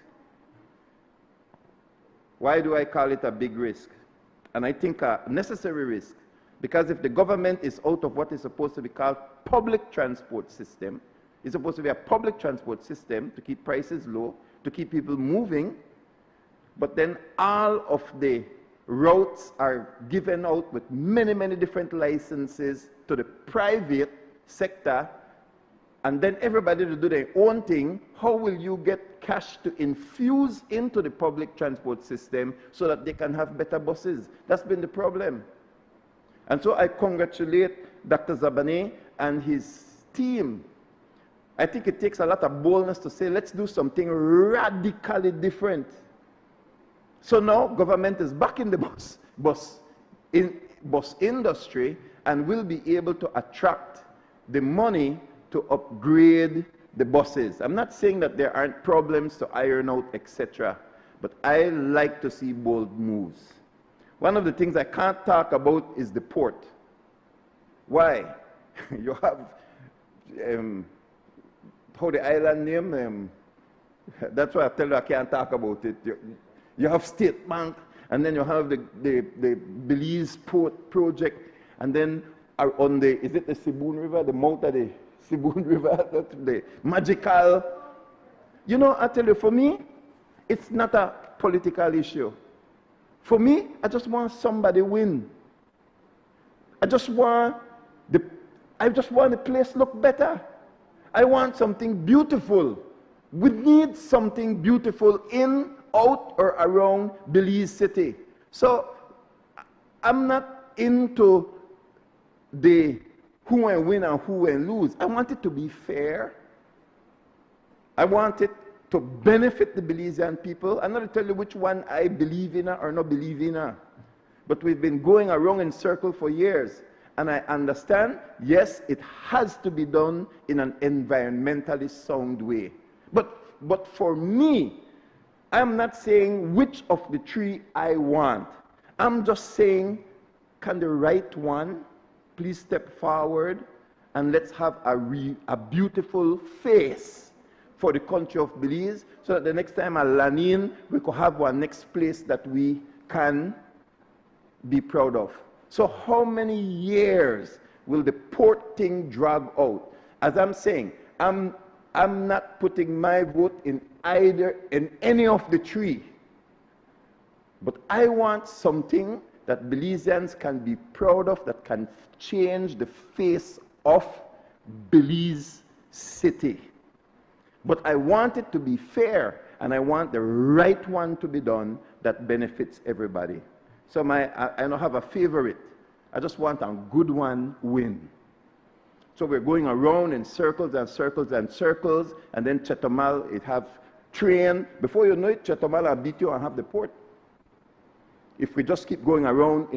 Why do I call it a big risk? And I think a necessary risk. Because if the government is out of what is supposed to be called public transport system, it's supposed to be a public transport system to keep prices low, to keep people moving, but then all of the routes are given out with many, many different licenses to the private sector, and then everybody to do their own thing. How will you get cash to infuse into the public transport system so that they can have better buses? That's been the problem. And so I congratulate Dr. Zabane and his team. I think it takes a lot of boldness to say, let's do something radically different. So now government is back in the bus industry and will be able to attract the money to upgrade the buses. I'm not saying that there aren't problems to iron out, etc. But I like to see bold moves. One of the things I can't talk about is the port. Why? You have, how the island name, that's why I tell you I can't talk about it. You have State Bank, and then you have the Belize Port project, and then on the, is it the Siboon River, the mouth of the Siboon River, the magical. You know, I tell you, for me, it's not a political issue. For me, I just want somebody win. I just want the place look better. I want something beautiful. We need something beautiful in, out, or around Belize City. So I'm not into the who and win and who and lose. I want it to be fair. I want it to benefit the Belizean people. I'm not going to tell you which one I believe in or not believe in. But we've been going around in circles for years. And I understand, yes, it has to be done in an environmentally sound way. But for me, I'm not saying which of the three I want. I'm just saying, can the right one please step forward and let's have a beautiful face for the country of Belize, so that the next time I land in, we could have one next place that we can be proud of. So how many years will the port thing drag out? As I'm saying, I'm not putting my vote in any of the three. But I want something that Belizeans can be proud of, that can change the face of Belize City. But I want it to be fair, and I want the right one to be done that benefits everybody. So I don't have a favorite. I just want a good one win. So we're going around in circles and circles and circles, and then Chetumal, it have train. Before you know it, Chetumal will beat you and have the port. If we just keep going around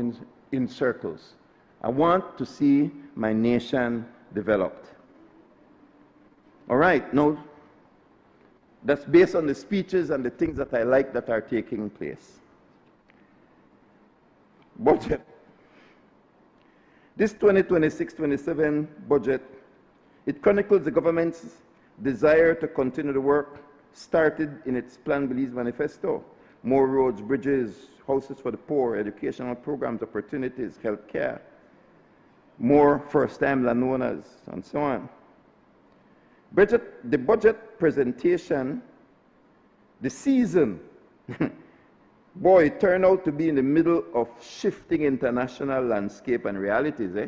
in circles. I want to see my nation developed. All right, now, that's based on the speeches and the things that I like that are taking place. Budget. This 2026-27 budget, it chronicles the government's desire to continue the work started in its Plan Belize manifesto. More roads, bridges, houses for the poor, educational programs, opportunities, health care, more first-time landowners, and so on. The budget presentation, the season, boy, it turned out to be in the middle of shifting international landscape and realities, eh?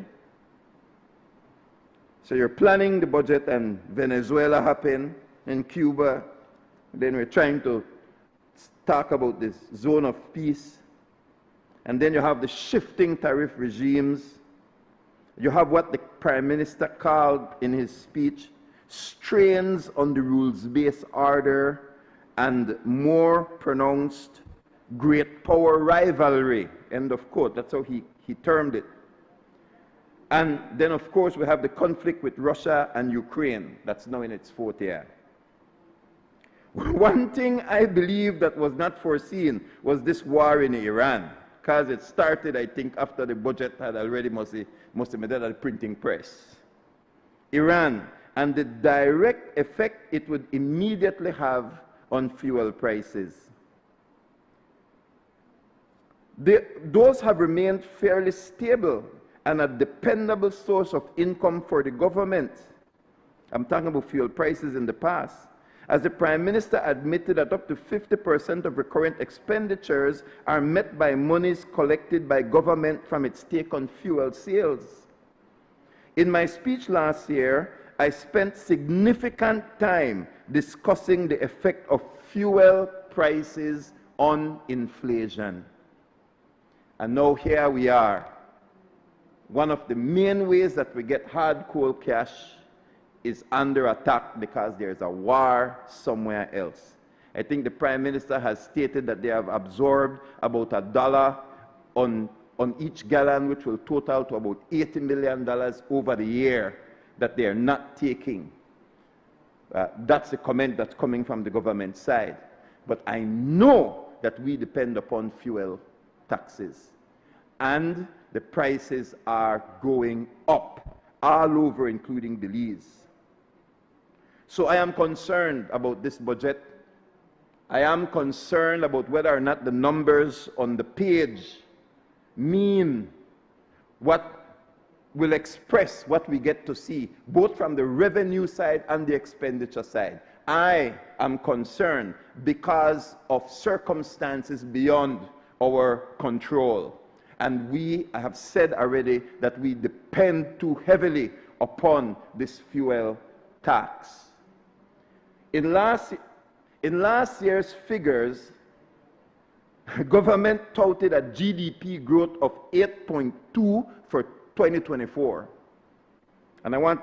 So you're planning the budget and Venezuela happened, and Cuba, then we're trying to talk about this zone of peace, and then you have the shifting tariff regimes. You have what the Prime Minister called in his speech strains on the rules-based order and more pronounced great power rivalry, end of quote. That's how he termed it. And then, of course, we have the conflict with Russia and Ukraine. That's now in its fourth year. One thing I believe that was not foreseen was this war in Iran, because it started, I think, after the budget had already must have made at the printing press. Iran, and the direct effect it would immediately have on fuel prices. Those have remained fairly stable and a dependable source of income for the government. I'm talking about fuel prices in the past. As the Prime Minister admitted that up to 50% of recurrent expenditures are met by monies collected by government from its take on fuel sales. In my speech last year, I spent significant time discussing the effect of fuel prices on inflation. And now here we are. One of the main ways that we get hard coal cash is under attack because there's a war somewhere else. I think the Prime Minister has stated that they have absorbed about $1 on each gallon, which will total to about $80 million over the year that they are not taking. That's the comment that's coming from the government side. But I know that we depend upon fuel taxes. And the prices are going up all over, including Belize. So I am concerned about this budget. I am concerned about whether or not the numbers on the page mean what will express what we get to see, both from the revenue side and the expenditure side. I am concerned because of circumstances beyond our control. And we have said already that we depend too heavily upon this fuel tax. In last year's figures, government touted a GDP growth of 8.2 for 2024. And I want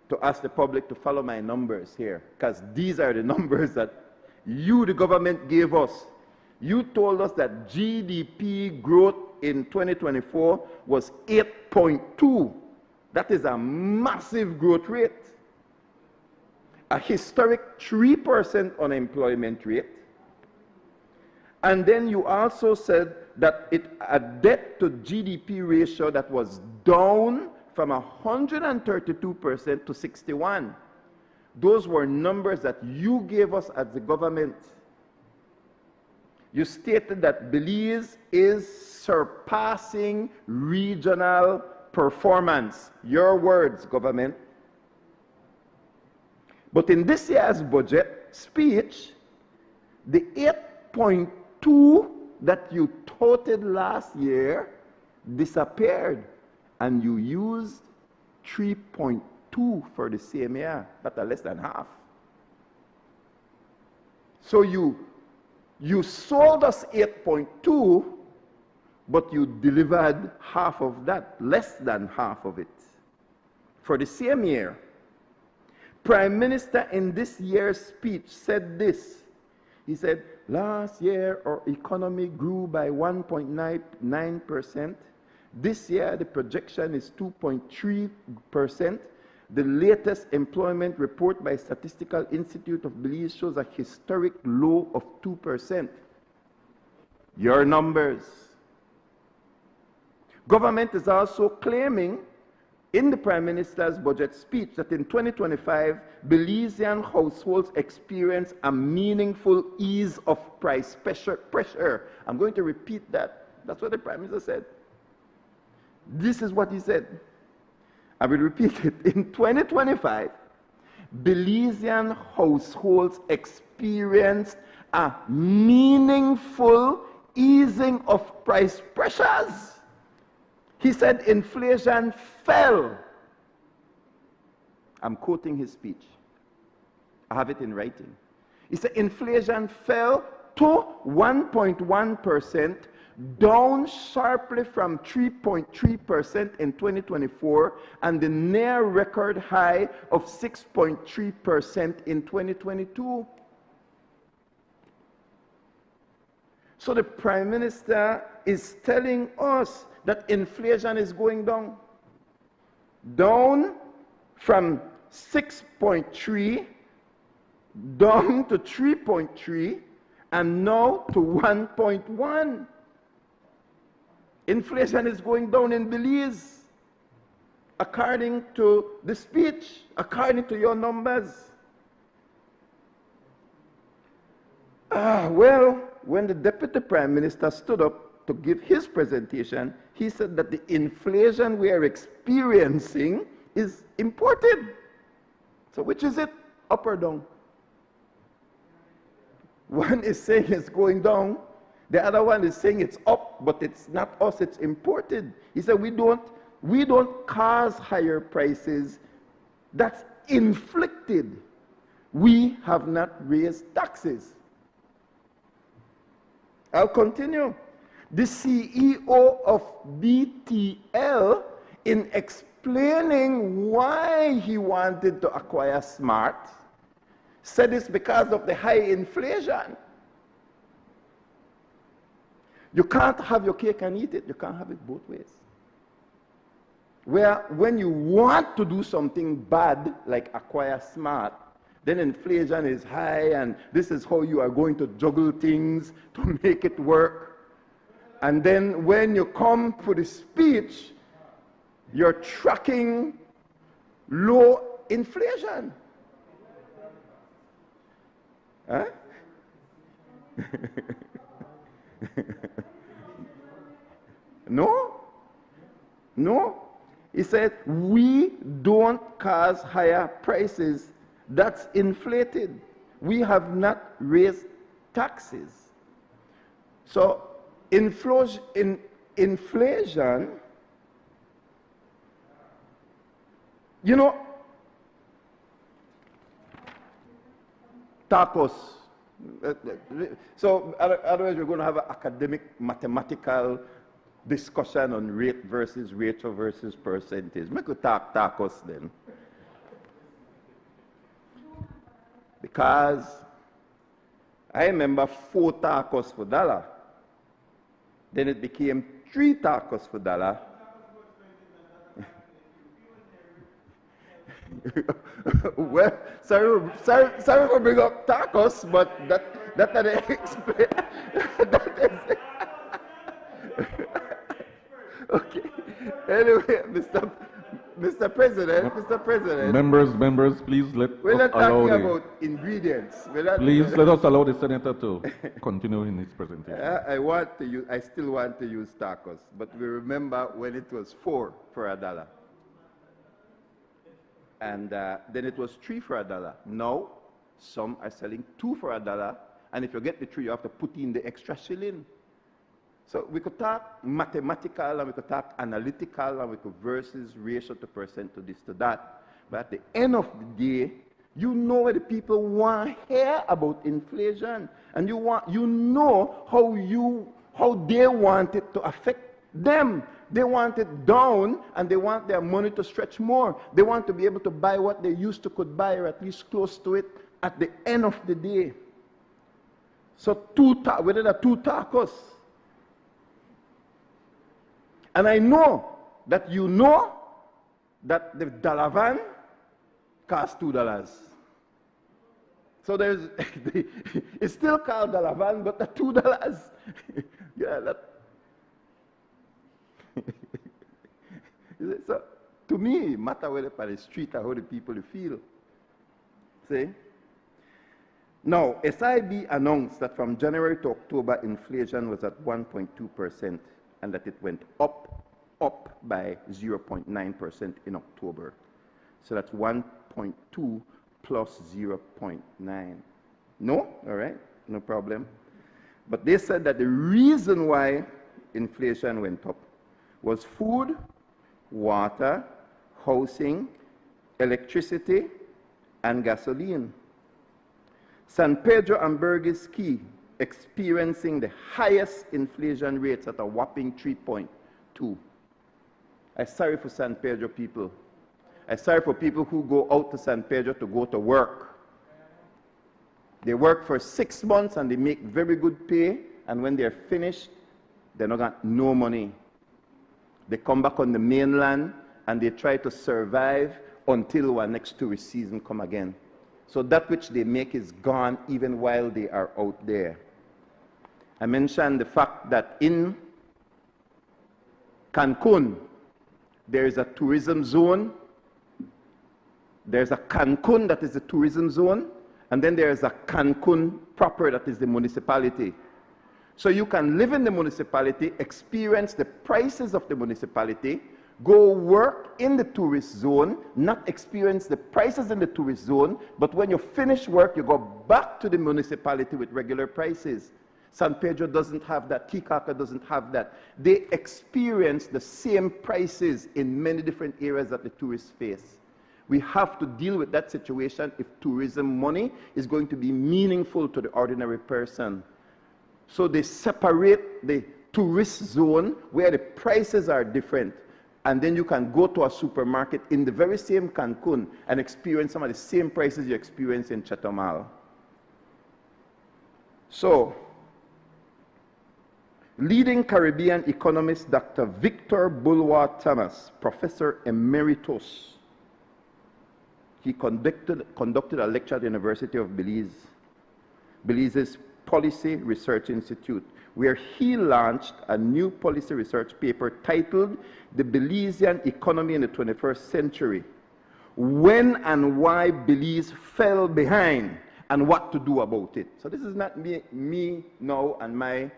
to ask the public to follow my numbers here, because these are the numbers that you, the government, gave us. You told us that GDP growth in 2024 was 8.2. That is a massive growth rate. A historic 3% unemployment rate. And then you also said that a debt to GDP ratio that was down from 132% to 61. Those were numbers that you gave us as the government. You stated that Belize is surpassing regional performance. Your words, government. But in this year's budget speech, the 8.2 that you touted last year disappeared, and you used 3.2 for the same year. That's less than half. So you sold us 8.2, but you delivered half of that, less than half of it, for the same year. Prime Minister in this year's speech said this. He said, last year our economy grew by 1.9%. This year the projection is 2.3%. The latest employment report by Statistical Institute of Belize shows a historic low of 2%. Your numbers. Government is also claiming in the Prime Minister's budget speech that in 2025, Belizean households experience a meaningful ease of price pressure. I'm going to repeat that. That's what the Prime Minister said. This is what he said. I will repeat it. In 2025, Belizean households experienced a meaningful easing of price pressures. He said inflation fell. I'm quoting his speech. I have it in writing. He said inflation fell to 1.1%, down sharply from 3.3% in 2024, and the near record high of 6.3% in 2022. So the Prime Minister is telling us that inflation is going down. Down from 6.3, down to 3.3, and now to 1.1. Inflation is going down in Belize, according to the speech, according to your numbers. Well, when the Deputy Prime Minister stood up to give his presentation, he said that the inflation we are experiencing is imported. So which is it, up or down? One is saying it's going down, the other one is saying it's up, but it's not us, it's imported. He said we don't cause higher prices, that's inflicted. We have not raised taxes. I'll continue. The CEO of BTL, in explaining why he wanted to acquire Smart, said it's because of the high inflation. You can't have your cake and eat it. You can't have it both ways. Where when you want to do something bad, like acquire Smart, then inflation is high and this is how you are going to juggle things to make it work. And then when you come for the speech, you're tracking low inflation. Huh? No? No? He said, we don't cause higher prices. That's inflated. We have not raised taxes. So, inflation, you know, tacos. So otherwise we're going to have an academic mathematical discussion on rate versus ratio versus percentage. Make we talk tacos then. Because I remember 4 tacos for $1. Then it became 3 tacos for $1. Well, sorry for bringing up tacos, but that explain. Okay. Anyway, Mr. President. Members, please let We're not us allow talking about ingredients. Please let us allow the senator to continue in his presentation. I still want to use tacos, but we remember when it was 4 for $1. And then it was 3 for $1. Now, some are selling 2 for $1, and if you get the 3, you have to put in the extra shilling. So we could talk mathematical, and we could talk analytical, and we could versus ratio to percent to this to that. But at the end of the day, you know what the people want to hear about inflation, and you know how they want it to affect them. They want it down, and they want their money to stretch more. They want to be able to buy what they used to could buy, or at least close to it at the end of the day. So we did 2 tacos. And I know that you know that the Dalavan costs $2. So it's still called Dalavan, but the $2. Yeah, that. So to me, it matters whether by the street or how the people feel. See? Now, SIB announced that from January to October, inflation was at 1.2%, and that it went up by 0.9% in October. So that's 1.2 plus 0.9. No? All right, no problem. But they said that the reason why inflation went up was food, water, housing, electricity, and gasoline. San Pedro and Burgess Key experiencing the highest inflation rates at a whopping 3.2. I'm sorry for San Pedro people. I'm sorry for people who go out to San Pedro to go to work. They work for 6 months and they make very good pay, and when they're finished, they're not got no money. They come back on the mainland and they try to survive until our next tourist season come again. So that which they make is gone even while they are out there. I mentioned the fact that in Cancun, there is a tourism zone. There's a Cancun that is the tourism zone, and then there is a Cancun proper that is the municipality. So you can live in the municipality, experience the prices of the municipality, go work in the tourist zone, not experience the prices in the tourist zone, but when you finish work, you go back to the municipality with regular prices. San Pedro doesn't have that. Titicaca doesn't have that. They experience the same prices in many different areas that the tourists face. We have to deal with that situation if tourism money is going to be meaningful to the ordinary person. So they separate the tourist zone where the prices are different. And then you can go to a supermarket in the very same Cancun and experience some of the same prices you experience in Chetumal. So, leading Caribbean economist Dr. Victor Bulwer Thomas, Professor Emeritus, he conducted a lecture at the University of Belize, Belize's Policy Research Institute, where he launched a new policy research paper titled The Belizean Economy in the 21st Century, When and Why Belize Fell Behind and What to Do About It. So this is not me now and my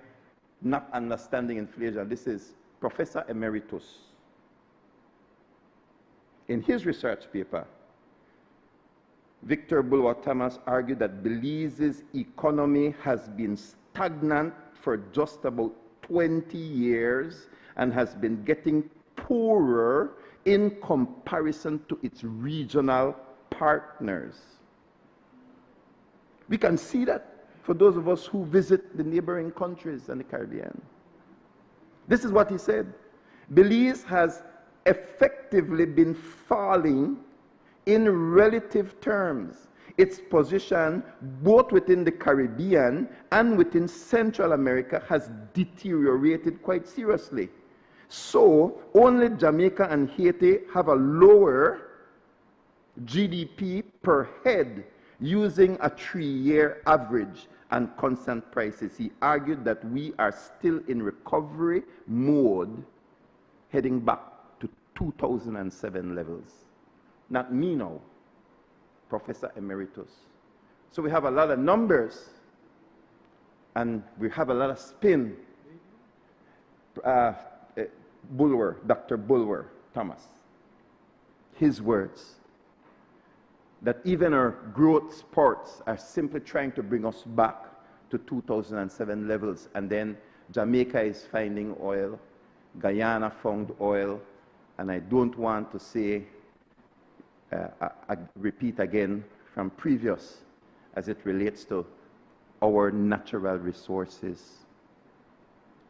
not understanding inflation. This is Professor Emeritus. In his research paper, Victor Bulwer Thomas argued that Belize's economy has been stagnant for just about 20 years and has been getting poorer in comparison to its regional partners. We can see that for those of us who visit the neighboring countries and the Caribbean. This is what he said. Belize has effectively been falling in relative terms. Its position, both within the Caribbean and within Central America, has deteriorated quite seriously. So, only Jamaica and Haiti have a lower GDP per head using a 3-year average and constant prices. He argued that we are still in recovery mode heading back to 2007 levels. Not me now, Professor Emeritus. So we have a lot of numbers and we have a lot of spin. Bulwer, Dr. Bulwer Thomas, his words, that even our growth spurts are simply trying to bring us back to 2007 levels, and then Jamaica is finding oil, Guyana found oil, and I don't want to say, I repeat again from previous, as it relates to our natural resources.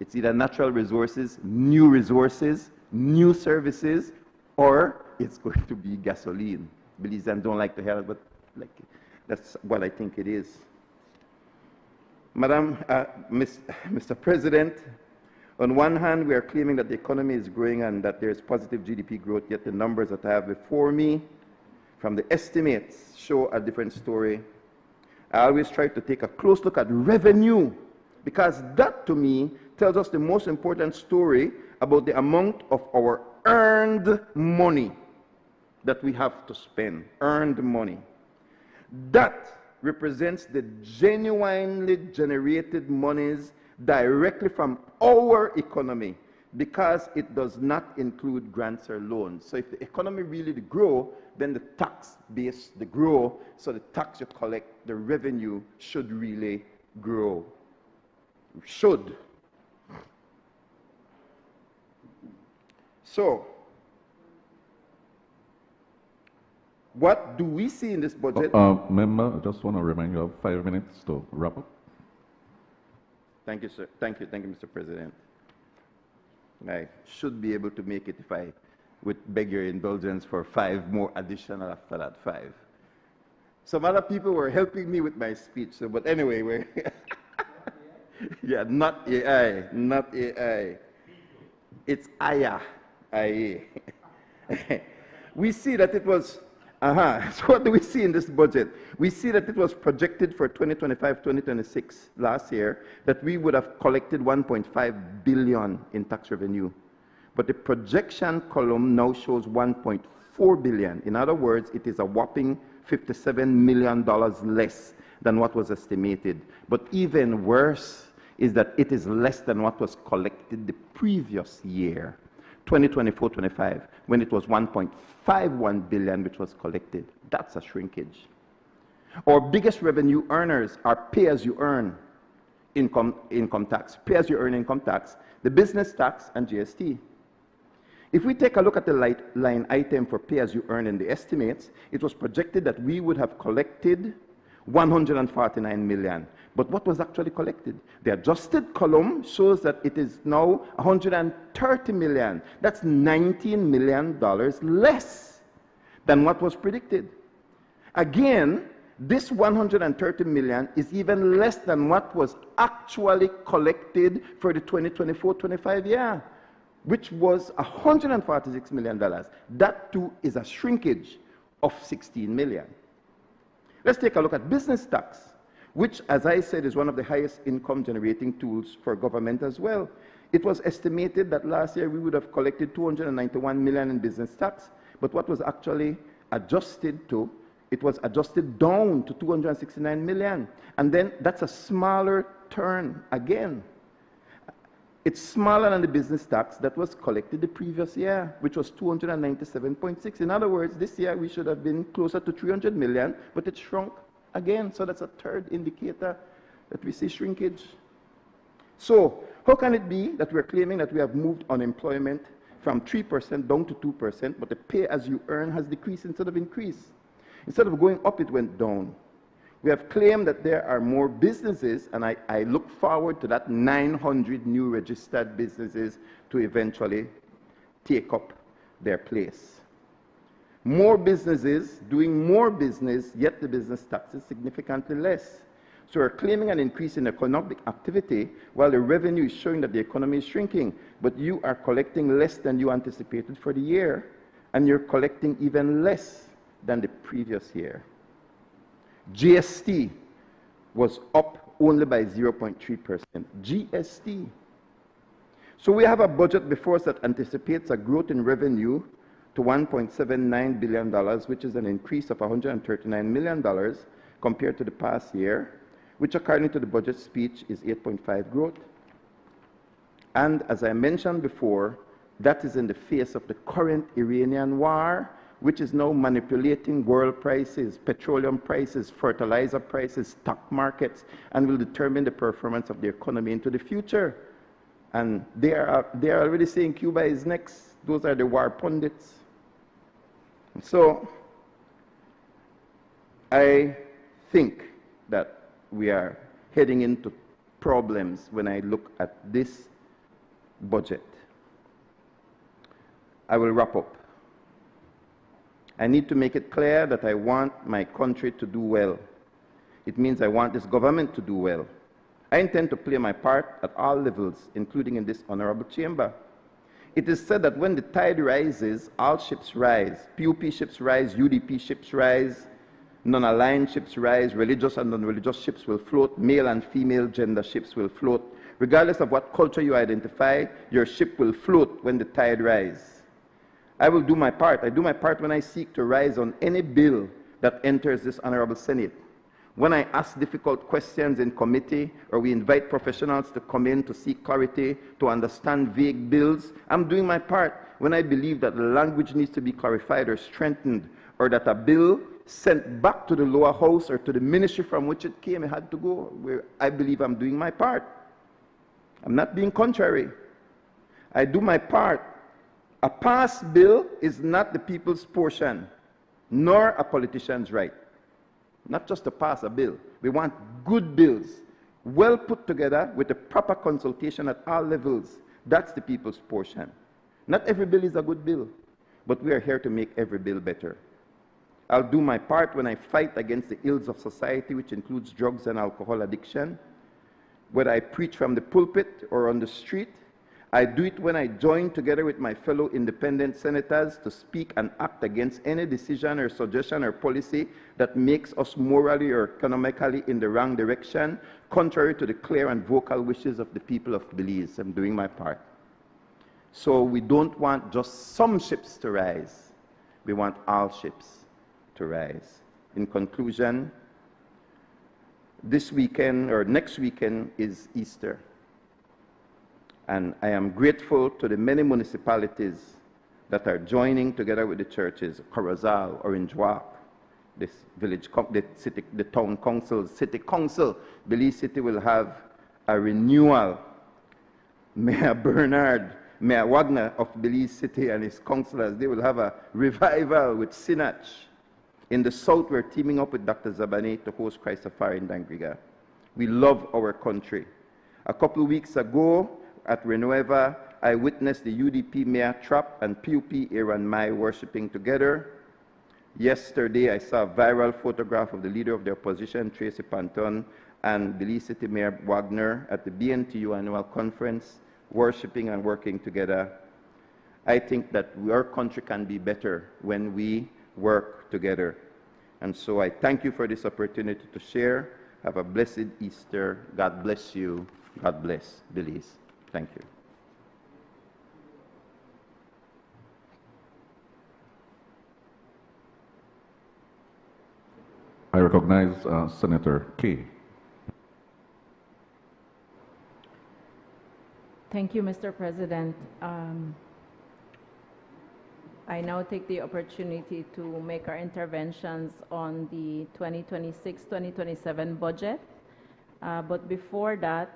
It's either natural resources, new services, or it's going to be gasoline. Belizeans don't like to hear it, but that's what I think it is. Mr. President, on one hand, we are claiming that the economy is growing and that there is positive GDP growth, yet the numbers that I have before me from the estimates show a different story. I always try to take a close look at revenue, because that, to me, tells us the most important story about the amount of our earned money that we have to spend, earned money. That represents the genuinely generated monies directly from our economy, because it does not include grants or loans. So if the economy really grow, then the tax base grow, so the tax you collect, the revenue should really grow. Should. So, what do we see in this budget? Member, I just want to remind you of 5 minutes to wrap up. Thank you, sir. Thank you, Mr. President. I should be able to make it if I would beg your indulgence for 5 more additional after that 5. Some other people were helping me with my speech, so, but anyway, we're yeah, not AI, not AI. It's IA. We see that it was, so what do we see in this budget? We see that it was projected for 2025-2026 last year that we would have collected 1.5 billion in tax revenue. But the projection column now shows 1.4 billion. In other words, it is a whopping $57 million less than what was estimated. But even worse is that it is less than what was collected the previous year, 2024-25, when it was 1.51 billion which was collected. That's a shrinkage. Our biggest revenue earners are pay-as-you-earn income tax, pay-as-you-earn income tax, the business tax, and GST. If we take a look at the line item for pay-as-you-earn in the estimates, it was projected that we would have collected 149 million. But what was actually collected? The adjusted column shows that it is now 130 million. That's $19 million less than what was predicted. Again, this 130 million is even less than what was actually collected for the 2024-25 year, which was $146 million. That too is a shrinkage of 16 million. Let's take a look at business tax, which, as I said, is one of the highest income generating tools for government as well. It was estimated that last year we would have collected 291 million in business tax, but what was actually adjusted to, it was adjusted down to 269 million. And then that's a smaller turn again. It's smaller than the business tax that was collected the previous year, which was 297.6. In other words, this year we should have been closer to 300 million, but it shrunk again. So that's a third indicator that we see shrinkage. So how can it be that we're claiming that we have moved unemployment from 3% down to 2%, but the pay as you earn has decreased instead of increased? Instead of going up, it went down. We have claimed that there are more businesses, and I look forward to that 900 new registered businesses to eventually take up their place. More businesses doing more business, yet the business tax is significantly less. So we're claiming an increase in economic activity while the revenue is showing that the economy is shrinking, but you are collecting less than you anticipated for the year, and you're collecting even less than the previous year. GST was up only by 0.3%. GST. So we have a budget before us that anticipates a growth in revenue to $1.79 billion, which is an increase of $139 million compared to the past year, which according to the budget speech is 8.5% growth. And as I mentioned before, that is in the face of the current Iranian war, which is now manipulating world prices, petroleum prices, fertilizer prices, stock markets, and will determine the performance of the economy into the future. And they are already saying Cuba is next. Those are the war pundits. So I think that we are heading into problems when I look at this budget. I will wrap up. I need to make it clear that I want my country to do well. It means I want this government to do well. I intend to play my part at all levels, including in this honorable chamber. It is said that when the tide rises, all ships rise. PUP ships rise, UDP ships rise, non-aligned ships rise, religious and non-religious ships will float, male and female gender ships will float. Regardless of what culture you identify, your ship will float when the tide rises. I will do my part. I do my part when I seek to rise on any bill that enters this honorable Senate. When I ask difficult questions in committee, or we invite professionals to come in to seek clarity, to understand vague bills, I'm doing my part. When I believe that the language needs to be clarified or strengthened, or that a bill sent back to the lower house or to the ministry from which it came, it had to go, where I believe I'm doing my part. I'm not being contrary. I do my part. A passed bill is not the people's portion, nor a politician's right. Not just to pass a bill. We want good bills, well put together with a proper consultation at all levels. That's the people's portion. Not every bill is a good bill, but we are here to make every bill better. I'll do my part when I fight against the ills of society, which includes drugs and alcohol addiction. Whether I preach from the pulpit or on the street, I do it when I join together with my fellow independent senators to speak and act against any decision or suggestion or policy that makes us morally or economically in the wrong direction, contrary to the clear and vocal wishes of the people of Belize. I'm doing my part. So we don't want just some ships to rise. We want all ships to rise. In conclusion, this weekend or next weekend is Easter. And I am grateful to the many municipalities that are joining together with the churches, Corozal, Orange Walk, this village, the town council, city council. Belize City will have a renewal. Mayor Bernard, Mayor Wagner of Belize City and his councillors, they will have a revival with Sinach. In the south, we're teaming up with Dr. Zabani to host Christafari in Dangriga. We love our country. A couple of weeks ago, at Renueva, I witnessed the UDP Mayor Trapp and PUP Aaron Mai worshiping together. Yesterday, I saw a viral photograph of the leader of the opposition, Tracy Panton, and Belize City Mayor Wagner at the BNTU annual conference, worshiping and working together. I think that our country can be better when we work together. And so I thank you for this opportunity to share. Have a blessed Easter. God bless you. God bless Belize. Thank you. I recognize Senator Kaye. Thank you, Mr. President. I now take the opportunity to make our interventions on the 2026-2027 budget. But before that,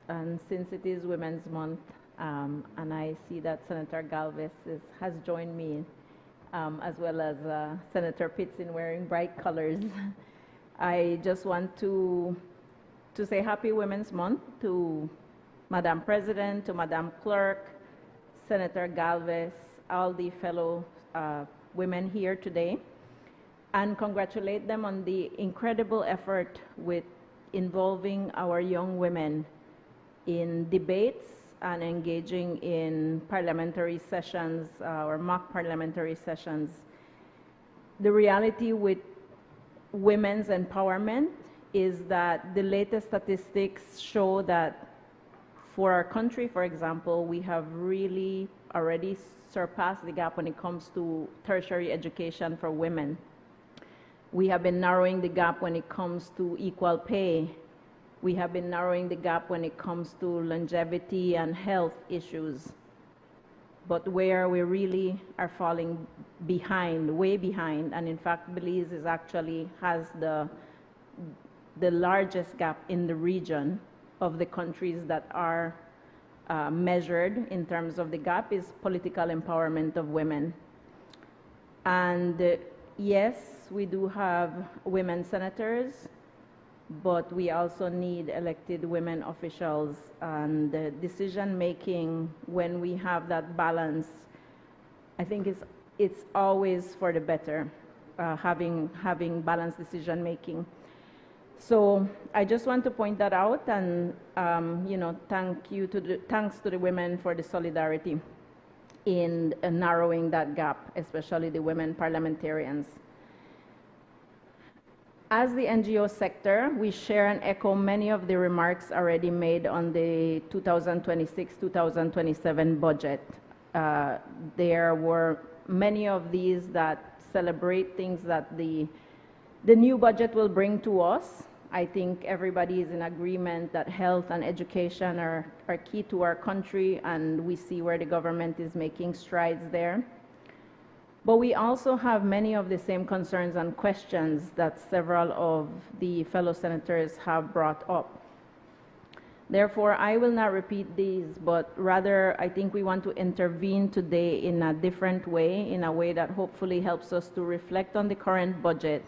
and since it is Women's Month, and I see that Senator Galvez has joined me, as well as Senator Pitts in wearing bright colors. I just want to say Happy Women's Month to Madam President, to Madam Clerk, Senator Galvez, all the fellow women here today, and congratulate them on the incredible effort with involving our young women in debates and engaging in parliamentary sessions or mock parliamentary sessions. The reality with women's empowerment is that the latest statistics show that for our country, for example, we have really already surpassed the gap when it comes to tertiary education for women. We have been narrowing the gap when it comes to equal pay. We have been narrowing the gap when it comes to longevity and health issues. But where we really are falling behind, way behind, and in fact Belize is actually has the largest gap in the region of the countries that are measured in terms of the gap, is political empowerment of women. And yes, we do have women senators, but we also need elected women officials, and the decision making, when we have that balance, I think it's always for the better, having balanced decision making. So I just want to point that out, and thanks to the women for the solidarity in narrowing that gap, especially the women parliamentarians. As the NGO sector, we share and echo many of the remarks already made on the 2026-2027 budget. There were many of these that celebrate things that the new budget will bring to us. I think everybody is in agreement that health and education are key to our country, and we see where the government is making strides there. But we also have many of the same concerns and questions that several of the fellow senators have brought up. Therefore, I will not repeat these, but rather I think we want to intervene today in a different way, in a way that hopefully helps us to reflect on the current budget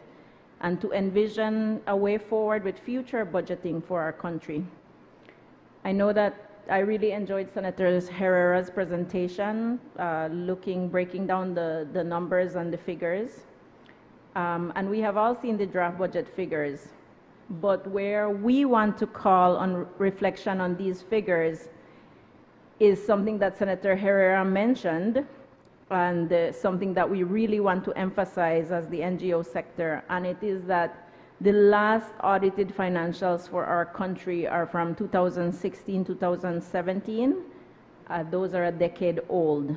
and to envision a way forward with future budgeting for our country. I know that I really enjoyed Senator Herrera's presentation, breaking down the numbers and the figures. And we have all seen the draft budget figures. But where we want to call on reflection on these figures is something that Senator Herrera mentioned, and something that we really want to emphasize as the NGO sector, and it is that the last audited financials for our country are from 2016-2017. Those are a decade old.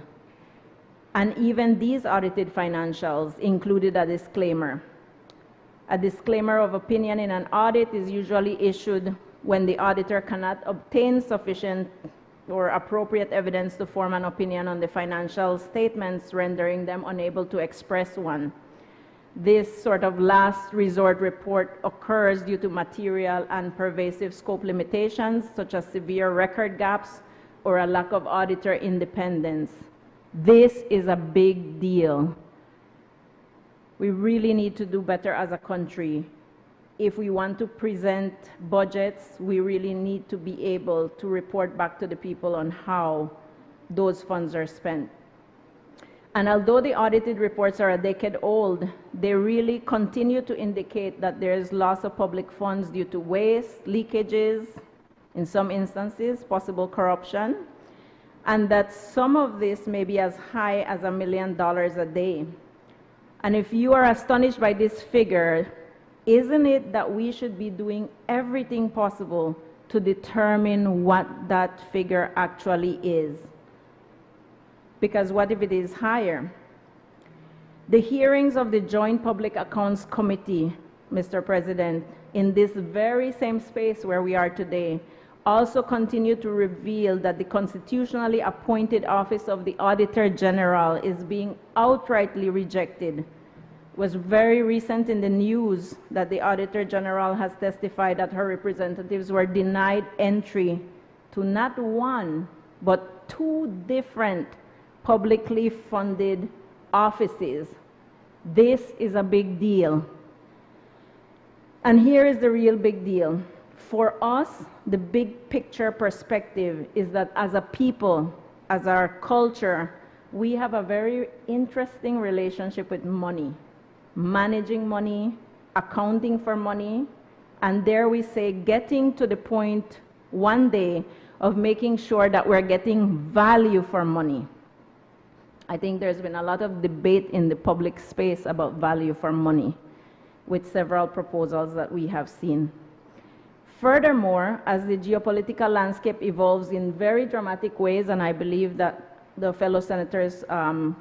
And even these audited financials included a disclaimer. A disclaimer of opinion in an audit is usually issued when the auditor cannot obtain sufficient or appropriate evidence to form an opinion on the financial statements, rendering them unable to express one. This sort of last resort report occurs due to material and pervasive scope limitations, such as severe record gaps or a lack of auditor independence. This is a big deal. We really need to do better as a country. If we want to present budgets, we really need to be able to report back to the people on how those funds are spent. And although the audited reports are a decade old, they really continue to indicate that there is loss of public funds due to waste, leakages, in some instances, possible corruption, and that some of this may be as high as $1 million a day. And if you are astonished by this figure, isn't it that we should be doing everything possible to determine what that figure actually is? Because what if it is higher? The hearings of the Joint Public Accounts Committee, Mr. President, in this very same space where we are today, also continue to reveal that the constitutionally appointed office of the Auditor General is being outrightly rejected. It was very recent in the news that the Auditor General has testified that her representatives were denied entry to not one, but 2 different publicly funded offices. This is a big deal. And here is the real big deal. For us, the big picture perspective is that as a people, as our culture, we have a very interesting relationship with money, managing money, accounting for money, and there we say getting to the point one day of making sure that we're getting value for money. I think there's been a lot of debate in the public space about value for money, with several proposals that we have seen. Furthermore, as the geopolitical landscape evolves in very dramatic ways, and I believe that the fellow senators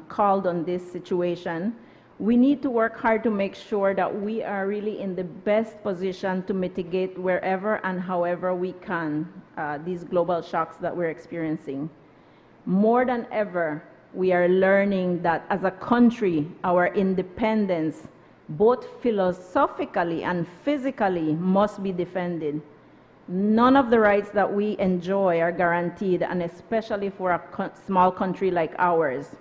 called on this situation, we need to work hard to make sure that we are really in the best position to mitigate wherever and however we can these global shocks that we're experiencing. More than ever, we are learning that as a country, our independence, both philosophically and physically, must be defended. None of the rights that we enjoy are guaranteed, and especially for a small country like ours.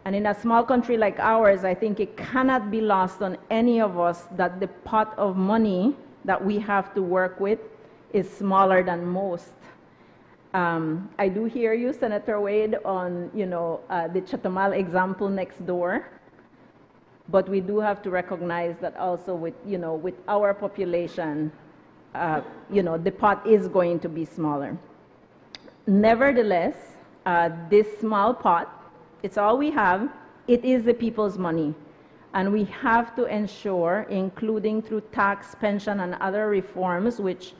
And in a small country like ours, I think it cannot be lost on any of us that the pot of money that we have to work with is smaller than most. I do hear you, Senator Wade, on the Chetumal example next door. But we do have to recognize that also with our population, the pot is going to be smaller. Nevertheless, this small pot, it's all we have, it is the people's money. And we have to ensure, including through tax, pension, and other reforms, which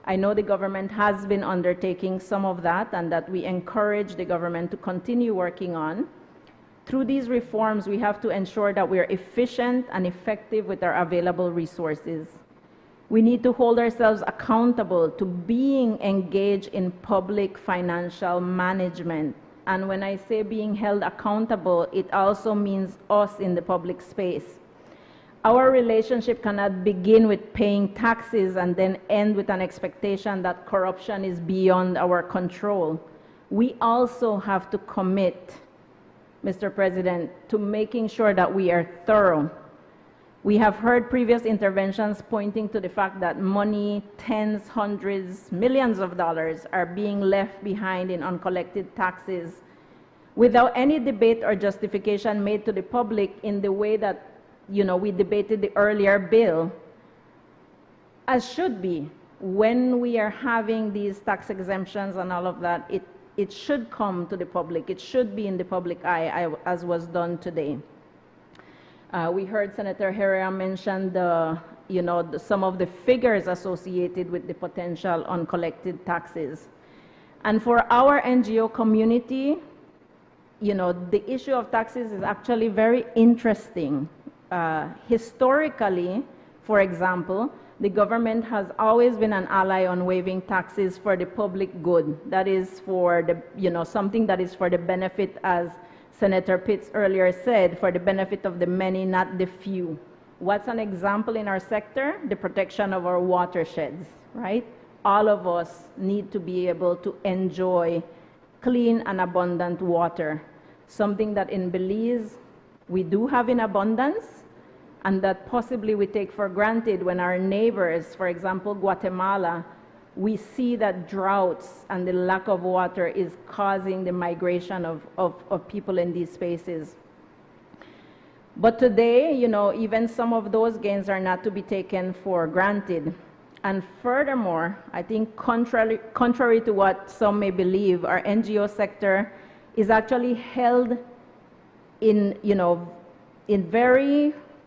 I know the government has been undertaking some of that, and that we encourage the government to continue working on. Through these reforms, we have to ensure that we are efficient and effective with our available resources. We need to hold ourselves accountable to being engaged in public financial management. And when I say being held accountable, it also means us in the public space. Our relationship cannot begin with paying taxes and then end with an expectation that corruption is beyond our control. We also have to commit, Mr. President, to making sure that we are thorough. We have heard previous interventions pointing to the fact that money, tens, hundreds, millions of dollars are being left behind in uncollected taxes without any debate or justification made to the public in the way that we debated the earlier bill, as should be. When we are having these tax exemptions and all of that, it should come to the public. It should be in the public eye, as was done today. We heard Senator Herrera mention some of the figures associated with the potential uncollected taxes. And for our NGO community, the issue of taxes is actually very interesting. Historically, for example, the government has always been an ally on waiving taxes for the public good. That is for the, something that is for the benefit, as Senator Pitts earlier said, for the benefit of the many, not the few. What's an example in our sector? The protection of our watersheds, right? All of us need to be able to enjoy clean and abundant water, something that in Belize we do have in abundance, and that possibly we take for granted when our neighbors, for example, Guatemala, we see that droughts and the lack of water is causing the migration of people in these spaces. But today, even some of those gains are not to be taken for granted. And furthermore, I think contrary to what some may believe, our NGO sector is actually held in,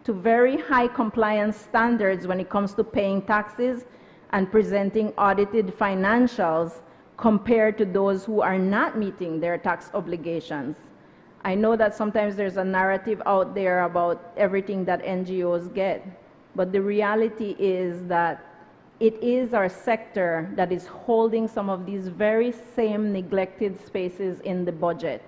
to very high compliance standards when it comes to paying taxes and presenting audited financials compared to those who are not meeting their tax obligations. I know that sometimes there's a narrative out there about everything that NGOs get, but the reality is that it is our sector that is holding some of these very same neglected spaces in the budget.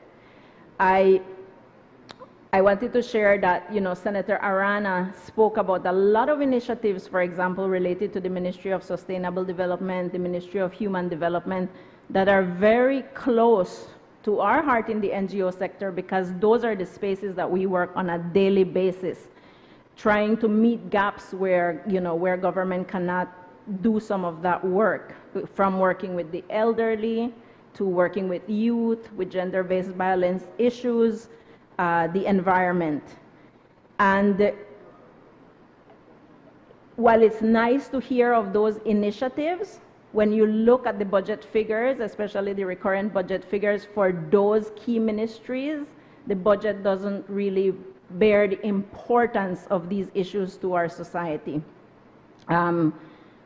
I wanted to share that, Senator Arana spoke about a lot of initiatives, for example, related to the Ministry of Sustainable Development, the Ministry of Human Development, that are very close to our heart in the NGO sector, because those are the spaces that we work on a daily basis. trying to meet gaps where, where government cannot do some of that work, from working with the elderly to working with youth, with gender-based violence issues, the environment. And while it's nice to hear of those initiatives, when you look at the budget figures, especially the recurrent budget figures for those key ministries, the budget doesn't really bear the importance of these issues to our society.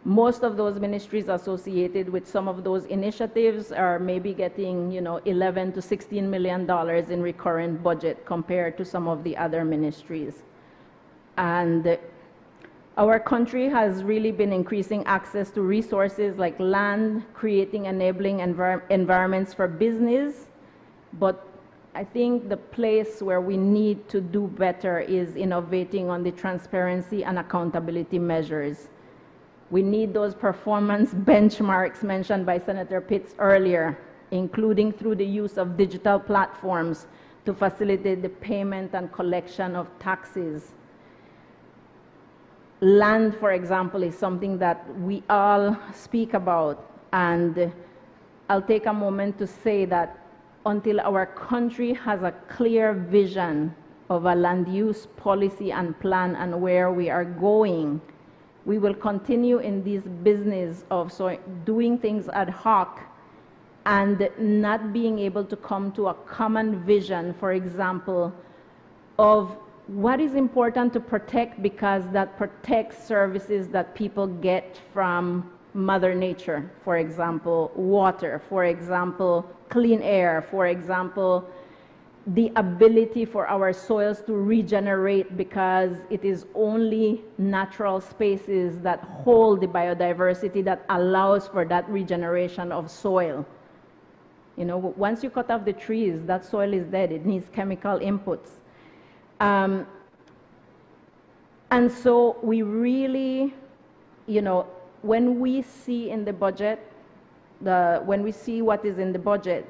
Most of those ministries associated with some of those initiatives are maybe getting, $11 to $16 million in recurrent budget compared to some of the other ministries. And our country has really been increasing access to resources like land, creating enabling environments for business, but I think the place where we need to do better is innovating on the transparency and accountability measures. We need those performance benchmarks mentioned by Senator Pitts earlier, including through the use of digital platforms to facilitate the payment and collection of taxes. Land, for example, is something that we all speak about, and I'll take a moment to say that until our country has a clear vision of a land use policy and plan and where we are going, we will continue in this business of doing things ad hoc and not being able to come to a common vision, for example, of what is important to protect, because that protects services that people get from Mother Nature, for example, water, for example, clean air, for example, the ability for our soils to regenerate, because it is only natural spaces that hold the biodiversity that allows for that regeneration of soil. Once you cut off the trees, that soil is dead. It needs chemical inputs. And so we really, when we see in the budget, when we see what is in the budget,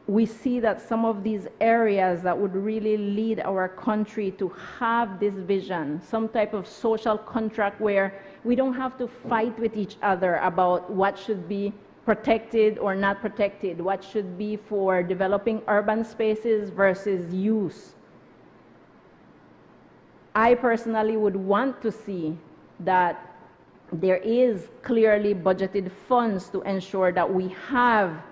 we see that some of these areas that would really lead our country to have this vision, some type of social contract where we don't have to fight with each other about what should be protected or not protected, what should be for developing urban spaces versus use. I personally would want to see that there is clearly budgeted funds to ensure that we have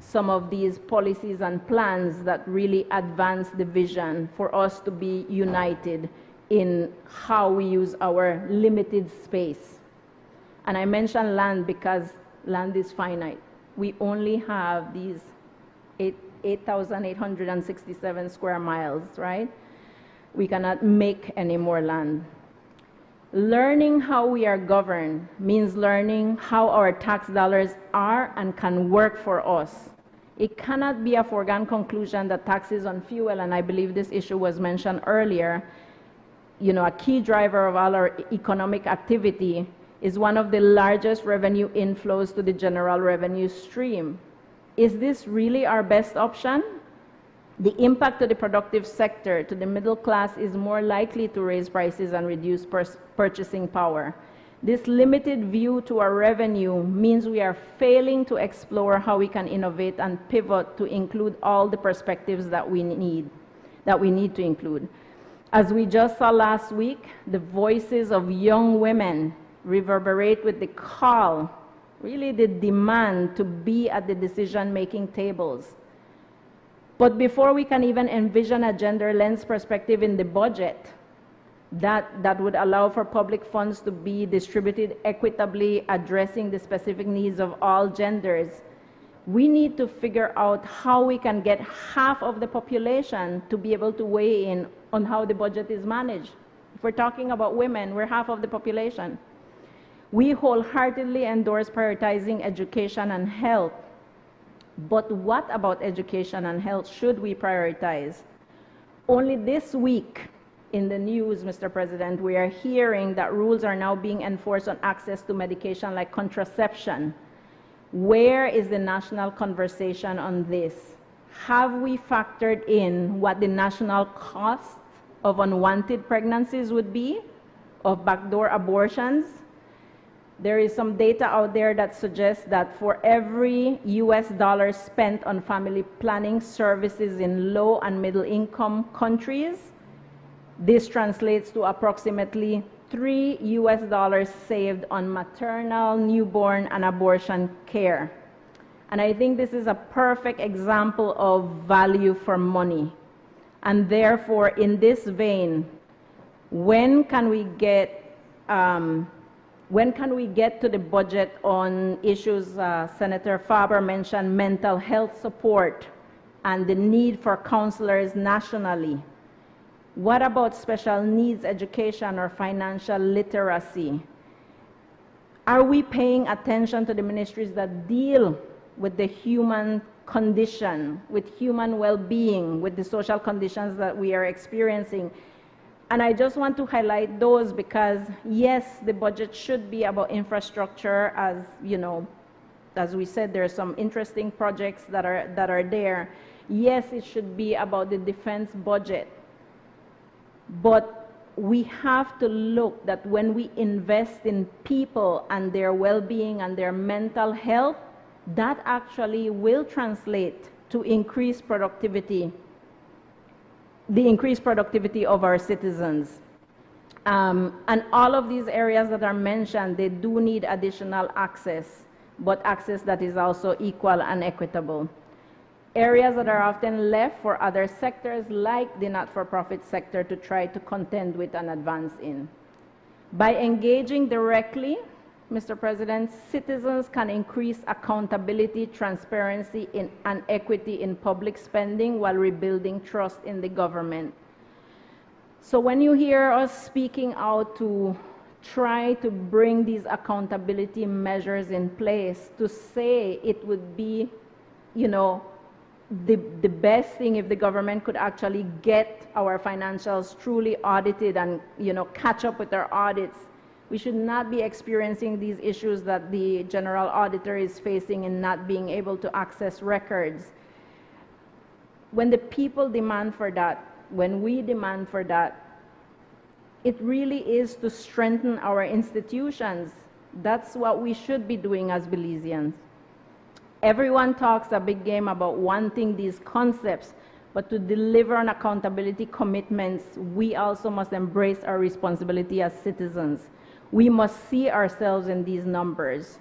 some of these policies and plans that really advance the vision for us to be united in how we use our limited space. And I mention land because land is finite. We only have these 8,867 square miles, right? We cannot make any more land. Learning how we are governed means learning how our tax dollars are and can work for us. It cannot be a foregone conclusion that taxes on fuel, and I believe this issue was mentioned earlier, a key driver of all our economic activity, is one of the largest revenue inflows to the general revenue stream. Is this really our best option? The impact to the productive sector, to the middle class, is more likely to raise prices and reduce purchasing power. This limited view to our revenue means we are failing to explore how we can innovate and pivot to include all the perspectives that we need to include. As we just saw last week, the voices of young women reverberate with the call, really the demand to be at the decision-making tables. But before we can even envision a gender lens perspective in the budget that would allow for public funds to be distributed equitably, addressing the specific needs of all genders, we need to figure out how we can get half of the population to be able to weigh in on how the budget is managed. If we're talking about women, we're half of the population. We wholeheartedly endorse prioritizing education and health. But what about education and health should we prioritize? Only this week in the news, Mr. President, we are hearing that rules are now being enforced on access to medication like contraception. Where is the national conversation on this? Have we factored in what the national cost of unwanted pregnancies would be, of backdoor abortions. There is some data out there that suggests that for every US dollar spent on family planning services in low and middle income countries, this translates to approximately $3 US saved on maternal, newborn, and abortion care. And I think this is a perfect example of value for money. And therefore, in this vein, when can we get to the budget on issues Senator Faber mentioned, mental health support and the need for counselors nationally? What about special needs education or financial literacy? Are we paying attention to the ministries that deal with the human condition, with human well-being, with the social conditions that we are experiencing? And I just want to highlight those because, yes, the budget should be about infrastructure. As you know, as we said, there are some interesting projects that are there. Yes, it should be about the defense budget. But we have to look that when we invest in people and their well-being and their mental health, that actually will translate to increased productivity, the increased productivity of our citizens. And all of these areas that are mentioned, they do need additional access, but access that is also equal and equitable. Areas that are often left for other sectors like the not-for-profit sector to try to contend with and advance in. By engaging directly, Mr. President, citizens can increase accountability, transparency, and equity in public spending while rebuilding trust in the government. So when you hear us speaking out to try to bring these accountability measures in place, to say it would be, you know, the best thing if the government could actually get our financials truly audited and, you know, catch up with our audits. We should not be experiencing these issues that the general auditor is facing in not being able to access records. When the people demand for that, when we demand for that, it really is to strengthen our institutions. That's what we should be doing as Belizeans. Everyone talks a big game about wanting these concepts, but to deliver on accountability commitments, we also must embrace our responsibility as citizens. We must see ourselves in these numbers.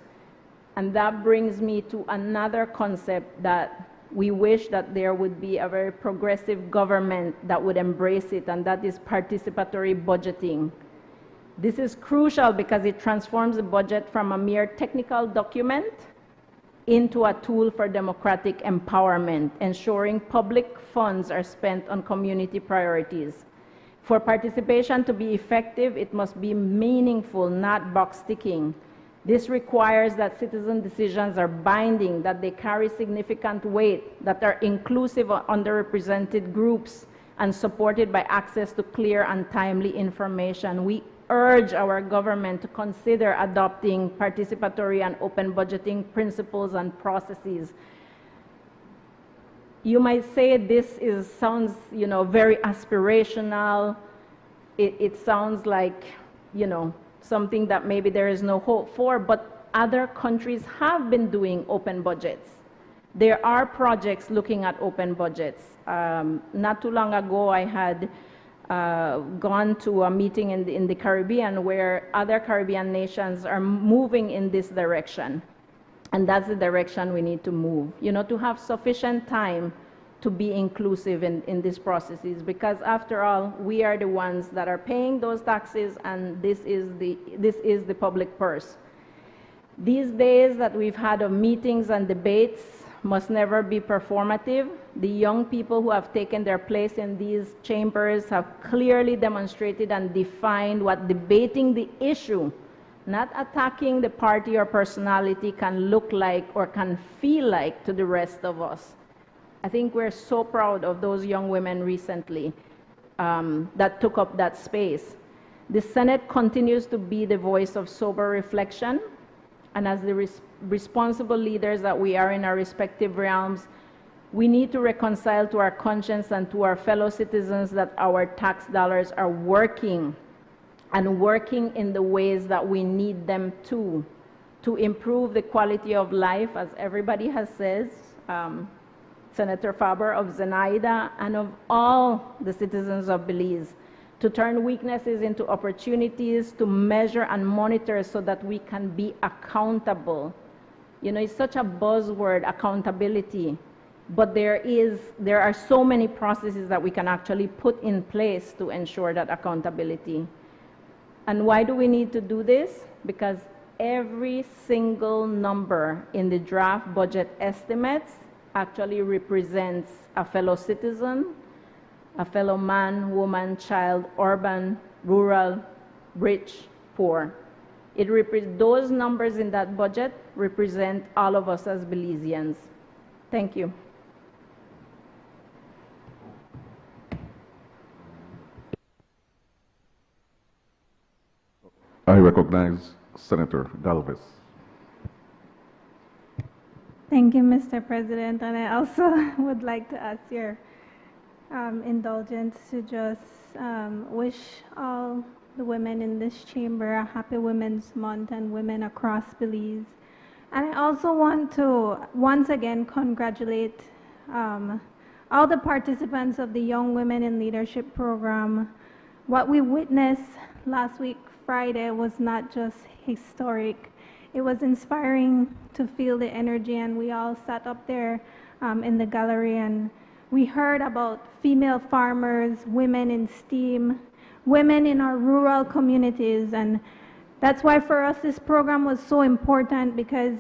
And that brings me to another concept that we wish that there would be a very progressive government that would embrace it, and that is participatory budgeting. This is crucial because it transforms the budget from a mere technical document into a tool for democratic empowerment, ensuring public funds are spent on community priorities. For participation to be effective, it must be meaningful, not box ticking. This requires that citizen decisions are binding, that they carry significant weight, that are inclusive of underrepresented groups, and supported by access to clear and timely information. We urge our government to consider adopting participatory and open budgeting principles and processes. You might say this sounds, you know, very aspirational. It sounds like, you know, something that maybe there is no hope for, but other countries have been doing open budgets. There are projects looking at open budgets. Not too long ago, I had gone to a meeting in the Caribbean where other Caribbean nations are moving in this direction. And that's the direction we need to move, you know, to have sufficient time to be inclusive in these processes, because after all, we are the ones that are paying those taxes, and this is the public purse. These days that we've had of meetings and debates must never be performative. The young people who have taken their place in these chambers have clearly demonstrated and defined what debating the issue, not attacking the party or personality, can look like or can feel like to the rest of us. I think we're so proud of those young women recently that took up that space. The Senate continues to be the voice of sober reflection, and as the responsible leaders that we are in our respective realms, We need to reconcile to our conscience and to our fellow citizens that our tax dollars are working, and working in the ways that we need them to improve the quality of life, as everybody has said, Senator Faber, of Zenaida, and of all the citizens of Belize, to turn weaknesses into opportunities, to measure and monitor so that we can be accountable. You know, it's such a buzzword, accountability, but there are so many processes that we can actually put in place to ensure that accountability. And why do we need to do this? Because every single number in the draft budget estimates actually represents a fellow citizen, a fellow man, woman, child, urban, rural, rich, poor. Those numbers in that budget represent all of us as Belizeans. Thank you. I recognize Senator Galvez. Thank you, Mr. President. And I also would like to ask your indulgence to just wish all the women in this chamber a happy Women's Month and women across Belize. And I also want to once again congratulate all the participants of the Young Women in Leadership program. What we witnessed last week, Friday, was not just historic. It was inspiring to feel the energy, and we all sat up there in the gallery and we heard about female farmers, women in STEAM, women in our rural communities, and that's why for us this program was so important, because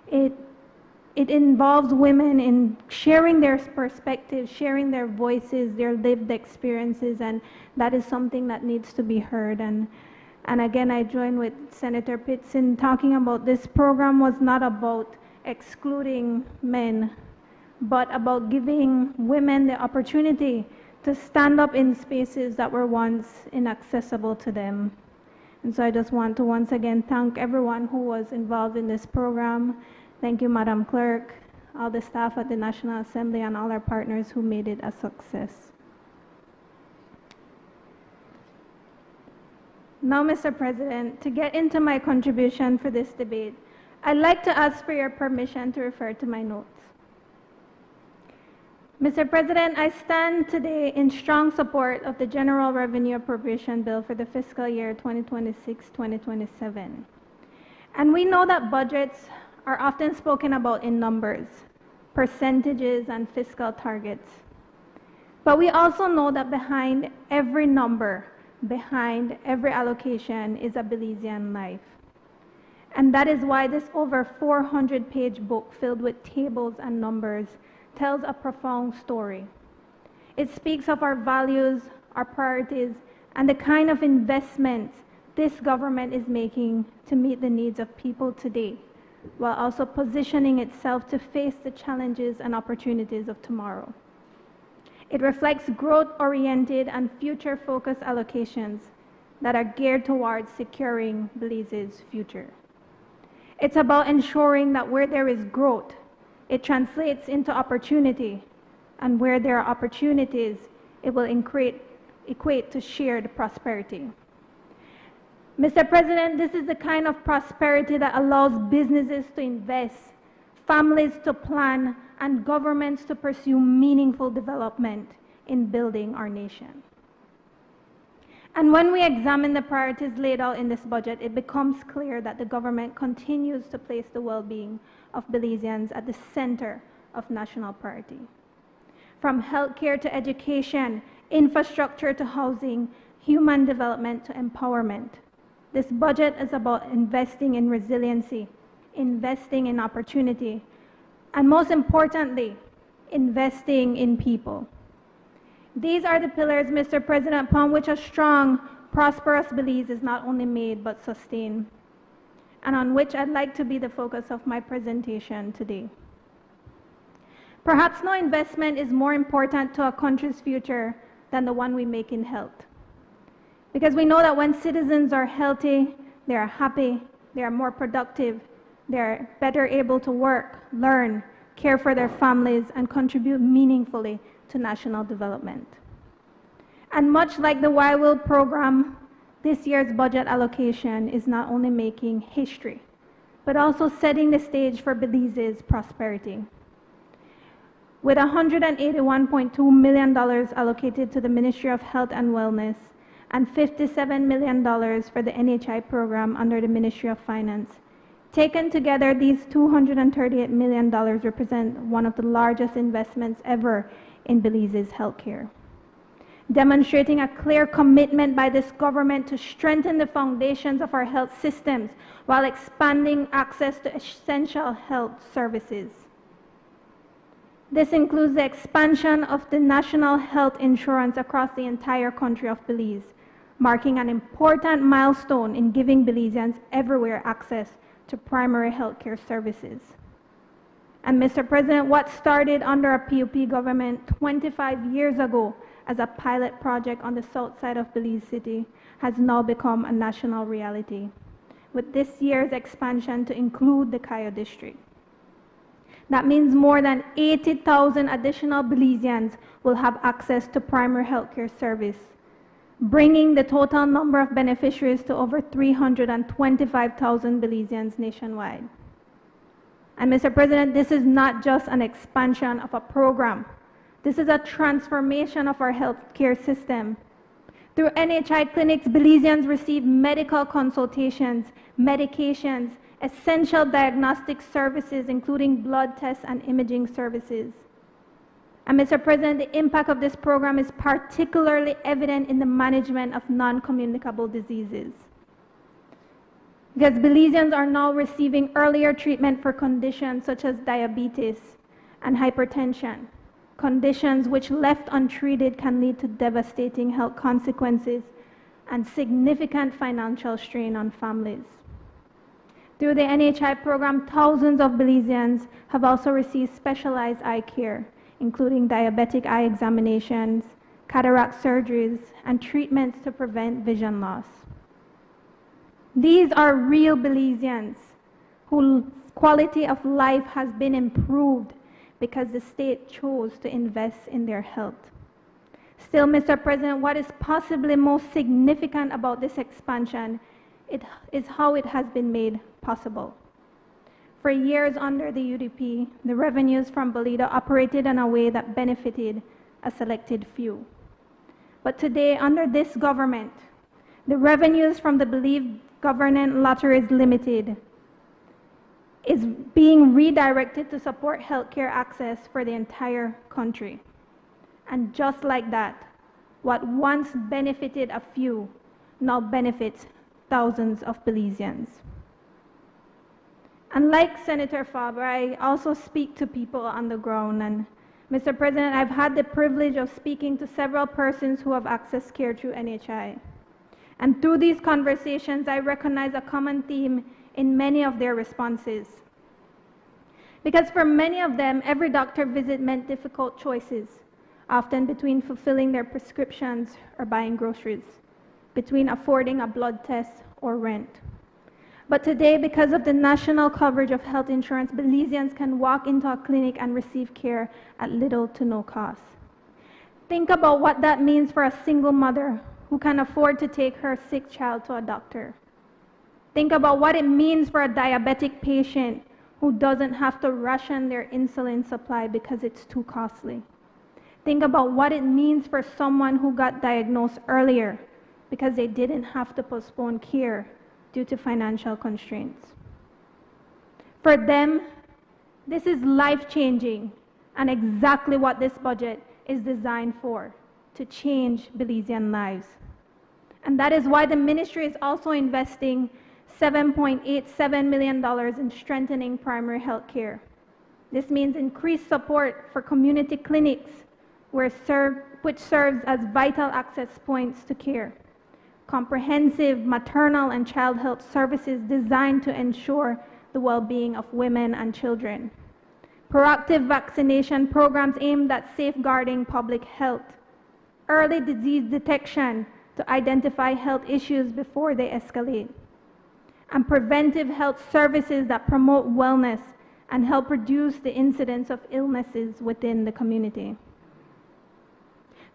it involves women in sharing their perspectives, sharing their voices, their lived experiences, and that is something that needs to be heard. And again, I join with Senator Pitts in talking about this program was not about excluding men, but about giving women the opportunity to stand up in spaces that were once inaccessible to them. And so I just want to once again thank everyone who was involved in this program. Thank you, Madam Clerk, all the staff at the National Assembly, and all our partners who made it a success. Now, Mr. President, to get into my contribution for this debate, I'd like to ask for your permission to refer to my notes. Mr. President, I stand today in strong support of the General Revenue Appropriation Bill for the fiscal year 2026-2027. And we know that budgets are often spoken about in numbers, percentages, and fiscal targets. But we also know that behind every number, behind every allocation is a Belizean life. And that is why this over 400-page book filled with tables and numbers tells a profound story. It speaks of our values, our priorities, and the kind of investments this government is making to meet the needs of people today, while also positioning itself to face the challenges and opportunities of tomorrow. It reflects growth-oriented and future-focused allocations that are geared towards securing Belize's future. It's about ensuring that where there is growth, it translates into opportunity, and where there are opportunities, it will equate to shared prosperity. Mr. President, this is the kind of prosperity that allows businesses to invest, families to plan, and governments to pursue meaningful development in building our nation. And when we examine the priorities laid out in this budget, it becomes clear that the government continues to place the well-being of Belizeans at the center of national priority. From healthcare to education, infrastructure to housing, human development to empowerment, this budget is about investing in resiliency, investing in opportunity, and most importantly, investing in people. These are the pillars, Mr. President, upon which a strong, prosperous Belize is not only made but sustained, and on which I'd like to be the focus of my presentation today. Perhaps no investment is more important to a country's future than the one we make in health. Because we know that when citizens are healthy, they are happy, they are more productive, they are better able to work, learn, care for their families, and contribute meaningfully to national development. And much like the YWIL program, this year's budget allocation is not only making history, but also setting the stage for Belize's prosperity. With $181.2 million allocated to the Ministry of Health and Wellness and $57 million for the NHI program under the Ministry of Finance, taken together, these $238 million represent one of the largest investments ever in Belize's healthcare, demonstrating a clear commitment by this government to strengthen the foundations of our health systems while expanding access to essential health services. This includes the expansion of the national health insurance across the entire country of Belize, marking an important milestone in giving Belizeans everywhere access to primary health care services. And Mr. President, what started under a PUP government 25 years ago as a pilot project on the south side of Belize City has now become a national reality, with this year's expansion to include the Cayo district. That means more than 80,000 additional Belizeans will have access to primary health care service, bringing the total number of beneficiaries to over 325,000 Belizeans nationwide. And Mr. President, this is not just an expansion of a program. This is a transformation of our healthcare system. Through NHI clinics, Belizeans receive medical consultations, medications, essential diagnostic services, including blood tests and imaging services. And Mr. President, the impact of this program is particularly evident in the management of non-communicable diseases, because Belizeans are now receiving earlier treatment for conditions such as diabetes and hypertension, conditions which left untreated can lead to devastating health consequences and significant financial strain on families. Through the NHI program, thousands of Belizeans have also received specialized eye care, including diabetic eye examinations, cataract surgeries, and treatments to prevent vision loss. These are real Belizeans whose quality of life has been improved because the state chose to invest in their health. Still, Mr. President, what is possibly most significant about this expansion is how it has been made possible. For years under the UDP, the revenues from Bolida operated in a way that benefited a selected few. But today, under this government, the revenues from the Believe Government Lotteries Limited is being redirected to support healthcare access for the entire country. And just like that, what once benefited a few now benefits thousands of Belizeans. And like Senator Faber, I also speak to people on the ground. And Mr. President, I've had the privilege of speaking to several persons who have accessed care through NHI. And through these conversations, I recognize a common theme in many of their responses. Because for many of them, every doctor visit meant difficult choices, often between fulfilling their prescriptions or buying groceries, between affording a blood test or rent. But today, because of the national coverage of health insurance, Belizeans can walk into a clinic and receive care at little to no cost. Think about what that means for a single mother who can afford to take her sick child to a doctor. Think about what it means for a diabetic patient who doesn't have to ration their insulin supply because it's too costly. Think about what it means for someone who got diagnosed earlier because they didn't have to postpone care due to financial constraints. For them, this is life-changing and exactly what this budget is designed for, to change Belizean lives. And that is why the ministry is also investing $7.87 million in strengthening primary health care. This means increased support for community clinics which serves as vital access points to care. Comprehensive maternal and child health services designed to ensure the well-being of women and children. Proactive vaccination programs aimed at safeguarding public health. Early disease detection to identify health issues before they escalate. And preventive health services that promote wellness, and help reduce the incidence of illnesses within the community.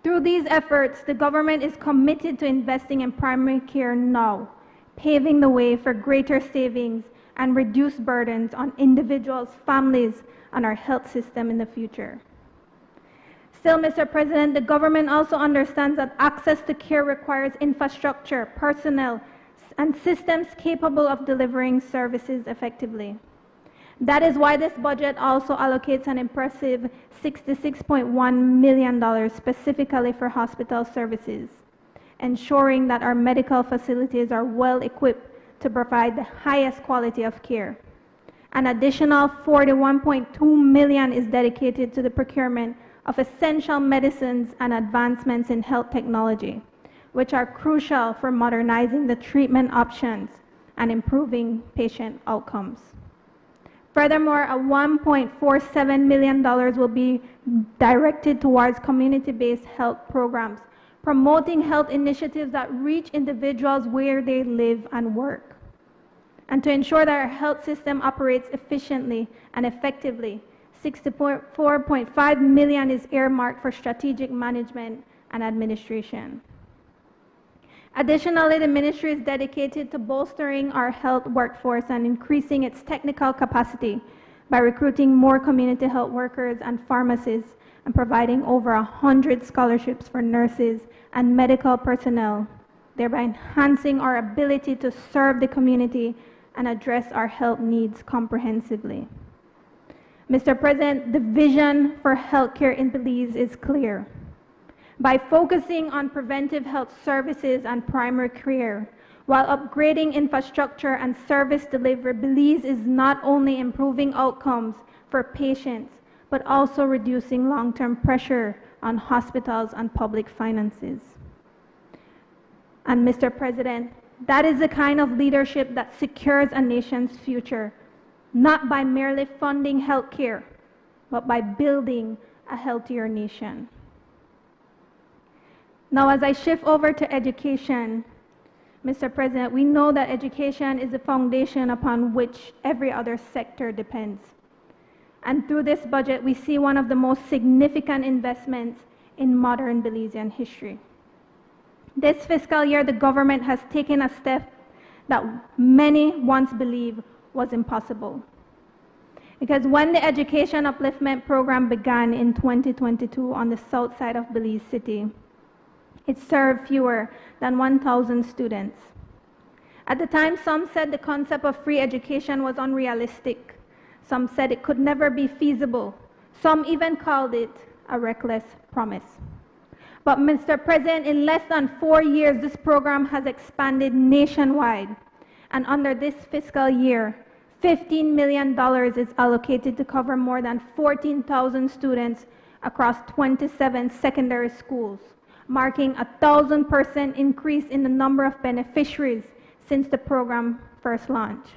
Through these efforts, the government is committed to investing in primary care now, paving the way for greater savings and reduced burdens on individuals, families, and our health system in the future. Still, Mr. President, the government also understands that access to care requires infrastructure, personnel, and systems capable of delivering services effectively. That is why this budget also allocates an impressive $66.1 million specifically for hospital services, ensuring that our medical facilities are well equipped to provide the highest quality of care. An additional $41.2 million is dedicated to the procurement of essential medicines and advancements in health technology, which are crucial for modernizing the treatment options and improving patient outcomes. Furthermore, a $1.47 million will be directed towards community-based health programs, promoting health initiatives that reach individuals where they live and work. And to ensure that our health system operates efficiently and effectively, $64.5 million is earmarked for strategic management and administration. Additionally, the ministry is dedicated to bolstering our health workforce and increasing its technical capacity by recruiting more community health workers and pharmacists and providing over 100 scholarships for nurses and medical personnel, thereby enhancing our ability to serve the community and address our health needs comprehensively. Mr. President, the vision for healthcare in Belize is clear. By focusing on preventive health services and primary care, while upgrading infrastructure and service delivery, Belize is not only improving outcomes for patients, but also reducing long-term pressure on hospitals and public finances. And Mr. President, that is the kind of leadership that secures a nation's future, not by merely funding healthcare, but by building a healthier nation. Now, as I shift over to education, Mr. President, we know that education is the foundation upon which every other sector depends. And through this budget, we see one of the most significant investments in modern Belizean history. This fiscal year, the government has taken a step that many once believed was impossible. Because when the Education Upliftment Program began in 2022 on the south side of Belize City, it served fewer than 1,000 students. At the time, some said the concept of free education was unrealistic. Some said it could never be feasible. Some even called it a reckless promise. But Mr. President, in less than 4 years, this program has expanded nationwide. And under this fiscal year, $15 million is allocated to cover more than 14,000 students across 27 secondary schools, marking a 1,000% increase in the number of beneficiaries since the program first launched.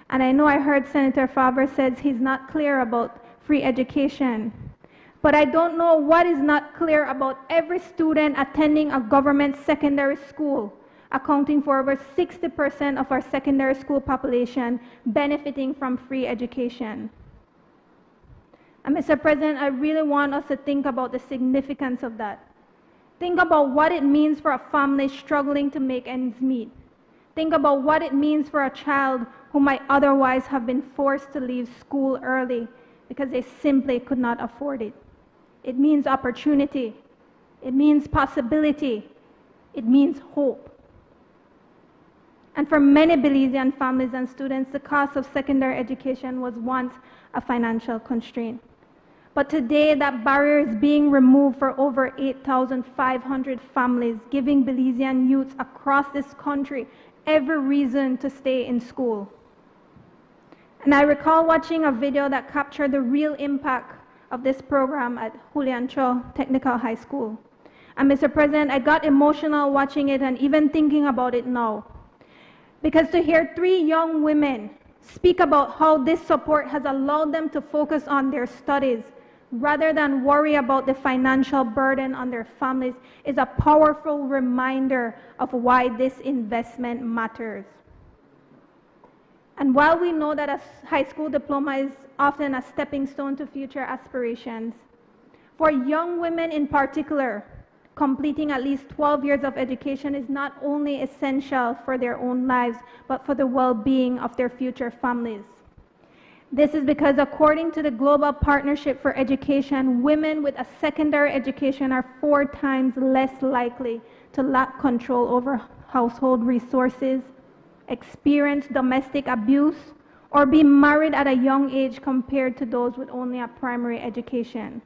And I know I heard Senator Faber says he's not clear about free education, but I don't know what is not clear about every student attending a government secondary school, accounting for over 60% of our secondary school population benefiting from free education. And Mr. President, I really want us to think about the significance of that. Think about what it means for a family struggling to make ends meet. Think about what it means for a child who might otherwise have been forced to leave school early because they simply could not afford it. It means opportunity. It means possibility. It means hope. And for many Belizean families and students, the cost of secondary education was once a financial constraint. But today, that barrier is being removed for over 8,500 families, giving Belizean youths across this country every reason to stay in school. And I recall watching a video that captured the real impact of this program at Julian Cho Technical High School. And Mr. President, I got emotional watching it and even thinking about it now. Because to hear 3 young women speak about how this support has allowed them to focus on their studies rather than worry about the financial burden on their families is a powerful reminder of why this investment matters. And while we know that a high school diploma is often a stepping stone to future aspirations, for young women in particular, completing at least 12 years of education is not only essential for their own lives, but for the well-being of their future families. This is because according to the Global Partnership for Education, women with a secondary education are 4 times less likely to lack control over household resources, experience domestic abuse, or be married at a young age compared to those with only a primary education.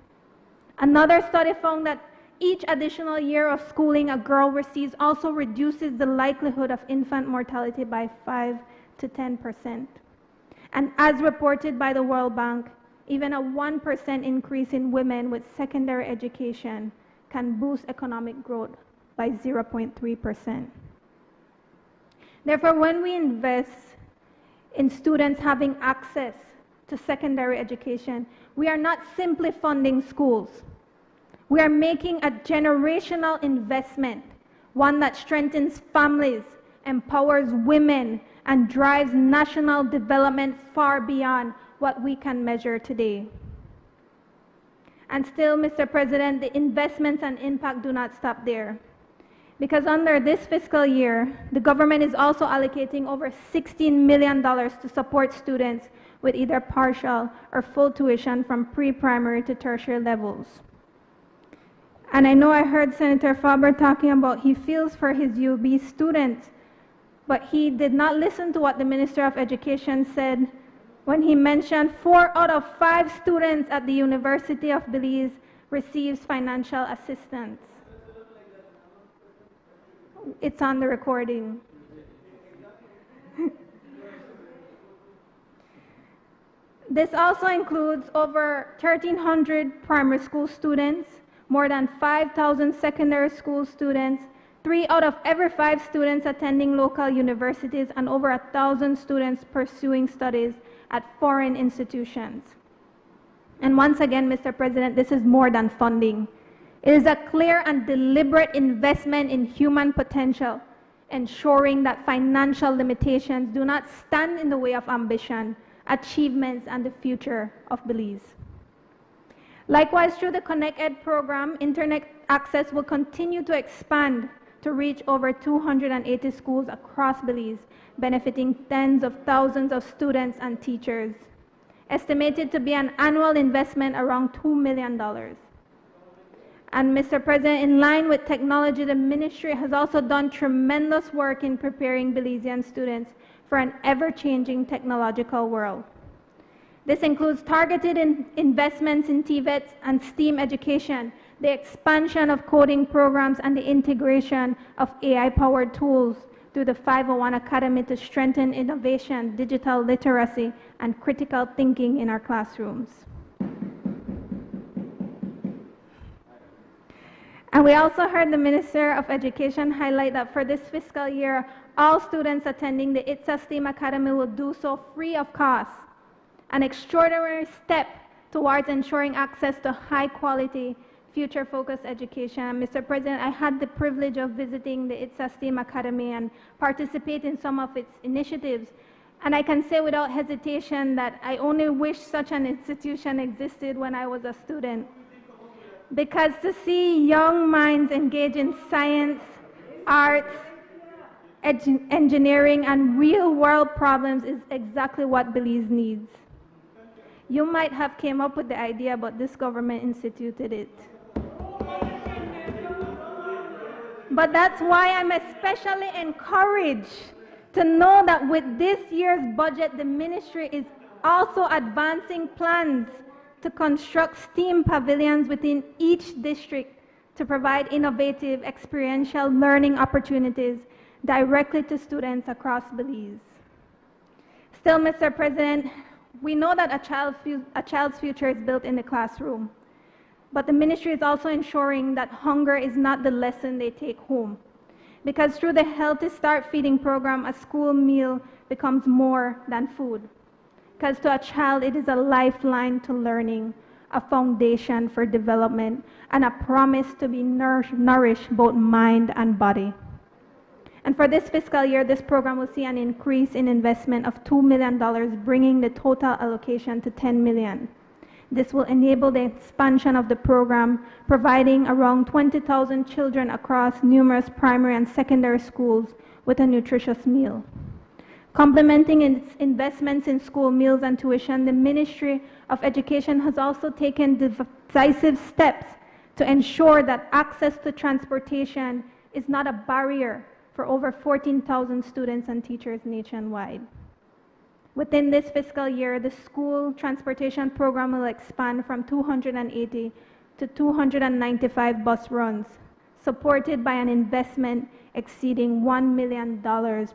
Another study found that each additional year of schooling a girl receives also reduces the likelihood of infant mortality by 5 to 10%. And as reported by the World Bank, even a 1% increase in women with secondary education can boost economic growth by 0.3%. Therefore, when we invest in students having access to secondary education, we are not simply funding schools. We are making a generational investment, one that strengthens families, empowers women, and drives national development far beyond what we can measure today. And still, Mr. President, the investments and impact do not stop there. Because under this fiscal year, the government is also allocating over $16 million to support students with either partial or full tuition from pre-primary to tertiary levels. And I know I heard Senator Faber talking about he feels for his UB students, but he did not listen to what the Minister of Education said when he mentioned 4 out of 5 students at the University of Belize receives financial assistance. It's on the recording. This also includes over 1,300 primary school students, more than 5,000 secondary school students, 3 out of every 5 students attending local universities, and over 1,000 students pursuing studies at foreign institutions. And once again, Mr. President, this is more than funding. It is a clear and deliberate investment in human potential, ensuring that financial limitations do not stand in the way of ambition, achievements, and the future of Belize. Likewise, through the ConnectEd program, internet access will continue to expand to reach over 280 schools across Belize, benefiting tens of thousands of students and teachers, estimated to be an annual investment around $2 million. And Mr. President, in line with technology, the ministry has also done tremendous work in preparing Belizean students for an ever-changing technological world. This includes targeted investments in TVET and STEAM education, the expansion of coding programs, and the integration of AI-powered tools through the 501 Academy to strengthen innovation, digital literacy, and critical thinking in our classrooms. And we also heard the Minister of Education highlight that for this fiscal year, all students attending the ITSA STEAM Academy will do so free of cost, an extraordinary step towards ensuring access to high-quality, future-focused education. And Mr. President, I had the privilege of visiting the ITSA STEAM Academy and participate in some of its initiatives. And I can say without hesitation that I only wish such an institution existed when I was a student. Because to see young minds engage in science, arts, engineering, and real-world problems is exactly what Belize needs. You might have came up with the idea, but this government instituted it. But that's why I'm especially encouraged to know that with this year's budget, the ministry is also advancing plans to construct STEAM pavilions within each district to provide innovative experiential learning opportunities directly to students across Belize. Still, Mr. President, we know that a child's future is built in the classroom, but the ministry is also ensuring that hunger is not the lesson they take home. Because through the Healthy Start feeding program, a school meal becomes more than food. Because to a child, it is a lifeline to learning, a foundation for development, and a promise to be nourished both mind and body. And for this fiscal year, this program will see an increase in investment of $2 million, bringing the total allocation to $10 million. This will enable the expansion of the program, providing around 20,000 children across numerous primary and secondary schools with a nutritious meal. Complementing its investments in school meals and tuition, the Ministry of Education has also taken decisive steps to ensure that access to transportation is not a barrier for over 14,000 students and teachers nationwide. Within this fiscal year, the school transportation program will expand from 280 to 295 bus runs, supported by an investment exceeding $1 million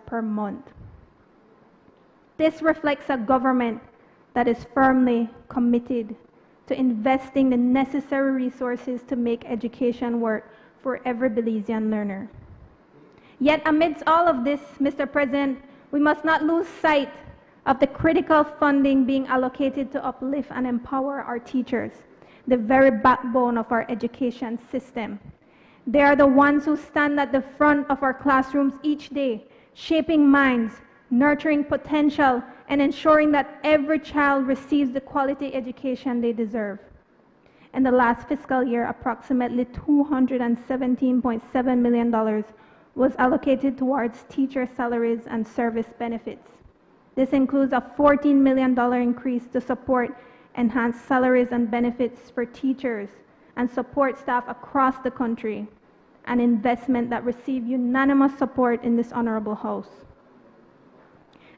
per month. This reflects a government that is firmly committed to investing the necessary resources to make education work for every Belizean learner. Yet amidst all of this, Mr. President, we must not lose sight of the critical funding being allocated to uplift and empower our teachers, the very backbone of our education system. They are the ones who stand at the front of our classrooms each day, shaping minds, nurturing potential, and ensuring that every child receives the quality education they deserve. In the last fiscal year, approximately $217.7 million was allocated towards teacher salaries and service benefits. This includes a $14 million increase to support enhanced salaries and benefits for teachers and support staff across the country, an investment that received unanimous support in this honorable House.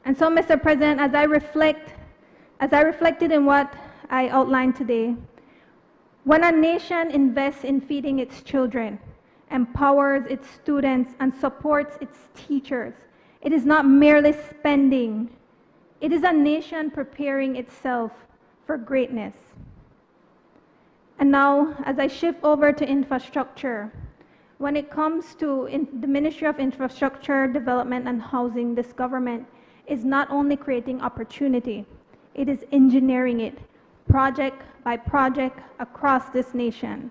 And so, Mr. President, as I reflected in what I outlined today, when a nation invests in feeding its children, empowers its students, and supports its teachers, it is not merely spending. It is a nation preparing itself for greatness. And now, as I shift over to infrastructure, when it comes to the Ministry of Infrastructure, Development and Housing, this government is not only creating opportunity, it is engineering it, project by project across this nation.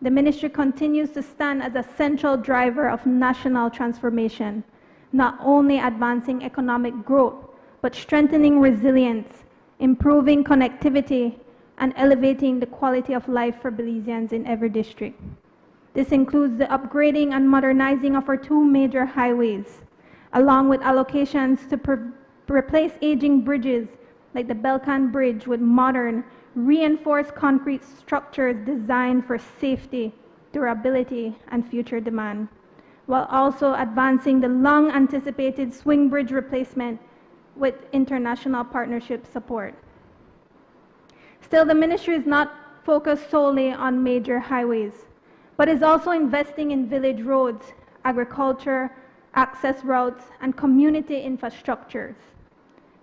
The ministry continues to stand as a central driver of national transformation, not only advancing economic growth, but strengthening resilience, improving connectivity, and elevating the quality of life for Belizeans in every district. This includes the upgrading and modernizing of our two major highways, along with allocations to replace aging bridges like the Belcan Bridge with modern, reinforced concrete structures designed for safety, durability, and future demand, while also advancing the long-anticipated swing bridge replacement with international partnership support. Still, the ministry is not focused solely on major highways, but is also investing in village roads, agriculture, access routes, and community infrastructures.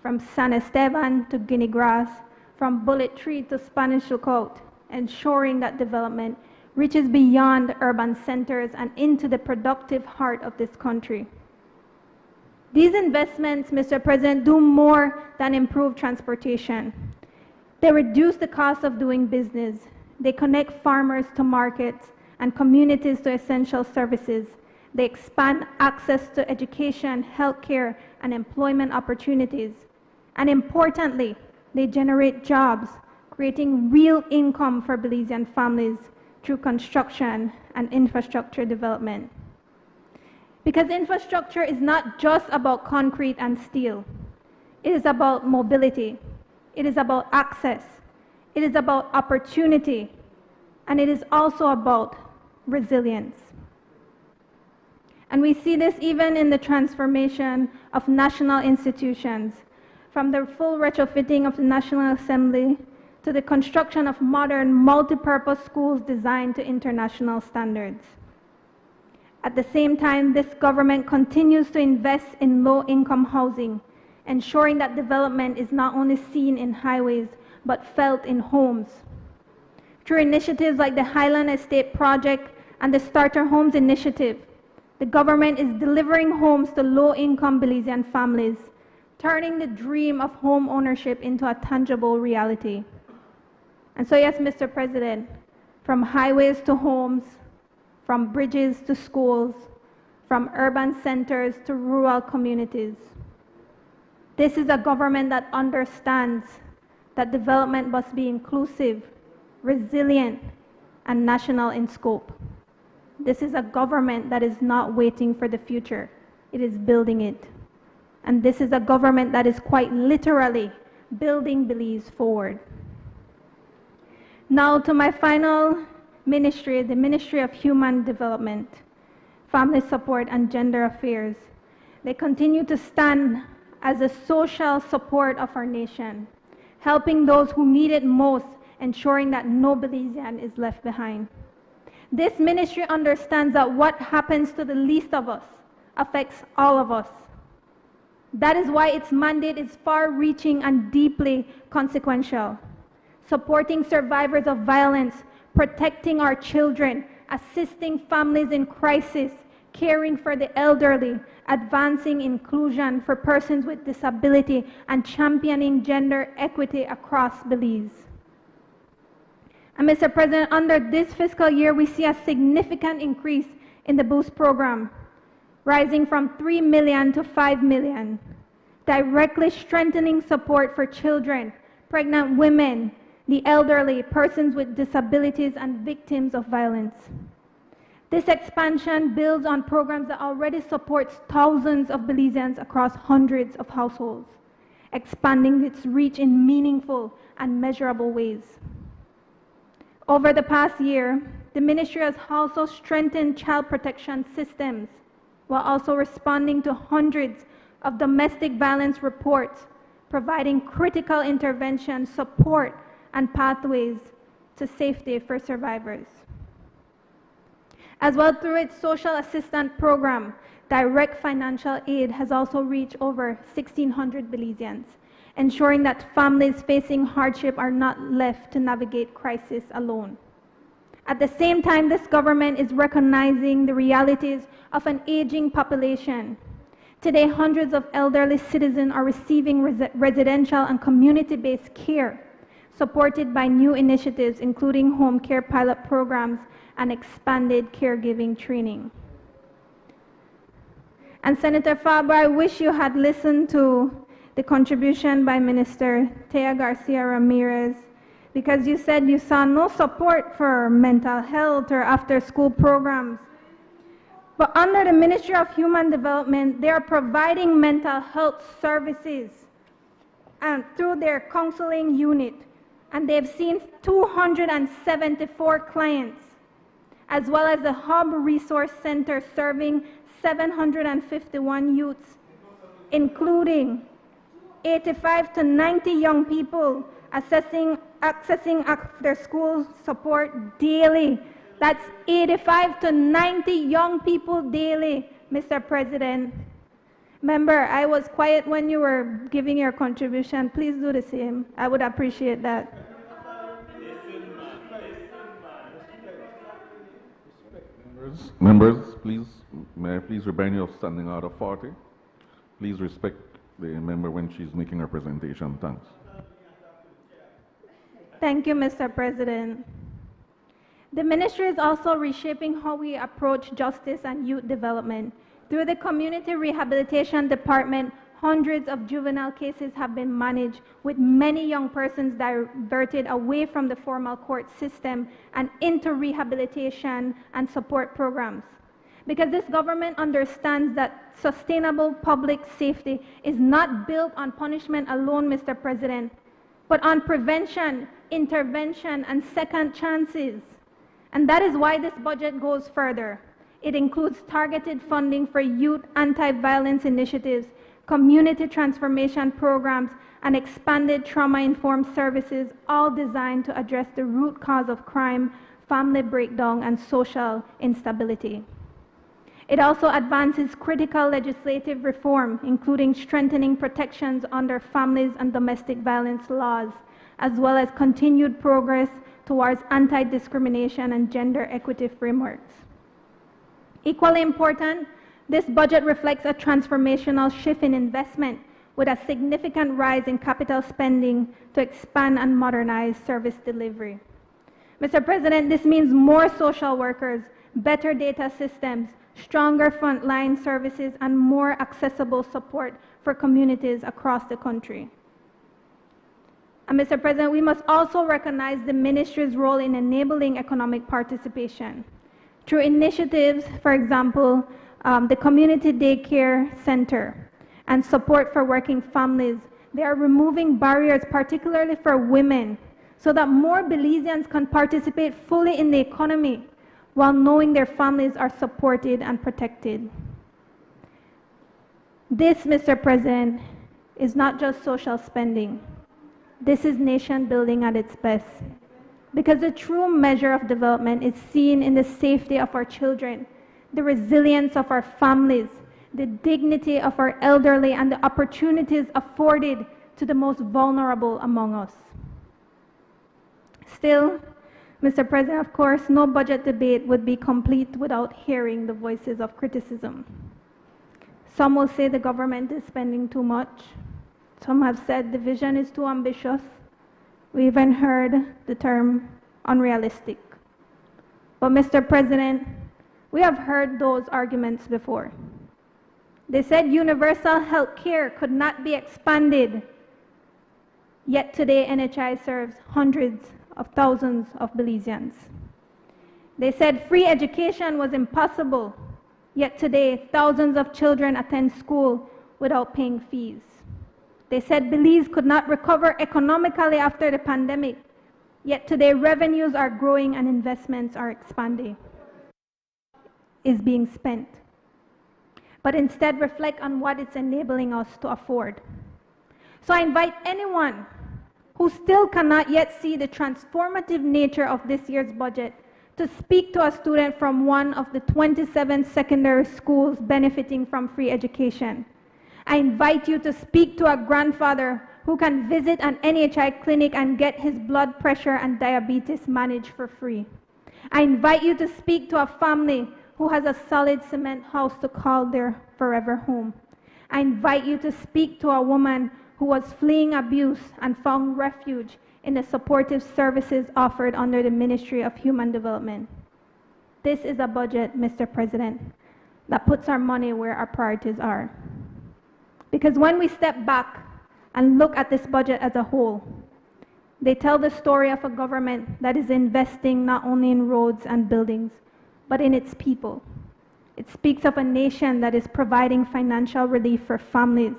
From San Esteban to Guinea Grass, from Bullet Tree to Spanish Lookout, ensuring that development reaches beyond urban centers and into the productive heart of this country. These investments, Mr. President, do more than improve transportation. They reduce the cost of doing business. They connect farmers to markets and communities to essential services. They expand access to education, healthcare, and employment opportunities. And importantly, they generate jobs, creating real income for Belizean families through construction and infrastructure development. Because infrastructure is not just about concrete and steel. It is about mobility. It is about access. It is about opportunity. And it is also about resilience. And we see this even in the transformation of national institutions, from the full retrofitting of the National Assembly to the construction of modern multi-purpose schools designed to international standards. At the same time, this government continues to invest in low-income housing, ensuring that development is not only seen in highways, but felt in homes. Through initiatives like the Highland Estate Project and the Starter Homes Initiative, the government is delivering homes to low-income Belizean families, turning the dream of home ownership into a tangible reality. And so yes, Mr. President, from highways to homes, from bridges to schools, from urban centers to rural communities. This is a government that understands that development must be inclusive, resilient, and national in scope. This is a government that is not waiting for the future, it is building it. And this is a government that is quite literally building Belize forward. Now to my final ministry, the Ministry of Human Development, Family Support and Gender Affairs. They continue to stand as a social support of our nation, helping those who need it most, ensuring that no Belizean is left behind. This ministry understands that what happens to the least of us affects all of us. That is why its mandate is far-reaching and deeply consequential. Supporting survivors of violence, protecting our children, assisting families in crisis, caring for the elderly, advancing inclusion for persons with disability, and championing gender equity across Belize. And Mr. President, under this fiscal year, we see a significant increase in the BOOST program, rising from 3 million to 5 million, directly strengthening support for children, pregnant women, the elderly, persons with disabilities, and victims of violence. This expansion builds on programs that already supports thousands of Belizeans across hundreds of households, expanding its reach in meaningful and measurable ways. Over the past year, the ministry has also strengthened child protection systems while also responding to hundreds of domestic violence reports, providing critical intervention, support, and pathways to safety for survivors. As well, through its social assistance program, direct financial aid has also reached over 1,600 Belizeans, ensuring that families facing hardship are not left to navigate crisis alone. At the same time, this government is recognizing the realities of an aging population. Today, hundreds of elderly citizens are receiving residential and community-based care, supported by new initiatives including home care pilot programs and expanded caregiving training. And Senator Faber, I wish you had listened to the contribution by Minister Thea Garcia Ramirez, because you said you saw no support for mental health or after-school programs. But under the Ministry of Human Development, they are providing mental health services and through their counseling unit, and they've seen 274 clients, as well as the Hub Resource Center serving 751 youths, including 85 to 90 young people accessing after-school support daily. That's 85 to 90 young people daily, Mr. President. Member, I was quiet when you were giving your contribution. Please do the same. I would appreciate that. Members, please, may I please remind you of Standing Order 40. Please respect the member when she's making her presentation. Thanks. Thank you, Mr. President. The ministry is also reshaping how we approach justice and youth development. Through the Community Rehabilitation Department, hundreds of juvenile cases have been managed, with many young persons diverted away from the formal court system and into rehabilitation and support programs. Because this government understands that sustainable public safety is not built on punishment alone, Mr. President, but on prevention, intervention, and second chances. And that is why this budget goes further. It includes targeted funding for youth anti-violence initiatives, community transformation programs, and expanded trauma-informed services, all designed to address the root cause of crime, family breakdown, and social instability. It also advances critical legislative reform, including strengthening protections under families and domestic violence laws, as well as continued progress towards anti-discrimination and gender equity frameworks. Equally important, this budget reflects a transformational shift in investment, with a significant rise in capital spending to expand and modernize service delivery. Mr. President, this means more social workers, better data systems, stronger frontline services, and more accessible support for communities across the country. And Mr. President, we must also recognize the ministry's role in enabling economic participation. Through initiatives, for example, the Community Daycare Center and support for working families, they are removing barriers, particularly for women, so that more Belizeans can participate fully in the economy while knowing their families are supported and protected. This, Mr. President, is not just social spending. This is nation building at its best. Because the true measure of development is seen in the safety of our children, the resilience of our families, the dignity of our elderly, and the opportunities afforded to the most vulnerable among us. Still, Mr. President, of course, no budget debate would be complete without hearing the voices of criticism. Some will say the government is spending too much. Some have said the vision is too ambitious. We even heard the term unrealistic. But Mr. President, we have heard those arguments before. They said universal health care could not be expanded, yet today NHI serves hundreds of thousands of Belizeans. They said free education was impossible, yet today thousands of children attend school without paying fees. They said Belize could not recover economically after the pandemic, yet today revenues are growing and investments are expanding, is being spent. But instead reflect on what it's enabling us to afford. So I invite anyone who still cannot yet see the transformative nature of this year's budget to speak to a student from one of the 27 secondary schools benefiting from free education. I invite you to speak to a grandfather who can visit an NHI clinic and get his blood pressure and diabetes managed for free. I invite you to speak to a family who has a solid cement house to call their forever home. I invite you to speak to a woman who was fleeing abuse and found refuge in the supportive services offered under the Ministry of Human Development. This is a budget, Mr. President, that puts our money where our priorities are. Because when we step back and look at this budget as a whole, they tell the story of a government that is investing not only in roads and buildings, but in its people. It speaks of a nation that is providing financial relief for families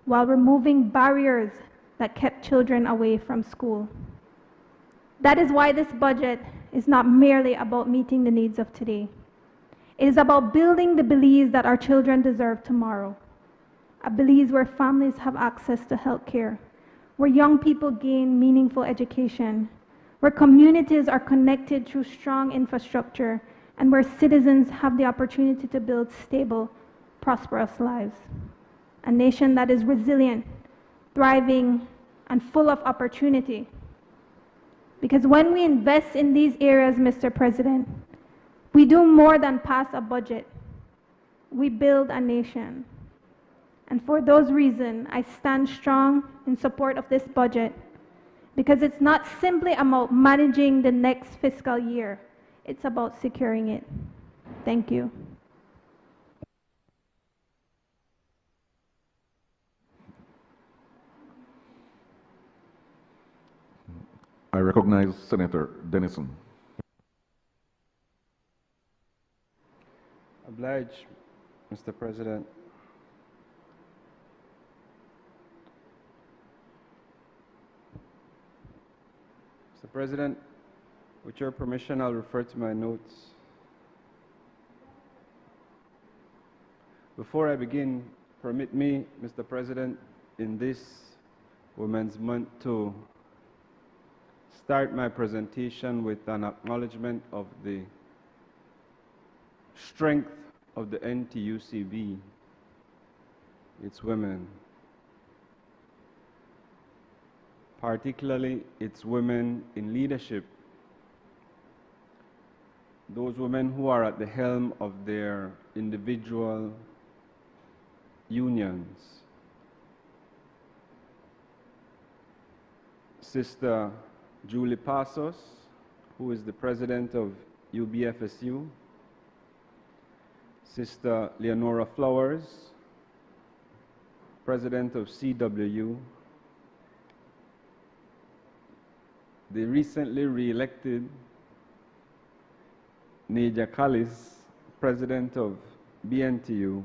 while removing barriers that kept children away from school. That is why this budget is not merely about meeting the needs of today. It is about building the Belize that our children deserve tomorrow. A Belize where families have access to health care, where young people gain meaningful education, where communities are connected through strong infrastructure, and where citizens have the opportunity to build stable, prosperous lives. A nation that is resilient, thriving, and full of opportunity. Because when we invest in these areas, Mr. President, we do more than pass a budget. We build a nation. And for those reasons, I stand strong in support of this budget, because it's not simply about managing the next fiscal year. It's about securing it. Thank you. I recognize Senator Denison. Obliged, Mr. President. Mr. President, with your permission, I'll refer to my notes. Before I begin, permit me, Mr. President, in this Women's Month to start my presentation with an acknowledgement of the strength of the NTUCB, its women, particularly its women in leadership, those women who are at the helm of their individual unions. Sister Julie Passos, who is the president of UBFSU, Sister Leonora Flowers, President of CWU, the recently re-elected Neja Kallis, President of BNTU,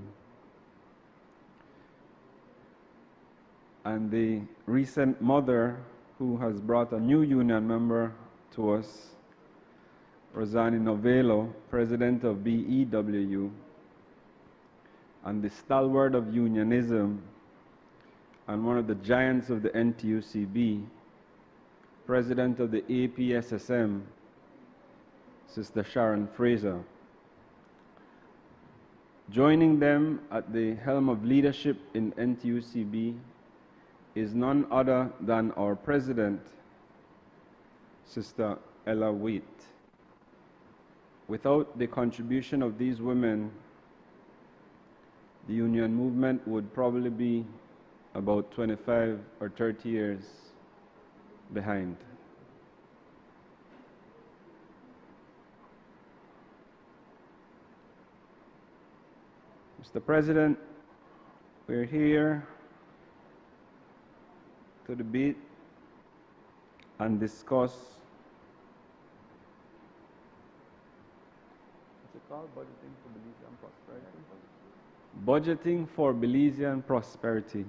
and the recent mother who has brought a new union member to us, Rosani Novello, President of BEWU, and the stalwart of unionism and one of the giants of the NTUCB, President of the APSSM, Sister Sharon Fraser. Joining them at the helm of leadership in NTUCB is none other than our President, Sister Ella Waite. Without the contribution of these women, the union movement would probably be about 25 or 30 years behind. Mr. President, we're here to debate and discuss budgeting for Belizean prosperity.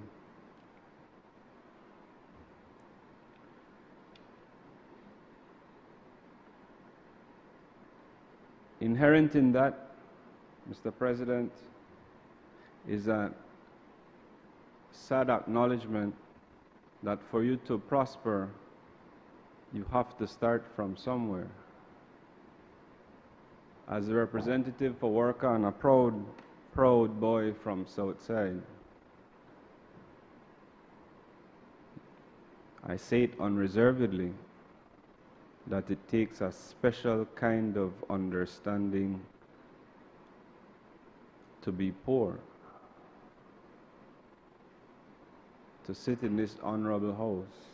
Inherent in that, Mr. President, is a sad acknowledgement that for you to prosper, you have to start from somewhere. As a representative for worker and a proud boy from Southside, I say it unreservedly that it takes a special kind of understanding to be poor, to sit in this honorable house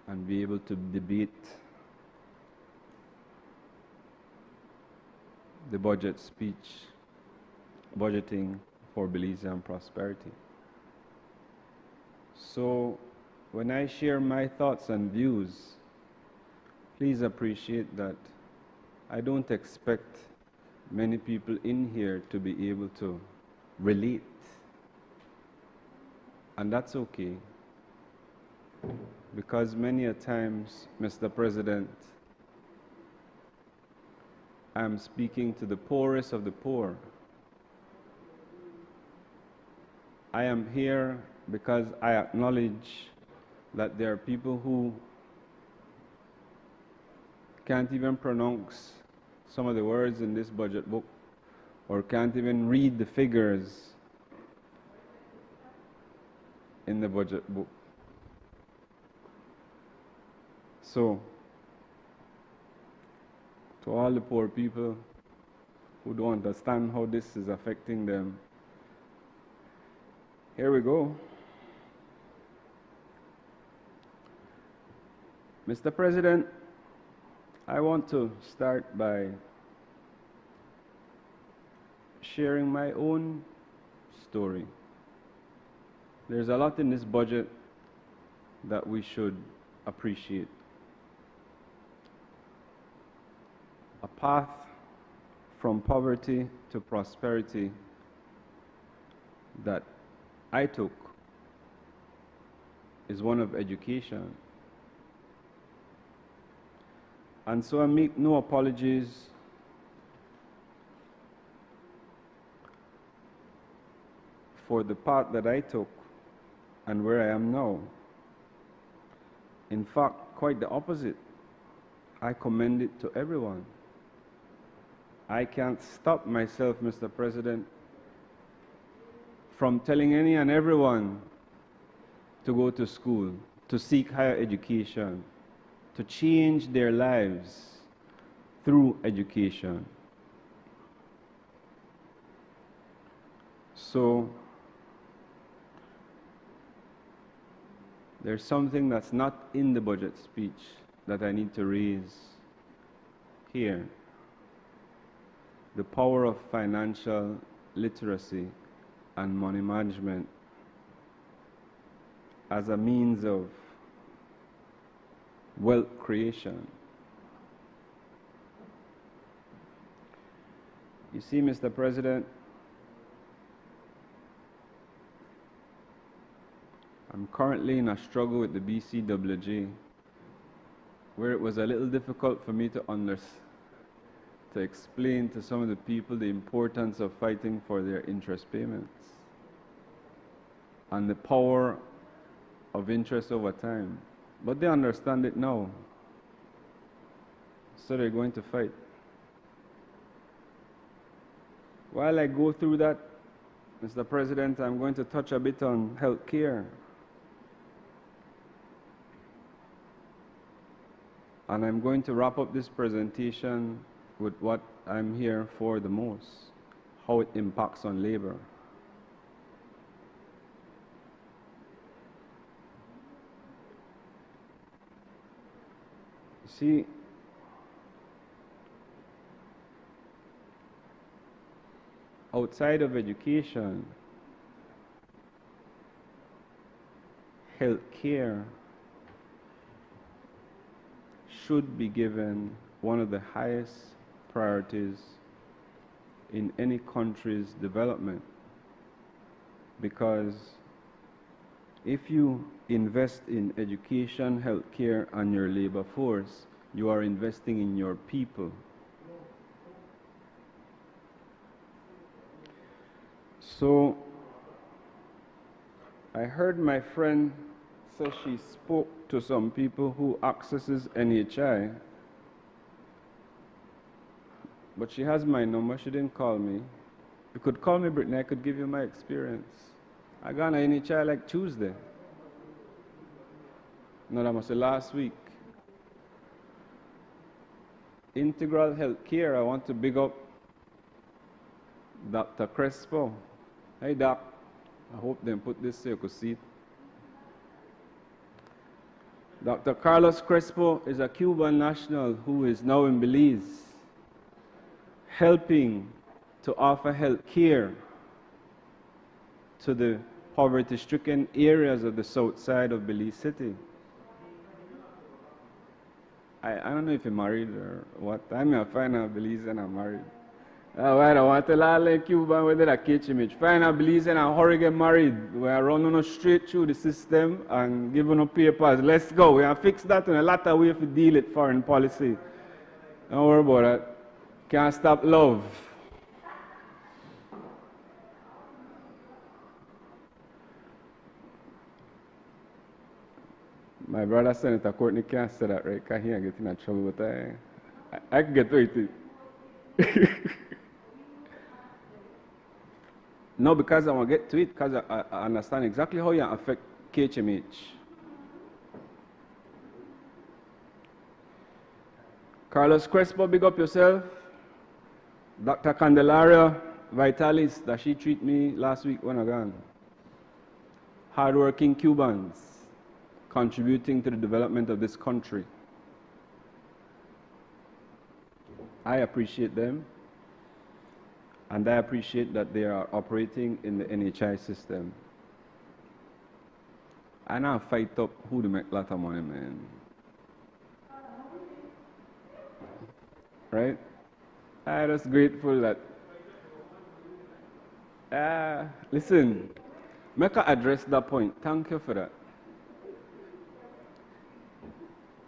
and be able to debate the budget speech, budgeting for Belizean prosperity. So when I share my thoughts and views, please appreciate that I don't expect many people in here to be able to relate. And that's okay, because many a times, Mr. President, I'm speaking to the poorest of the poor. I am here because I acknowledge that there are people who can't even pronounce some of the words in this budget book, or can't even read the figures in the budget book. So, to all the poor people who don't understand how this is affecting them, here we go. Mr. President, I want to start by sharing my own story. There's a lot in this budget that we should appreciate. A path from poverty to prosperity that I took is one of education. And so I make no apologies for the path that I took and where I am now. In fact, quite the opposite. I commend it to everyone. I can't stop myself, Mr. President, from telling any and everyone to go to school, to seek higher education, to change their lives through education. So, there's something that's not in the budget speech that I need to raise here. the power of financial literacy and money management as a means of wealth creation. You see, Mr. President, I'm currently in a struggle with the BCWG, where it was a little difficult for me to explain to some of the people the importance of fighting for their interest payments and the power of interest over time. But they understand it now, so they're going to fight. While I go through that, Mr. President, I'm going to touch a bit on health care. And I'm going to wrap up this presentation with what I'm here for the most, how it impacts on labor. You see, outside of education, health care should be given one of the highest priorities in any country's development, because if you invest in education, healthcare, and your labor force, you are investing in your people. So I heard my friend say she spoke to some people who accesses NHI, but she has my number. She didn't call me. You could call me, Brittany. I could give you my experience. I got an NHI like Tuesday. No, that must be last week. Integral Health Care, I want to big up Dr. Crespo. Hey, Doc. I hope they put this so you could see it. Dr. Carlos Crespo is a Cuban national who is now in Belize, helping to offer health care to the poverty-stricken areas of the south side of Belize City. I don't know if you're married or what. I'm a find out Belize and I'm married. Alright, I want to tell all Cuban whether I catch him. Find out Belize and I'm hurry get married. We are running straight through the system and giving up papers. Let's go. We have fixed that in a lot of ways to deal with foreign policy. Don't worry about that. Can't stop love. My brother Senator Courtney can't say that, right? Because he ain't getting in trouble, but I can get with it. No, because I want to get to it, because I understand exactly how you affect KHMH. Carlos Crespo, big up yourself. Dr. Candelaria Vitalis, that she treated me last week when I gone. Hardworking Cubans contributing to the development of this country. I appreciate them, and I appreciate that they are operating in the NHI system. And I fight up who to make a lot of money, man. Right? I'm just grateful that, listen, make I address that point. Thank you for that.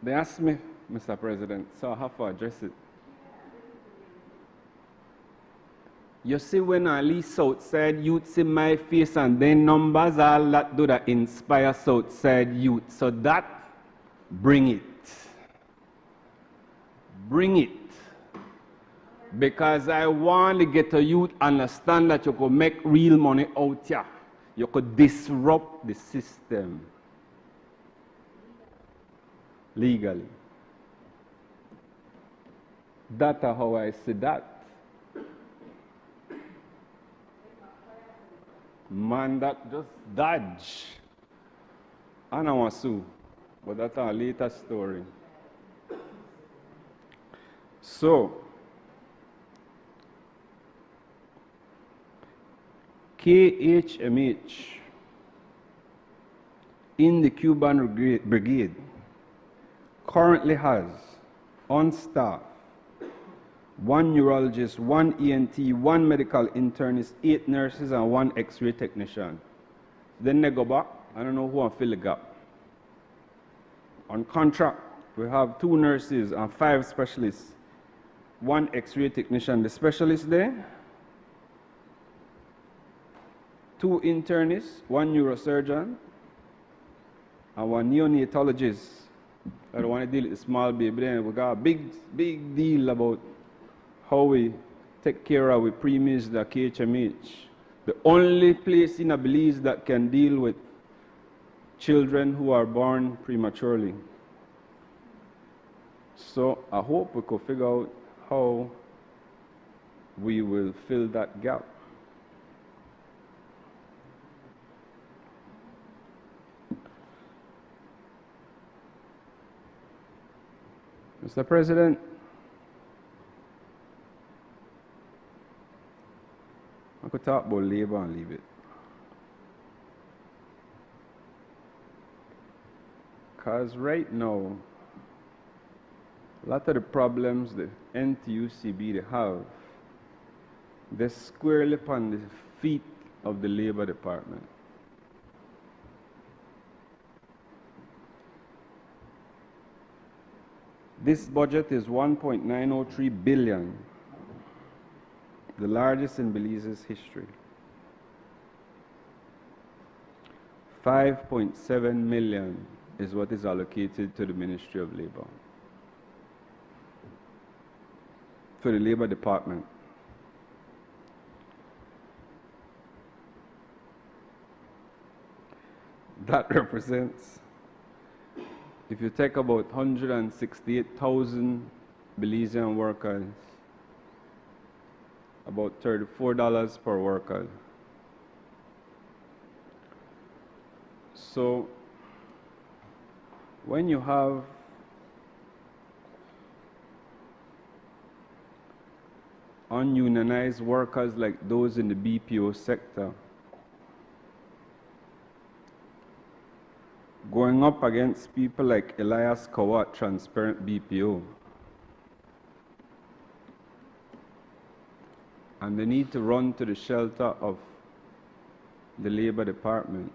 They asked me, Mr. President, so I have to address it. You see, when I leave Southside youth see my face and then numbers all that do that inspire Southside youth. So that, bring it. Bring it. Because I want to get a youth understand that you could make real money out here. You could disrupt the system. Legally. That's how I see that. Man, that just dodge. And I want to sue. But that's a later story. So, KHMH in the Cuban Brigade currently has on staff 1 neurologist, 1 ENT, 1 medical internist, 8 nurses, and 1 X-ray technician. Then they go back, I don't know who will fill the gap. On contract, we have 2 nurses and 5 specialists, 1 X-ray technician, the specialist there, 2 internists, 1 neurosurgeon, and 1 neonatologist. I don't want to deal with the small baby. Then we got a big deal about how we take care of with preemies, the KHMH. The only place in Belize that can deal with children who are born prematurely. So I hope we could figure out how we will fill that gap. Mr. President, I could talk about labor and leave it. Because right now, a lot of the problems the NTUCB they have, they're squarely upon the feet of the Labor Department. This budget is 1.903 billion, the largest in Belize's history. 5.7 million is what is allocated to the Ministry of Labor, to the Labor Department. That represents, if you take about 168,000 Belizean workers, about $34 per worker. So when you have ununionized workers like those in the BPO sector going up against people like Elias Kawat, Transparent BPO, and they need to run to the shelter of the Labor Department,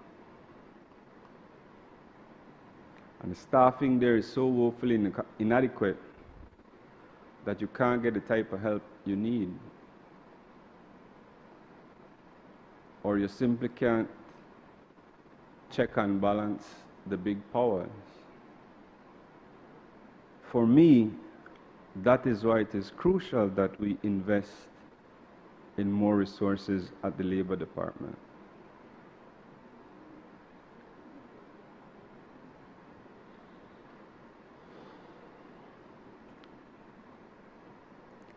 and the staffing there is so woefully inadequate that you can't get the type of help you need, or you simply can't check and balance the big powers. For me, that is why it is crucial that we invest in more resources at the Labor Department.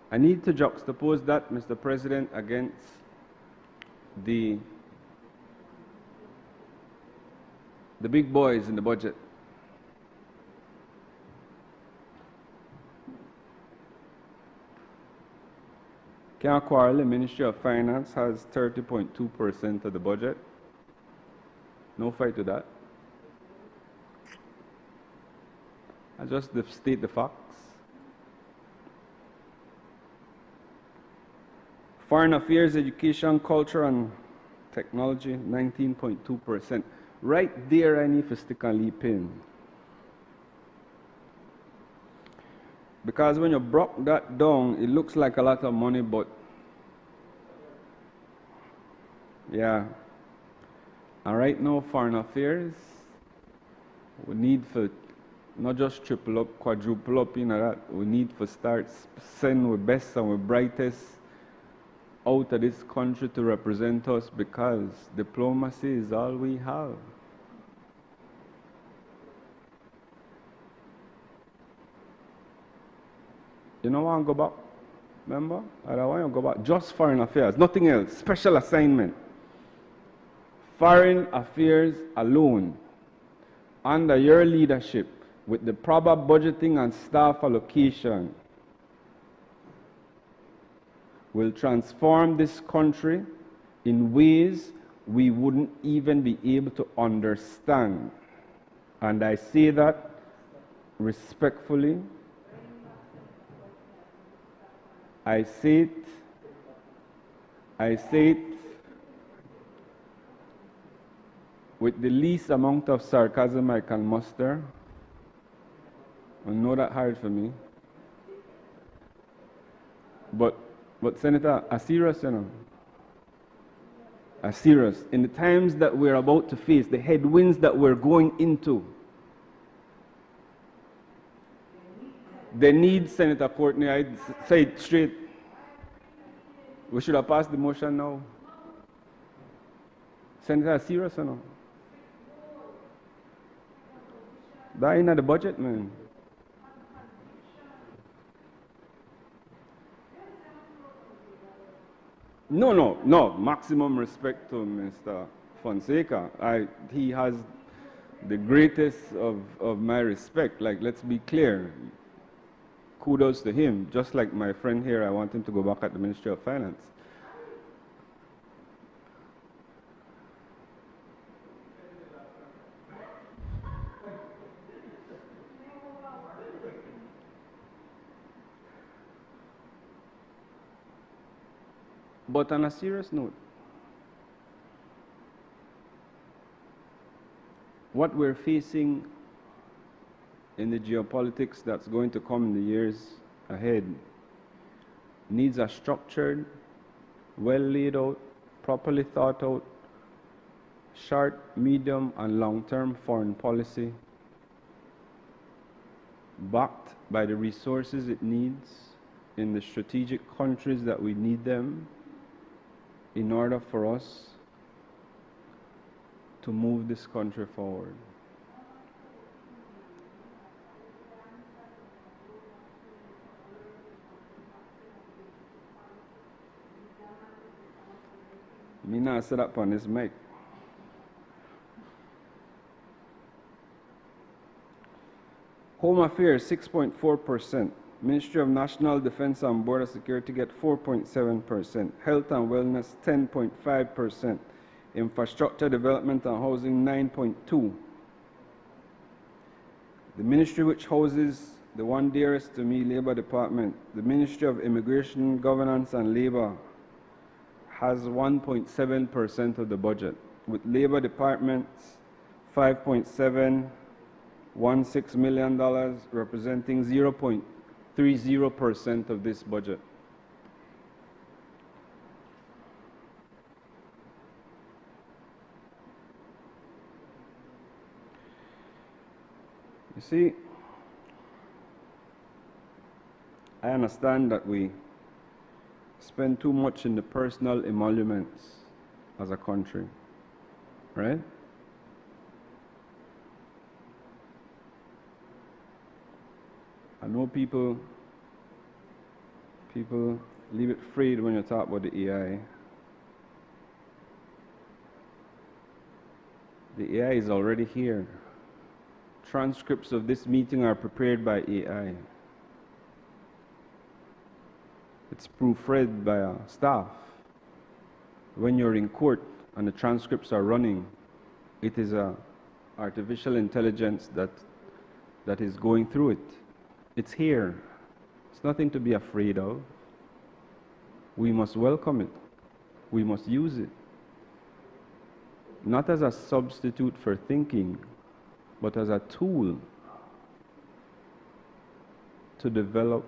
I need to juxtapose that, Mr. President, against the big boys in the budget. Can't quarrel, the Ministry of Finance has 30.2% of the budget. No fight to that. I just state the facts. Foreign Affairs, Education, Culture and Technology, 19.2%. Right there I need to stick a leap in. Because when you broke that down, it looks like a lot of money, but yeah. And right now, Foreign Affairs, we need to not just triple up, quadruple up, that. We need to start sending the best and the brightest out of this country to represent us, because diplomacy is all we have. You know why I go back? Remember? I don't want to go back. Just Foreign Affairs, nothing else. Special assignment. Foreign Affairs alone, under your leadership, with the proper budgeting and staff allocation, will transform this country in ways we wouldn't even be able to understand. And I say that respectfully. I say it with the least amount of sarcasm I can muster. I know that hard for me. But Senator, I'm serious, you know. I'm serious. In the times that we're about to face, the headwinds that we're going into, they need Senator Courtney. I say it straight. We should have passed the motion now. Senator, serious or no? That ain't the budget, man. No. Maximum respect to Mr. Fonseca. He has the greatest of my respect. Like, let's be clear. Kudos to him. Just like my friend here, I want him to go back at the Ministry of Finance. But on a serious note, what we're facing in the geopolitics that's going to come in the years ahead needs a structured, well laid out, properly thought out, short, medium, and long-term foreign policy backed by the resources it needs in the strategic countries that we need them in order for us to move this country forward. Me not set up on this mic. Home Affairs 6.4%. Ministry of National Defense and Border Security get 4.7%. Health and Wellness 10.5%. Infrastructure Development and Housing 9.2%. The ministry which houses the one dearest to me, Labor Department, the Ministry of Immigration, Governance and Labor, has 1.7% of the budget, with Labor Department's $5.716 million representing 0.30% of this budget. You see, I understand that we spend too much in the personal emoluments as a country, right? I know people leave it frayed when you talk about the AI. The AI is already here. Transcripts of this meeting are prepared by AI. It's proofread by our staff. When you're in court and the transcripts are running, it is artificial intelligence that is going through it. It's here. It's nothing to be afraid of. We must welcome it. We must use it. Not as a substitute for thinking, but as a tool to develop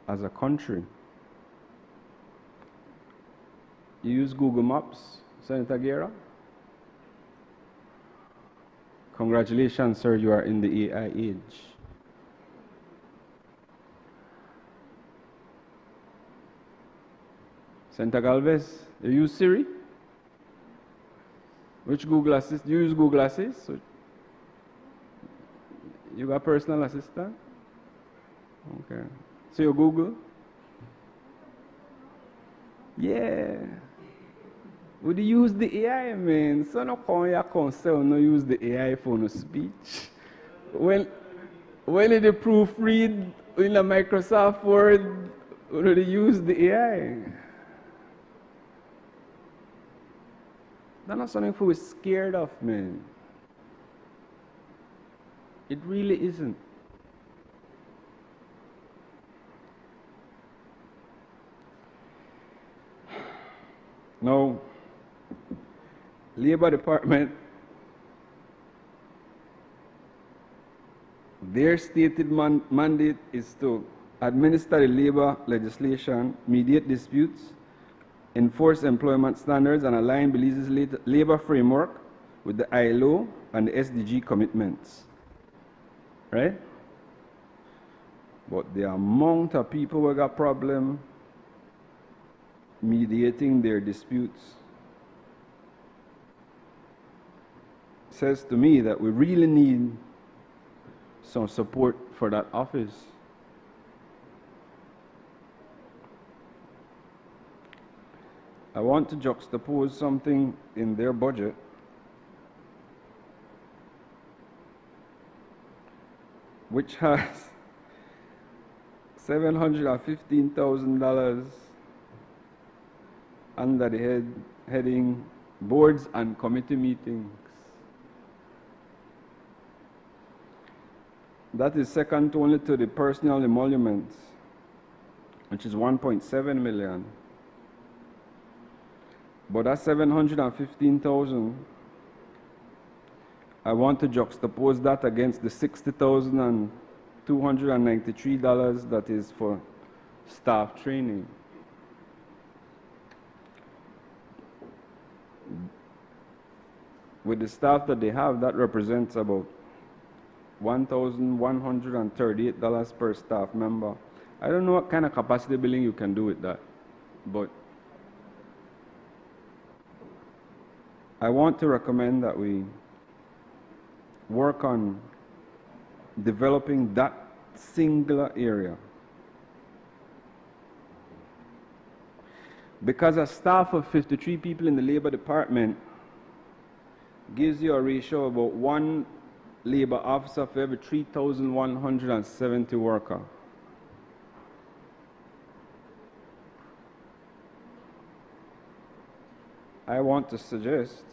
as a country. You use Google Maps, Senator Guerra? Congratulations, sir, you are in the AI age. Senator Galvez, you use Siri? Which Google Assist? You use Google Assist? You got a personal assistant? Okay. So you Google? Yeah. Would you use the AI, man? So no come here concern no use the AI for no speech. When it proofread in a Microsoft Word, would you use the AI? That's not something for we're scared of, man. It really isn't. Now, Labor Department, their stated mandate is to administer the labor legislation, mediate disputes, enforce employment standards, and align Belize's labor framework with the ILO and the SDG commitments. Right? But the amount of people who got problem mediating their disputes says to me that we really need some support for that office. I want to juxtapose something in their budget which has $715,000 under the heading Boards and Committee Meetings. That is second only to the personal emoluments, which is 1.7 million. But that 715,000, I want to juxtapose that against the $60,293 that is for staff training. With the staff that they have, that represents about $1,138 per staff member. I don't know what kind of capacity building you can do with that, but I want to recommend that we work on developing that singular area. Because a staff of 53 people in the Labor Department gives you a ratio of about 1 labor officer for every 3,170 workers. I want to suggest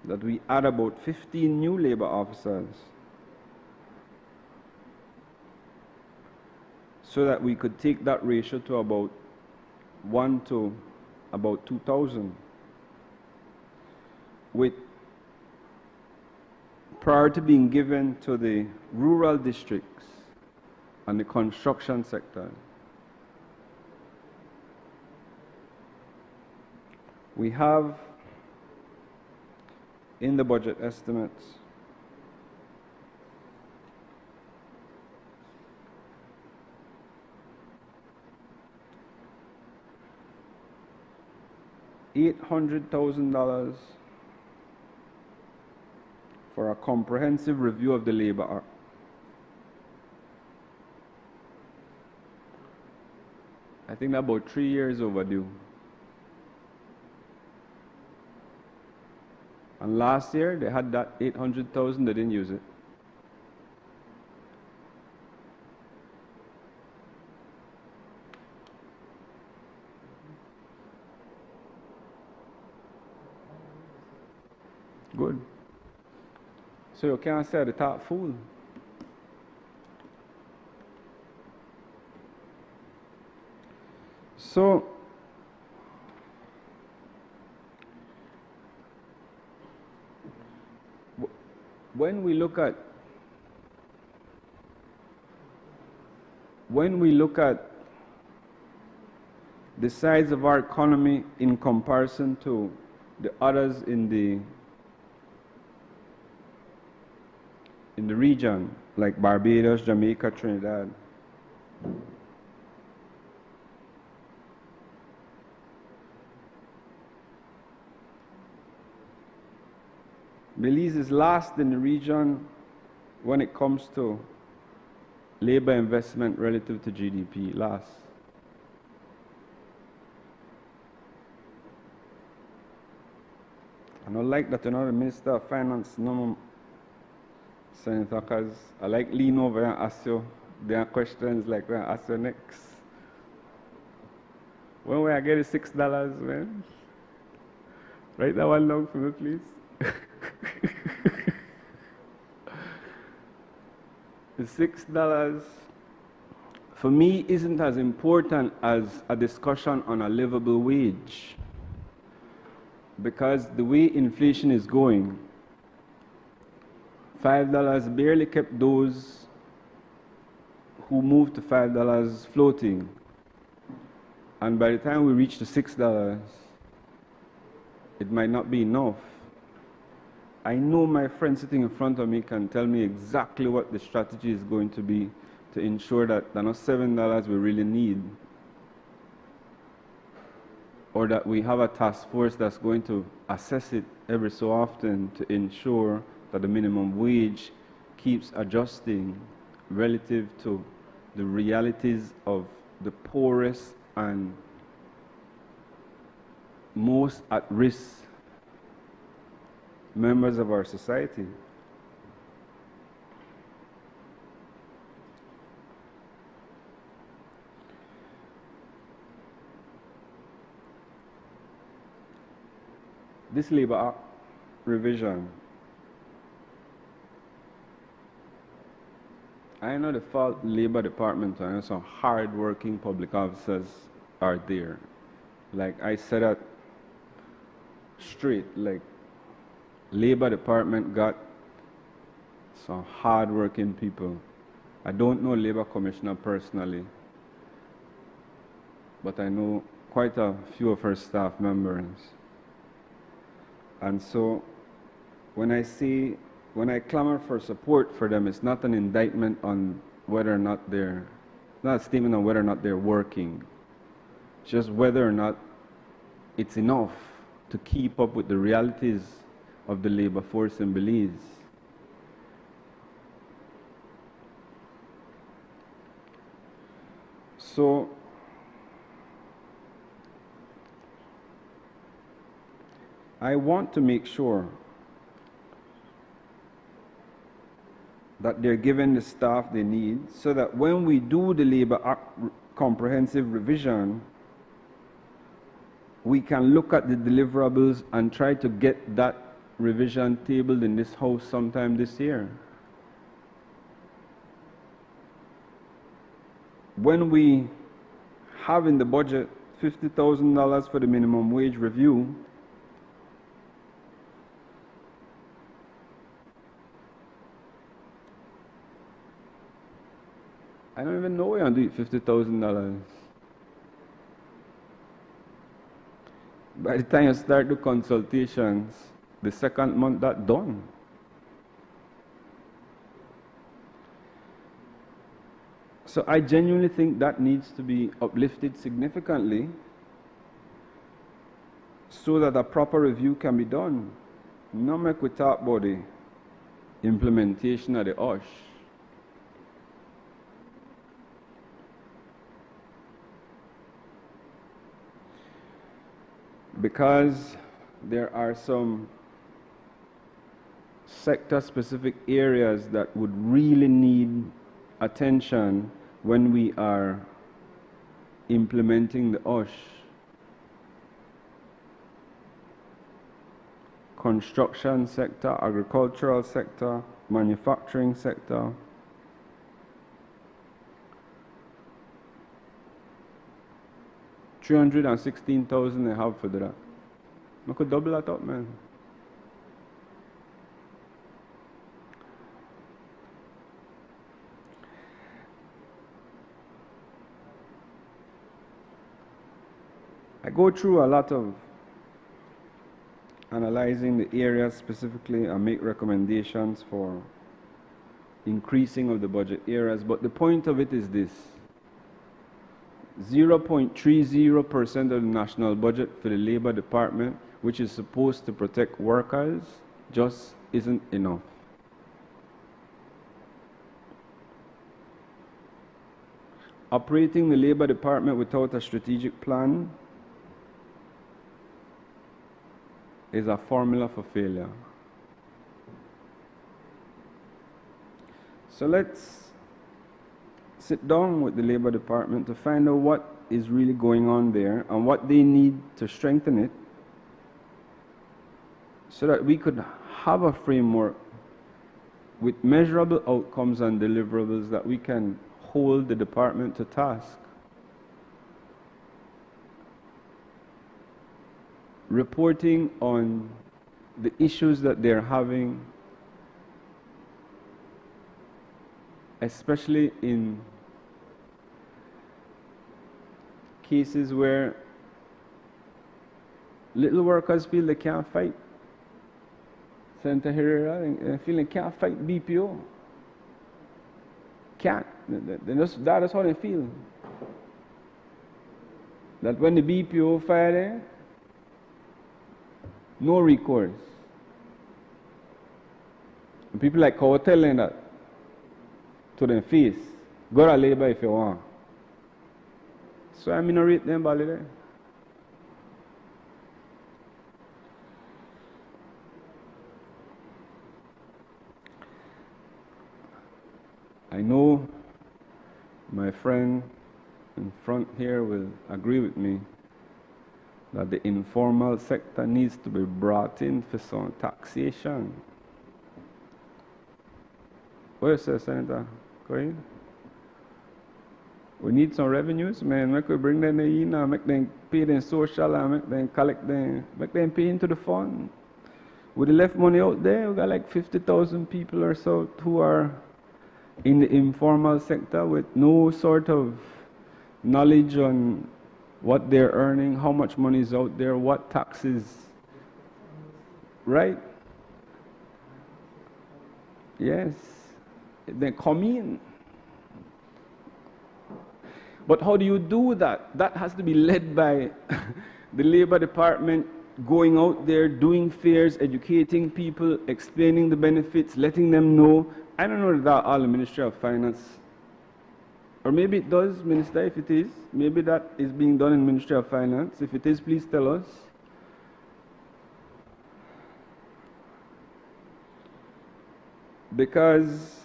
that we add about 15 new labor officers so that we could take that ratio to about 1 to about 2,000, with priority being given to the rural districts and the construction sector. We have in the budget estimates $800,000 for a comprehensive review of the Labor Act. I think that's about 3 years overdue. And last year they had that 800,000, they didn't use it. Good. So you can't say the top fool. So when we look at the size of our economy in comparison to the others in the region, like Barbados, Jamaica, Trinidad, Belize is last in the region when it comes to labor investment relative to GDP, last. I don't like that you're not the Minister of Finance, no, Senator, because I like lean over and ask you their questions like when I ask you next. When will I get the $6, man? Write that one down for me, please. The $6 for me isn't as important as a discussion on a livable wage, because the way inflation is going, $5 barely kept those who moved to $5 floating. And by the time we reach the $6, it might not be enough. I know my friend sitting in front of me can tell me exactly what the strategy is going to be to ensure that there are not $7 we really need, or that we have a task force that's going to assess it every so often to ensure that the minimum wage keeps adjusting relative to the realities of the poorest and most at-risk members of our society. This Labour Act revision, I know the fault Labour Department, I know some hard-working public officers are there. Like I said that straight, like Labour Department got some hard-working people. I don't know Labour Commissioner personally, but I know quite a few of her staff members. And so when I clamor for support for them, it's not an indictment on whether or not it's not a statement on whether or not they're working. It's just whether or not it's enough to keep up with the realities of the labor force in Belize. So I want to make sure that they're given the staff they need so that when we do the Labour Act comprehensive revision, we can look at the deliverables and try to get that revision tabled in this House sometime this year. When we have in the budget $50,000 for the minimum wage review, I don't even know where I'm doing $50,000. By the time you start the consultations, the second month that's done. So I genuinely think that needs to be uplifted significantly so that a proper review can be done. No make we talk about the implementation of the OSH. Because there are some sector-specific areas that would really need attention when we are implementing the OSH. Construction sector, agricultural sector, manufacturing sector. $316,000 they have for that. I could double that up, man. I go through a lot of analyzing the areas specifically and make recommendations for increasing of the budget areas, but the point of it is this. 0.30% of the national budget for the Labour Department, which is supposed to protect workers, just isn't enough. Operating the Labour Department without a strategic plan is a formula for failure. So let's sit down with the Labour Department to find out what is really going on there and what they need to strengthen it. so that we could have a framework with measurable outcomes and deliverables that we can hold the department to task. Reporting on the issues that they're having, especially in cases where little workers feel they can't fight. Senator Herrera feel they can't fight BPO. Can't. That is how they feel. That when the BPO fire there, no recourse. And people like Cow telling that to their face. Go to labor if you want. So I mean, rate them badly there. I know my friend in front here will agree with me that the informal sector needs to be brought in for some taxation. What you say, Senator? Go ahead. We need some revenues, man. Make we bring them in and make them pay them social and make them collect them, make them pay into the fund. With the left money out there, we got like 50,000 people or so who are in the informal sector with no sort of knowledge on what they're earning, how much money is out there, what taxes, right? Yes, they come in. But how do you do that? That has to be led by the Labor Department going out there, doing fairs, educating people, explaining the benefits, letting them know. I don't know that all the Ministry of Finance, or maybe it does, Minister, if it is. Maybe that is being done in Ministry of Finance. If it is, please tell us. Because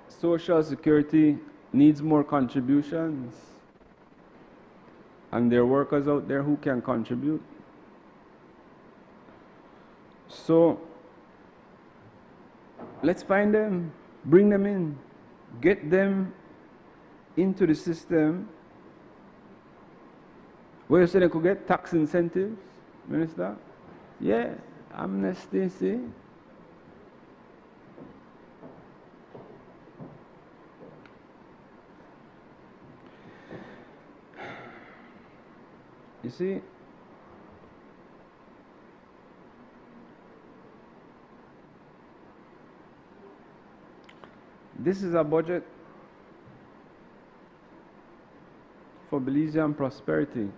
Social Security needs more contributions, and there are workers out there who can contribute. So let's find them, bring them in, get them into the system where you say they could get tax incentives, Minister? Yeah, amnesty, see? You see, this is a budget for Belizean prosperity.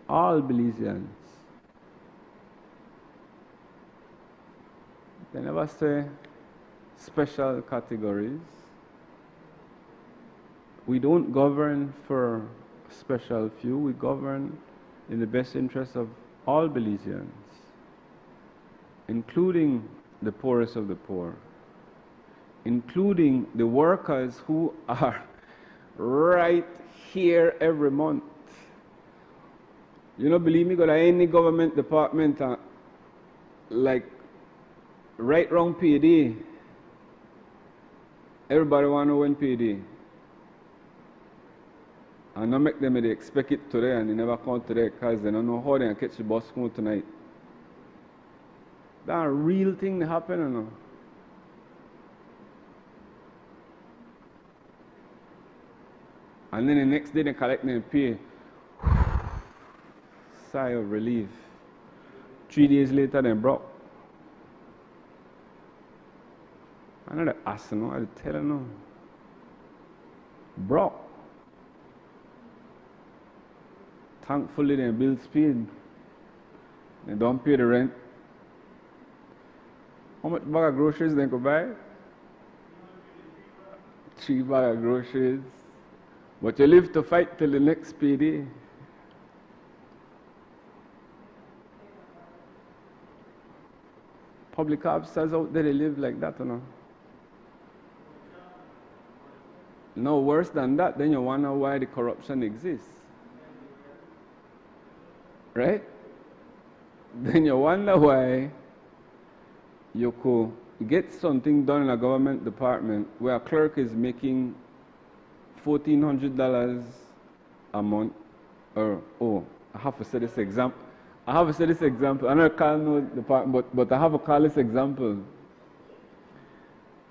All Belizeans. They never say special categories. We don't govern for a special few. We govern in the best interest of all Belizeans, including the poorest of the poor, including the workers who are right here every month. You know, believe me, go to any government department, like right round payday, everybody want to know when payday. And not make them they expect it today and they never come today because they don't know how they can catch the bus home tonight. That's a real thing that happen, you know. And then the next day they collect them and pay. Sigh of relief. 3 days later they broke. I know the ass, you know, I tell you no. Broke. Thankfully, their bills paid. They don't pay the rent. How much bag of groceries they could buy? 3 bags of groceries. But you live to fight till the next payday. Public officers out there, they live like that, you know. No, worse than that, then you wonder why the corruption exists. Right? Then you wonder why you could get something done in a government department where a clerk is making $1,400 a month, or, oh, I have to say this example. I have to say this example. I don't call no department, but I have to call this example.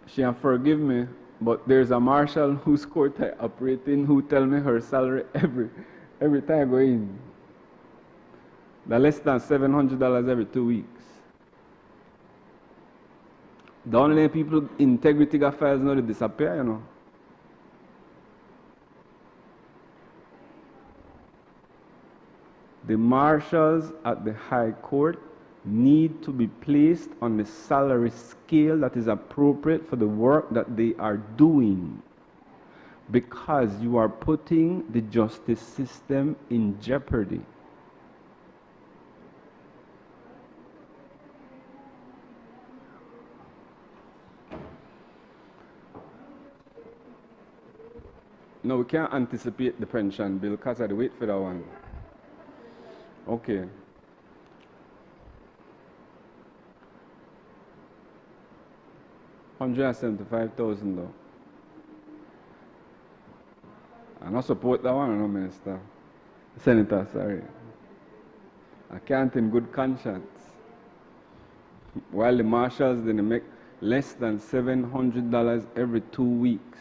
She can forgive me, but there's a marshal whose court I operate in who tell me her salary every time I go in. They're less than $700 every 2 weeks. The only people integrity got files now they disappear, you know. The marshals at the High Court need to be placed on the salary scale that is appropriate for the work that they are doing, because you are putting the justice system in jeopardy. No, we can't anticipate the pension bill because I had to wait for that one. Okay. $175,000 though. I not support that one, no, Minister. Senator, sorry. I can't in good conscience. While the marshals didn't make less than $700 every 2 weeks.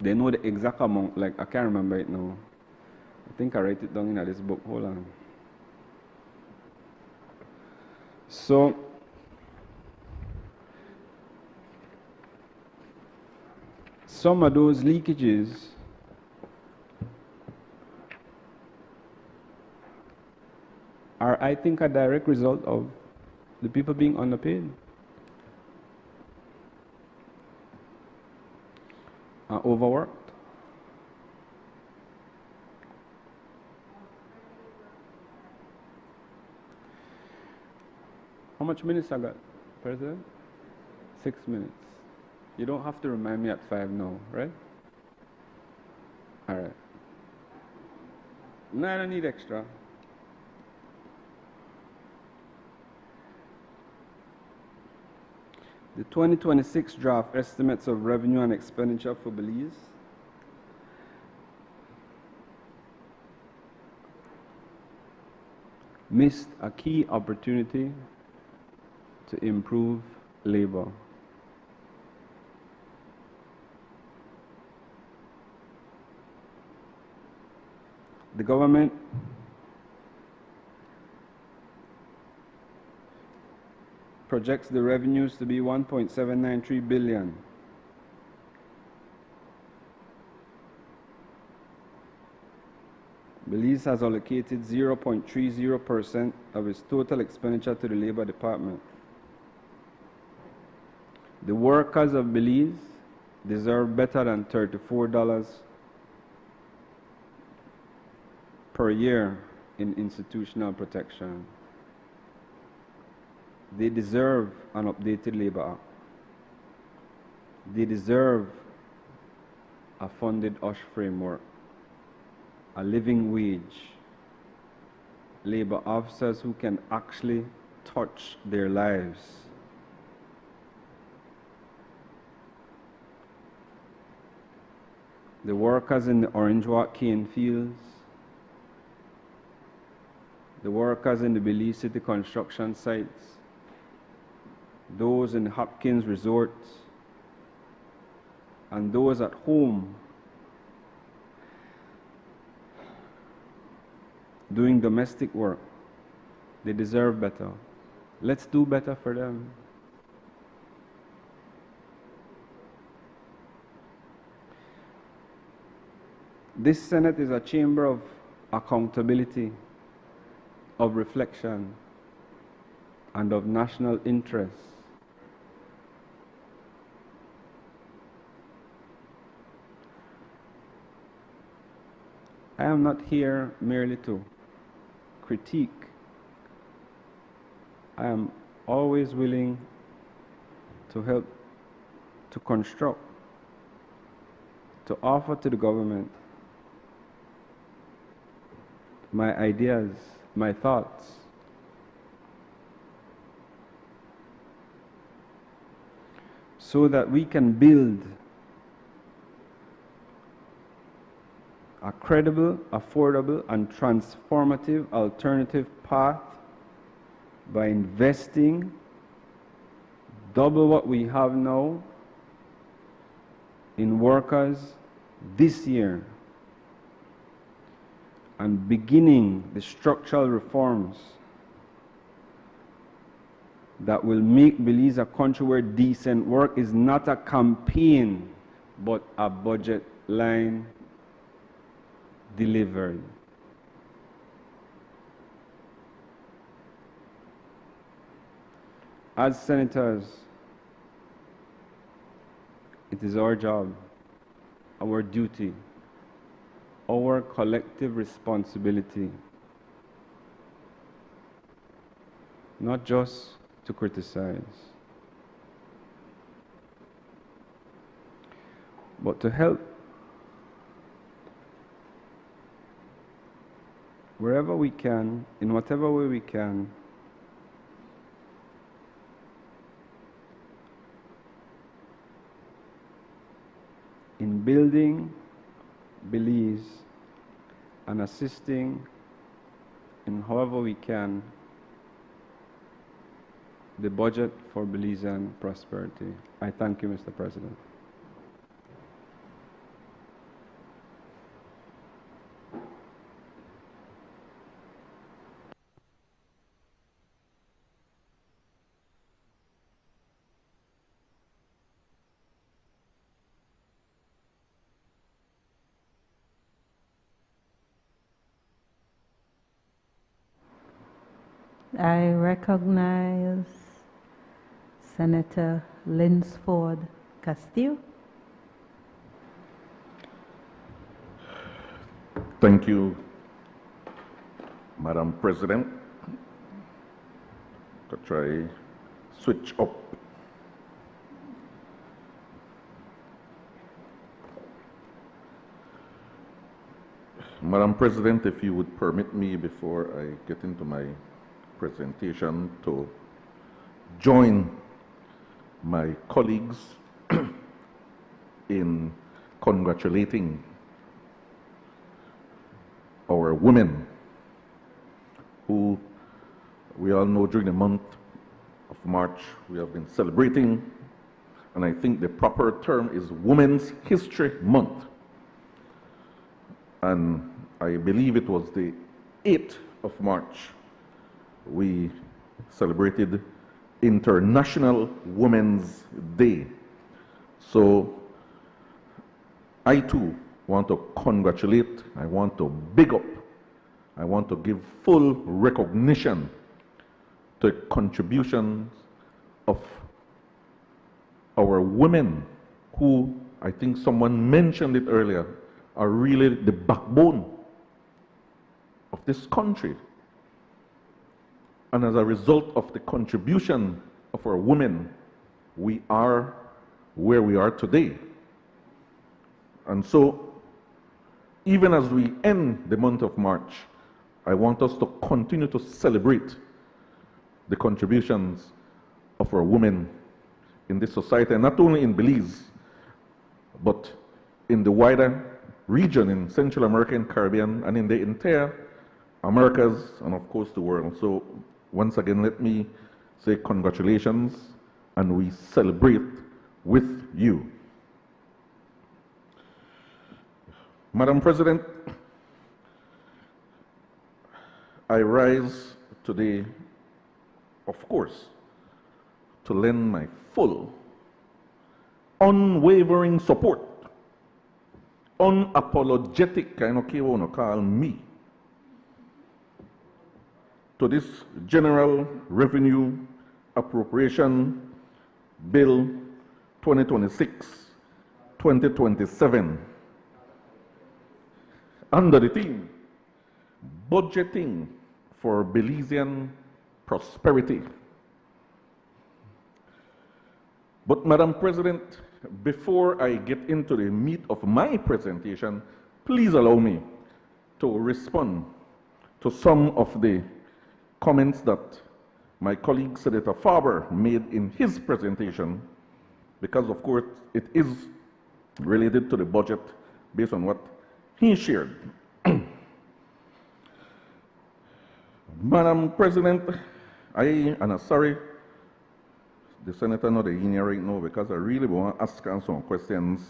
They know the exact amount, like I can't remember it now. I think I write it down in this book. Hold on. So, some of those leakages are, I think, a direct result of the people being underpaid. Overworked. How much minutes I got, President? 6 minutes. You don't have to remind me at 5 now, right? All right. No, I don't need extra. The 2026 draft estimates of revenue and expenditure for Belize missed a key opportunity to improve labor. The government projects the revenues to be $1.793 billion. Belize has allocated 0.30% of its total expenditure to the Labor Department. The workers of Belize deserve better than $34 per year in institutional protection. They deserve an updated Labor Act. They deserve a funded OSH framework, a living wage, labor officers who can actually touch their lives. The workers in the Orange Walk cane fields, the workers in the Belize City construction sites, those in the Hopkins resorts, and those at home doing domestic work, they deserve better. Let's do better for them. This Senate is a chamber of accountability, of reflection, and of national interest. I am not here merely to critique. I am always willing to help to construct. to offer to the government my ideas, my thoughts, so that we can build a credible, affordable, and transformative alternative path by investing double what we have now in workers this year and beginning the structural reforms that will make Belize a country where decent work is not a campaign but a budget line delivery. As senators, it is our job, our duty, our collective responsibility, not just to criticize, but to help wherever we can, in whatever way we can, in building Belize and assisting in however we can the budget for Belizean prosperity. I thank you, Mr. President. I recognize Senator Linsford Castillo. Thank you, Madam President. To try switch up. Madam President, if you would permit me before I get into my presentation to join my colleagues in congratulating our women who we all know during the month of March we have been celebrating, and I think the proper term is Women's History Month. And I believe it was the 8th of March we celebrated International Women's Day. So I too want to congratulate, I want to big up, I want to give full recognition to the contributions of our women who, I think someone mentioned it earlier, are really the backbone of this country. And as a result of the contribution of our women, we are where we are today. And so, even as we end the month of March, I want us to continue to celebrate the contributions of our women in this society, and not only in Belize, but in the wider region, in Central America and Caribbean, and in the entire Americas, and of course the world. So once again, let me say congratulations, and we celebrate with you. Madam President, I rise today, of course, to lend my full, unwavering support, unapologetic, I don't care what you call me, to this General Revenue Appropriation Bill 2026-2027 under the theme, Budgeting for Belizean Prosperity. But Madam President, before I get into the meat of my presentation, please allow me to respond to some of the comments that my colleague Senator Farber made in his presentation, because of course it is related to the budget based on what he shared. Madam President, I'm sorry, the Senator not in here right now because I really want to ask him some questions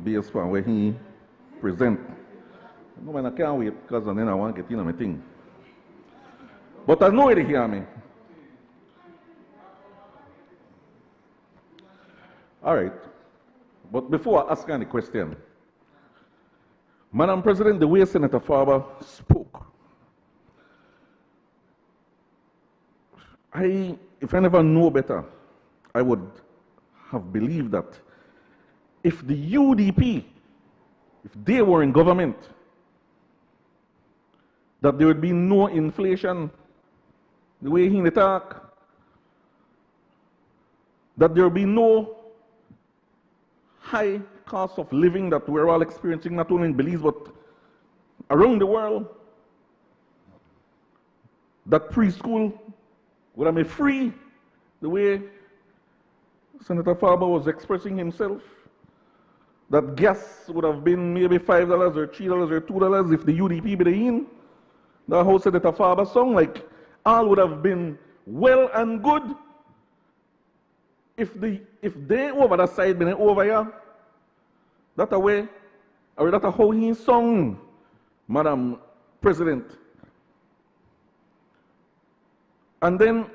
based on where he present. No, man, I can't wait because then I want to get in on my thing. But I know he hear me. All right. But before I ask any question, Madam President, the way Senator Farber spoke, if I never knew better, I would have believed that if the UDP, if they were in government, that there would be no inflation, the way he talk, that there would be no high cost of living that we're all experiencing, not only in Belize, but around the world, that preschool would have been free, the way Senator Farber was expressing himself, that gas would have been maybe $5 or $3 or $2 if the UDP be in. The whole Senator Farber song, like, all would have been well and good if they over that side been over here. That a way, or that a how he sung, Madam President. And then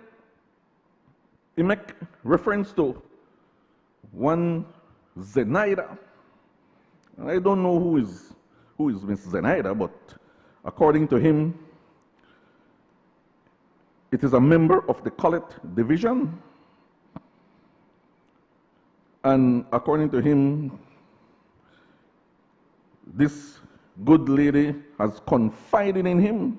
he make reference to one Zenaida. I don't know who is Miss Zenaida, but according to him, it is a member of the Collet Division. And according to him, this good lady has confided in him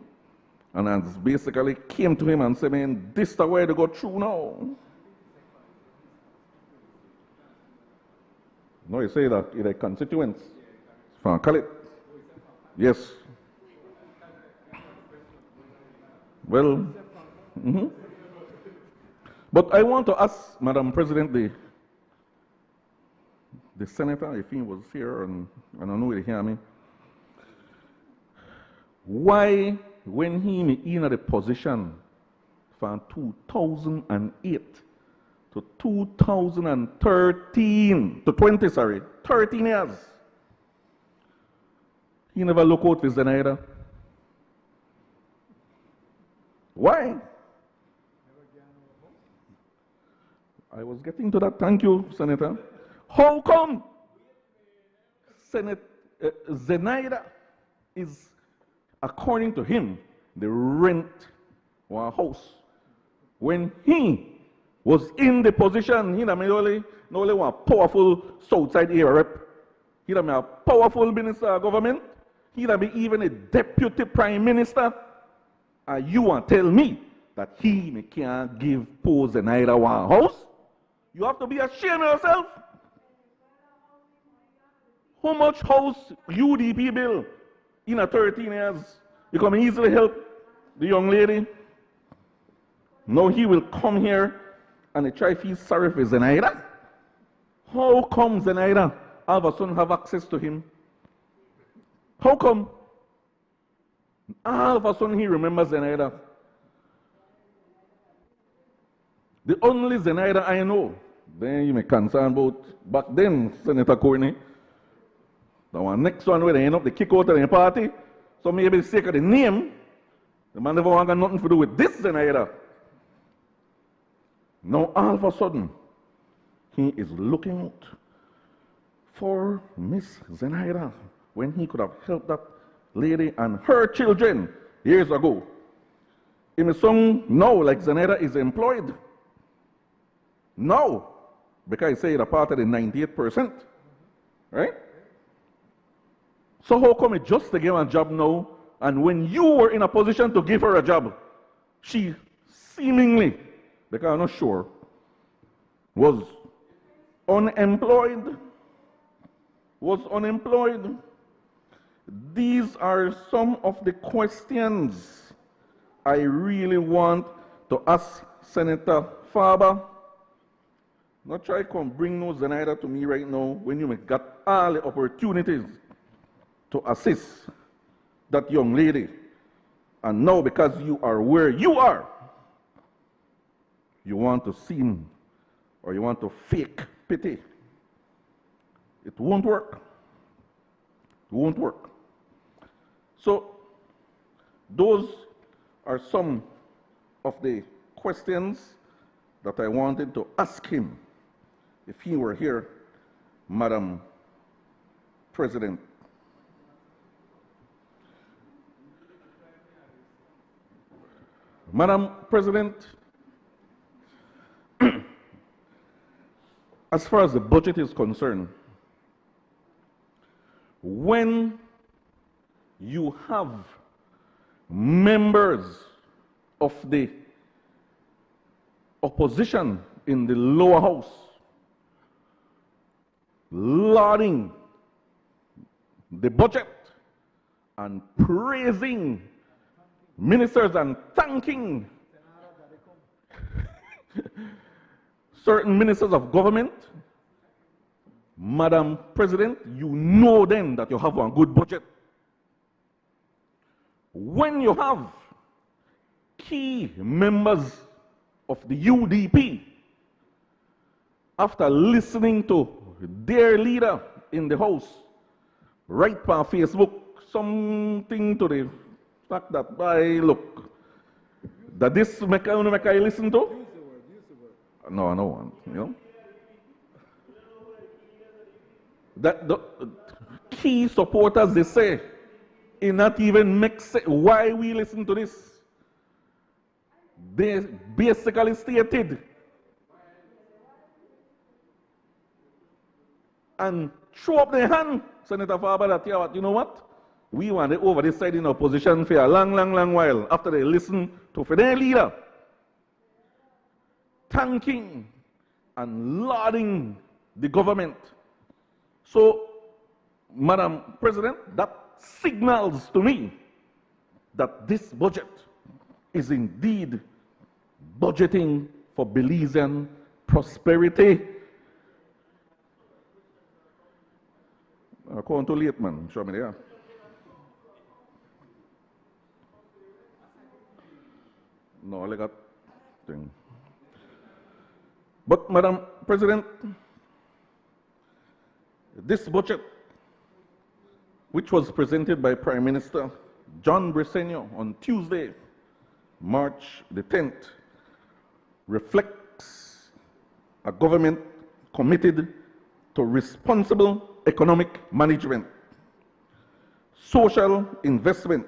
and has basically came to him and said, man, this is the way to go through now. No, you say that in a constituents from Collet. Yes. Well, but I want to ask Madam President, the Senator, if he was here, and I know he'll hear me, why, when he in the position from 2008 to 2013, to 20, sorry, 13 years, he never looked out for Zenaida? Why? I was getting to that. Thank you, Senator. How come Zenaida is, according to him, the rent or house when he was in the position, he not only one powerful Southside area rep, he not a powerful minister of government, he not be even a deputy prime minister, and you want to tell me that he can't give poor Zenaida one house? You have to be ashamed of yourself. How much house UDP bill in a 13 years? You can easily help the young lady. Now he will come here and try to feel sorry for Zenaida. How come Zenaida all of a sudden have access to him? How come? All of a sudden he remembers Zenaida. The only Zenaida I know, then you may concern about back then, Senator Courtney. The one next one where they end up, they kick out of the party. So maybe the sake of the name, the man never want nothing to do with this Zenaida. Now all of a sudden, he is looking out for Miss Zenaida when he could have helped that lady and her children years ago. In the song now, like Zenaida is employed. Now, because I say a part of the 98%, right? So how come it just to give her a job now, and when you were in a position to give her a job, she seemingly, because I'm not sure, was unemployed, was unemployed. These are some of the questions I really want to ask Senator Farber. Not try to come bring no Zenaida to me right now when you got all the opportunities to assist that young lady. And now because you are where you are, you want to seem or you want to fake pity. It won't work. It won't work. So those are some of the questions that I wanted to ask him if he were here, Madam President. Madam President, as far as the budget is concerned, when you have members of the opposition in the lower house lauding the budget and praising ministers and thanking certain ministers of government, Madam President, you know then that you have a good budget. When you have key members of the UDP, after listening to their leader in the House, write on Facebook something to the fact that, look, that this make I listen to? No, I don't want, you know. That the key supporters, they say, it not even makes sense. Why we listen to this? They basically stated and throw up their hand, Senator Farber, that, you know what? We want it over this side in opposition for a long, long, long while after they listen to their leader thanking and lauding the government. So, Madam President, that signals to me that this budget is indeed budgeting for Belizean prosperity. I'm going too late, man. Show me there. No, I got thing. But, Madam President, this budget, which was presented by Prime Minister John Briceño on Tuesday, March the 10th, reflects a government committed to responsible economic management, social investment,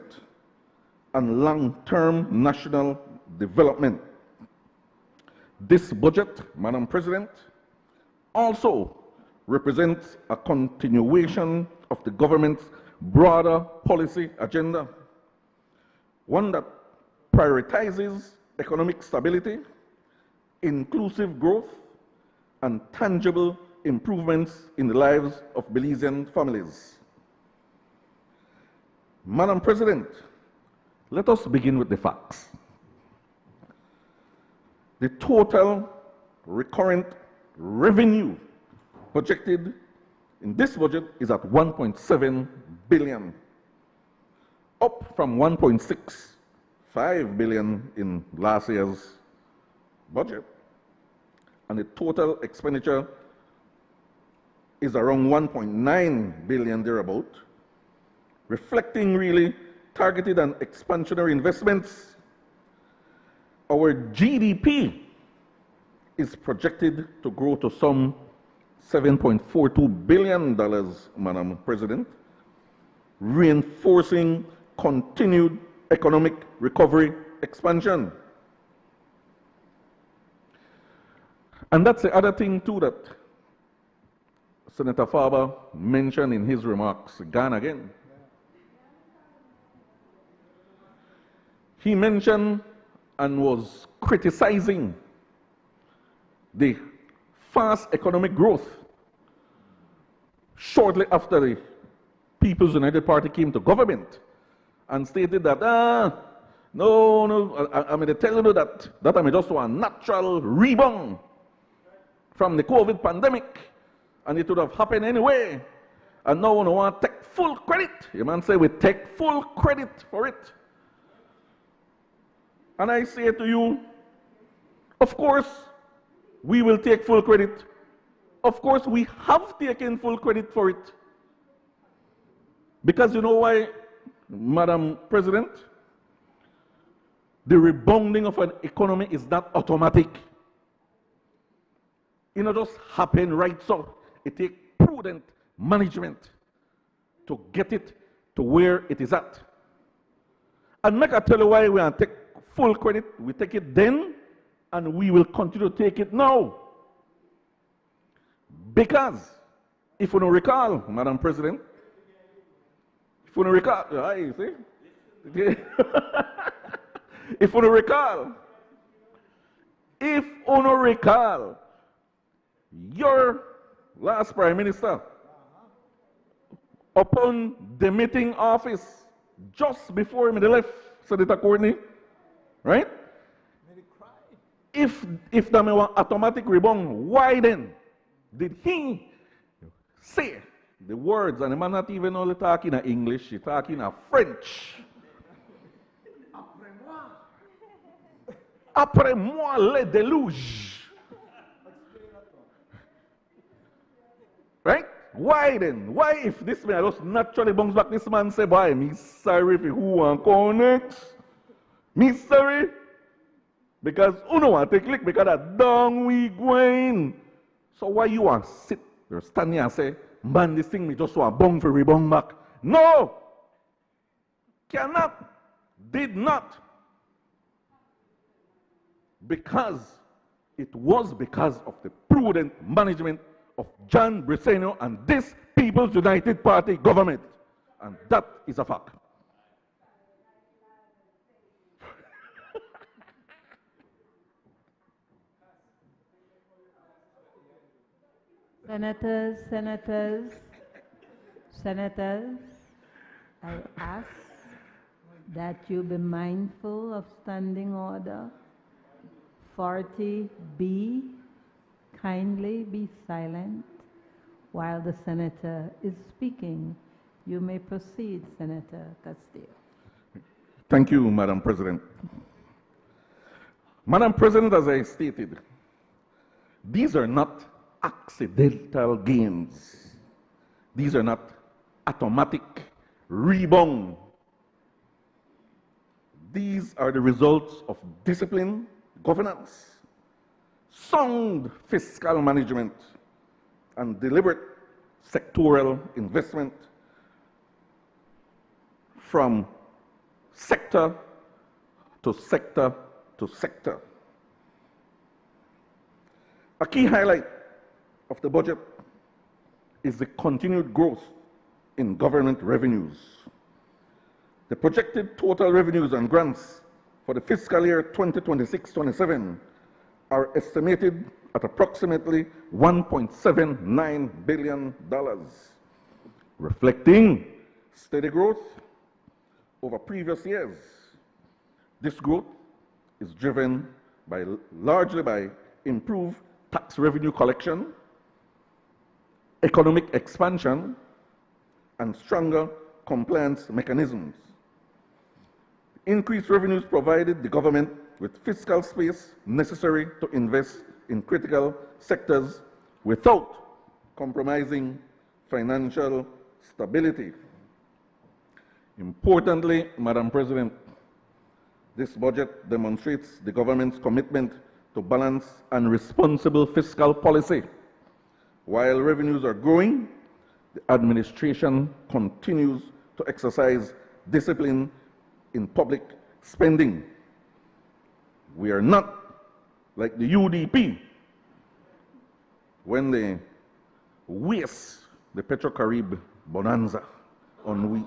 and long-term national development. This budget, Madam President, also represents a continuation of the government's broader policy agenda, one that prioritizes economic stability, inclusive growth, and tangible improvements in the lives of Belizean families. Madam President, let us begin with the facts. The total recurrent revenue projected in this budget is at 1.7 billion, up from 1.65 billion in last year's budget. And the total expenditure is around 1.9 billion thereabout, reflecting really targeted and expansionary investments. Our GDP is projected to grow to some $7.42 billion, Madam President, reinforcing continued economic recovery expansion. And that's the other thing too that Senator Farber mentioned in his remarks, gone again. He mentioned and was criticizing the fast economic growth shortly after the People's United Party came to government and stated that, no, I mean, they tell you that I mean just a natural rebound from the COVID pandemic, and it would have happened anyway. And now we want to take full credit. You man say we take full credit for it. And I say to you, of course, we will take full credit. Of course, we have taken full credit for it. Because you know why, Madam President? The rebounding of an economy is not automatic. It not just happen right so. It takes prudent management to get it to where it is at. And make I tell you why we want to take full credit. We take it then, and we will continue to take it now. Because, if you don't recall, Madam President, if you don't recall, you see? If you don't recall, your last Prime Minister, upon demitting office just before he left, Senator Courtney, right? If there was automatic rebound, why then did he say the words, and the man not even only talking in English, he talking in French. Après moi le déluge. Right? Why then? Why if this man just naturally bounce back, this man say, boy, me sorry for who want connect. Me sorry. Because you know what take click because that down we going. So why you want sit there stand here and say, man, this thing me just want bong for rebound back. No! Cannot. Did not. Because it was because of the prudent management of John Briceño and this People's United Party government. And that is a fact. Senators, I ask that you be mindful of standing order. 40B, kindly be silent while the senator is speaking. You may proceed, Senator Castillo. Thank you, Madam President. Madam President, as I stated, these are not accidental gains. These are not automatic rebound. These are the results of discipline, governance, sound fiscal management, and deliberate sectoral investment from sector to sector to sector. A key highlight of the budget is the continued growth in government revenues. The projected total revenues and grants for the fiscal year 2026-27 are estimated at approximately $1.79 billion, reflecting steady growth over previous years. This growth is driven largely by improved tax revenue collection, economic expansion, and stronger compliance mechanisms. Increased revenues provided the government with fiscal space necessary to invest in critical sectors without compromising financial stability. Importantly, Madam President, this budget demonstrates the government's commitment to balanced and responsible fiscal policy. While revenues are growing, the administration continues to exercise discipline in public spending. We are not like the UDP when they waste the Petrocarib bonanza on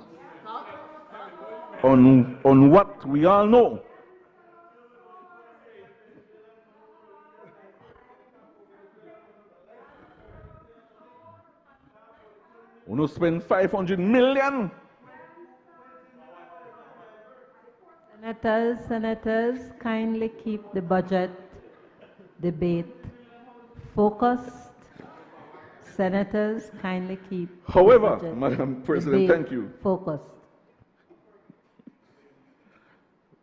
what we all know. Uno spend 500 million. Senators, kindly keep the budget debate focused. Senators, kindly keep However, the budget Madam President, debate thank you. focused.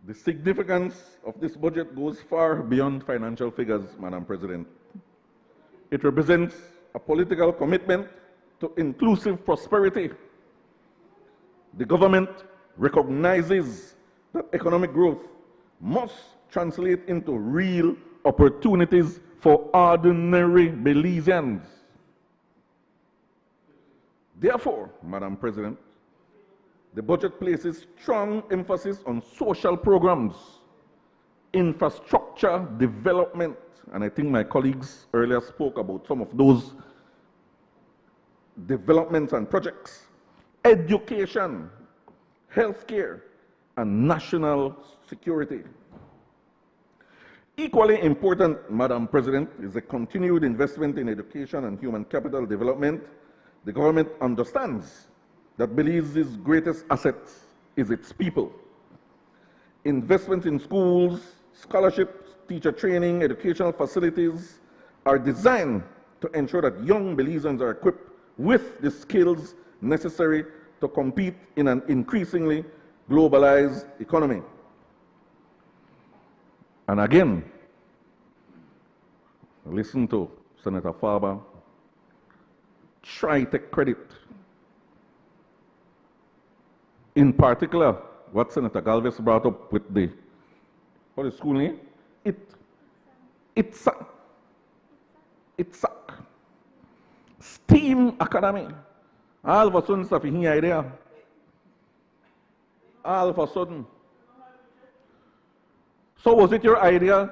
The significance of this budget goes far beyond financial figures, Madam President. It represents a political commitment to inclusive prosperity. The government recognizes that economic growth must translate into real opportunities for ordinary Belizeans. Therefore, Madam President, the budget places strong emphasis on social programs, infrastructure development, and I think my colleagues earlier spoke about some of those developments and projects, education, healthcare, and national security. Equally important, Madam President, is the continued investment in education and human capital development. The government understands that Belize's greatest asset is its people. Investments in schools, scholarships, teacher training, educational facilities are designed to ensure that young Belizeans are equipped with the skills necessary to compete in an increasingly globalized economy. And again, listen to Senator Farber, try to take credit. In particular, what Senator Galvez brought up with the, what is school name? It's STEAM Academy. All of a sudden, stuff in idea. All of a sudden. So was it your idea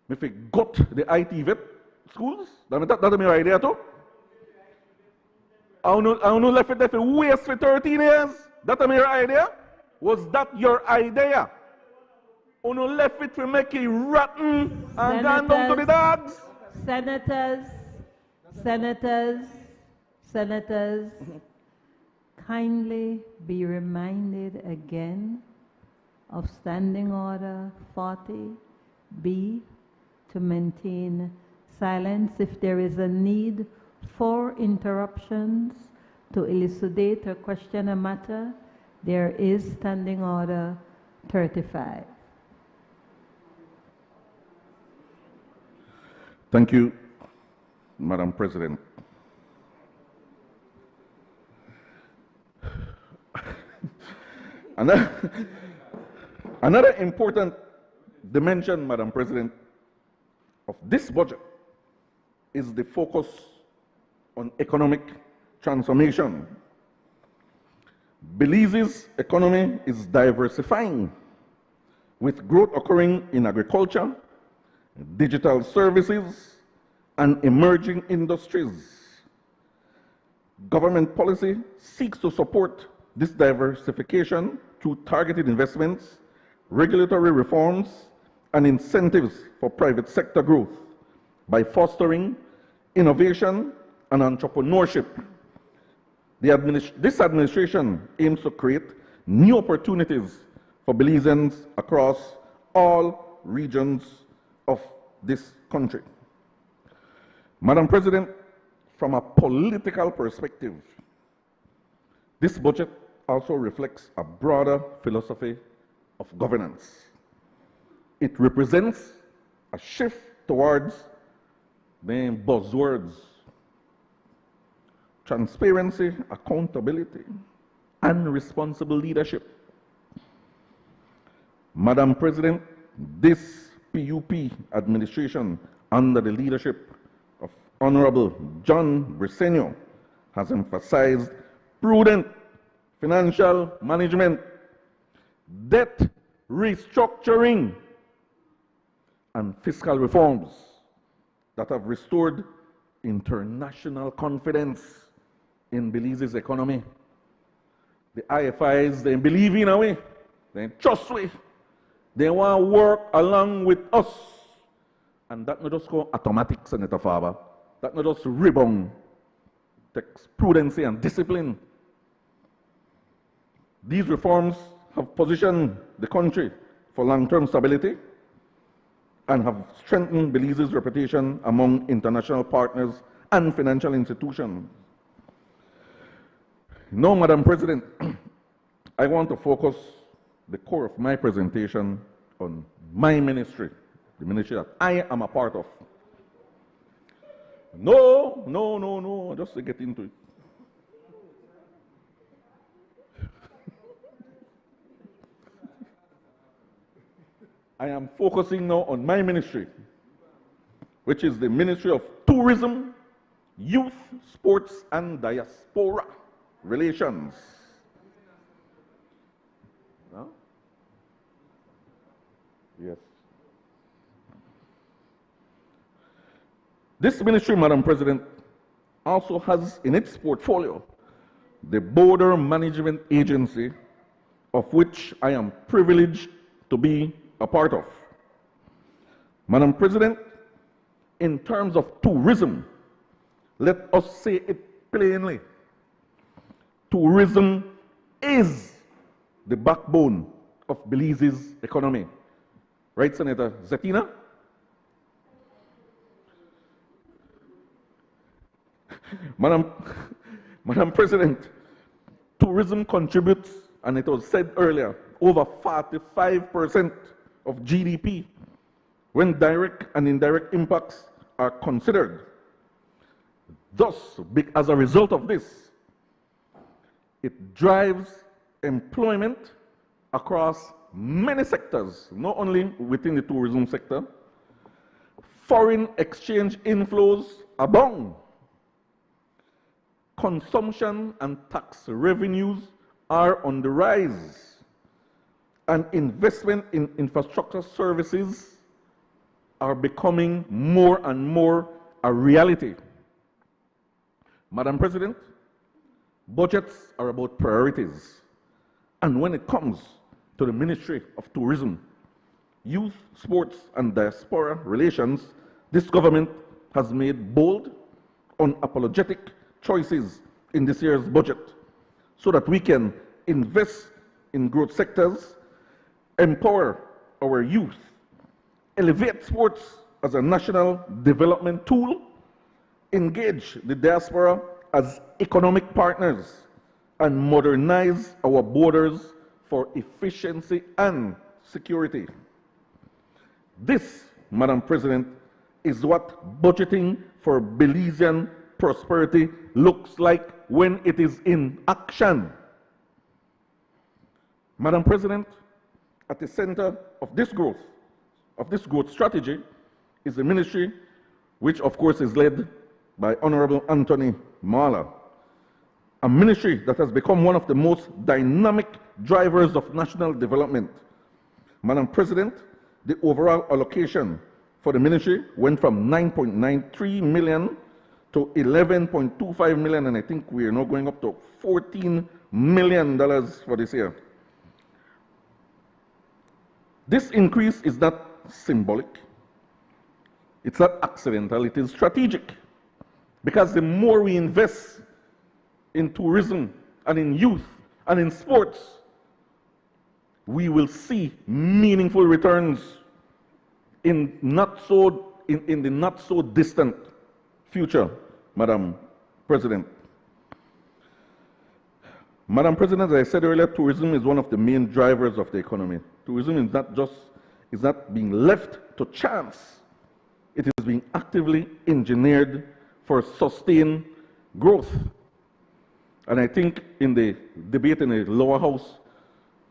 if we got the IT vet schools? That's my idea too. I don't left it there for waste for 13 years. That's your idea? Was that your idea? You don't left it for make it rotten and gone down to the dogs? Senators, kindly be reminded again of Standing Order 40B to maintain silence if there is a need for interruptions to elucidate or question a matter. There is Standing Order 35. Thank you, Madam President. Another important dimension, Madam President, of this budget is the focus on economic transformation. Belize's economy is diversifying, with growth occurring in agriculture, digital services, and emerging industries. Government policy seeks to support this diversification through targeted investments, regulatory reforms, and incentives for private sector growth by fostering innovation and entrepreneurship. This administration aims to create new opportunities for Belizeans across all regions of this country. Madam President, from a political perspective, this budget also reflects a broader philosophy of governance. It represents a shift towards the buzzwords: transparency, accountability, and responsible leadership. Madam President, this PUP administration, under the leadership of Honorable John Briceño, has emphasized prudent financial management, debt restructuring, and fiscal reforms that have restored international confidence in Belize's economy. The IFIs, they believe in a way, they trust we, they want to work along with us. And that not just go automatic, Senator Farber. That not just rebound. takes prudence and discipline. These reforms have positioned the country for long-term stability and have strengthened Belize's reputation among international partners and financial institutions. Now, Madam President, I want to focus the core of my presentation on my ministry, the ministry that I am a part of. No, just to get into it. I am focusing now on my ministry, which is the Ministry of Tourism, Youth, Sports, and Diaspora Relations. No? Yes. This ministry, Madam President, also has in its portfolio the Border Management Agency, of which I am privileged to be a part of. Madam President, in terms of tourism, let us say it plainly. Tourism is the backbone of Belize's economy. Right, Senator Zetina? Madam President, tourism contributes, and it was said earlier, over 45% of GDP when direct and indirect impacts are considered. Thus, as a result of this, it drives employment across many sectors, not only within the tourism sector. Foreign exchange inflows abound. Consumption and tax revenues are on the rise, and investment in infrastructure services are becoming more and more a reality. Madam President, budgets are about priorities, and when it comes to the Ministry of Tourism, Youth, Sports, and Diaspora Relations, this government has made bold, unapologetic choices in this year's budget so that we can invest in growth sectors, empower our youth, elevate sports as a national development tool, engage the diaspora as economic partners, and modernize our borders for efficiency and security. This, Madam President, is what budgeting for Belizean prosperity looks like when it is in action. Madam President, at the center of this growth strategy is the ministry, which of course is led by Honorable Anthony Marla, a ministry that has become one of the most dynamic drivers of national development. Madam President, the overall allocation for the ministry went from 9.93 million to 11.25 million, and I think we are now going up to $14 million for this year. This increase is not symbolic, it's not accidental, it is strategic. Because the more we invest in tourism and in youth and in sports, we will see meaningful returns in the not so distant future, Madam President. Madam President, as I said earlier, tourism is one of the main drivers of the economy. Tourism is not being left to chance. It is being actively engineered for sustained growth. And I think in the debate in the lower house,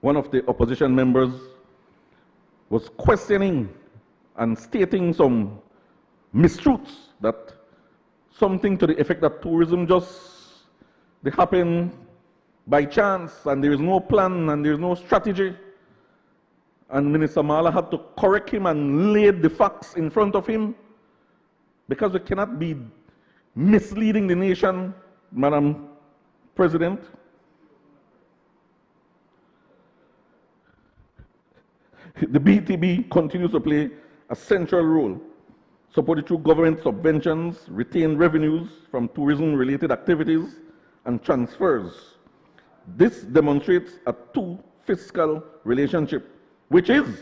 one of the opposition members was questioning and stating some mistruths, that something to the effect that tourism they happen by chance and there is no plan and there is no strategy. And Minister Marla had to correct him and lay the facts in front of him, because we cannot be misleading the nation, Madam President. The BTB continues to play a central role supported through government subventions, retained revenues from tourism-related activities, and transfers. This demonstrates a two-fiscal relationship, which is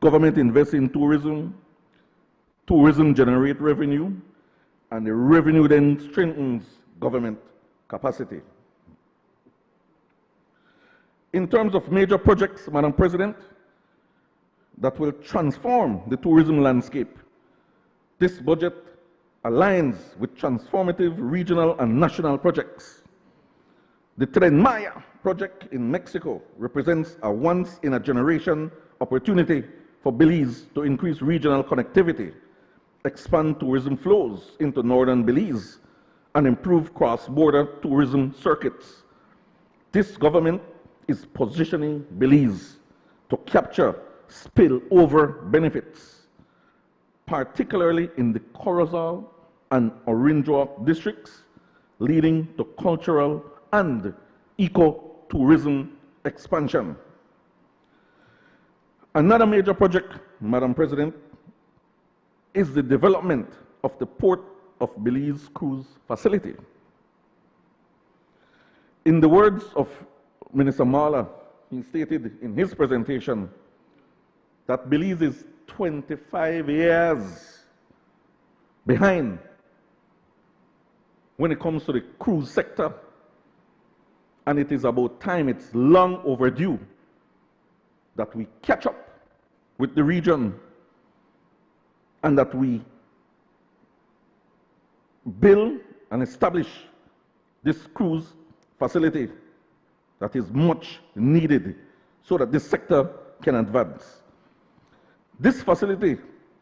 government invests in tourism, tourism generates revenue, and the revenue then strengthens government capacity. In terms of major projects, Madam President, that will transform the tourism landscape, this budget aligns with transformative regional and national projects. The Tren Maya project in Mexico represents a once-in-a-generation opportunity for Belize to increase regional connectivity, expand tourism flows into northern Belize, and improve cross-border tourism circuits. This government is positioning Belize to capture spillover benefits, particularly in the Corozal and Orinduak districts, leading to cultural and eco-tourism expansion. Another major project, Madam President, is the development of the Port of Belize Cruise Facility. In the words of Minister Marla, he stated in his presentation that Belize is 25 years behind when it comes to the cruise sector, and it is about time, it's long overdue, that we catch up with the region and that we build and establish this cruise facility that is much needed so that this sector can advance. This facility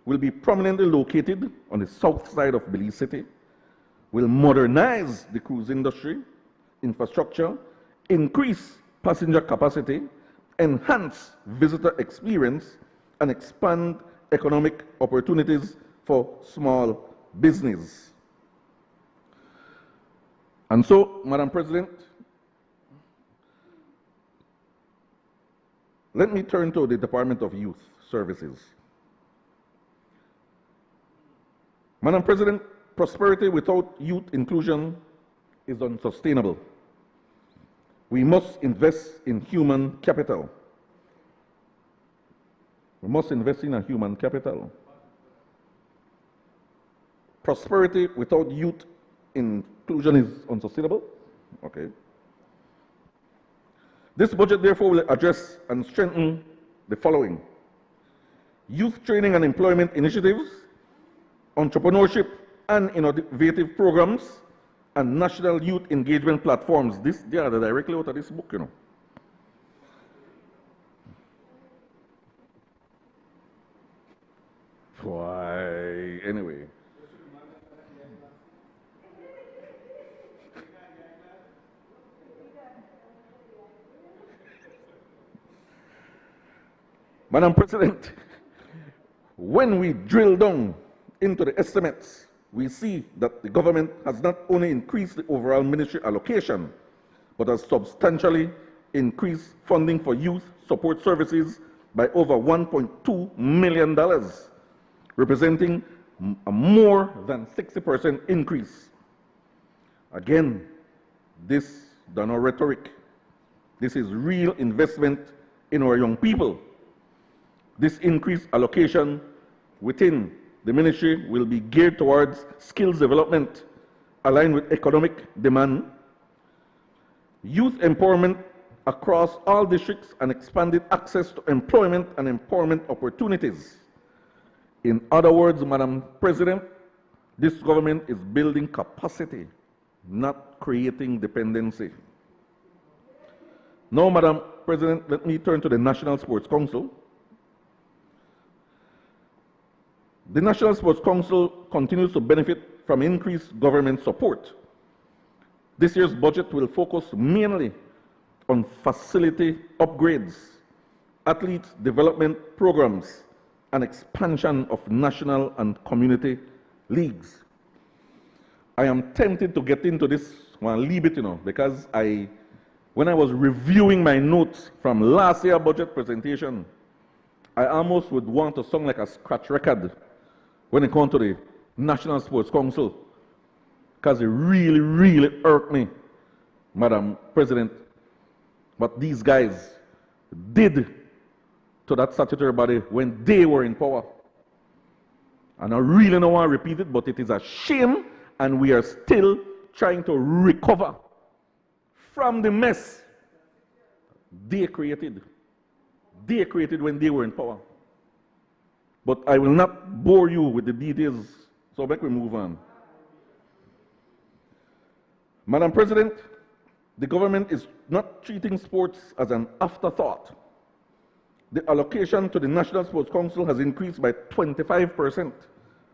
will be prominently located on the south side of Belize City, will modernize the cruise industry, infrastructure, increase passenger capacity, enhance visitor experience, and expand economic opportunities for small business. And so, Madam President, let me turn to the Department of Youth Services. Madam President, prosperity without youth inclusion is unsustainable. We must invest in human capital. We must invest in a human capital. Prosperity without youth inclusion is unsustainable. Okay. This budget, therefore, will address and strengthen the following: youth training and employment initiatives, entrepreneurship and innovative programs, and national youth engagement platforms. They are directly out of this book, you know. Why, anyway. Madam President, when we drill down into the estimates, we see that the government has not only increased the overall ministry allocation, but has substantially increased funding for youth support services by over $1.2 million, representing a more than 60% increase. Again, this is not rhetoric. This is real investment in our young people. This increased allocation within the ministry will be geared towards skills development aligned with economic demand, youth empowerment across all districts, and expanded access to employment and empowerment opportunities. In other words, Madam President, this government is building capacity, not creating dependency. Now, Madam President, let me turn to the National Sports Council. The National Sports Council continues to benefit from increased government support. This year's budget will focus mainly on facility upgrades, athlete development programs, and expansion of national and community leagues. I am tempted to get into this one, leave it, because when I was reviewing my notes from last year's budget presentation, I almost would want to sound like a scratch record when it comes to the National Sports Council, because it really, really irked me, Madam President, what these guys did to that statutory body when they were in power. And I really don't want to repeat it, but it is a shame, and we are still trying to recover from the mess they created. They created when they were in power. But I will not bore you with the details, so make we move on. Madam President, the government is not treating sports as an afterthought. The allocation to the National Sports Council has increased by 25%,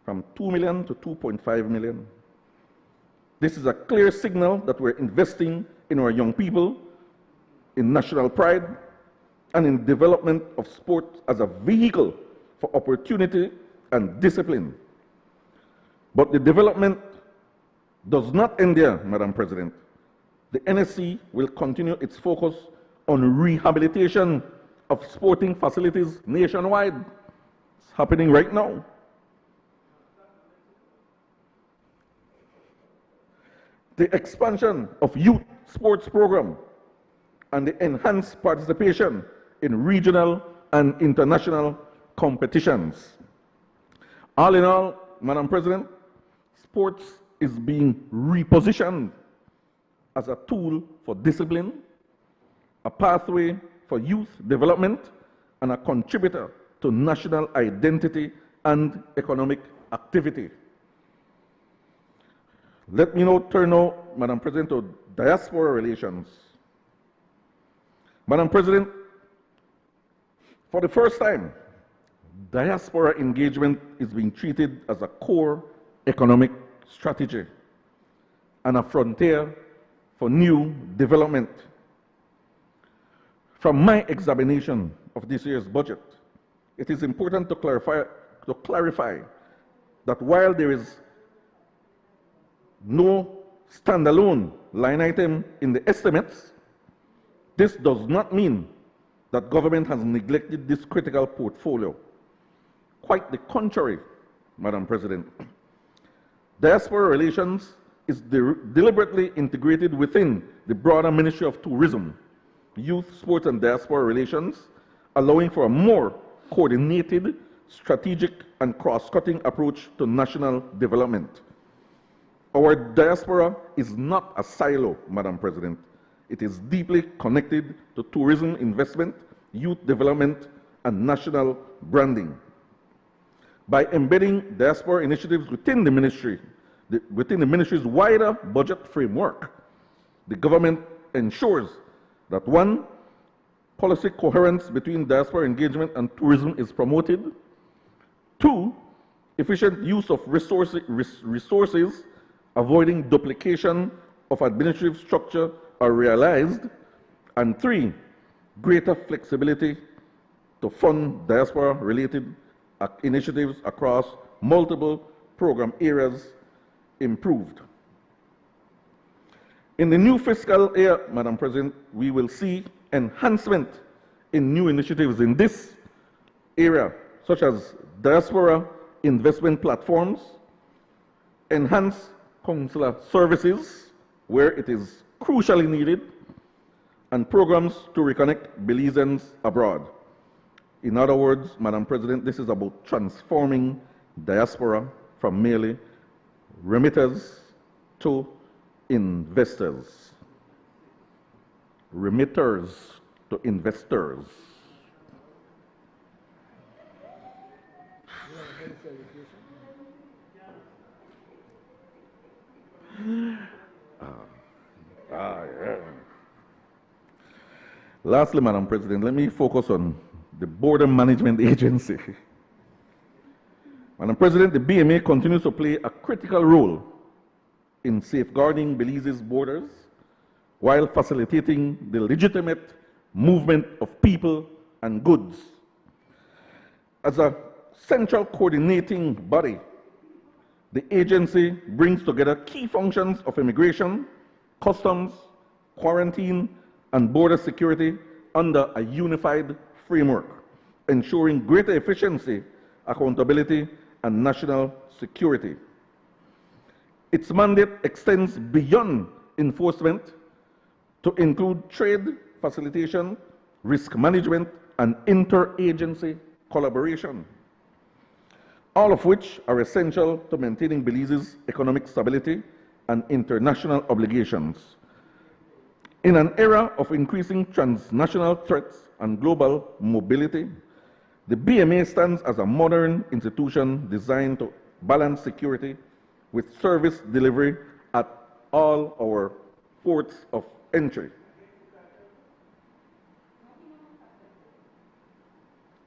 from 2 million to 2.5 million. This is a clear signal that we're investing in our young people, in national pride, and in development of sport as a vehicle for opportunity and discipline. But the development does not end there, Madam President. The NSC will continue its focus on rehabilitation of sporting facilities nationwide. It's happening right now. The expansion of youth sports program and the enhanced participation in regional and international competitions. All in all, Madam President, sports is being repositioned as a tool for discipline, a pathway for youth development, and a contributor to national identity and economic activity. Let me now turn Madam President, to diaspora relations. Madam President, for the first time, diaspora engagement is being treated as a core economic strategy and a frontier for new development. From my examination of this year's budget, it is important to clarify that while there is no standalone line item in the estimates, this does not mean that government has neglected this critical portfolio. Quite the contrary, Madam President. Diaspora relations is deliberately integrated within the broader Ministry of Tourism, Youth, Sports and Diaspora Relations, allowing for a more coordinated, strategic and cross-cutting approach to national development. Our diaspora is not a silo, Madam President. It is deeply connected to tourism investment, youth development, and national branding. By embedding diaspora initiatives within the ministry, within the ministry's wider budget framework, the government ensures that one, policy coherence between diaspora engagement and tourism is promoted. Two, efficient use of resources, avoiding duplication of administrative structure are realized. And three, greater flexibility to fund diaspora-related initiatives across multiple program areas improved. In the new fiscal year, Madam President, we will see enhancement in new initiatives in this area, such as diaspora investment platforms, enhanced consular services where it is crucially needed, and programs to reconnect Belizeans abroad. In other words, Madam President, this is about transforming diaspora from merely remitters to investors. Remitters to investors. Yeah. Lastly, Madam President, let me focus on the Border Management Agency. Madam President, the BMA continues to play a critical role in safeguarding Belize's borders while facilitating the legitimate movement of people and goods. As a central coordinating body, the agency brings together key functions of immigration, customs, quarantine, and border security under a unified framework, ensuring greater efficiency, accountability, and national security. Its mandate extends beyond enforcement to include trade facilitation, risk management, and interagency collaboration, all of which are essential to maintaining Belize's economic stability and international obligations. In an era of increasing transnational threats and global mobility, the BMA stands as a modern institution designed to balance security with service delivery at all our ports of entry.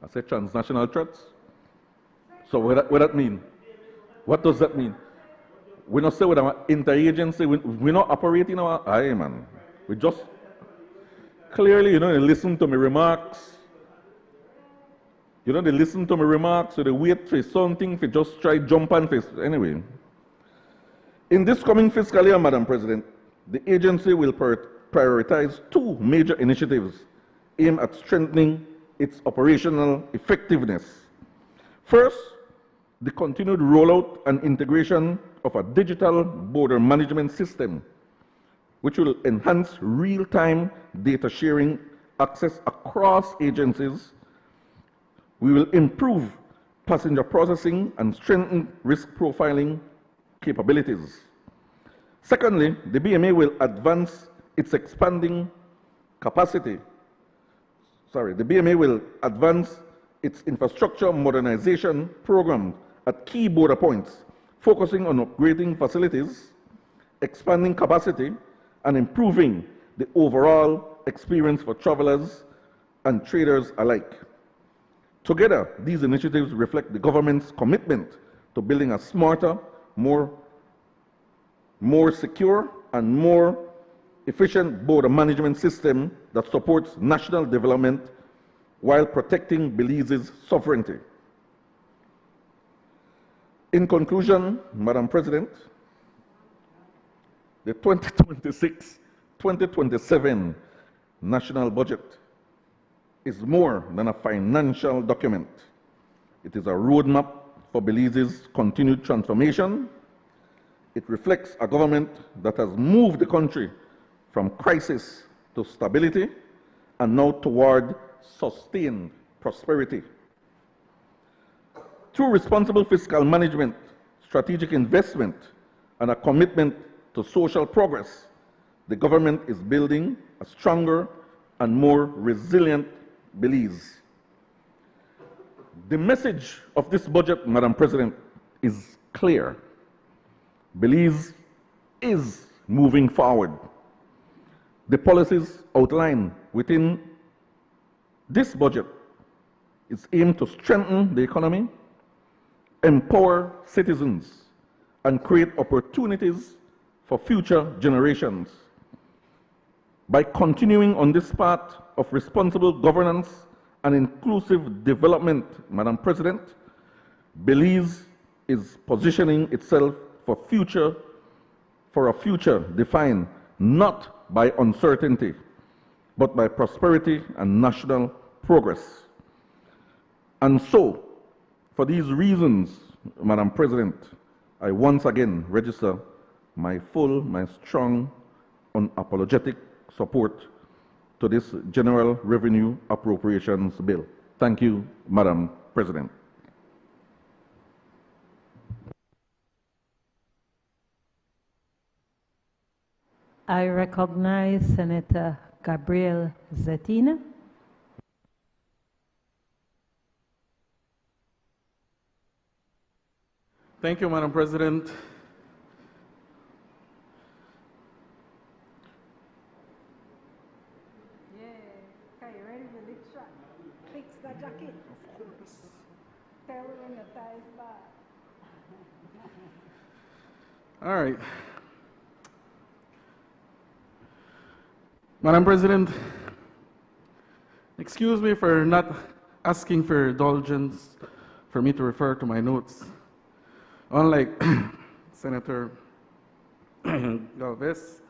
I said transnational threats. So what that mean? What does that mean? We're not saying with our interagency, we're not operating our eye, man. We just clearly, they listen to my remarks. They listen to my remarks, so they wait for something, for just try jump and face. Anyway. In this coming fiscal year, Madam President, the agency will prioritize two major initiatives aimed at strengthening its operational effectiveness. First, the continued rollout and integration of a digital border management system, which will enhance real-time data sharing access across agencies. We will improve passenger processing and strengthen risk profiling capabilities. Secondly, the BMA will advance its expanding capacity. The BMA will advance its infrastructure modernization program at key border points, focusing on upgrading facilities, expanding capacity, and improving the overall experience for travelers and traders alike. Together, these initiatives reflect the government's commitment to building a smarter, more secure, and more efficient border management system that supports national development while protecting Belize's sovereignty. In conclusion, Madam President, the 2026-2027 national budget is more than a financial document. It is a roadmap for Belize's continued transformation. It reflects a government that has moved the country from crisis to stability and now toward sustained prosperity. Through responsible fiscal management, strategic investment, and a commitment to social progress, the government is building a stronger and more resilient Belize. The message of this budget, Madam President, is clear. Belize is moving forward. The policies outlined within this budget is aimed to strengthen the economy, empower citizens, and create opportunities for future generations. By continuing on this path of responsible governance and inclusive development, Madam President, Belize is positioning itself for a future defined not by uncertainty, but by prosperity and national progress. And so, for these reasons, Madam President, I once again register my strong, unapologetic support to this General Revenue Appropriations Bill. Thank you, Madam President. I recognize Senator Gabriel Zetina. Thank you, Madam President. All right. Madam President, excuse me for not asking for indulgence for me to refer to my notes. Unlike Senator Galvez,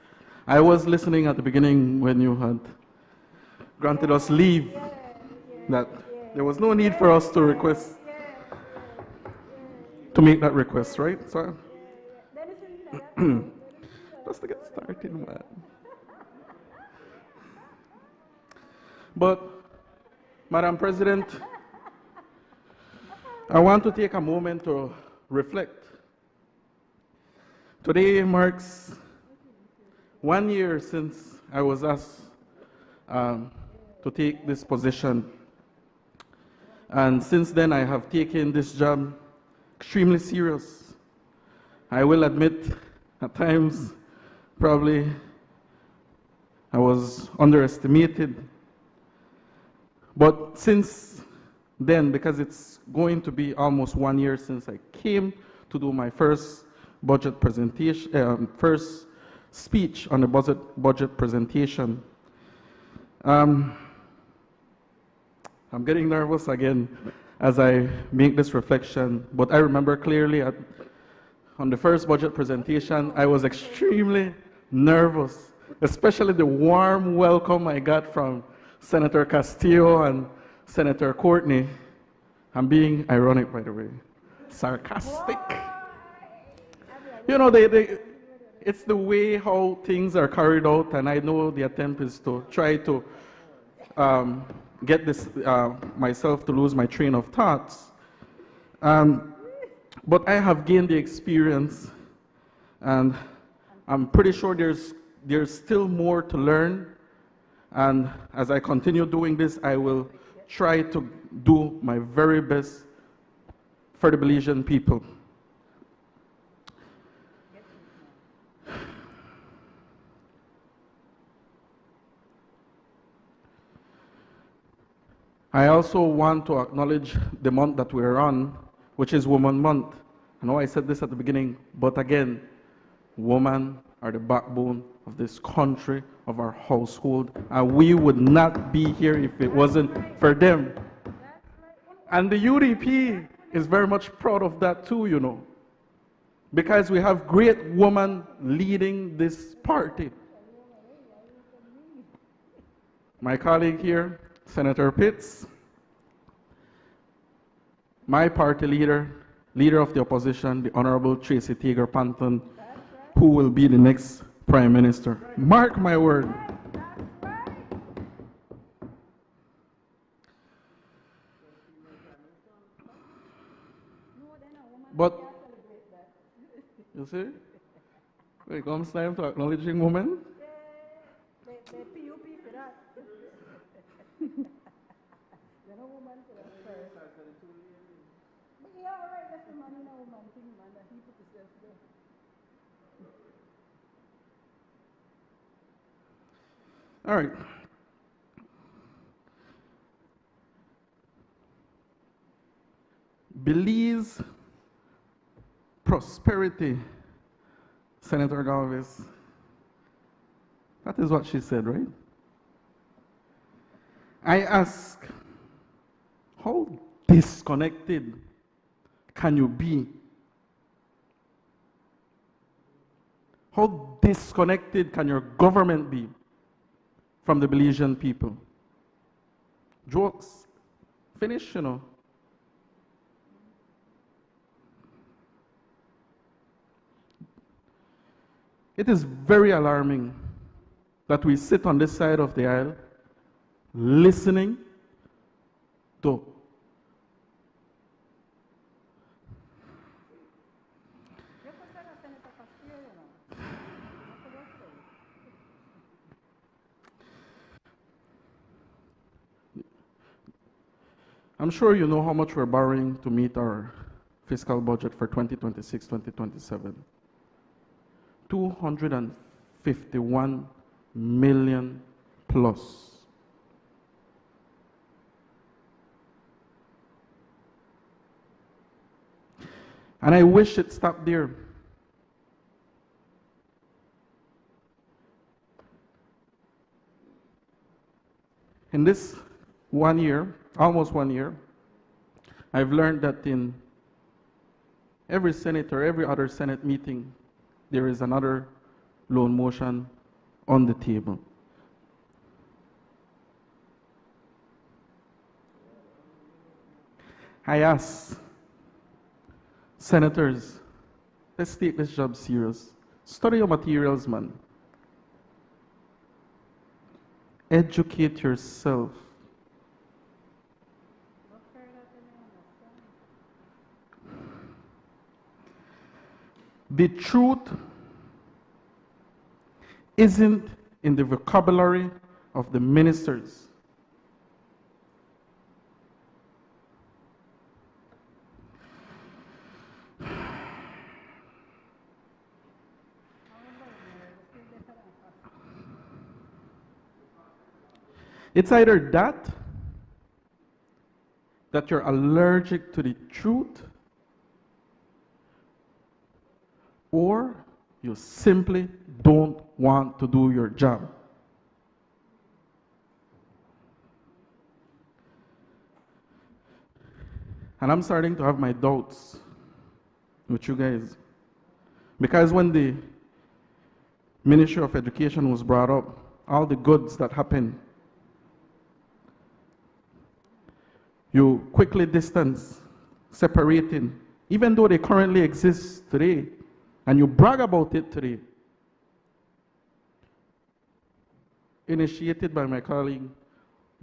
I was listening at the beginning when you had granted us leave that there was no need for us to request. to make that request, right? So, just to get started, man. But, Madam President, I want to take a moment to reflect. Today marks 1 year since I was asked to take this position. And since then, I have taken this job extremely serious. I will admit, at times, probably I was underestimated. But since then, because it's going to be almost 1 year since I came to do my first budget presentation, first speech on the budget presentation, I'm getting nervous again as I make this reflection, but I remember clearly on the first budget presentation, I was extremely nervous, especially the warm welcome I got from Senator Castillo and Senator Courtney. I'm being ironic, by the way, sarcastic. You know, it's the way how things are carried out, and I know the attempt is to try to get this myself to lose my train of thoughts. But I have gained the experience, and I'm pretty sure there's still more to learn. And as I continue doing this, I will try to do my very best for the Belizean people. I also want to acknowledge the month that we're on, which is Women Month. I know I said this at the beginning, but again, women are the backbone of this country, of our household, and we would not be here if it wasn't for them. And the UDP is very much proud of that too, you know, because we have great women leading this party. My colleague here, Senator Pitts, my party leader, leader of the opposition, the Honorable Tracy Teager-Panton, who will be the next Prime Minister. Mark my word. But, you see, when it comes time to acknowledging women, all right. Belize prosperity, Senator Galvez. That is what she said, right? I ask, how disconnected can you be? How disconnected can your government be from the Belizean people? Jokes, finish, you know. It is very alarming that we sit on this side of the aisle listening to I'm sure you know how much we're borrowing to meet our fiscal budget for 2026-2027. 251 million plus. And I wish it stopped there. In this 1 year, almost 1 year, I've learned that in every Senate or every other Senate meeting, there is another loan motion on the table. I ask, Senators, let's take this job serious. Study your materials, man. Educate yourself. The truth isn't in the vocabulary of the ministers. It's either that you're allergic to the truth, or you simply don't want to do your job. And I'm starting to have my doubts with you guys. Because when the Ministry of Education was brought up, all the goods that happened, you quickly distance, separating, even though they currently exist today, and you brag about it today. Initiated by my colleague,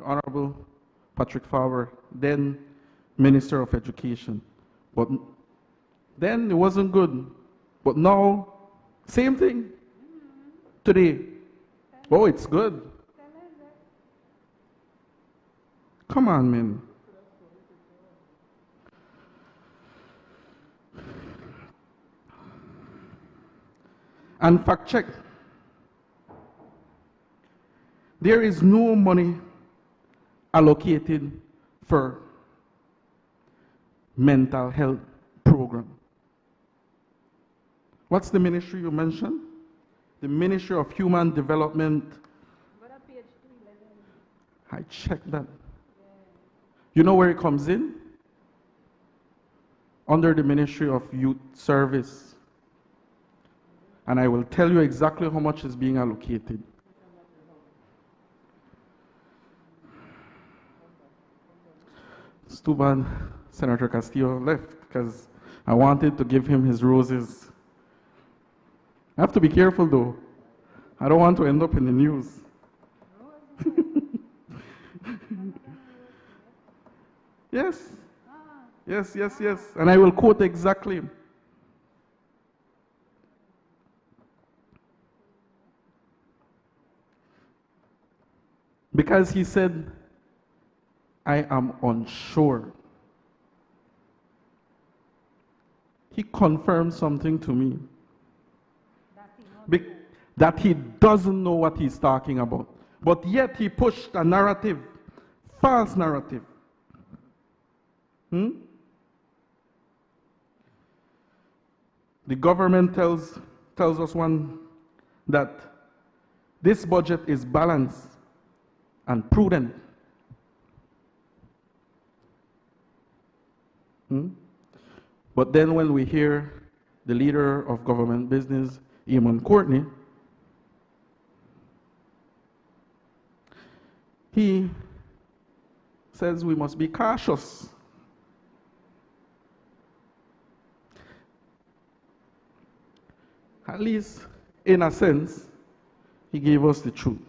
Honorable Patrick Farber, then Minister of Education. But then it wasn't good. But now, same thing. Today, oh, it's good. Come on, man. And fact check. There is no money allocated for mental health program. What's the ministry you mentioned? The Ministry of Human Development. I checked that. You know where it comes in? Under the Ministry of Youth Service. And I will tell you exactly how much is being allocated. It's too bad Senator Castillo left, because I wanted to give him his roses. I have to be careful though. I don't want to end up in the news. Yes. Yes, yes, yes. And I will quote exactly. Because he said, I am unsure. He confirmed something to me. That he doesn't know what he's talking about. But yet he pushed a narrative, false narrative. The government tells us that this budget is balanced and prudent. But then when we hear the leader of government business, Eamon Courtney, he says we must be cautious. At least, in a sense, he gave us the truth.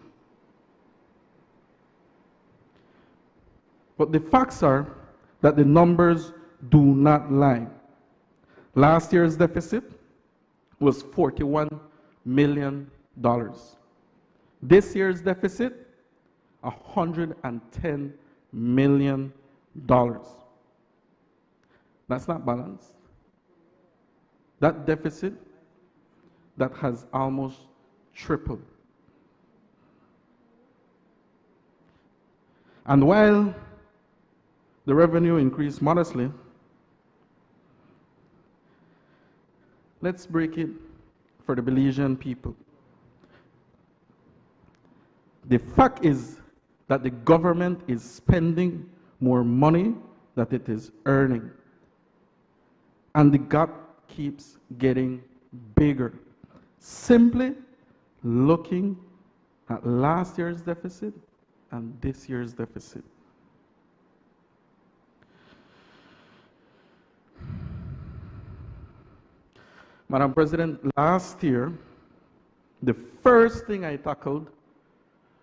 But the facts are that the numbers do not lie. Last year's deficit was $41 million. This year's deficit, $110 million. That's not balanced. That deficit that has almost tripled. And while the revenue increased modestly, let's break it for the Belizean people. The fact is that the government is spending more money than it is earning. And the gap keeps getting bigger. Simply looking at last year's deficit and this year's deficit. Madam President, last year, the first thing I tackled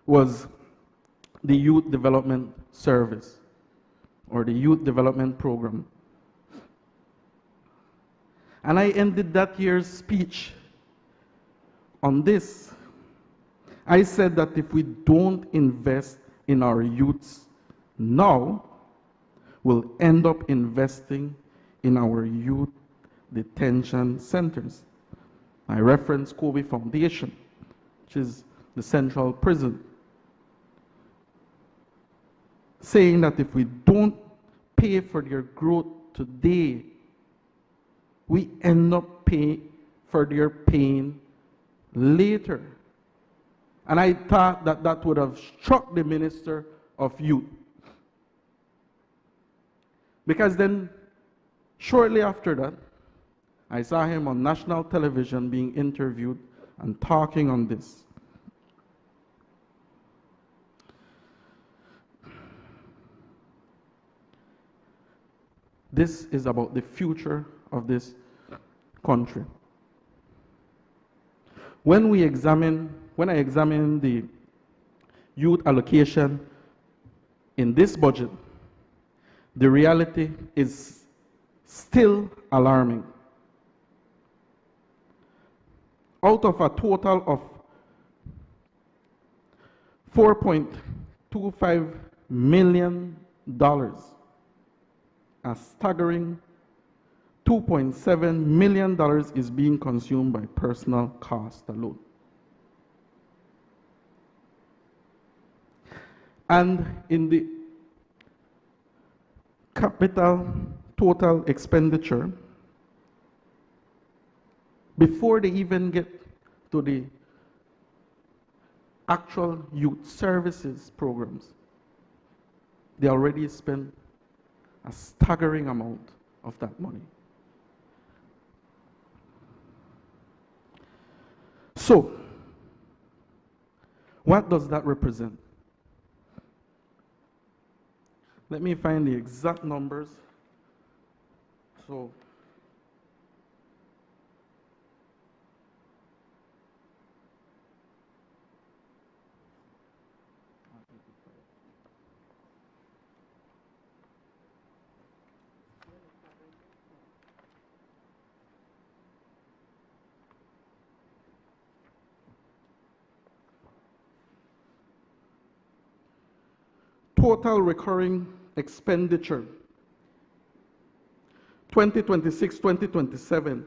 was the Youth Development Service, or the Youth Development Program. And I ended that year's speech on this. I said that if we don't invest in our youths now, we'll end up investing in our youth detention centers. I reference Kobe Foundation, which is the central prison, saying that if we don't pay for their growth today, we end up paying for their pain later. And I thought that that would have struck the Minister of Youth. Because then, shortly after that, I saw him on national television being interviewed and talking on this. This is about the future of this country. When I examine the youth allocation in this budget, the reality is still alarming. Out of a total of $4.25 million, a staggering $2.7 million is being consumed by personal cost alone. And in the capital total expenditure, before they even get to the actual youth services programs, they already spent a staggering amount of that money. So, what does that represent? Let me find the exact numbers. So, total recurring expenditure 2026-2027,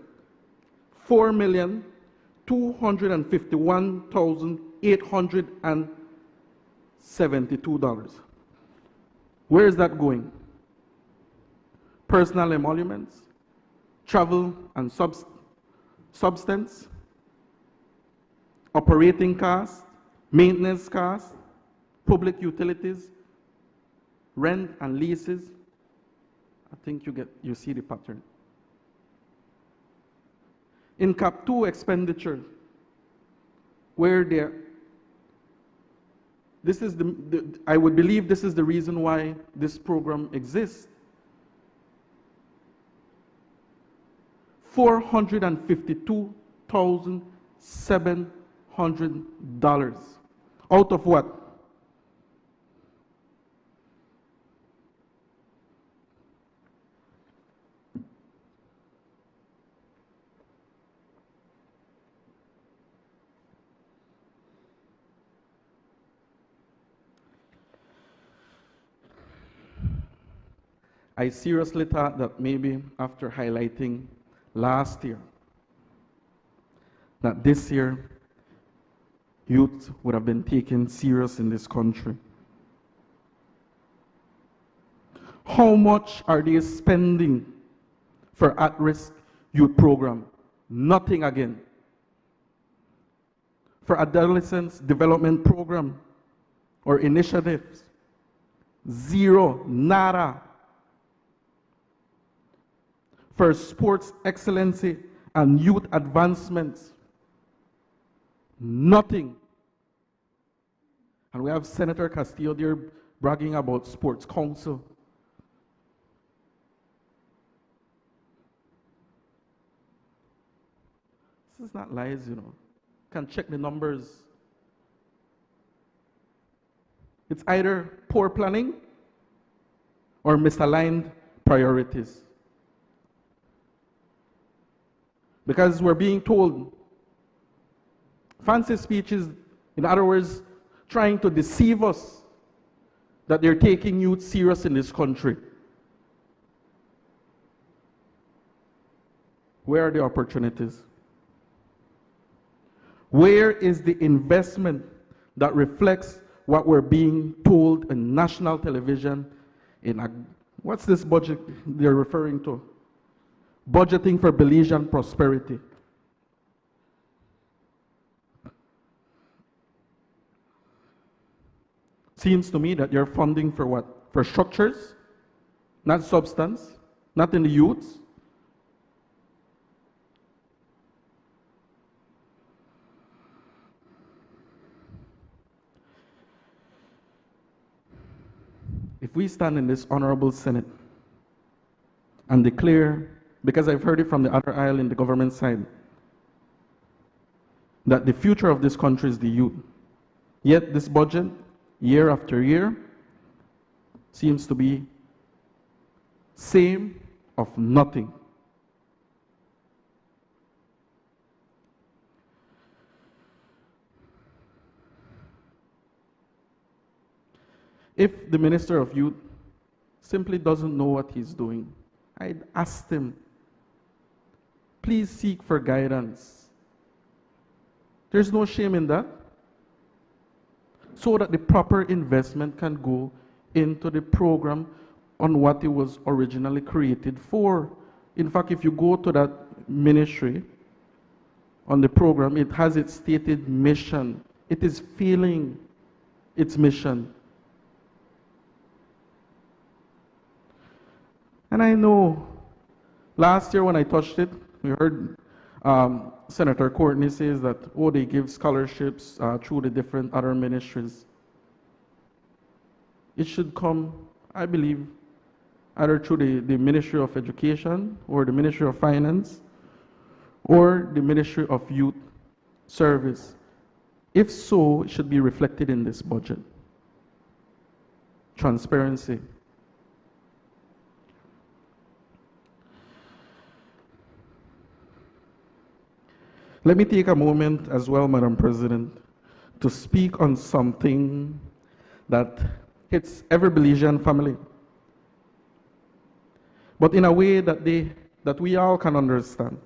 $4,251,872. Where is that going? Personal emoluments, travel and substance, operating costs, maintenance costs, public utilities, rent and leases. I think you see the pattern. In Cap 2 expenditure, where this is I would believe this is the reason why this program exists. $452,700. Out of what? I seriously thought that maybe after highlighting last year, that this year youth would have been taken serious in this country. How much are they spending for at-risk youth program? Nothing again. For adolescents development program or initiatives, zero, nada. For sports excellency and youth advancements, nothing. And we have Senator Castillo there bragging about Sports Council. is not lies, you know. Can check the numbers. It's either poor planning or misaligned priorities. Because we're being told fancy speeches, in other words, trying to deceive us that they're taking youth serious in this country. Where are the opportunities? Where is the investment that reflects what we're being told in national television? What's this budget they're referring to? Budgeting for Belizean prosperity. Seems to me that you're funding for what? For structures, not substance, not in the youths. If we stand in this honorable Senate and declare, because I've heard it from the other aisle in the government side, that the future of this country is the youth, yet this budget, year after year, seems to be same of nothing. If the Minister of Youth simply doesn't know what he's doing, I'd ask him, please seek for guidance. There's no shame in that. So that the proper investment can go into the program on what it was originally created for. In fact, if you go to that ministry on the program, it has its stated mission. It is failing its mission. And I know last year when I touched it, we heard Senator Courtney says that, oh, they give scholarships through the different other ministries. It should come, I believe, either through the Ministry of Education or the Ministry of Finance or the Ministry of Youth Service. If so, it should be reflected in this budget. Transparency. Let me take a moment as well, Madam President, to speak on something that hits every Belizean family, but in a way that we all can understand.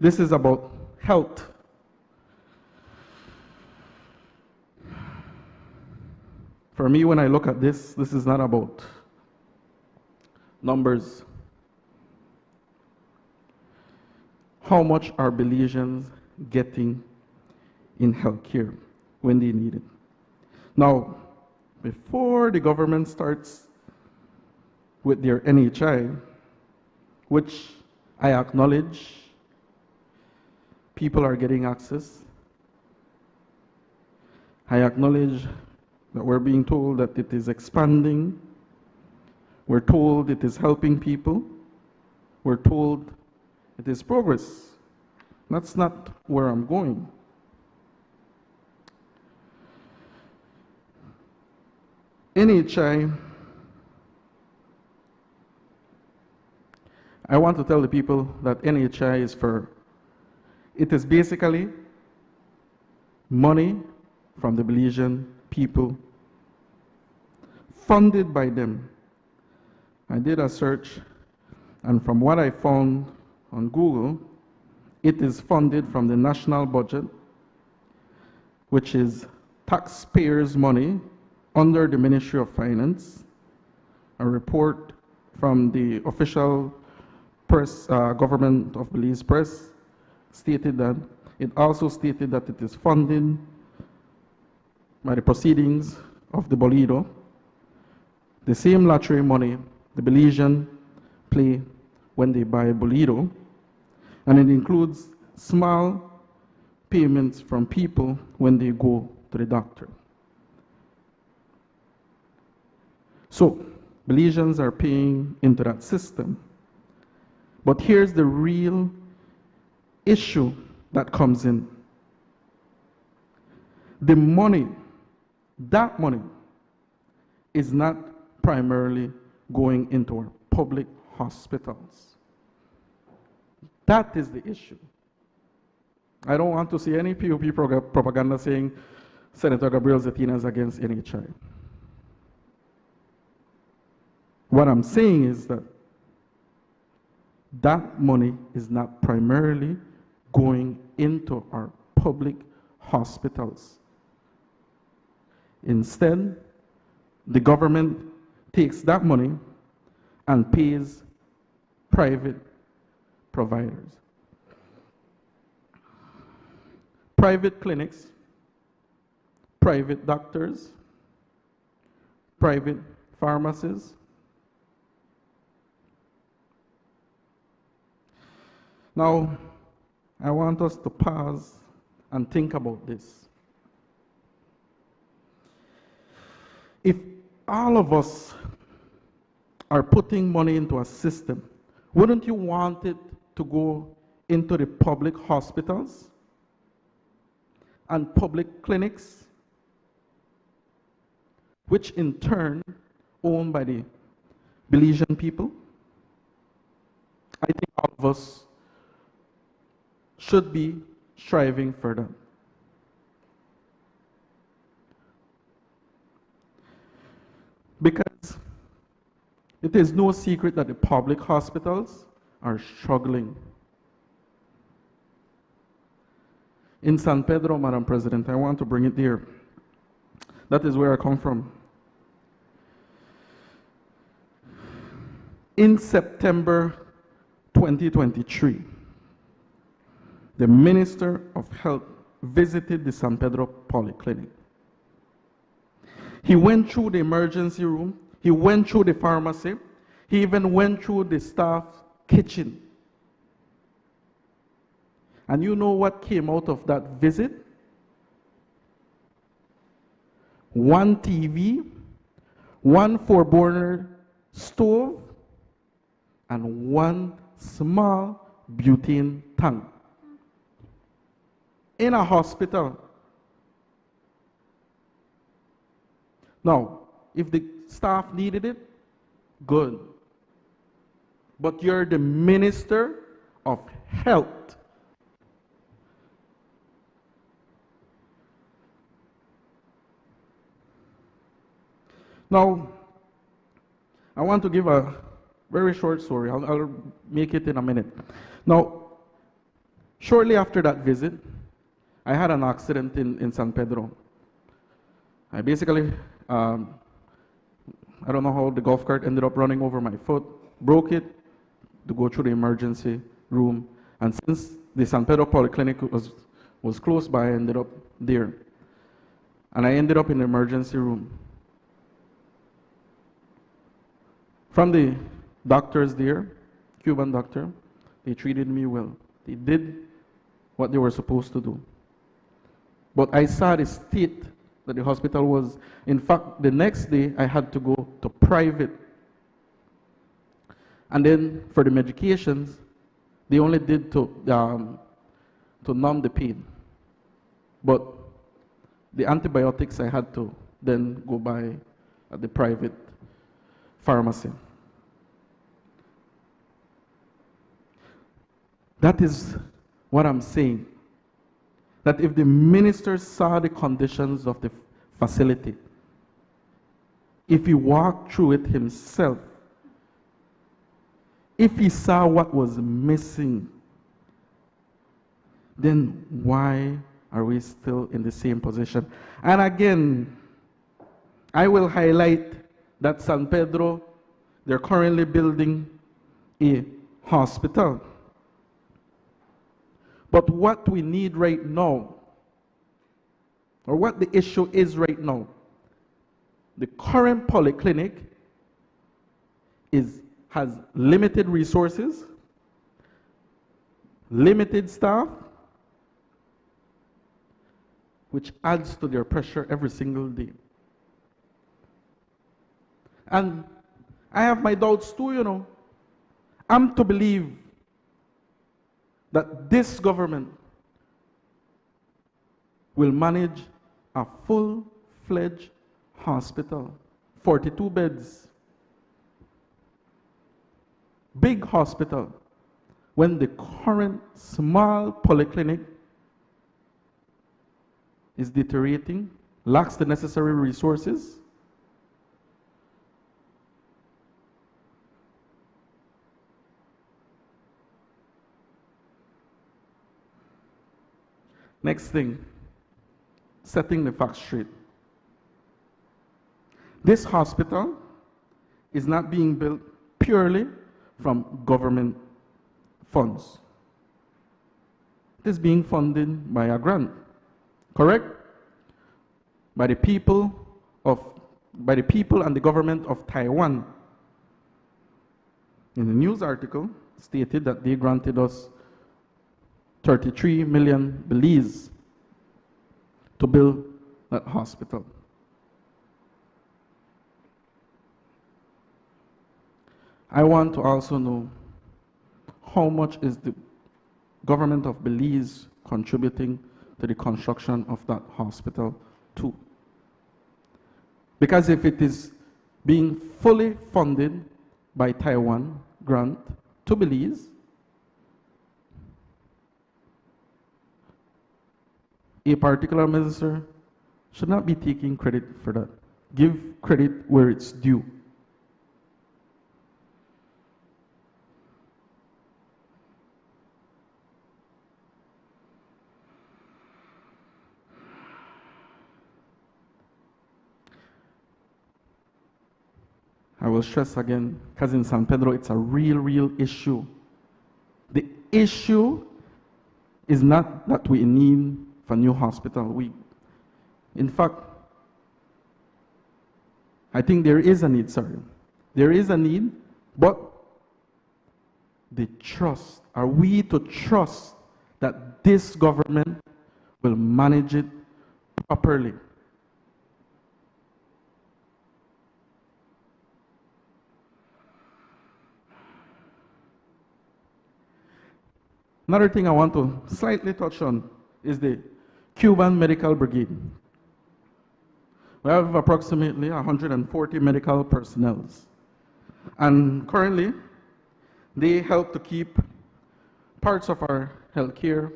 This is about health. For me, when I look at this is not about numbers. How much are Belizeans getting in health care when they need it? Now, before the government starts with their NHI, which I acknowledge people are getting access, I acknowledge that we're being told that it is expanding, we're told it is helping people, we're told it is progress. That's not where I'm going. NHI, I want to tell the people that NHI it is basically money from the Belizean people, funded by them. I did a search, and from what I found on Google, it is funded from the national budget, which is taxpayers' money under the Ministry of Finance. A report from the official press, government of Belize press, stated that it also stated that it is funded by the proceedings of the Bolido, the same lottery money the Belizean play when they buy Bolido, and it includes small payments from people when they go to the doctor. So, Belizeans are paying into that system. But here's the real issue that comes in. The money, that money, is not primarily going into our public hospitals. That is the issue. I don't want to see any POP propaganda saying Senator Gabriel Zetina is against NHI. What I'm saying is that that money is not primarily going into our public hospitals. Instead, the government takes that money and pays private providers. Private clinics, private doctors, private pharmacies. Now, I want us to pause and think about this. If all of us are putting money into a system, wouldn't you want it to go into the public hospitals and public clinics, which in turn owned by the Belizean people? I think all of us should be striving for that. Because it is no secret that the public hospitals are struggling. In San Pedro, Madam President, I want to bring it here. That is where I come from. In September 2023, the Minister of Health visited the San Pedro Polyclinic. He went through the emergency room, he went through the pharmacy, he even went through the staff kitchen. And you know what came out of that visit? One TV, one 4-burner stove, and one small butane tank. In a hospital. Now, if the staff needed it, good. But you're the Minister of Health. Now, I want to give a very short story. I'll make it in a minute. Now, shortly after that visit, I had an accident in San Pedro. I basically, I don't know how the golf cart ended up running over my foot, broke it to go through the emergency room. And since the San Pedro Polyclinic was close by, I ended up there. And I ended up in the emergency room. From the doctors there, Cuban doctor, they treated me well. They did what they were supposed to do. But I saw the state that the hospital was. In fact, the next day I had to go to private. And then for the medications, they only did to numb the pain. But the antibiotics I had to then go buy at the private pharmacy. That is what I'm saying. That if the minister saw the conditions of the facility, if he walked through it himself, if he saw what was missing, then why are we still in the same position? And again, I will highlight that San Pedro, they're currently building a hospital. But what we need right now, or what the issue is right now, the current polyclinic has limited resources, limited staff, which adds to their pressure every single day. And I have my doubts too, you know. I'm to believe that this government will manage a full-fledged hospital, 42 beds, big hospital, when the current small polyclinic is deteriorating, lacks the necessary resources? Next thing, setting the facts straight. This hospital is not being built purely from government funds. It is being funded by a grant, correct? By the people and the government of Taiwan. In the news article, stated that they granted us 33 million Belize to build that hospital. I want to also know how much is the government of Belize contributing to the construction of that hospital too. Because if it is being fully funded by Taiwan grant to Belize, a particular minister should not be taking credit for that. Give credit where it's due. I will stress again, because in San Pedro it's a real issue. The issue is not that we need a new hospital. In fact, I think there is a need, sorry. There is a need, but the trust, are we to trust that this government will manage it properly? Another thing I want to slightly touch on is the Cuban Medical Brigade. We have approximately 140 medical personnel. And currently, they help to keep parts of our healthcare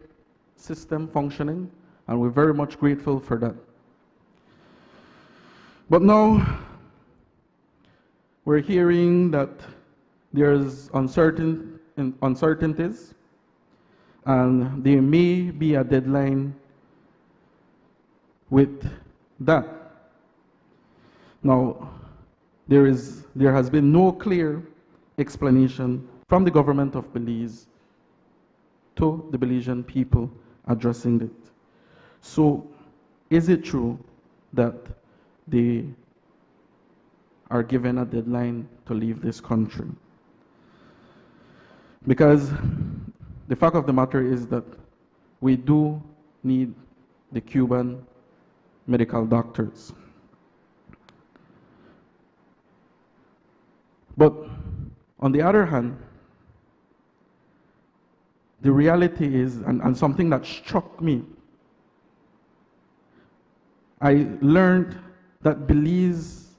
system functioning, and we're very much grateful for that. But now, we're hearing that there's uncertainties, and there may be a deadline with that. Now, there has been no clear explanation from the government of Belize to the Belizean people addressing it. So, is it true that they are given a deadline to leave this country? Because the fact of the matter is that we do need the Cuban medical doctors. But on the other hand, the reality is, and something that struck me, I learned that Belize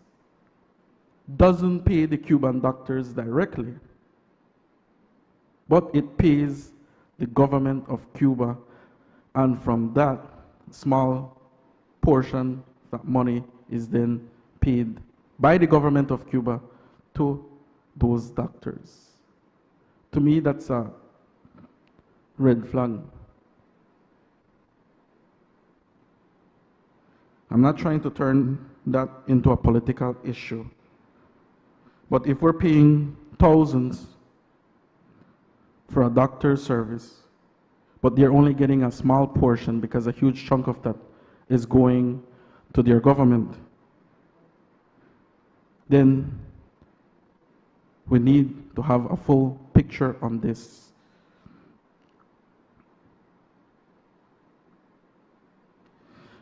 doesn't pay the Cuban doctors directly, but it pays the government of Cuba, and from that small portion, that money is then paid by the government of Cuba to those doctors. To me, that's a red flag. I'm not trying to turn that into a political issue, but if we're paying thousands for a doctor's service, but they're only getting a small portion because a huge chunk of that is going to their government, then we need to have a full picture on this.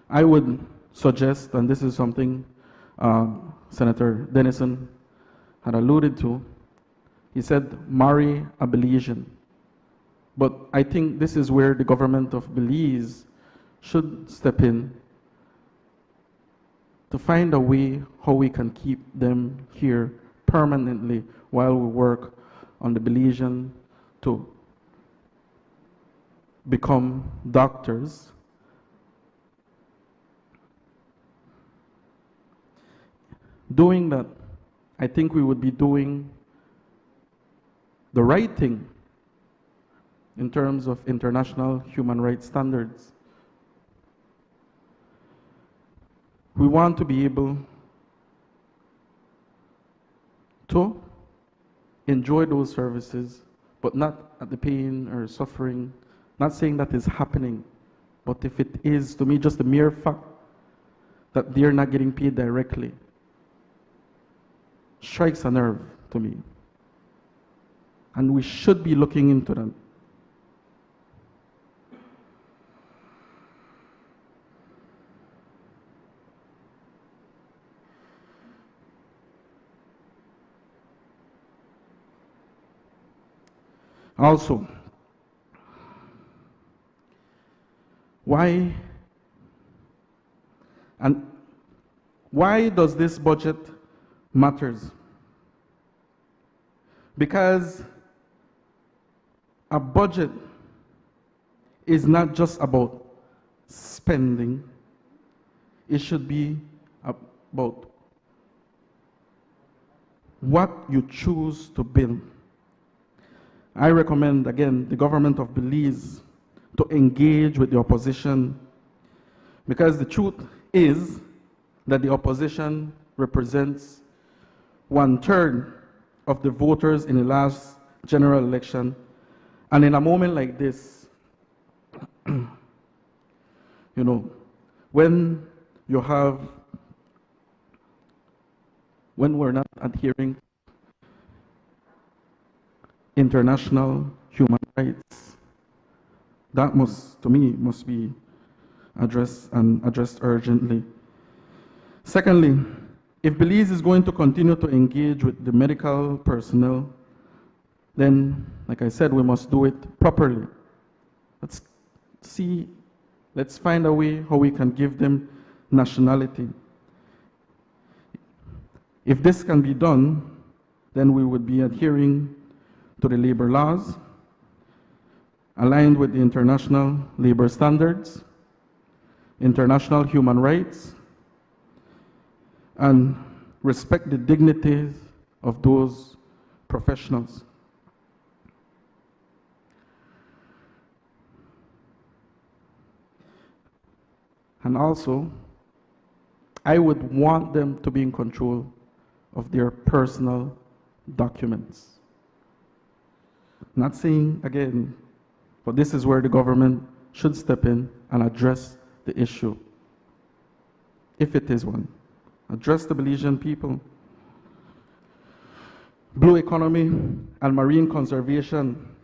I would suggest, and this is something Senator Denison had alluded to, he said, marry a Belizean. But I think this is where the government of Belize should step in to find a way how we can keep them here permanently while we work on the Belizean to become doctors. Doing that, I think we would be doing the right thing in terms of international human rights standards. We want to be able to enjoy those services, but not at the pain or suffering. Not saying that is happening, but if it is, to me, just the mere fact that they're not getting paid directly strikes a nerve to me. And we should be looking into that. Also, why does this budget matters? Because a budget is not just about spending. It should be about what you choose to build. I recommend, again, the government of Belize to engage with the opposition, because the truth is that the opposition represents 1/3 of the voters in the last general election. And in a moment like this, you know, when we're not adhering international human rights, that to me, must be addressed urgently. Secondly, if Belize is going to continue to engage with the medical personnel, then, like I said, we must do it properly. Let's find a way how we can give them nationality. If this can be done, then we would be adhering to the labor laws, aligned with the international labor standards, international human rights, and respect the dignities of those professionals. And also, I would want them to be in control of their personal documents. Not saying, again, but this is where the government should step in and address the issue, if it is one. Address the Belizean people. Blue economy and marine conservation.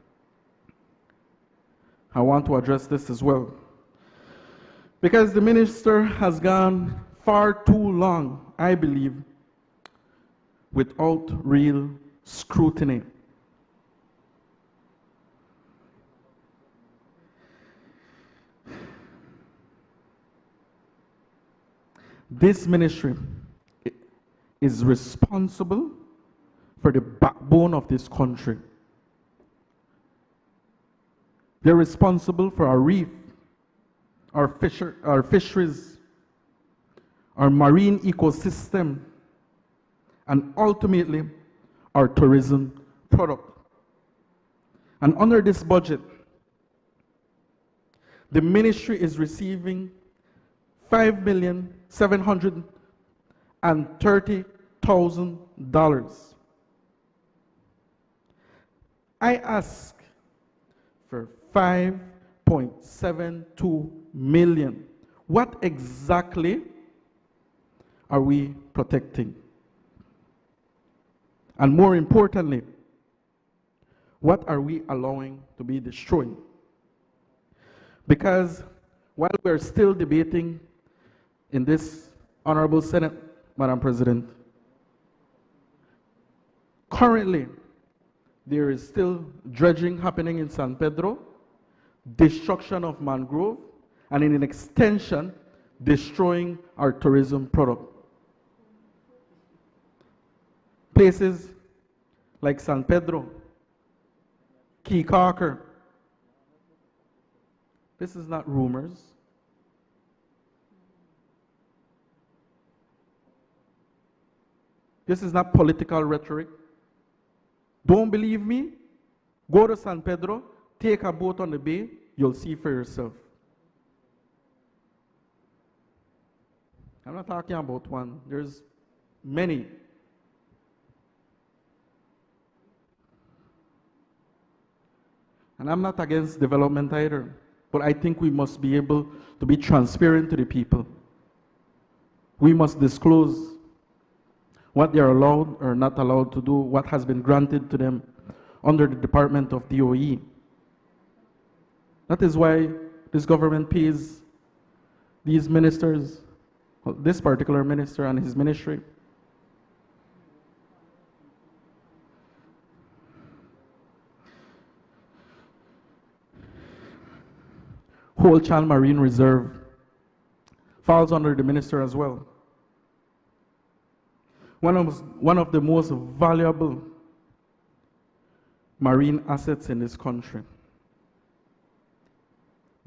I want to address this as well, because the minister has gone far too long, I believe, without real scrutiny. This ministry is responsible for the backbone of this country. They're responsible for our reef, our fisheries, our marine ecosystem, and ultimately our tourism product. And under this budget, the ministry is receiving $5,730,000. I ask for $5.72 million. What exactly are we protecting? And more importantly, what are we allowing to be destroyed? Because while we're still debating in this Honorable Senate, Madam President, currently there is still dredging happening in San Pedro, destruction of mangrove, and in an extension, destroying our tourism product. Places like San Pedro, Key Carker. This is not rumors. This is not political rhetoric. Don't believe me? Go to San Pedro, take a boat on the bay, you'll see for yourself. I'm not talking about one, there's many. And I'm not against development either, but I think we must be able to be transparent to the people. We must disclose what they are allowed or not allowed to do, what has been granted to them under the Department of DOE. That is why this government pays these ministers, this particular minister and his ministry. Holchan Marine Reserve falls under the minister as well. One of the most valuable marine assets in this country.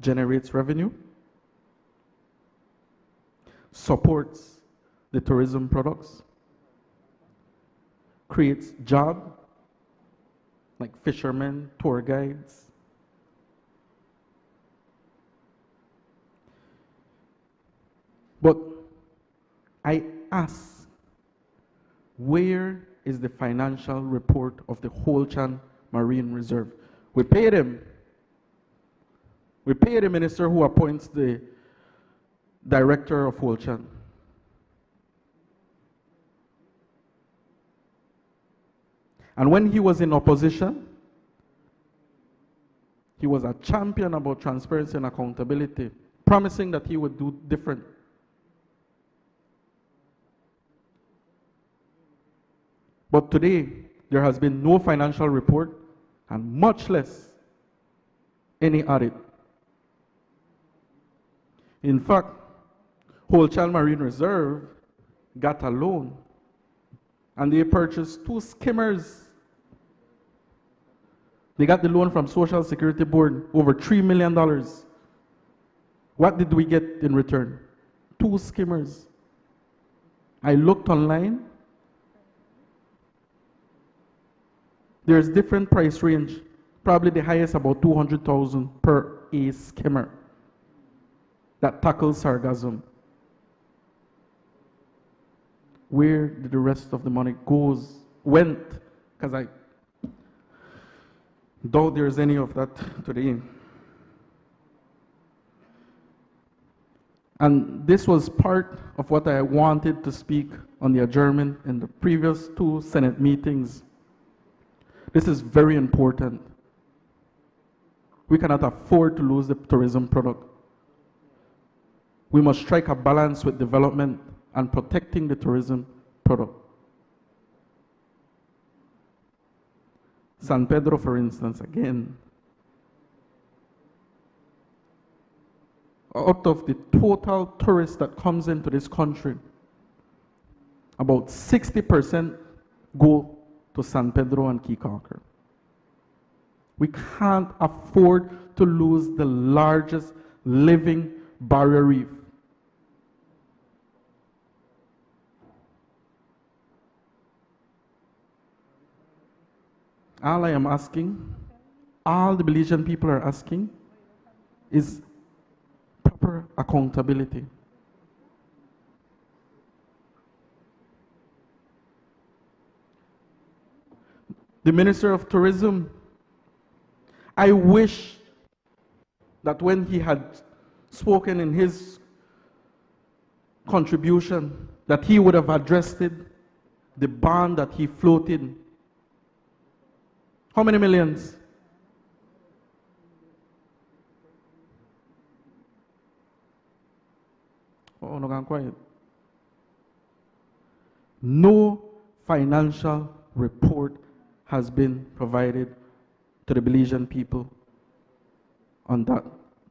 Generates revenue, supports the tourism products, creates jobs like fishermen, tour guides. But I ask, where is the financial report of the Holchan Marine Reserve? We paid him. We pay the minister who appoints the director of Holchan. And when he was in opposition, he was a champion about transparency and accountability, promising that he would do different. But today, there has been no financial report and much less any audit. In fact, Holchan Marine Reserve got a loan and they purchased 2 skimmers. They got the loan from Social Security Board, over $3 million. What did we get in return? 2 skimmers. I looked online. There's different price range, probably the highest about $200,000 per a skimmer that tackles sargassum. Where did the rest of the money went? Because I doubt there's any of that today. And this was part of what I wanted to speak on the adjournment in the previous 2 Senate meetings. This is very important. We cannot afford to lose the tourism product. We must strike a balance with development and protecting the tourism product. San Pedro, for instance, again. Out of the total tourists that comes into this country, about 60% go to San Pedro and Key Carker. We can't afford to lose the largest living barrier reef. All I am asking, all the Belizean people are asking, is proper accountability. The Minister of Tourism, I wish that when he had spoken in his contribution, that he would have addressed it, the bond that he floated. How many millions? Oh, no, I'm quiet. No financial report has been provided to the Belizean people on that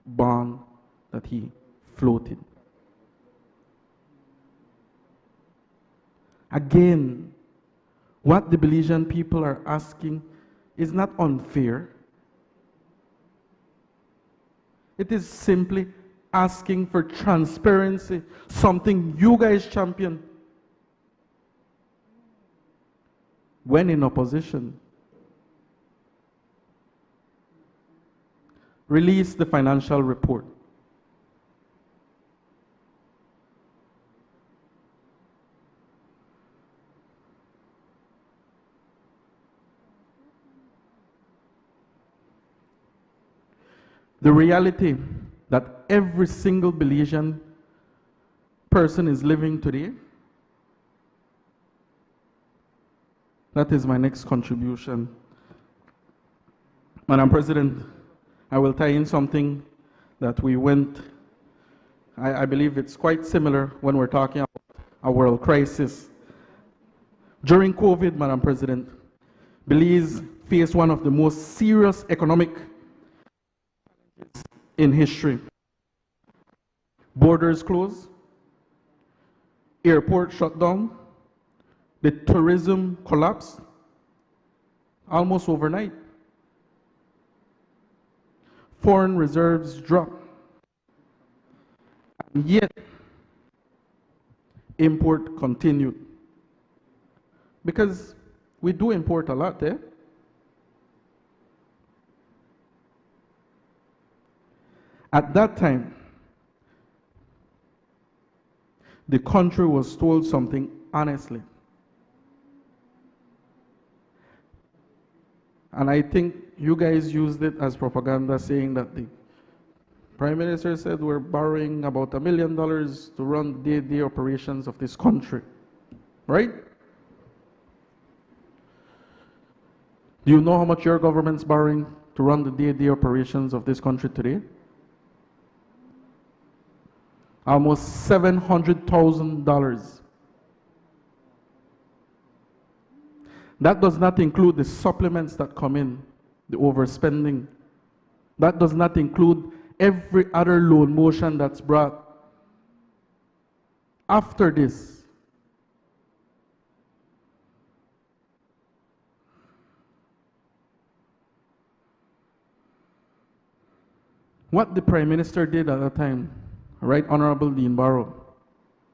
bond that he floated. Again, what the Belizean people are asking is not unfair. It is simply asking for transparency, something you guys champion when in opposition. Release the financial report. The reality that every single Belizean person is living today, that is my next contribution. Madam President, I will tie in something that we went, I believe it's quite similar when we're talking about a world crisis. During COVID, Madam President, Belize faced one of the most serious economic in history. Borders closed, airport shut down, the tourism collapsed almost overnight. Foreign reserves dropped. And yet, import continued. Because we do import a lot, eh? At that time, the country was told something honestly. And I think you guys used it as propaganda, saying that the Prime Minister said we're borrowing about $1 million to run the day-to-day operations of this country. Right? Do you know how much your government's borrowing to run the day-to-day operations of this country today? Almost $700,000. That does not include the supplements that come in, the overspending. That does not include every other loan motion that's brought after this. What the Prime Minister did at that time, Right Honorable Dean Barrow,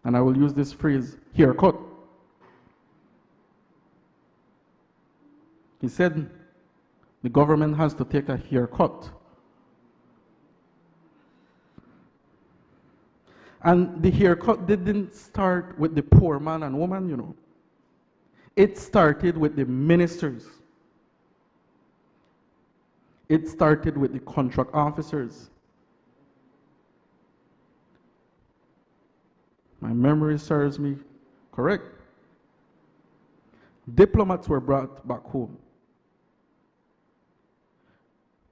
and I will use this phrase, haircut. He said the government has to take a haircut. And the haircut didn't start with the poor man and woman, you know. It started with the ministers. It started with the contract officers. My memory serves me correct. Diplomats were brought back home.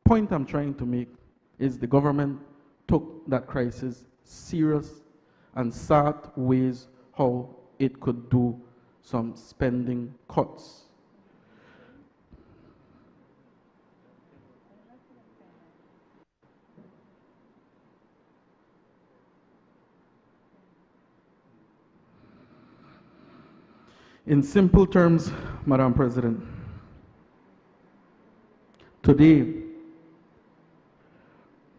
Point I'm trying to make is the government took that crisis serious and sought ways how it could do some spending cuts. In simple terms, Madam President, today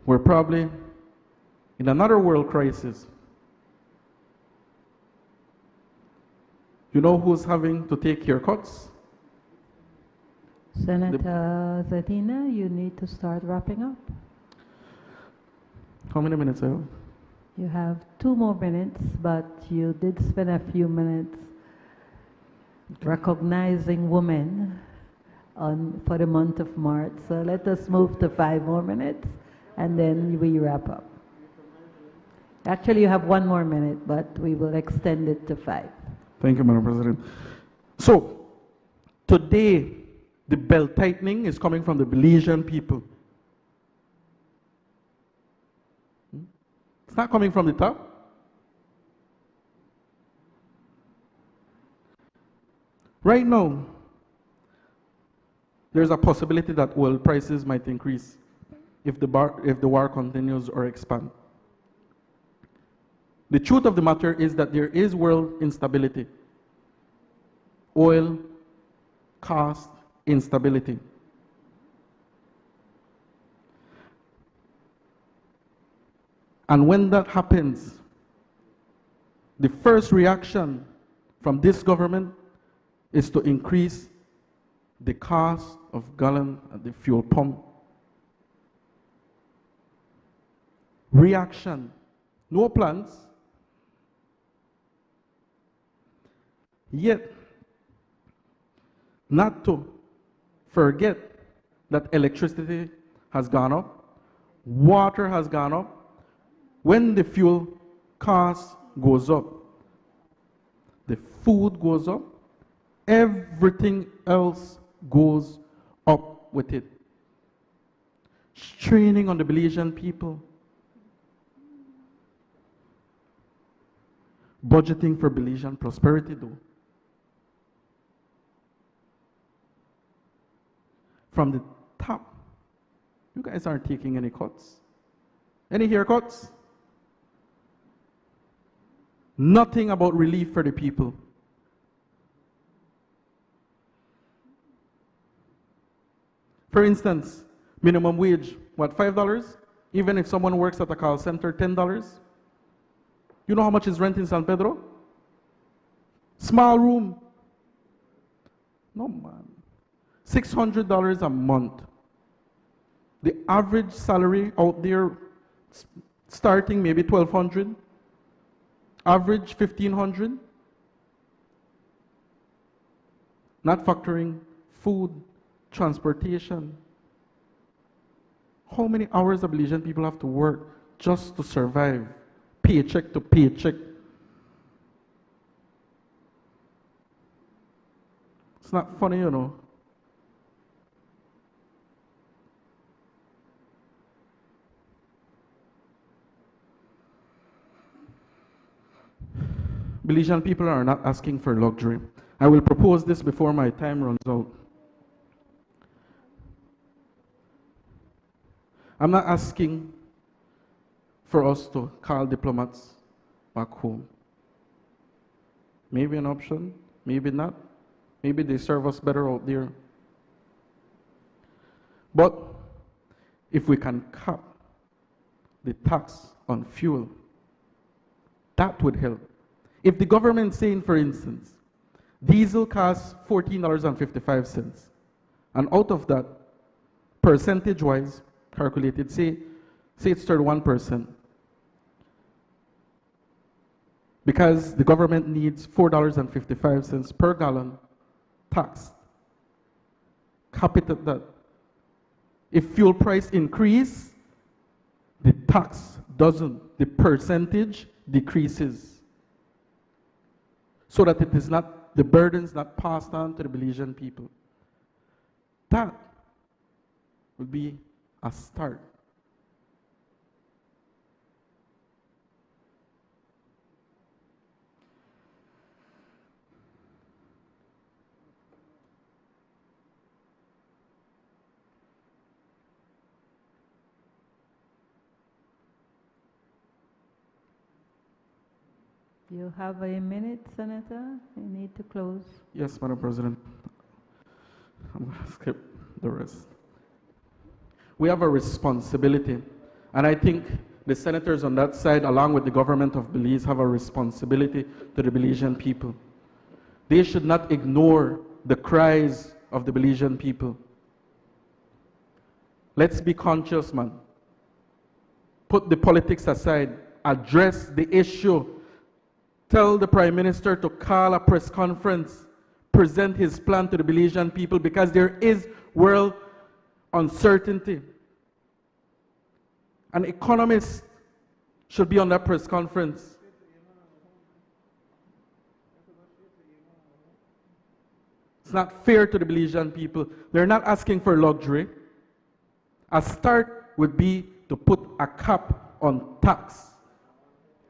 we're probably in another world crisis. You know who's having to take haircuts? Senator Zadina, you need to start wrapping up. How many minutes I have? You have 2 more minutes, but you did spend a few minutes recognizing women for the month of March. So let us move to 5 more minutes and then we wrap up. Actually, you have 1 more minute, but we will extend it to 5. Thank you, Madam President. So, today, the belt tightening is coming from the Belizean people. It's not coming from the top. Right now, there's a possibility that oil prices might increase if the war continues or expand. The truth of the matter is that there is world instability. Oil cost instability. And when that happens, the first reaction from this government is to increase the cost of gallon at the fuel pump. Reaction, no plans. Yet, not to forget that electricity has gone up, water has gone up. When the fuel cost goes up, the food goes up, everything else goes up with it. Straining on the Belizean people. Budgeting for Belizean prosperity, though. From the top, you guys aren't taking any cuts. Any haircuts? Nothing about relief for the people. For instance, minimum wage, what, $5? Even if someone works at a call center, $10? You know how much is rent in San Pedro? Small room. No, man. $600 a month. The average salary out there, starting maybe $1,200. Average $1,500. Not factoring food, transportation. How many hours the Belizean people have to work just to survive? Paycheck to paycheck. It's not funny, you know. Belizean people are not asking for luxury. I will propose this before my time runs out. I'm not asking for us to call diplomats back home. Maybe an option, maybe not. Maybe they serve us better out there. But if we can cap the tax on fuel, that would help. If the government is saying, for instance, diesel costs $14.55, and out of that, percentage-wise, calculated, say it's 31%, because the government needs $4.55 per gallon tax. Cap it at that. If fuel price increase, the tax doesn't, the percentage decreases. So that it is not, the burden is not passed on to the Belizean people. That would be a start. You have a minute, Senator. You need to close. Yes, Madam President. I'm going to skip the rest. We have a responsibility, and I think the senators on that side, along with the government of Belize, have a responsibility to the Belizean people. They should not ignore the cries of the Belizean people. Let's be conscious, man. Put the politics aside. Address the issue. Tell the Prime Minister to call a press conference, present his plan to the Belizean people, because there is world uncertainty. An economist should be on that press conference. It's not fair to the Belizean people. They're not asking for luxury. A start would be to put a cap on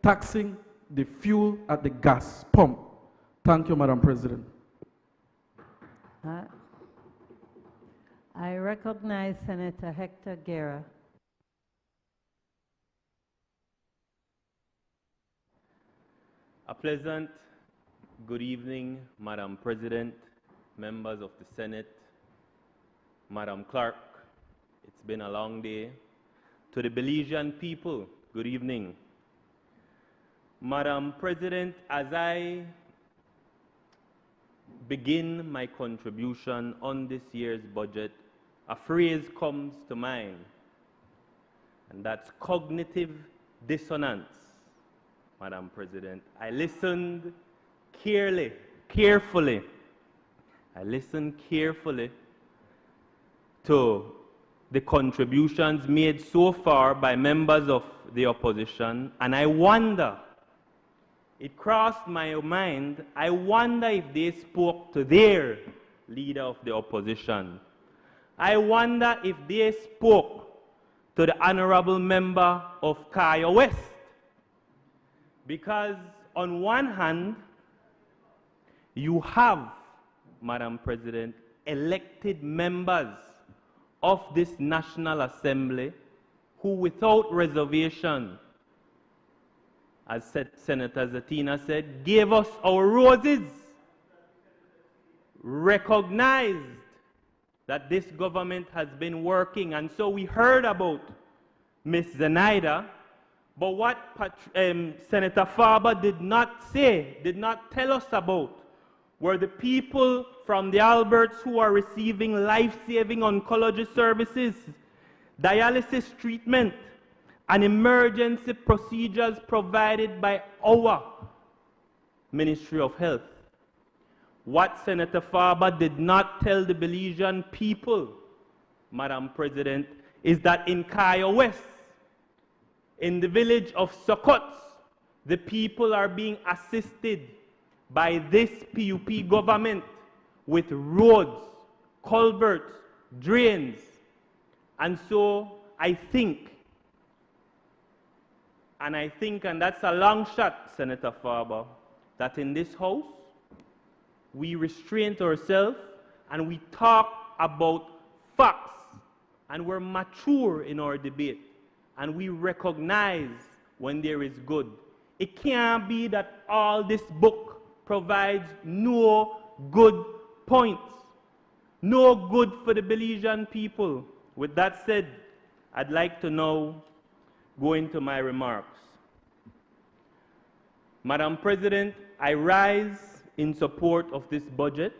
taxing the fuel at the gas pump. Thank you, Madam President. I recognize Senator Hector Guerra. A pleasant good evening, Madam President, members of the Senate, Madam Clerk. It's been a long day. To the Belizean people, good evening. Madam President, as I begin my contribution on this year's budget, a phrase comes to mind, and that's cognitive dissonance. Madam President, I listened carefully. I listened carefully to the contributions made so far by members of the opposition, and I wonder, it crossed my mind, I wonder if they spoke to their leader of the opposition. I wonder if they spoke to the honorable member of Kaya West. Because on one hand, you have, Madam President, elected members of this National Assembly who, without reservation, as Senator Zatina said, gave us our roses, recognized that this government has been working. And so we heard about Ms. Zenaida, but what Senator Farber did not say, did not tell us about, were the people from the Alberts who are receiving life-saving oncology services, dialysis treatment, and emergency procedures provided by our Ministry of Health. What Senator Farber did not tell the Belizean people, Madam President, is that in Kaya West, in the village of Sokots, the people are being assisted by this PUP government with roads, culverts, drains. And so I think, and that's a long shot, Senator Farber, that in this House, we restrain ourselves and we talk about facts, and we're mature in our debate, and we recognize when there is good. It can't be that all this book provides no good points, no good for the Belizean people. With that said, I'd like to now go into my remarks. Madam President, I rise in support of this budget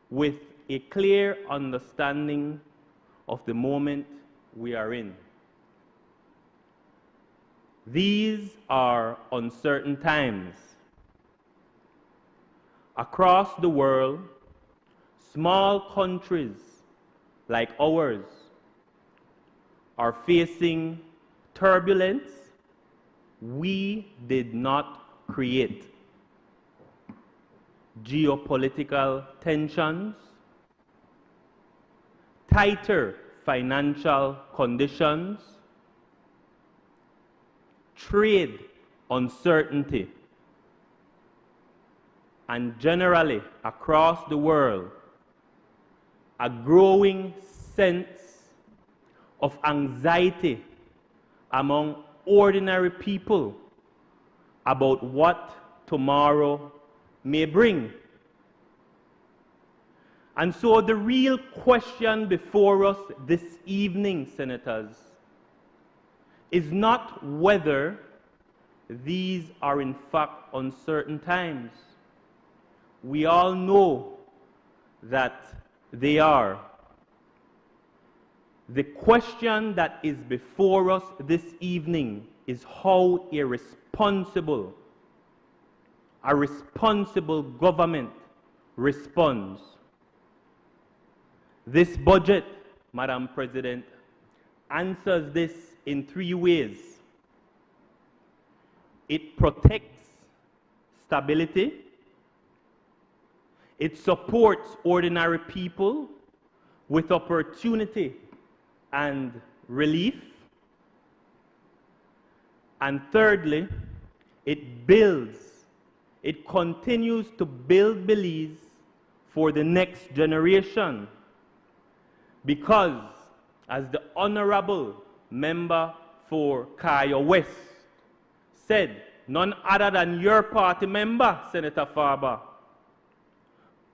with a clear understanding of the moment we are in. These are uncertain times. Across the world, small countries like ours are facing turbulence we did not create. Geopolitical tensions, tighter financial conditions, trade uncertainty, and generally across the world, a growing sense of anxiety among ordinary people about what tomorrow may bring. And so the real question before us this evening, Senators, is not whether these are in fact uncertain times. We all know that they are. The question that is before us this evening is how a responsible government responds. This budget, Madam President, answers this in three ways. It protects stability, it supports ordinary people with opportunity and relief, and thirdly, it continues to build Belize for the next generation. because, as the Honorable Member for Kaya West said, none other than your party member, Senator Farber,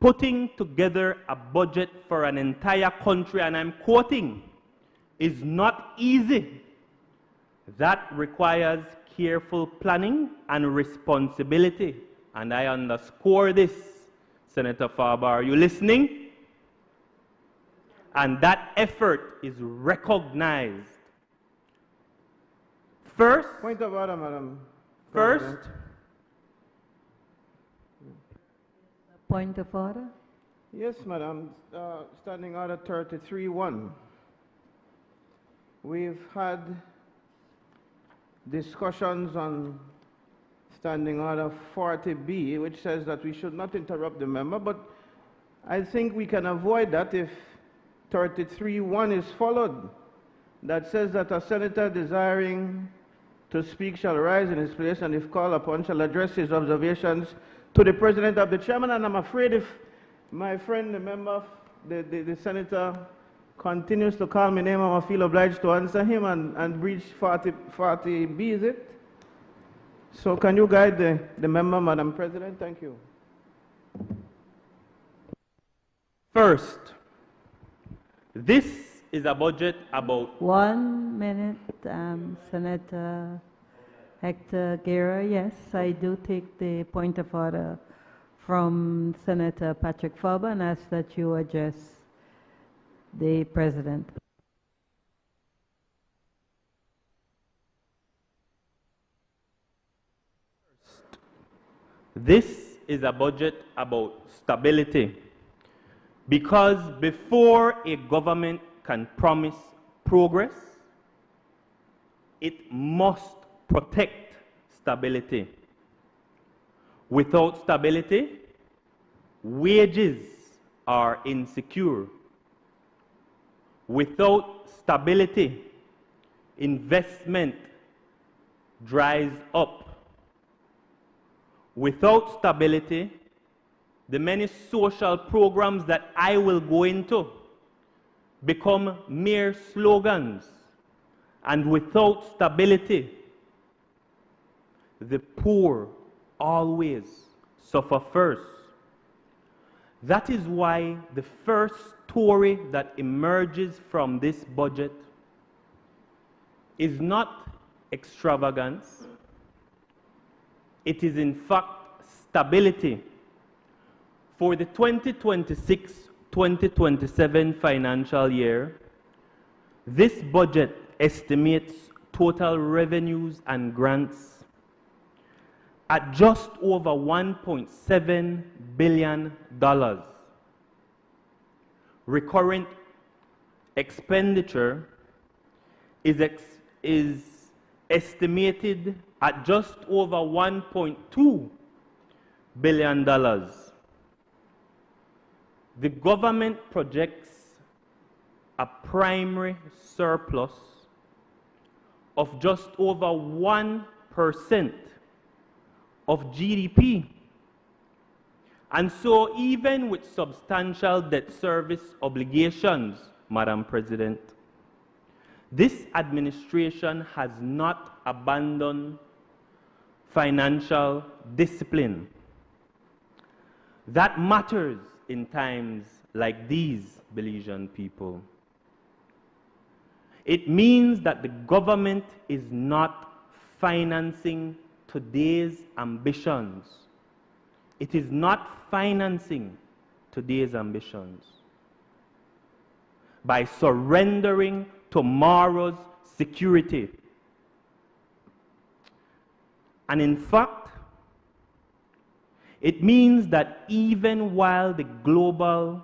putting together a budget for an entire country, and I'm quoting, is not easy. That requires careful planning and responsibility. And I underscore this, Senator Farber. Are you listening? And that effort is recognized. First, point of order, Madam First, President. Point of order. Yes, Madam. Standing Order 33-1. We've had discussions on Standing Order 40B, which says that we should not interrupt the member, but I think we can avoid that if 33-1 is followed. That says that a senator desiring to speak shall rise in his place, and if called upon shall address his observations to the president of the chairman. And I'm afraid if my friend, the member, the senator, continues to call my name, I'm going to feel obliged to answer him and breach 40B, is it? So can you guide the member, Madam President? Thank you. First, this is a budget about... 1 minute, Senator Hector Guerra. Yes, I do take the point of order from Senator Patrick Farber and ask that you address the President. This is a budget about stability, because before a government can promise progress, it must protect stability. Without stability, wages are insecure. Without stability, investment dries up. Without stability, the many social programs that I will go into become mere slogans. And without stability, the poor always suffer first. That is why the first story that emerges from this budget is not extravagance. It is in fact stability. For the 2026-2027 financial year, this budget estimates total revenues and grants at just over $1.7 billion. Recurrent expenditure is estimated at just over $1.2 billion. The government projects a primary surplus of just over 1% of GDP. And so even with substantial debt service obligations, Madam President, this administration has not abandoned financial discipline. That matters in times like these, Belizean people. It means that the government is not financing today's ambitions. It is not financing today's ambitions by surrendering tomorrow's security. And in fact, it means that even while the global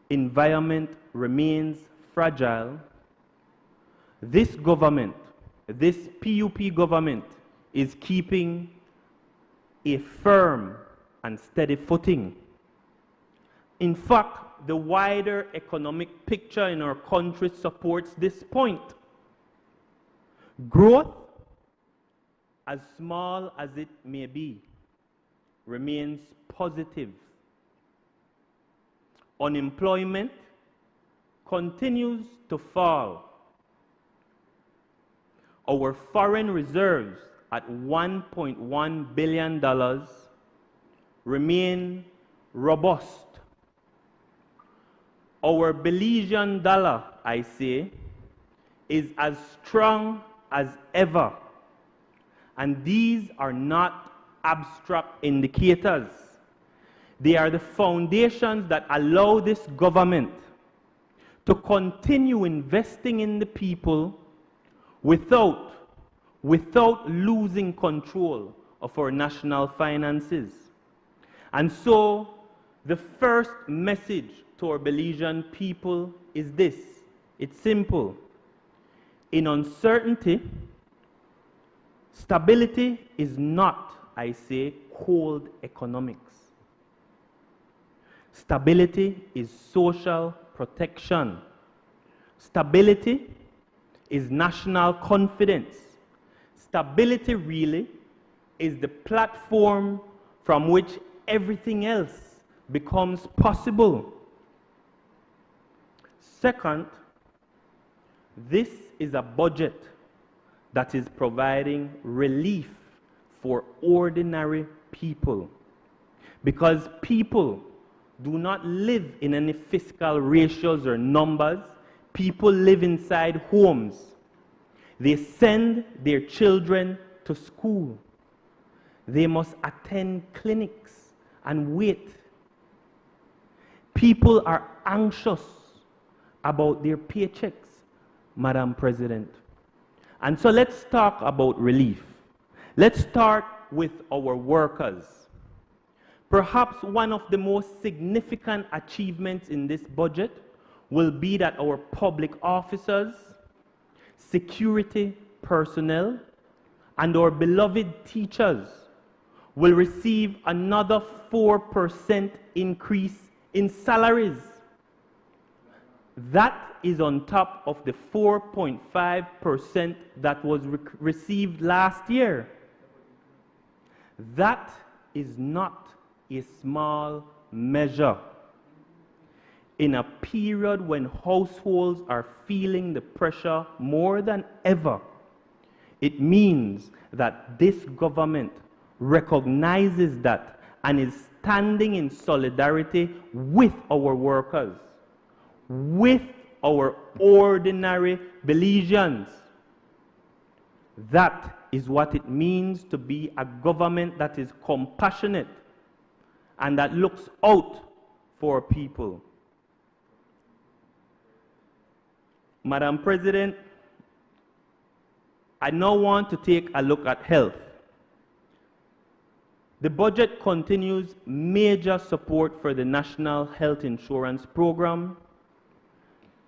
environment remains fragile, this government, this PUP government, is keeping a firm and steady footing. In fact, the wider economic picture in our country supports this point. Growth, as small as it may be, remains positive. Unemployment continues to fall. Our foreign reserves at $1.1 billion remain robust. Our Belizean dollar, I say, is as strong as ever. And these are not abstract indicators. They are the foundations that allow this government to continue investing in the people without losing control of our national finances. And so, the first message to our Belizean people is this. It's simple. In uncertainty, stability is not, I say, cold economics. Stability is social protection. Stability is national confidence. Stability really is the platform from which everything else becomes possible. Second, this is a budget that is providing relief for ordinary people, because people do not live in any fiscal ratios or numbers. People live inside homes. They send their children to school. They must attend clinics and wait. People are anxious about their paychecks, Madam President. And so let's talk about relief. Let's start with our workers. Perhaps one of the most significant achievements in this budget will be that our public officers, security personnel, and our beloved teachers will receive another 4% increase in salaries. That is on top of the 4.5% that was received last year. That is not a small measure. In a period when households are feeling the pressure more than ever, it means that this government recognizes that and is standing in solidarity with our workers, with our ordinary Belizeans. That is what it means to be a government that is compassionate and that looks out for people. Madam President, I now want to take a look at health. The budget continues major support for the National Health Insurance Program,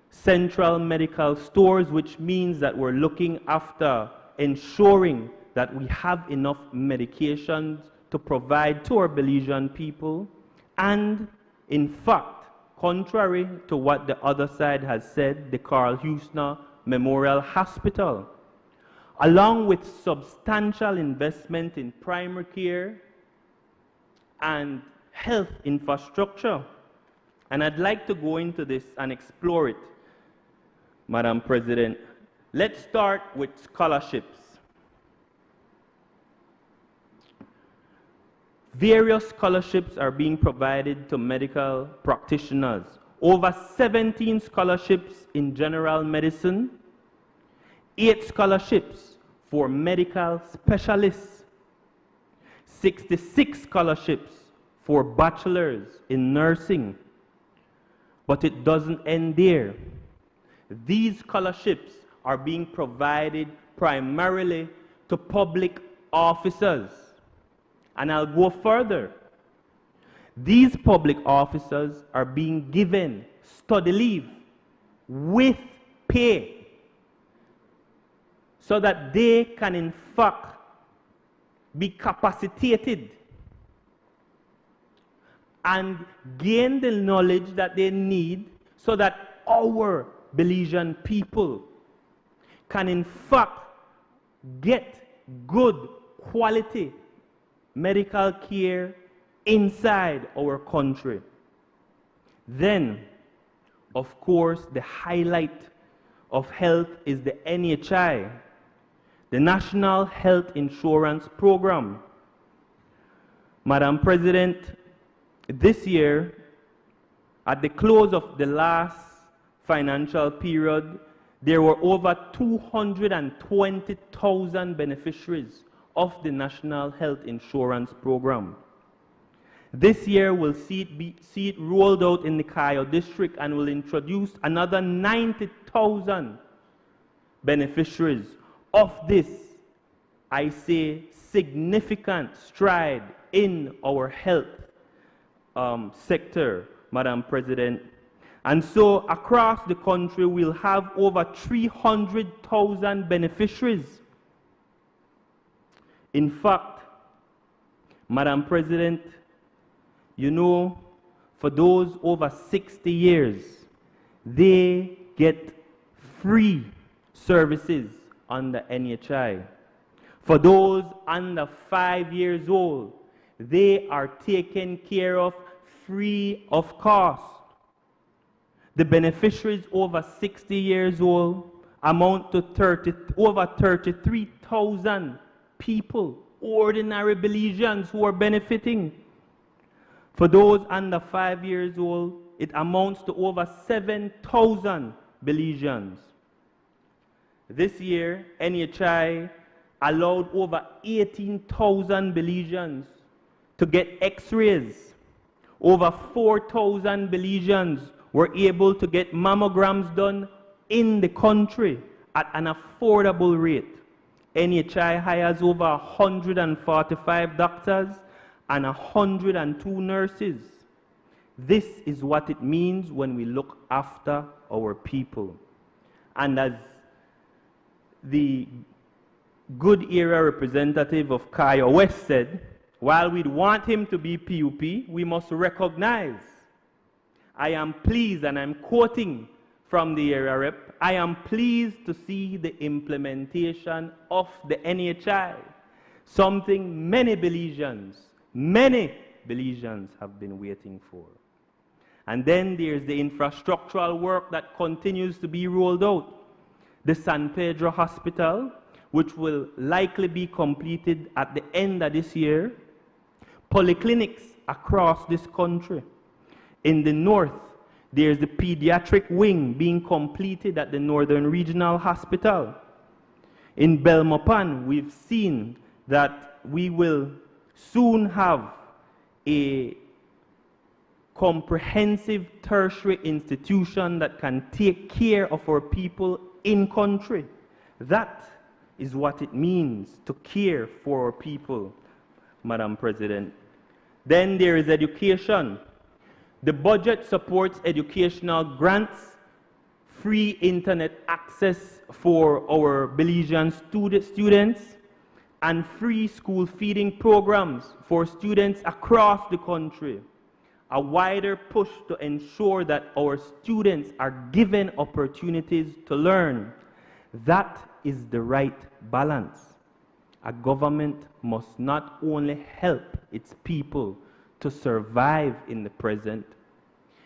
central medical stores, which means that we're looking after ensuring that we have enough medications to provide to our Belizean people, and in fact, contrary to what the other side has said, the Carl Huesner Memorial Hospital, along with substantial investment in primary care and health infrastructure. And I'd like to go into this and explore it, Madam President. Let's start with scholarships. Various scholarships are being provided to medical practitioners. Over 17 scholarships in general medicine, 8 scholarships for medical specialists, 66 scholarships for bachelors in nursing. But it doesn't end there. These scholarships are being provided primarily to public officers. And I'll go further. These public officers are being given study leave with pay so that they can in fact be capacitated and gain the knowledge that they need so that our Belizean people can in fact get good quality medical care inside our country. Then, Of course, the highlight of health is the NHI, the National Health Insurance Program. Madam President, this year, at the close of the last financial period, there were over 220,000 beneficiaries of the National Health Insurance Program. This year we'll see it rolled out in the Cayo district and will introduce another 90,000 beneficiaries. Of this, I say significant stride in our health sector, Madam President. And so across the country, we'll have over 300,000 beneficiaries. In fact, Madam President, you know, for those over 60 years, they get free services under NHI. For those under 5 years old, they are taken care of free of cost. The beneficiaries over 60 years old amount to over 33,000 people, ordinary Belizeans who are benefiting. For those under 5 years old, it amounts to over 7,000 Belizeans. This year, NHI allowed over 18,000 Belizeans to get x-rays. Over 4,000 Belizeans were able to get mammograms done in the country at an affordable rate. NHI hires over 145 doctors and 102 nurses. This is what it means when we look after our people. And as the good area representative of Cayo West said, while we'd want him to be PUP, we must recognize. I am pleased, and I'm quoting from the area rep, I am pleased to see the implementation of the NHI, something many Belizeans have been waiting for. And then there's the infrastructural work that continues to be rolled out. The San Pedro Hospital, which will likely be completed at the end of this year. Polyclinics across this country. In the north, there's the pediatric wing being completed at the Northern Regional Hospital. In Belmopan, we've seen that we will soon have a comprehensive tertiary institution that can take care of our people in country. That is what it means to care for our people, Madam President. Then there is education. The budget supports educational grants, free internet access for our Belizean students, and free school feeding programs for students across the country. A wider push to ensure that our students are given opportunities to learn. That is the right balance. A government must not only help its people to survive in the present,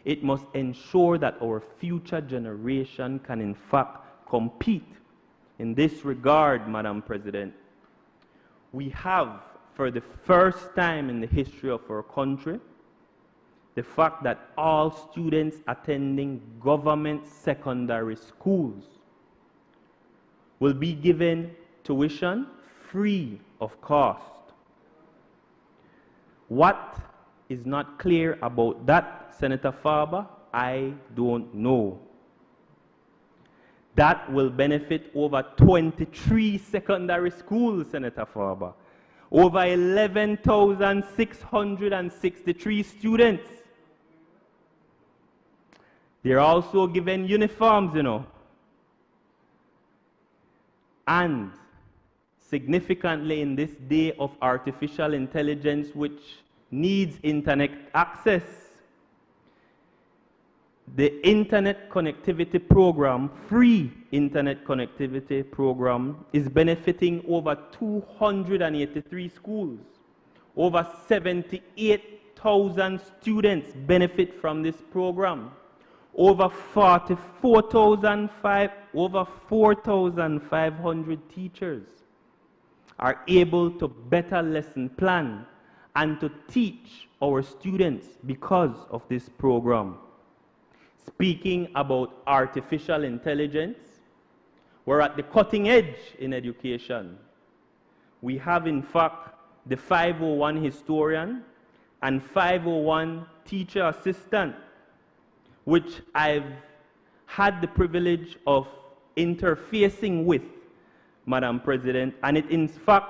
it must ensure that our future generation can in fact compete. In this regard, Madam President, we have, for the first time in the history of our country, the fact that all students attending government secondary schools will be given tuition free of cost. What is not clear about that, Senator Farber? I don't know. That will benefit over 23 secondary schools, Senator Farber. Over 11,663 students. They're also given uniforms, you know. And significantly in this day of artificial intelligence, which needs internet access, the internet connectivity program, free internet connectivity program, is benefiting over 283 schools. Over 78,000 students benefit from this program. over 4,500 teachers are able to better lesson plan and to teach our students because of this program. Speaking about artificial intelligence, we're at the cutting edge in education. We have, in fact, the 501 historian and 501 teacher assistant, which I've had the privilege of interfacing with, Madam President, and it in fact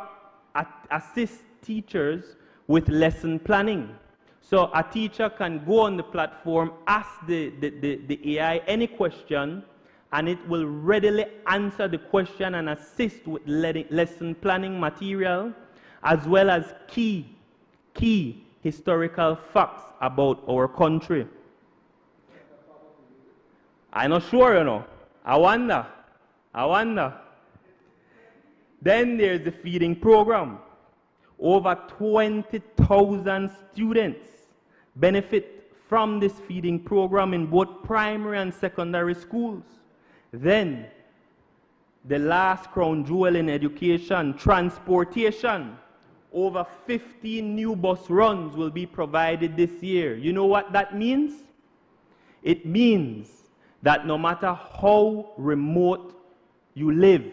assists teachers with lesson planning. So a teacher can go on the platform, ask the AI any question, and it will readily answer the question and assist with lesson planning material, as well as key historical facts about our country. I'm not sure, you know. I wonder. Then there's the feeding program. Over 20,000 students benefit from this feeding program in both primary and secondary schools. Then, the last crown jewel in education, transportation. Over 15 new bus runs will be provided this year. You know what that means? It means that no matter how remote you live,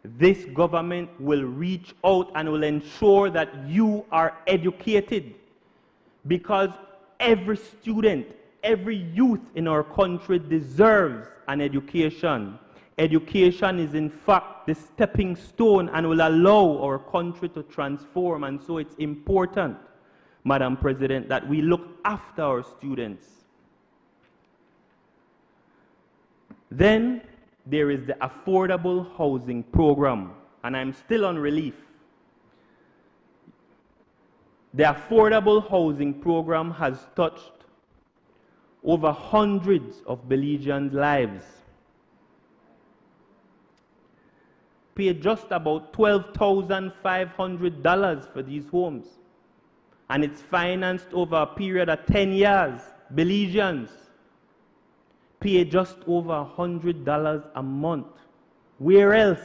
this government will reach out and will ensure that you are educated, because every student, every youth in our country deserves an education. Education is in fact the stepping stone and will allow our country to transform, and so it's important, Madam President, that we look after our students. Then there is the affordable housing program, and I'm still on relief. The affordable housing program has touched over hundreds of Belizeans' lives. Paid just about $12,500 for these homes, and it's financed over a period of 10 years. Belizeans pay just over $100 a month. Where else?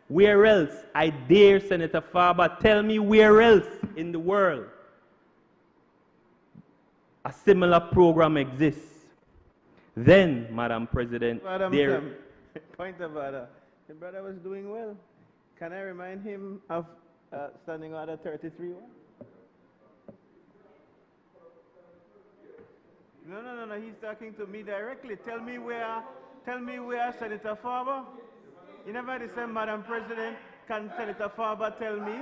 Where else? I dare Senator Farber, tell me where else in the world a similar program exists. Then, Madam President, point of order. The brother was doing well. Can I remind him of Standing Order 33-1? No, he's talking to me directly. Tell me where Senator Farber. You never said, Madam President, can Senator Farber tell me?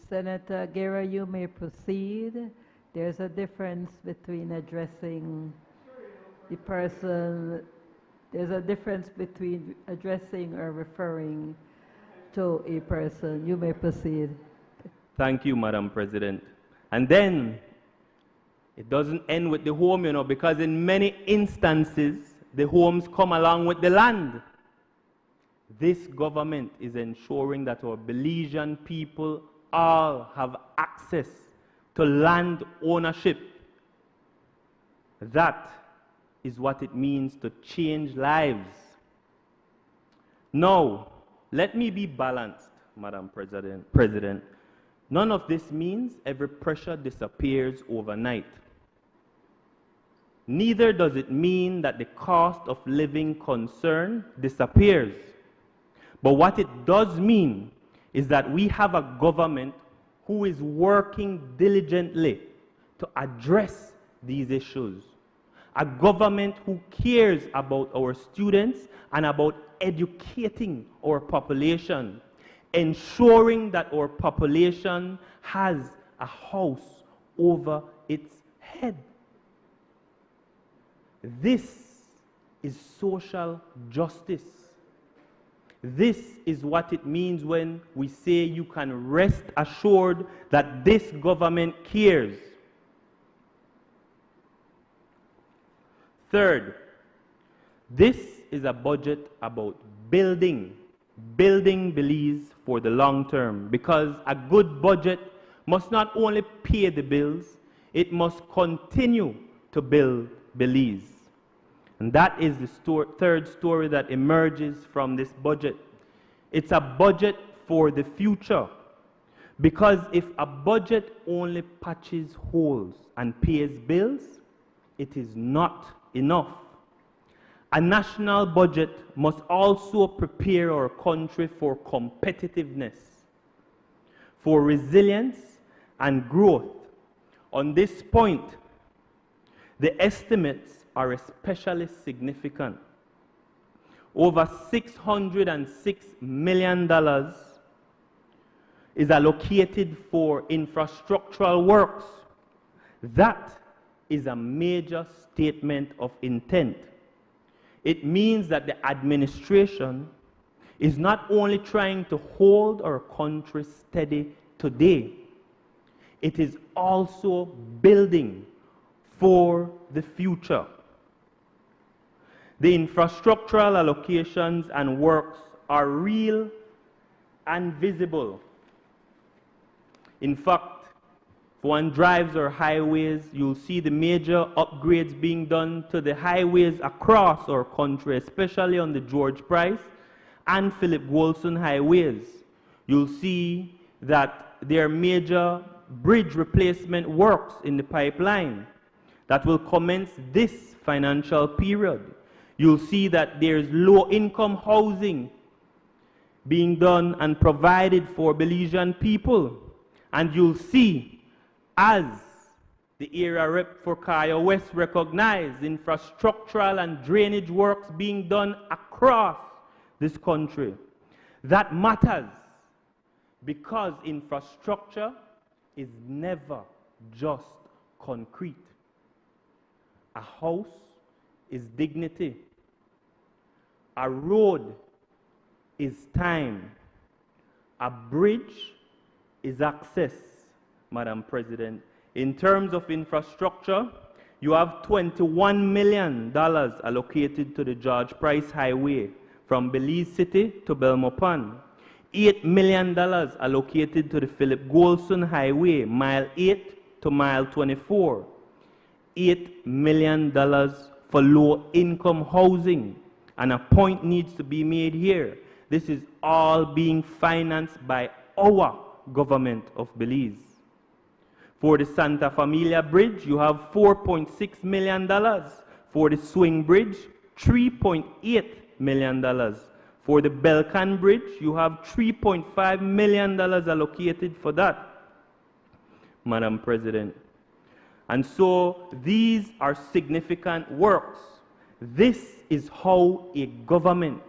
Senator Guerra, you may proceed. There's a difference between addressing the person. There's a difference between addressing or referring to a person. You may proceed. Thank you, Madam President. And then, it doesn't end with the home, you know, because in many instances, the homes come along with the land. This government is ensuring that our Belizean people all have access to land ownership. That is what it means to change lives. Now, let me be balanced, Madam President. None of this means every pressure disappears overnight. Neither does it mean that the cost of living concern disappears. But what it does mean is that we have a government who is working diligently to address these issues. A government who cares about our students and about educating our population, ensuring that our population has a house over its head. This is social justice. This is what it means when we say you can rest assured that this government cares. Third, this is a budget about building Belize for the long term, because a good budget must not only pay the bills, it must continue to build Belize. And that is the third story that emerges from this budget. It's a budget for the future. Because if a budget only patches holes and pays bills, it is not enough. A national budget must also prepare our country for competitiveness, for resilience and growth. On this point, the estimates are especially significant. Over $606 million is allocated for infrastructural works. That is a major statement of intent. It means that the administration is not only trying to hold our country steady today, it is also building for the future. The infrastructural allocations and works are real and visible. In fact, if one drives our highways, you'll see the major upgrades being done to the highways across our country, especially on the George Price and Philip Goulson highways. You'll see that there are major bridge replacement works in the pipeline that will commence this financial period. You'll see that there's low-income housing being done and provided for Belizean people. And you'll see, as the area rep for Kaya West recognized, infrastructural and drainage works being done across this country. That matters because infrastructure is never just concrete. A house is dignity. A road is time. A bridge is access, Madam President. In terms of infrastructure, you have $21 million allocated to the George Price Highway from Belize City to Belmopan. $8 million allocated to the Philip Goulson Highway, mile 8 to mile 24. $8 million for low-income housing. And a point needs to be made here. This is all being financed by our government of Belize. For the Santa Familia Bridge, you have $4.6 million. For the Swing Bridge, $3.8 million. For the Belcan Bridge, you have $3.5 million allocated for that, Madam President. And so these are significant works. This is how a government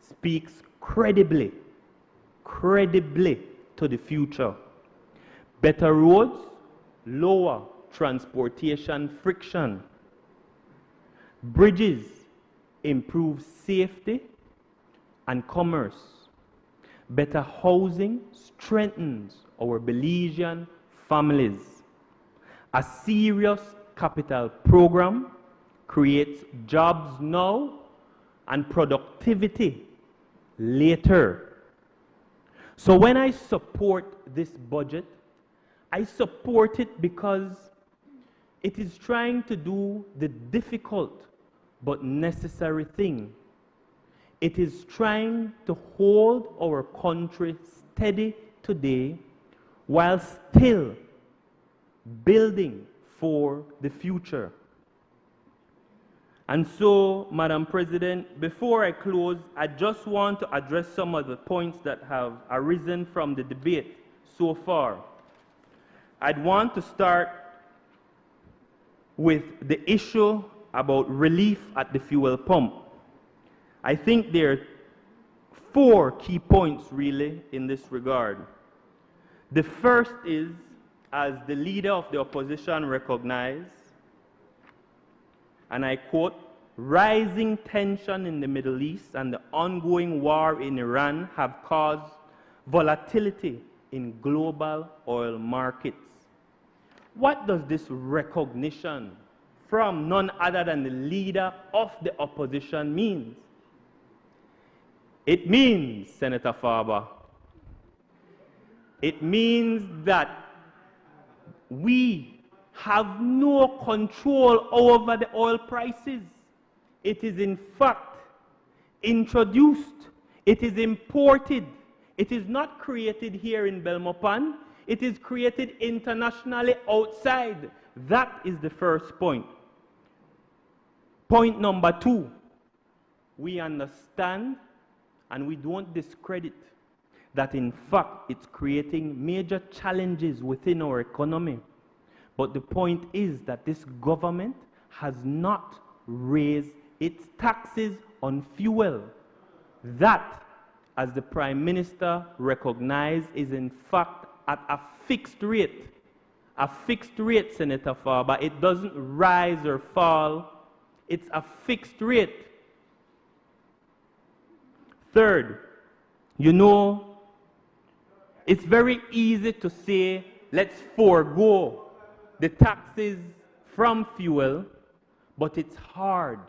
speaks credibly to the future. Better roads, lower transportation friction. Bridges improve safety and commerce. Better housing strengthens our Belizean families. A serious capital program creates jobs now and productivity later. So when I support this budget, I support it because it is trying to do the difficult but necessary thing. It is trying to hold our country steady today while still building for the future. And so, Madam President, before I close, I just want to address some of the points that have arisen from the debate so far. I'd want to start with the issue about relief at the fuel pump. I think there are 4 key points really in this regard. The first is, as the leader of the opposition recognized, and I quote, "Rising tension in the Middle East and the ongoing war in Iran have caused volatility in global oil markets." What does this recognition from none other than the leader of the opposition mean? It means, Senator Farber, it means that we have no control over the oil prices. It is in fact introduced. It is imported. It is not created here in Belmopan. It is created internationally outside. That is the first point. Point number 2, we understand and we don't discredit that in fact it's creating major challenges within our economy. But the point is that this government has not raised its taxes on fuel. That, as the Prime Minister recognized, is in fact at a fixed rate. A fixed rate, Senator Farber. It doesn't rise or fall. It's a fixed rate. Third, you know, it's very easy to say, let's forego the taxes from fuel, but it's hard.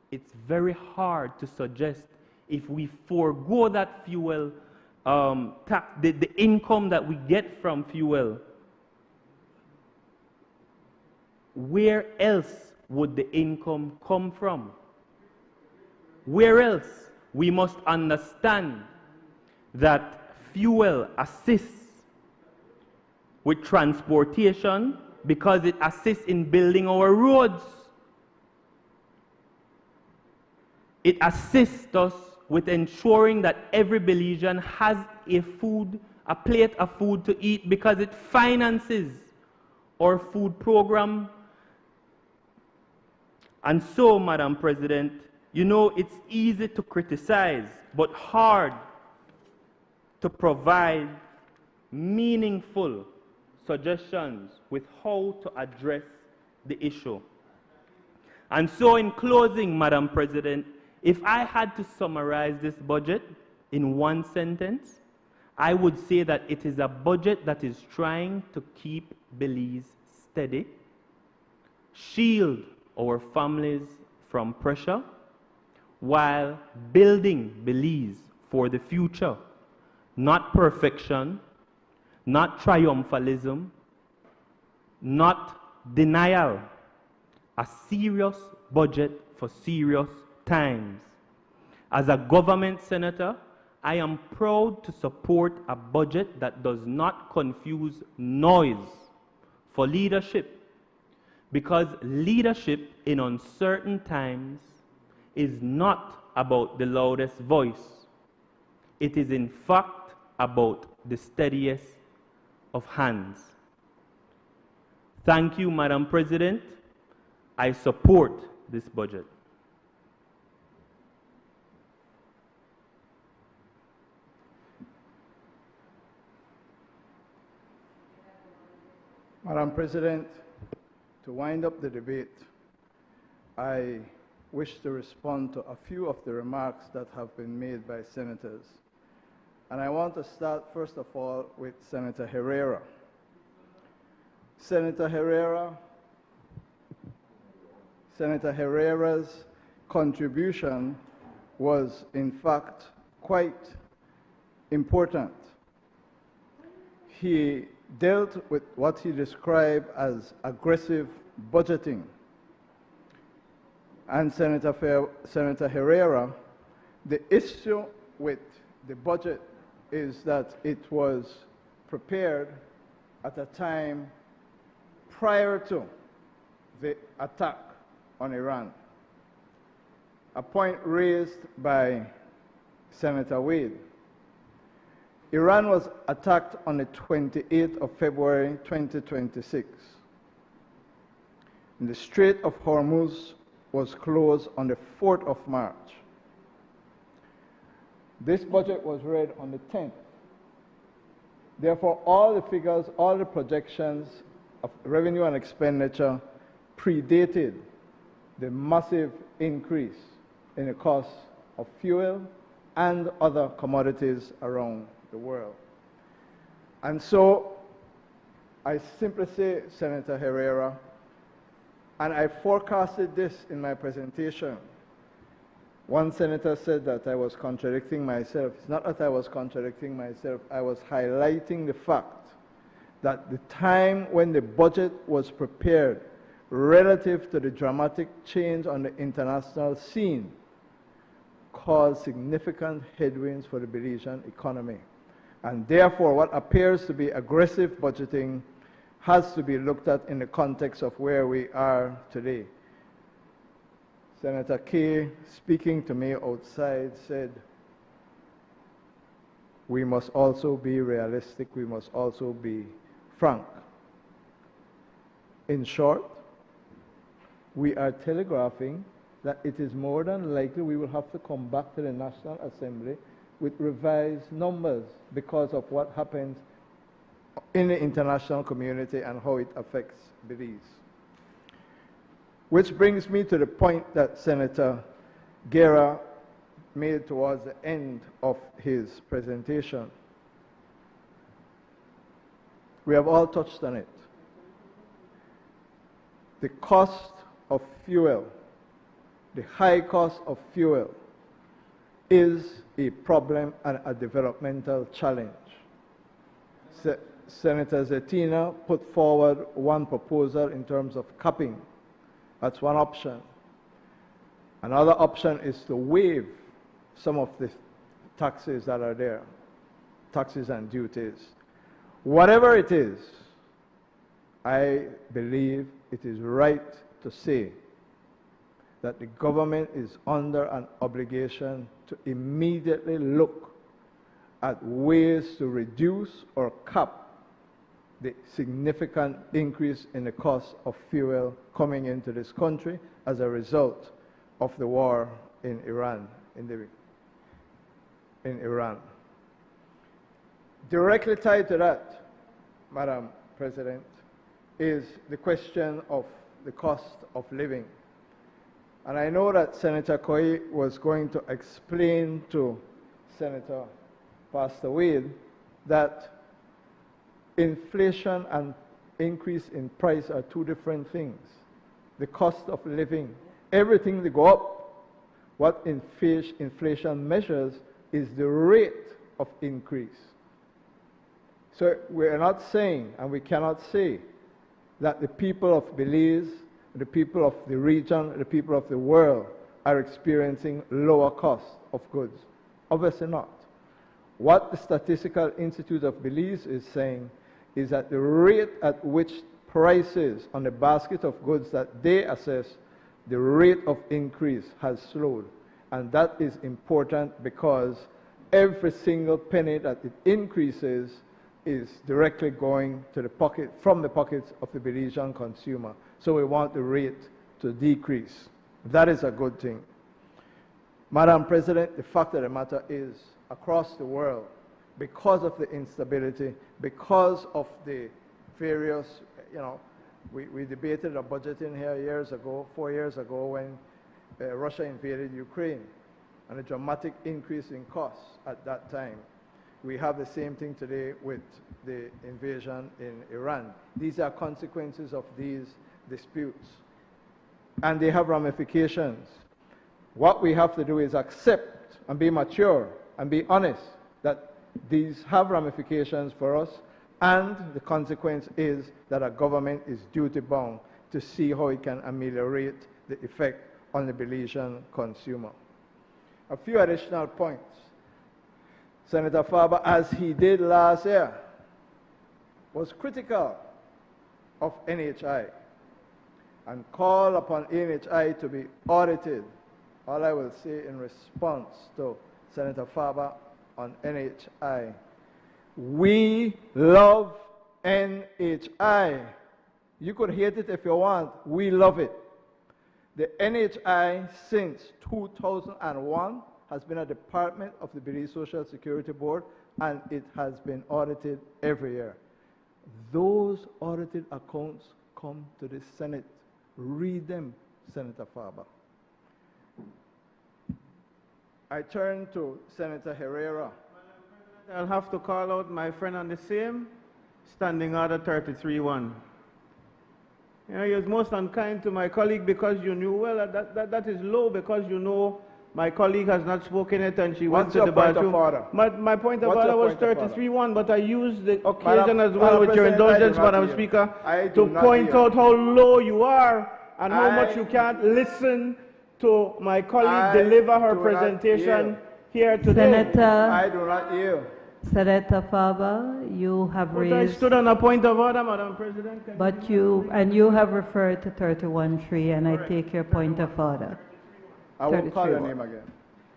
It's very hard to suggest if we forego that fuel tax, the income that we get from fuel, where else would the income come from? Where else? We must understand that fuel assists with transportation because it assists in building our roads. It assists us with ensuring that every Belizean has a plate of food to eat because it finances our food program. And so, Madam President, you know, it's easy to criticize, but hard to provide meaningful suggestions with how to address the issue. And so, in closing, Madam President, if I had to summarize this budget in one sentence, I would say that it is a budget that is trying to keep Belize steady, shield our families from pressure, while building Belize for the future. Not perfection, not triumphalism, not denial. A serious budget for serious times. As a government senator, I am proud to support a budget that does not confuse noise for leadership, because leadership in uncertain times is not about the loudest voice. It is in fact about the steadiest of hands. Thank you, Madam President. I support this budget. Madam President, to wind up the debate, I wish to respond to a few of the remarks that have been made by senators. And I want to start, first of all, with Senator Herrera. Senator Herrera's contribution was, in fact, quite important. He dealt with what he described as aggressive budgeting. And Senator Herrera, the issue with the budget is that it was prepared at a time prior to the attack on Iran. A point raised by Senator Wade. Iran was attacked on the 28th of February 2026. And the Strait of Hormuz was closed on the 4th of March. This budget was read on the 10th. Therefore, all the figures, all the projections of revenue and expenditure predated the massive increase in the cost of fuel and other commodities around the world. And so, I simply say, Senator Herrera, and I forecasted this in my presentation. One senator said that I was contradicting myself. It's not that I was contradicting myself. I was highlighting the fact that the time when the budget was prepared relative to the dramatic change on the international scene caused significant headwinds for the Belizean economy. And therefore, what appears to be aggressive budgeting has to be looked at in the context of where we are today. Senator Kaye, speaking to me outside, said, we must also be realistic, we must also be frank. In short, we are telegraphing that it is more than likely we will have to come back to the National Assembly with revised numbers because of what happens in the international community and how it affects Belize. Which brings me to the point that Senator Guerra made towards the end of his presentation. We have all touched on it. The cost of fuel, the high cost of fuel, is a problem and a developmental challenge. Senator Zetina put forward one proposal in terms of capping. That's one option. Another option is to waive some of the taxes that are there, taxes and duties. Whatever it is, I believe it is right to say that the government is under an obligation to immediately look at ways to reduce or cap the significant increase in the cost of fuel coming into this country as a result of the war in Iran, in Iran. Directly tied to that, Madam President, is the question of the cost of living. And I know that Senator Kaye was going to explain to Senator Pastor Wade that inflation and increase in price are two different things. The cost of living, everything they go up. What inflation measures is the rate of increase. So we are not saying, and we cannot say, that the people of Belize, the people of the region, the people of the world are experiencing lower costs of goods. Obviously not. What the Statistical Institute of Belize is saying is that the rate at which prices on the basket of goods that they assess, the rate of increase has slowed. And that is important because every single penny that it increases is directly going to the pocket, from the pockets of the Belizean consumer. So we want the rate to decrease. That is a good thing. Madam President, the fact of the matter is, across the world, because of the instability, because of the various, we debated a budget in here years ago, 4 years ago, when Russia invaded Ukraine, and a dramatic increase in costs at that time. We have the same thing today with the invasion in Iran. These are consequences of these disputes, and they have ramifications. What we have to do is accept and be mature and be honest that these have ramifications for us, and the consequence is that a government is duty-bound to see how it can ameliorate the effect on the Belizean consumer. A few additional points. Senator Farber, as he did last year, was critical of NHI and called upon NHI to be audited. All I will say in response to Senator Farber on NHI, we love NHI. You could hate it if you want. We love it. The NHI since 2001 has been a department of the Belize Social Security Board, and it has been audited every year. Those audited accounts come to the Senate. Read them, Senator Farber. I turn to Senator Herrera. I'll have to call out my friend on the same, Standing Order 33-1. You was most unkind to my colleague because you knew, well, that is low because you know My colleague has not spoken yet and she went What's to your the point of bathroom. order? My point of What's order your was point of order? 33-1, but I used the occasion as well, Madam with your President, I do indulgence, not Madam hear. Speaker, I do to not point hear. out how low you are and how much I- you can't listen to my colleague I deliver her do not presentation hear. here today. Senator, I do not yield. Senator Faber, you have But I raised, stood on a point of order, Madam President. but you have referred to 31-3, and I take your point of order. I won't call your 33-1. name again.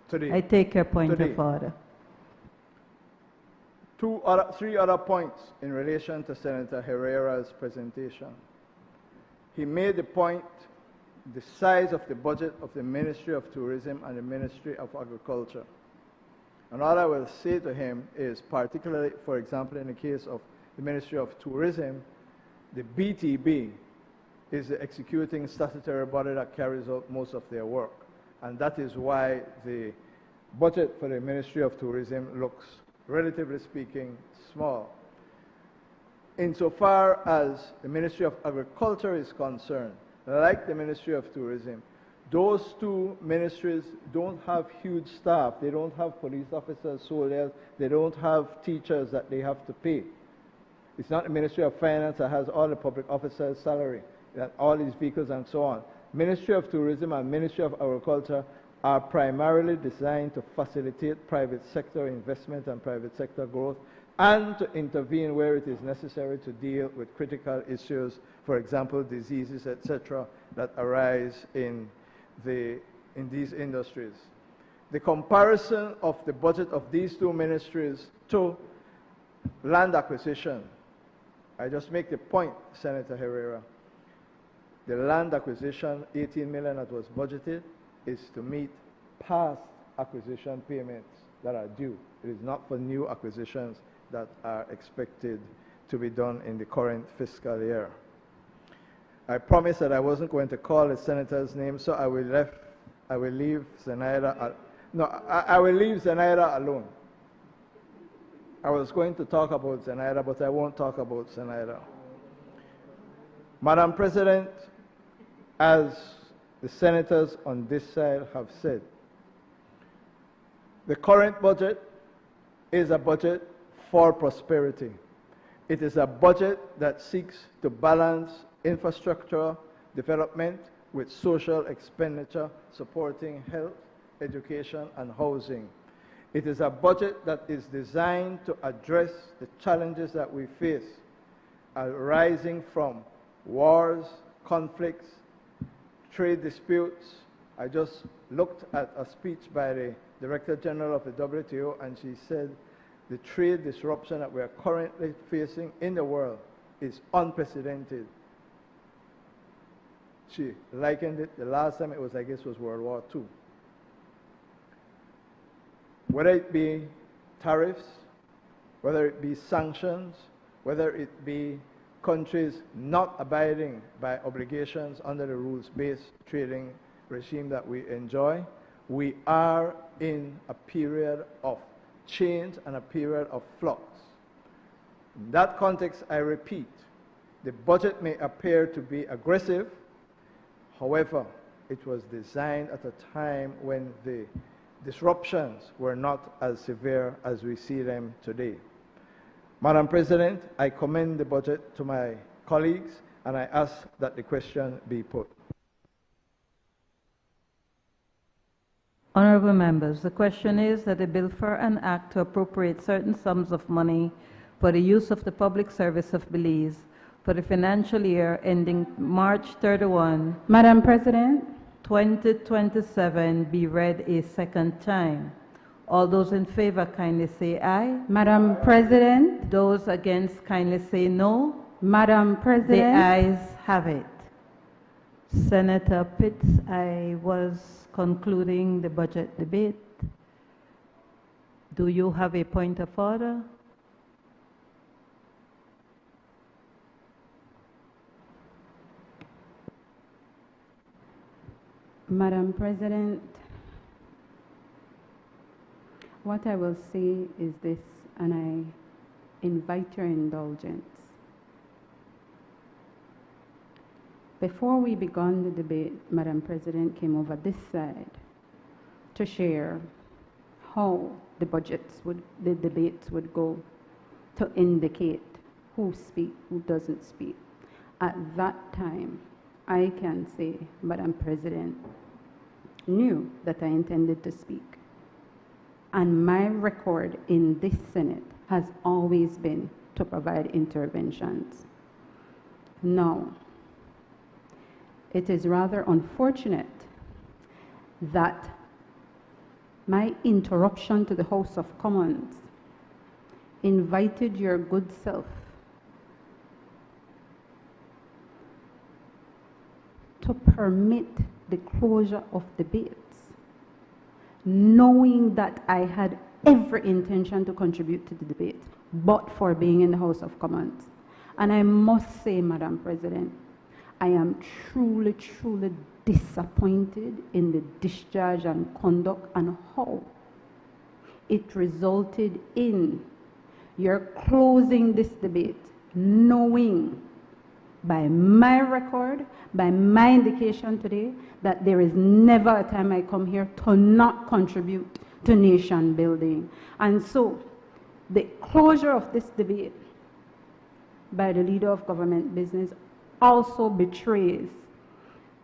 Today. I take your point Today. of order. Three other points in relation to Senator Herrera's presentation. He made the point, the size of the budget of the Ministry of Tourism and the Ministry of Agriculture. And all I will say to him is, particularly, for example, in the case of the Ministry of Tourism, the BTB is the executing statutory body that carries out most of their work. And that is why the budget for the Ministry of Tourism looks, relatively speaking, small. Insofar as the Ministry of Agriculture is concerned, like the Ministry of Tourism, those two ministries don't have huge staff. They don't have police officers, soldiers. They don't have teachers that they have to pay. It's not the Ministry of Finance that has all the public officers' salary, and all these vehicles and so on. Ministry of Tourism and Ministry of Agriculture are primarily designed to facilitate private sector investment and private sector growth, and to intervene where it is necessary to deal with critical issues, for example, diseases, etc., that arise in these industries. The comparison of the budget of these two ministries to land acquisition, I just make the point, Senator Herrera, the land acquisition, 18 million that was budgeted, is to meet past acquisition payments that are due. It is not for new acquisitions that are expected to be done in the current fiscal year. I promised that I wasn't going to call the senator's name, so I will leave Zenaida. I will leave Zenaida alone. I was going to talk about Zenaida, but I won't talk about Zenaida. Madam President, as the senators on this side have said, the current budget is a budget for prosperity. It is a budget that seeks to balance infrastructure development with social expenditure supporting health, education, and housing. It is a budget that is designed to address the challenges that we face arising from wars, conflicts, trade disputes. I just looked at a speech by the Director General of the WTO, and she said the trade disruption that we are currently facing in the world is unprecedented. She likened it, the last time it was, I guess, was World War II. Whether it be tariffs, whether it be sanctions, whether it be countries not abiding by obligations under the rules-based trading regime that we enjoy, we are in a period of change and a period of flux. In that context, I repeat, the budget may appear to be aggressive. However, it was designed at a time when the disruptions were not as severe as we see them today. Madam President, I commend the budget to my colleagues, and I ask that the question be put. Honorable members, the question is that a bill for an act to appropriate certain sums of money for the use of the public service of Belize for the financial year ending March 31, Madam President, 2027 be read a second time. All those in favor kindly say aye. Madam President, Those against kindly say no. Madam The President, ayes have it. Senator Pitts, I was concluding the budget debate. Do you have a point of order? Madam President, what I will say is this, and I invite your indulgence. Before we began the debate, Madam President came over this side to share how the debates would go, to indicate who speaks, who doesn't speak. At that time, I can say Madam President knew that I intended to speak. And my record in this Senate has always been to provide interventions. Now, it is rather unfortunate that my interruption to the House of Commons invited your good self to permit the closure of debates, knowing that I had every intention to contribute to the debate, but for being in the House of Commons. And I must say, Madam President, I am truly, truly disappointed in the discharge and conduct and how it resulted in your closing this debate, knowing by my record, by my indication today, that there is never a time I come here to not contribute to nation building. And so, the closure of this debate by the leader of government business also betrays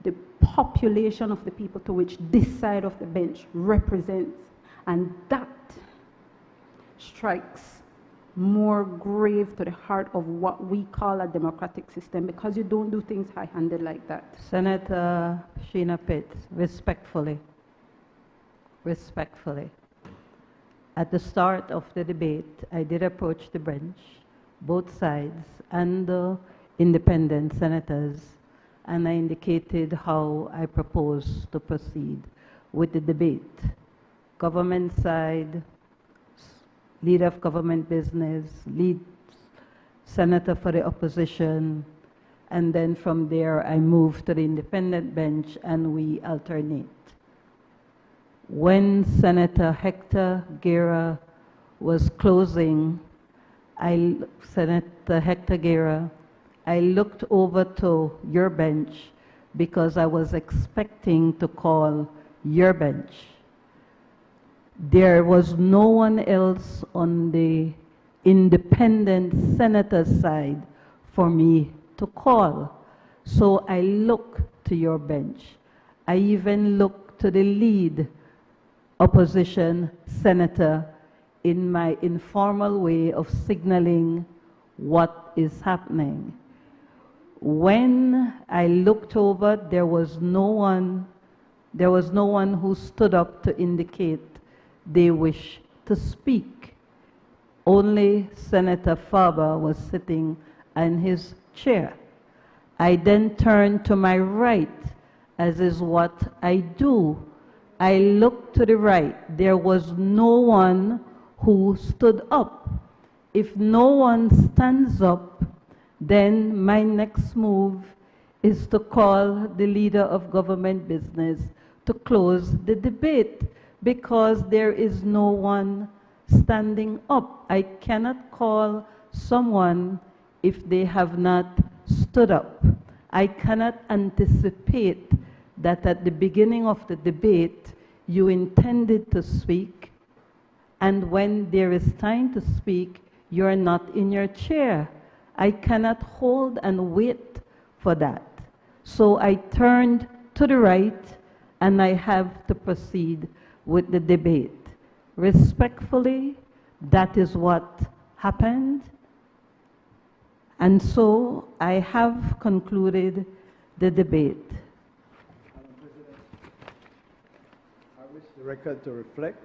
the population of the people to which this side of the bench represents. And that strikes more grave to the heart of what we call a democratic system, because you don't do things high-handed like that. Senator Sheena Pitts, respectfully, at the start of the debate, I did approach the bench, both sides, and the independent senators, and I indicated how I propose to proceed with the debate. Government side, leader of government business, lead senator for the opposition, and then from there I move to the independent bench and we alternate. When Senator Hector Guerra was closing, Senator Hector Guerra, I looked over to your bench because I was expecting to call your bench. There was no one else on the independent senator's side for me to call. So I looked to your bench. I even looked to the lead opposition senator in my informal way of signaling what is happening. When I looked over, there was no one who stood up to indicate they wish to speak. Only Senator Farber was sitting in his chair. I then turned to my right, as is what I do. I looked to the right. There was no one who stood up. If no one stands up, then my next move is to call the leader of government business to close the debate, because there is no one standing up. I cannot call someone if they have not stood up. I cannot anticipate that at the beginning of the debate you intended to speak, and when there is time to speak, you're not in your chair. I cannot hold and wait for that. So I turned to the right and I have to proceed with the debate. Respectfully, that is what happened. And so I have concluded the debate. Madam President, I wish the record to reflect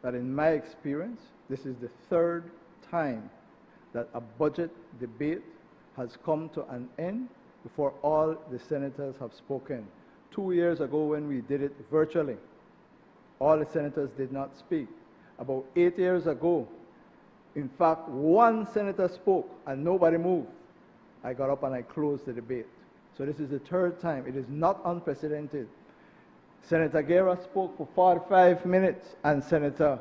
that in my experience, this is the third time that a budget debate has come to an end before all the senators have spoken. 2 years ago when we did it virtually, all the senators did not speak. About 8 years ago, in fact, one senator spoke and nobody moved. I got up and I closed the debate. So this is the third time. It is not unprecedented. Senator Guerra spoke for 45 minutes and Senator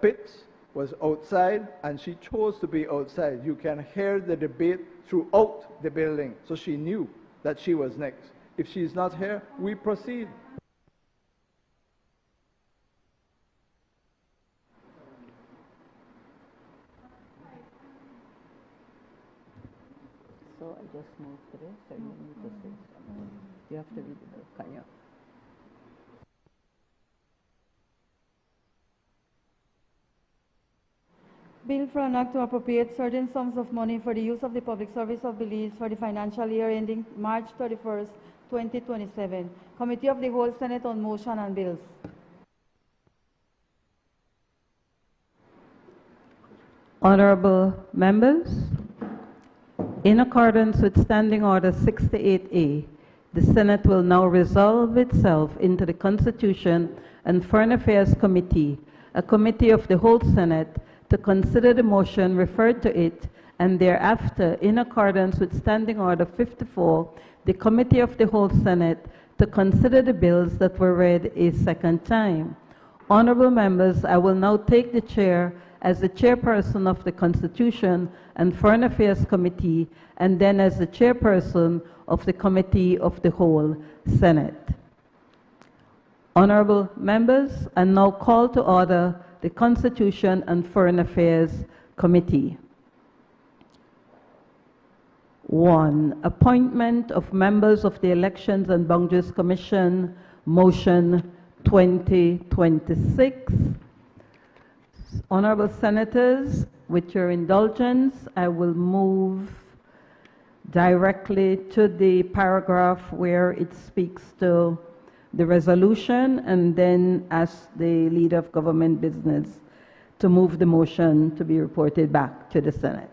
Pitts was outside and she chose to be outside. You can hear the debate throughout the building. So she knew that she was next. If she is not here, we proceed. So I just move to this, or you need to say something? You have to read the bill, can you? Bill for an act to appropriate certain sums of money for the use of the public service of Belize for the financial year ending March 31st, 2027. Committee of the Whole Senate on Motion and Bills. Honorable members, in accordance with Standing Order 68A, the Senate will now resolve itself into the Constitution and Foreign Affairs Committee, a committee of the whole Senate, to consider the motion referred to it, and thereafter, in accordance with Standing Order 54, the Committee of the whole Senate to consider the bills that were read a second time. Honorable members, I will now take the chair as the chairperson of the Constitution and Foreign Affairs Committee, and then as the chairperson of the Committee of the whole Senate. Honorable members, I now call to order the Constitution and Foreign Affairs Committee. 1. Appointment of members of the Elections and Boundaries Commission, Motion 2026. Honorable Senators, with your indulgence, I will move directly to the paragraph where it speaks to the resolution, and then ask the Leader of Government Business to move the motion to be reported back to the Senate.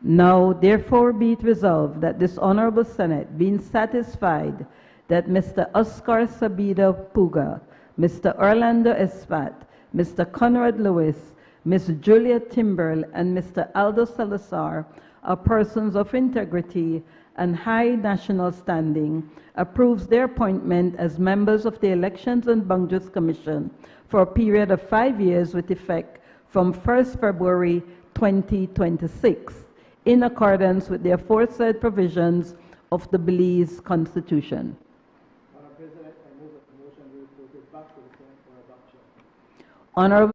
Now, therefore, be it resolved that this Honorable Senate, being satisfied that Mr. Oscar Sabida Puga, Mr. Orlando Espat, Mr. Conrad Lewis, Ms. Julia Timberl, and Mr. Aldo Salazar are persons of integrity and high national standing, approves their appointment as members of the Elections and Boundaries Commission for a period of 5 years with effect from 1st February 2026, in accordance with the aforesaid provisions of the Belize Constitution. Madam President, I move that the motion be reported back to the Senate for adoption. Honorable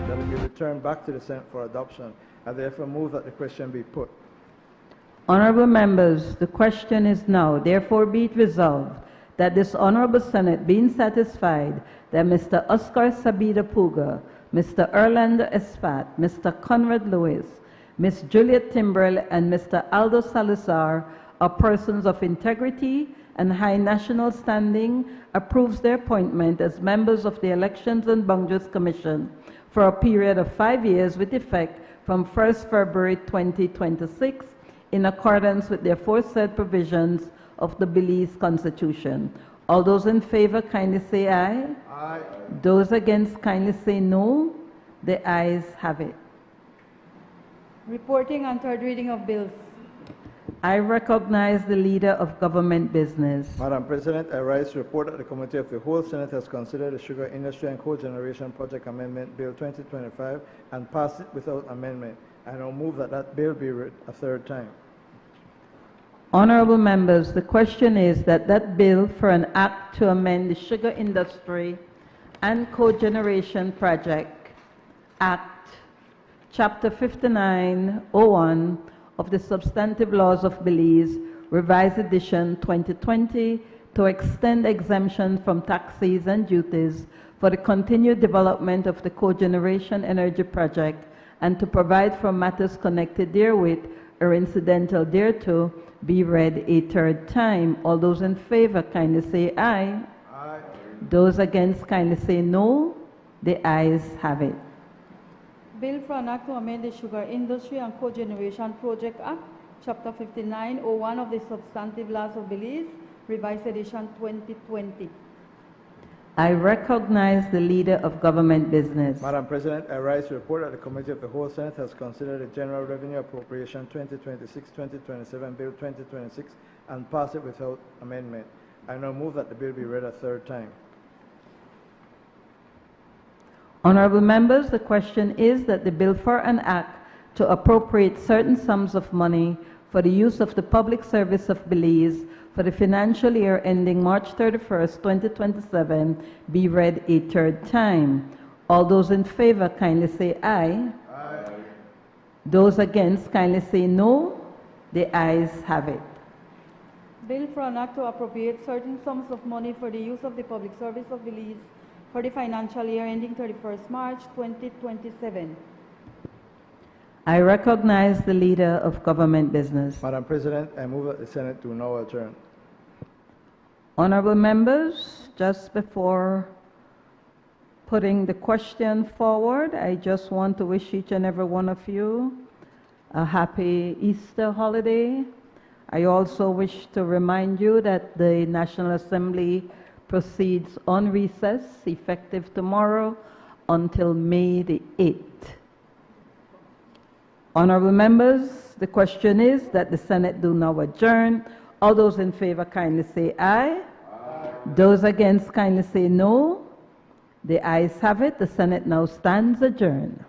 that will be returned back to the Senate for adoption. I therefore move that the question be put. Honorable members, the question is now, therefore be it resolved that this Honorable Senate, being satisfied that Mr. Oscar Sabida Puga, Mr. Orlando Espat, Mr. Conrad Lewis, Ms. Juliet Timbrell and Mr. Aldo Salazar are persons of integrity and high national standing, approves their appointment as members of the Elections and Boundaries Commission for a period of 5 years with effect from 1st February 2026 in accordance with the aforesaid provisions of the Belize Constitution. All those in favor kindly say aye. Aye. Those against kindly say no. The ayes have it. Reporting on third reading of bills. I recognize the leader of government business. Madam President, I rise to report that the Committee of the Whole Senate has considered the Sugar Industry and Cogeneration Project Amendment Bill 2025 and passed it without amendment. I now move that that bill be read a third time. Honorable members, the question is that that bill for an act to amend the Sugar Industry and Cogeneration Project Act, Chapter 5901 of the Substantive Laws of Belize, Revised Edition 2020, to extend exemption from taxes and duties for the continued development of the cogeneration energy project and to provide for matters connected therewith or incidental thereto, be read a third time. All those in favor kindly say aye. Aye. Those against kindly say no. The ayes have it. Bill for an act to amend the Sugar Industry and Cogeneration Project Act, Chapter 5901 of the Substantive Laws of Belize, Revised Edition 2020. I recognize the leader of government business. Madam President, I rise to report that the Committee of the Whole Senate has considered the General Revenue Appropriation 2026-2027 Bill 2026 and passed it without amendment. I now move that the bill be read a third time. Honorable members, the question is that the bill for an act to appropriate certain sums of money for the use of the public service of Belize for the financial year ending March 31st, 2027 be read a third time. All those in favor kindly say aye. Aye. Those against kindly say no. The ayes have it. Bill for an act to appropriate certain sums of money for the use of the public service of Belize for the financial year ending 31st March 2027. I recognize the leader of government business. Madam President, I move that the Senate do now adjourn. Honorable members, just before putting the question forward, I just want to wish each and every one of you a happy Easter holiday. I also wish to remind you that the National Assembly proceeds on recess effective tomorrow until May the 8th. Honorable members, the question is that the Senate do now adjourn. All those in favor kindly say aye. Aye. Those against kindly say no. The ayes have it. The Senate now stands adjourned.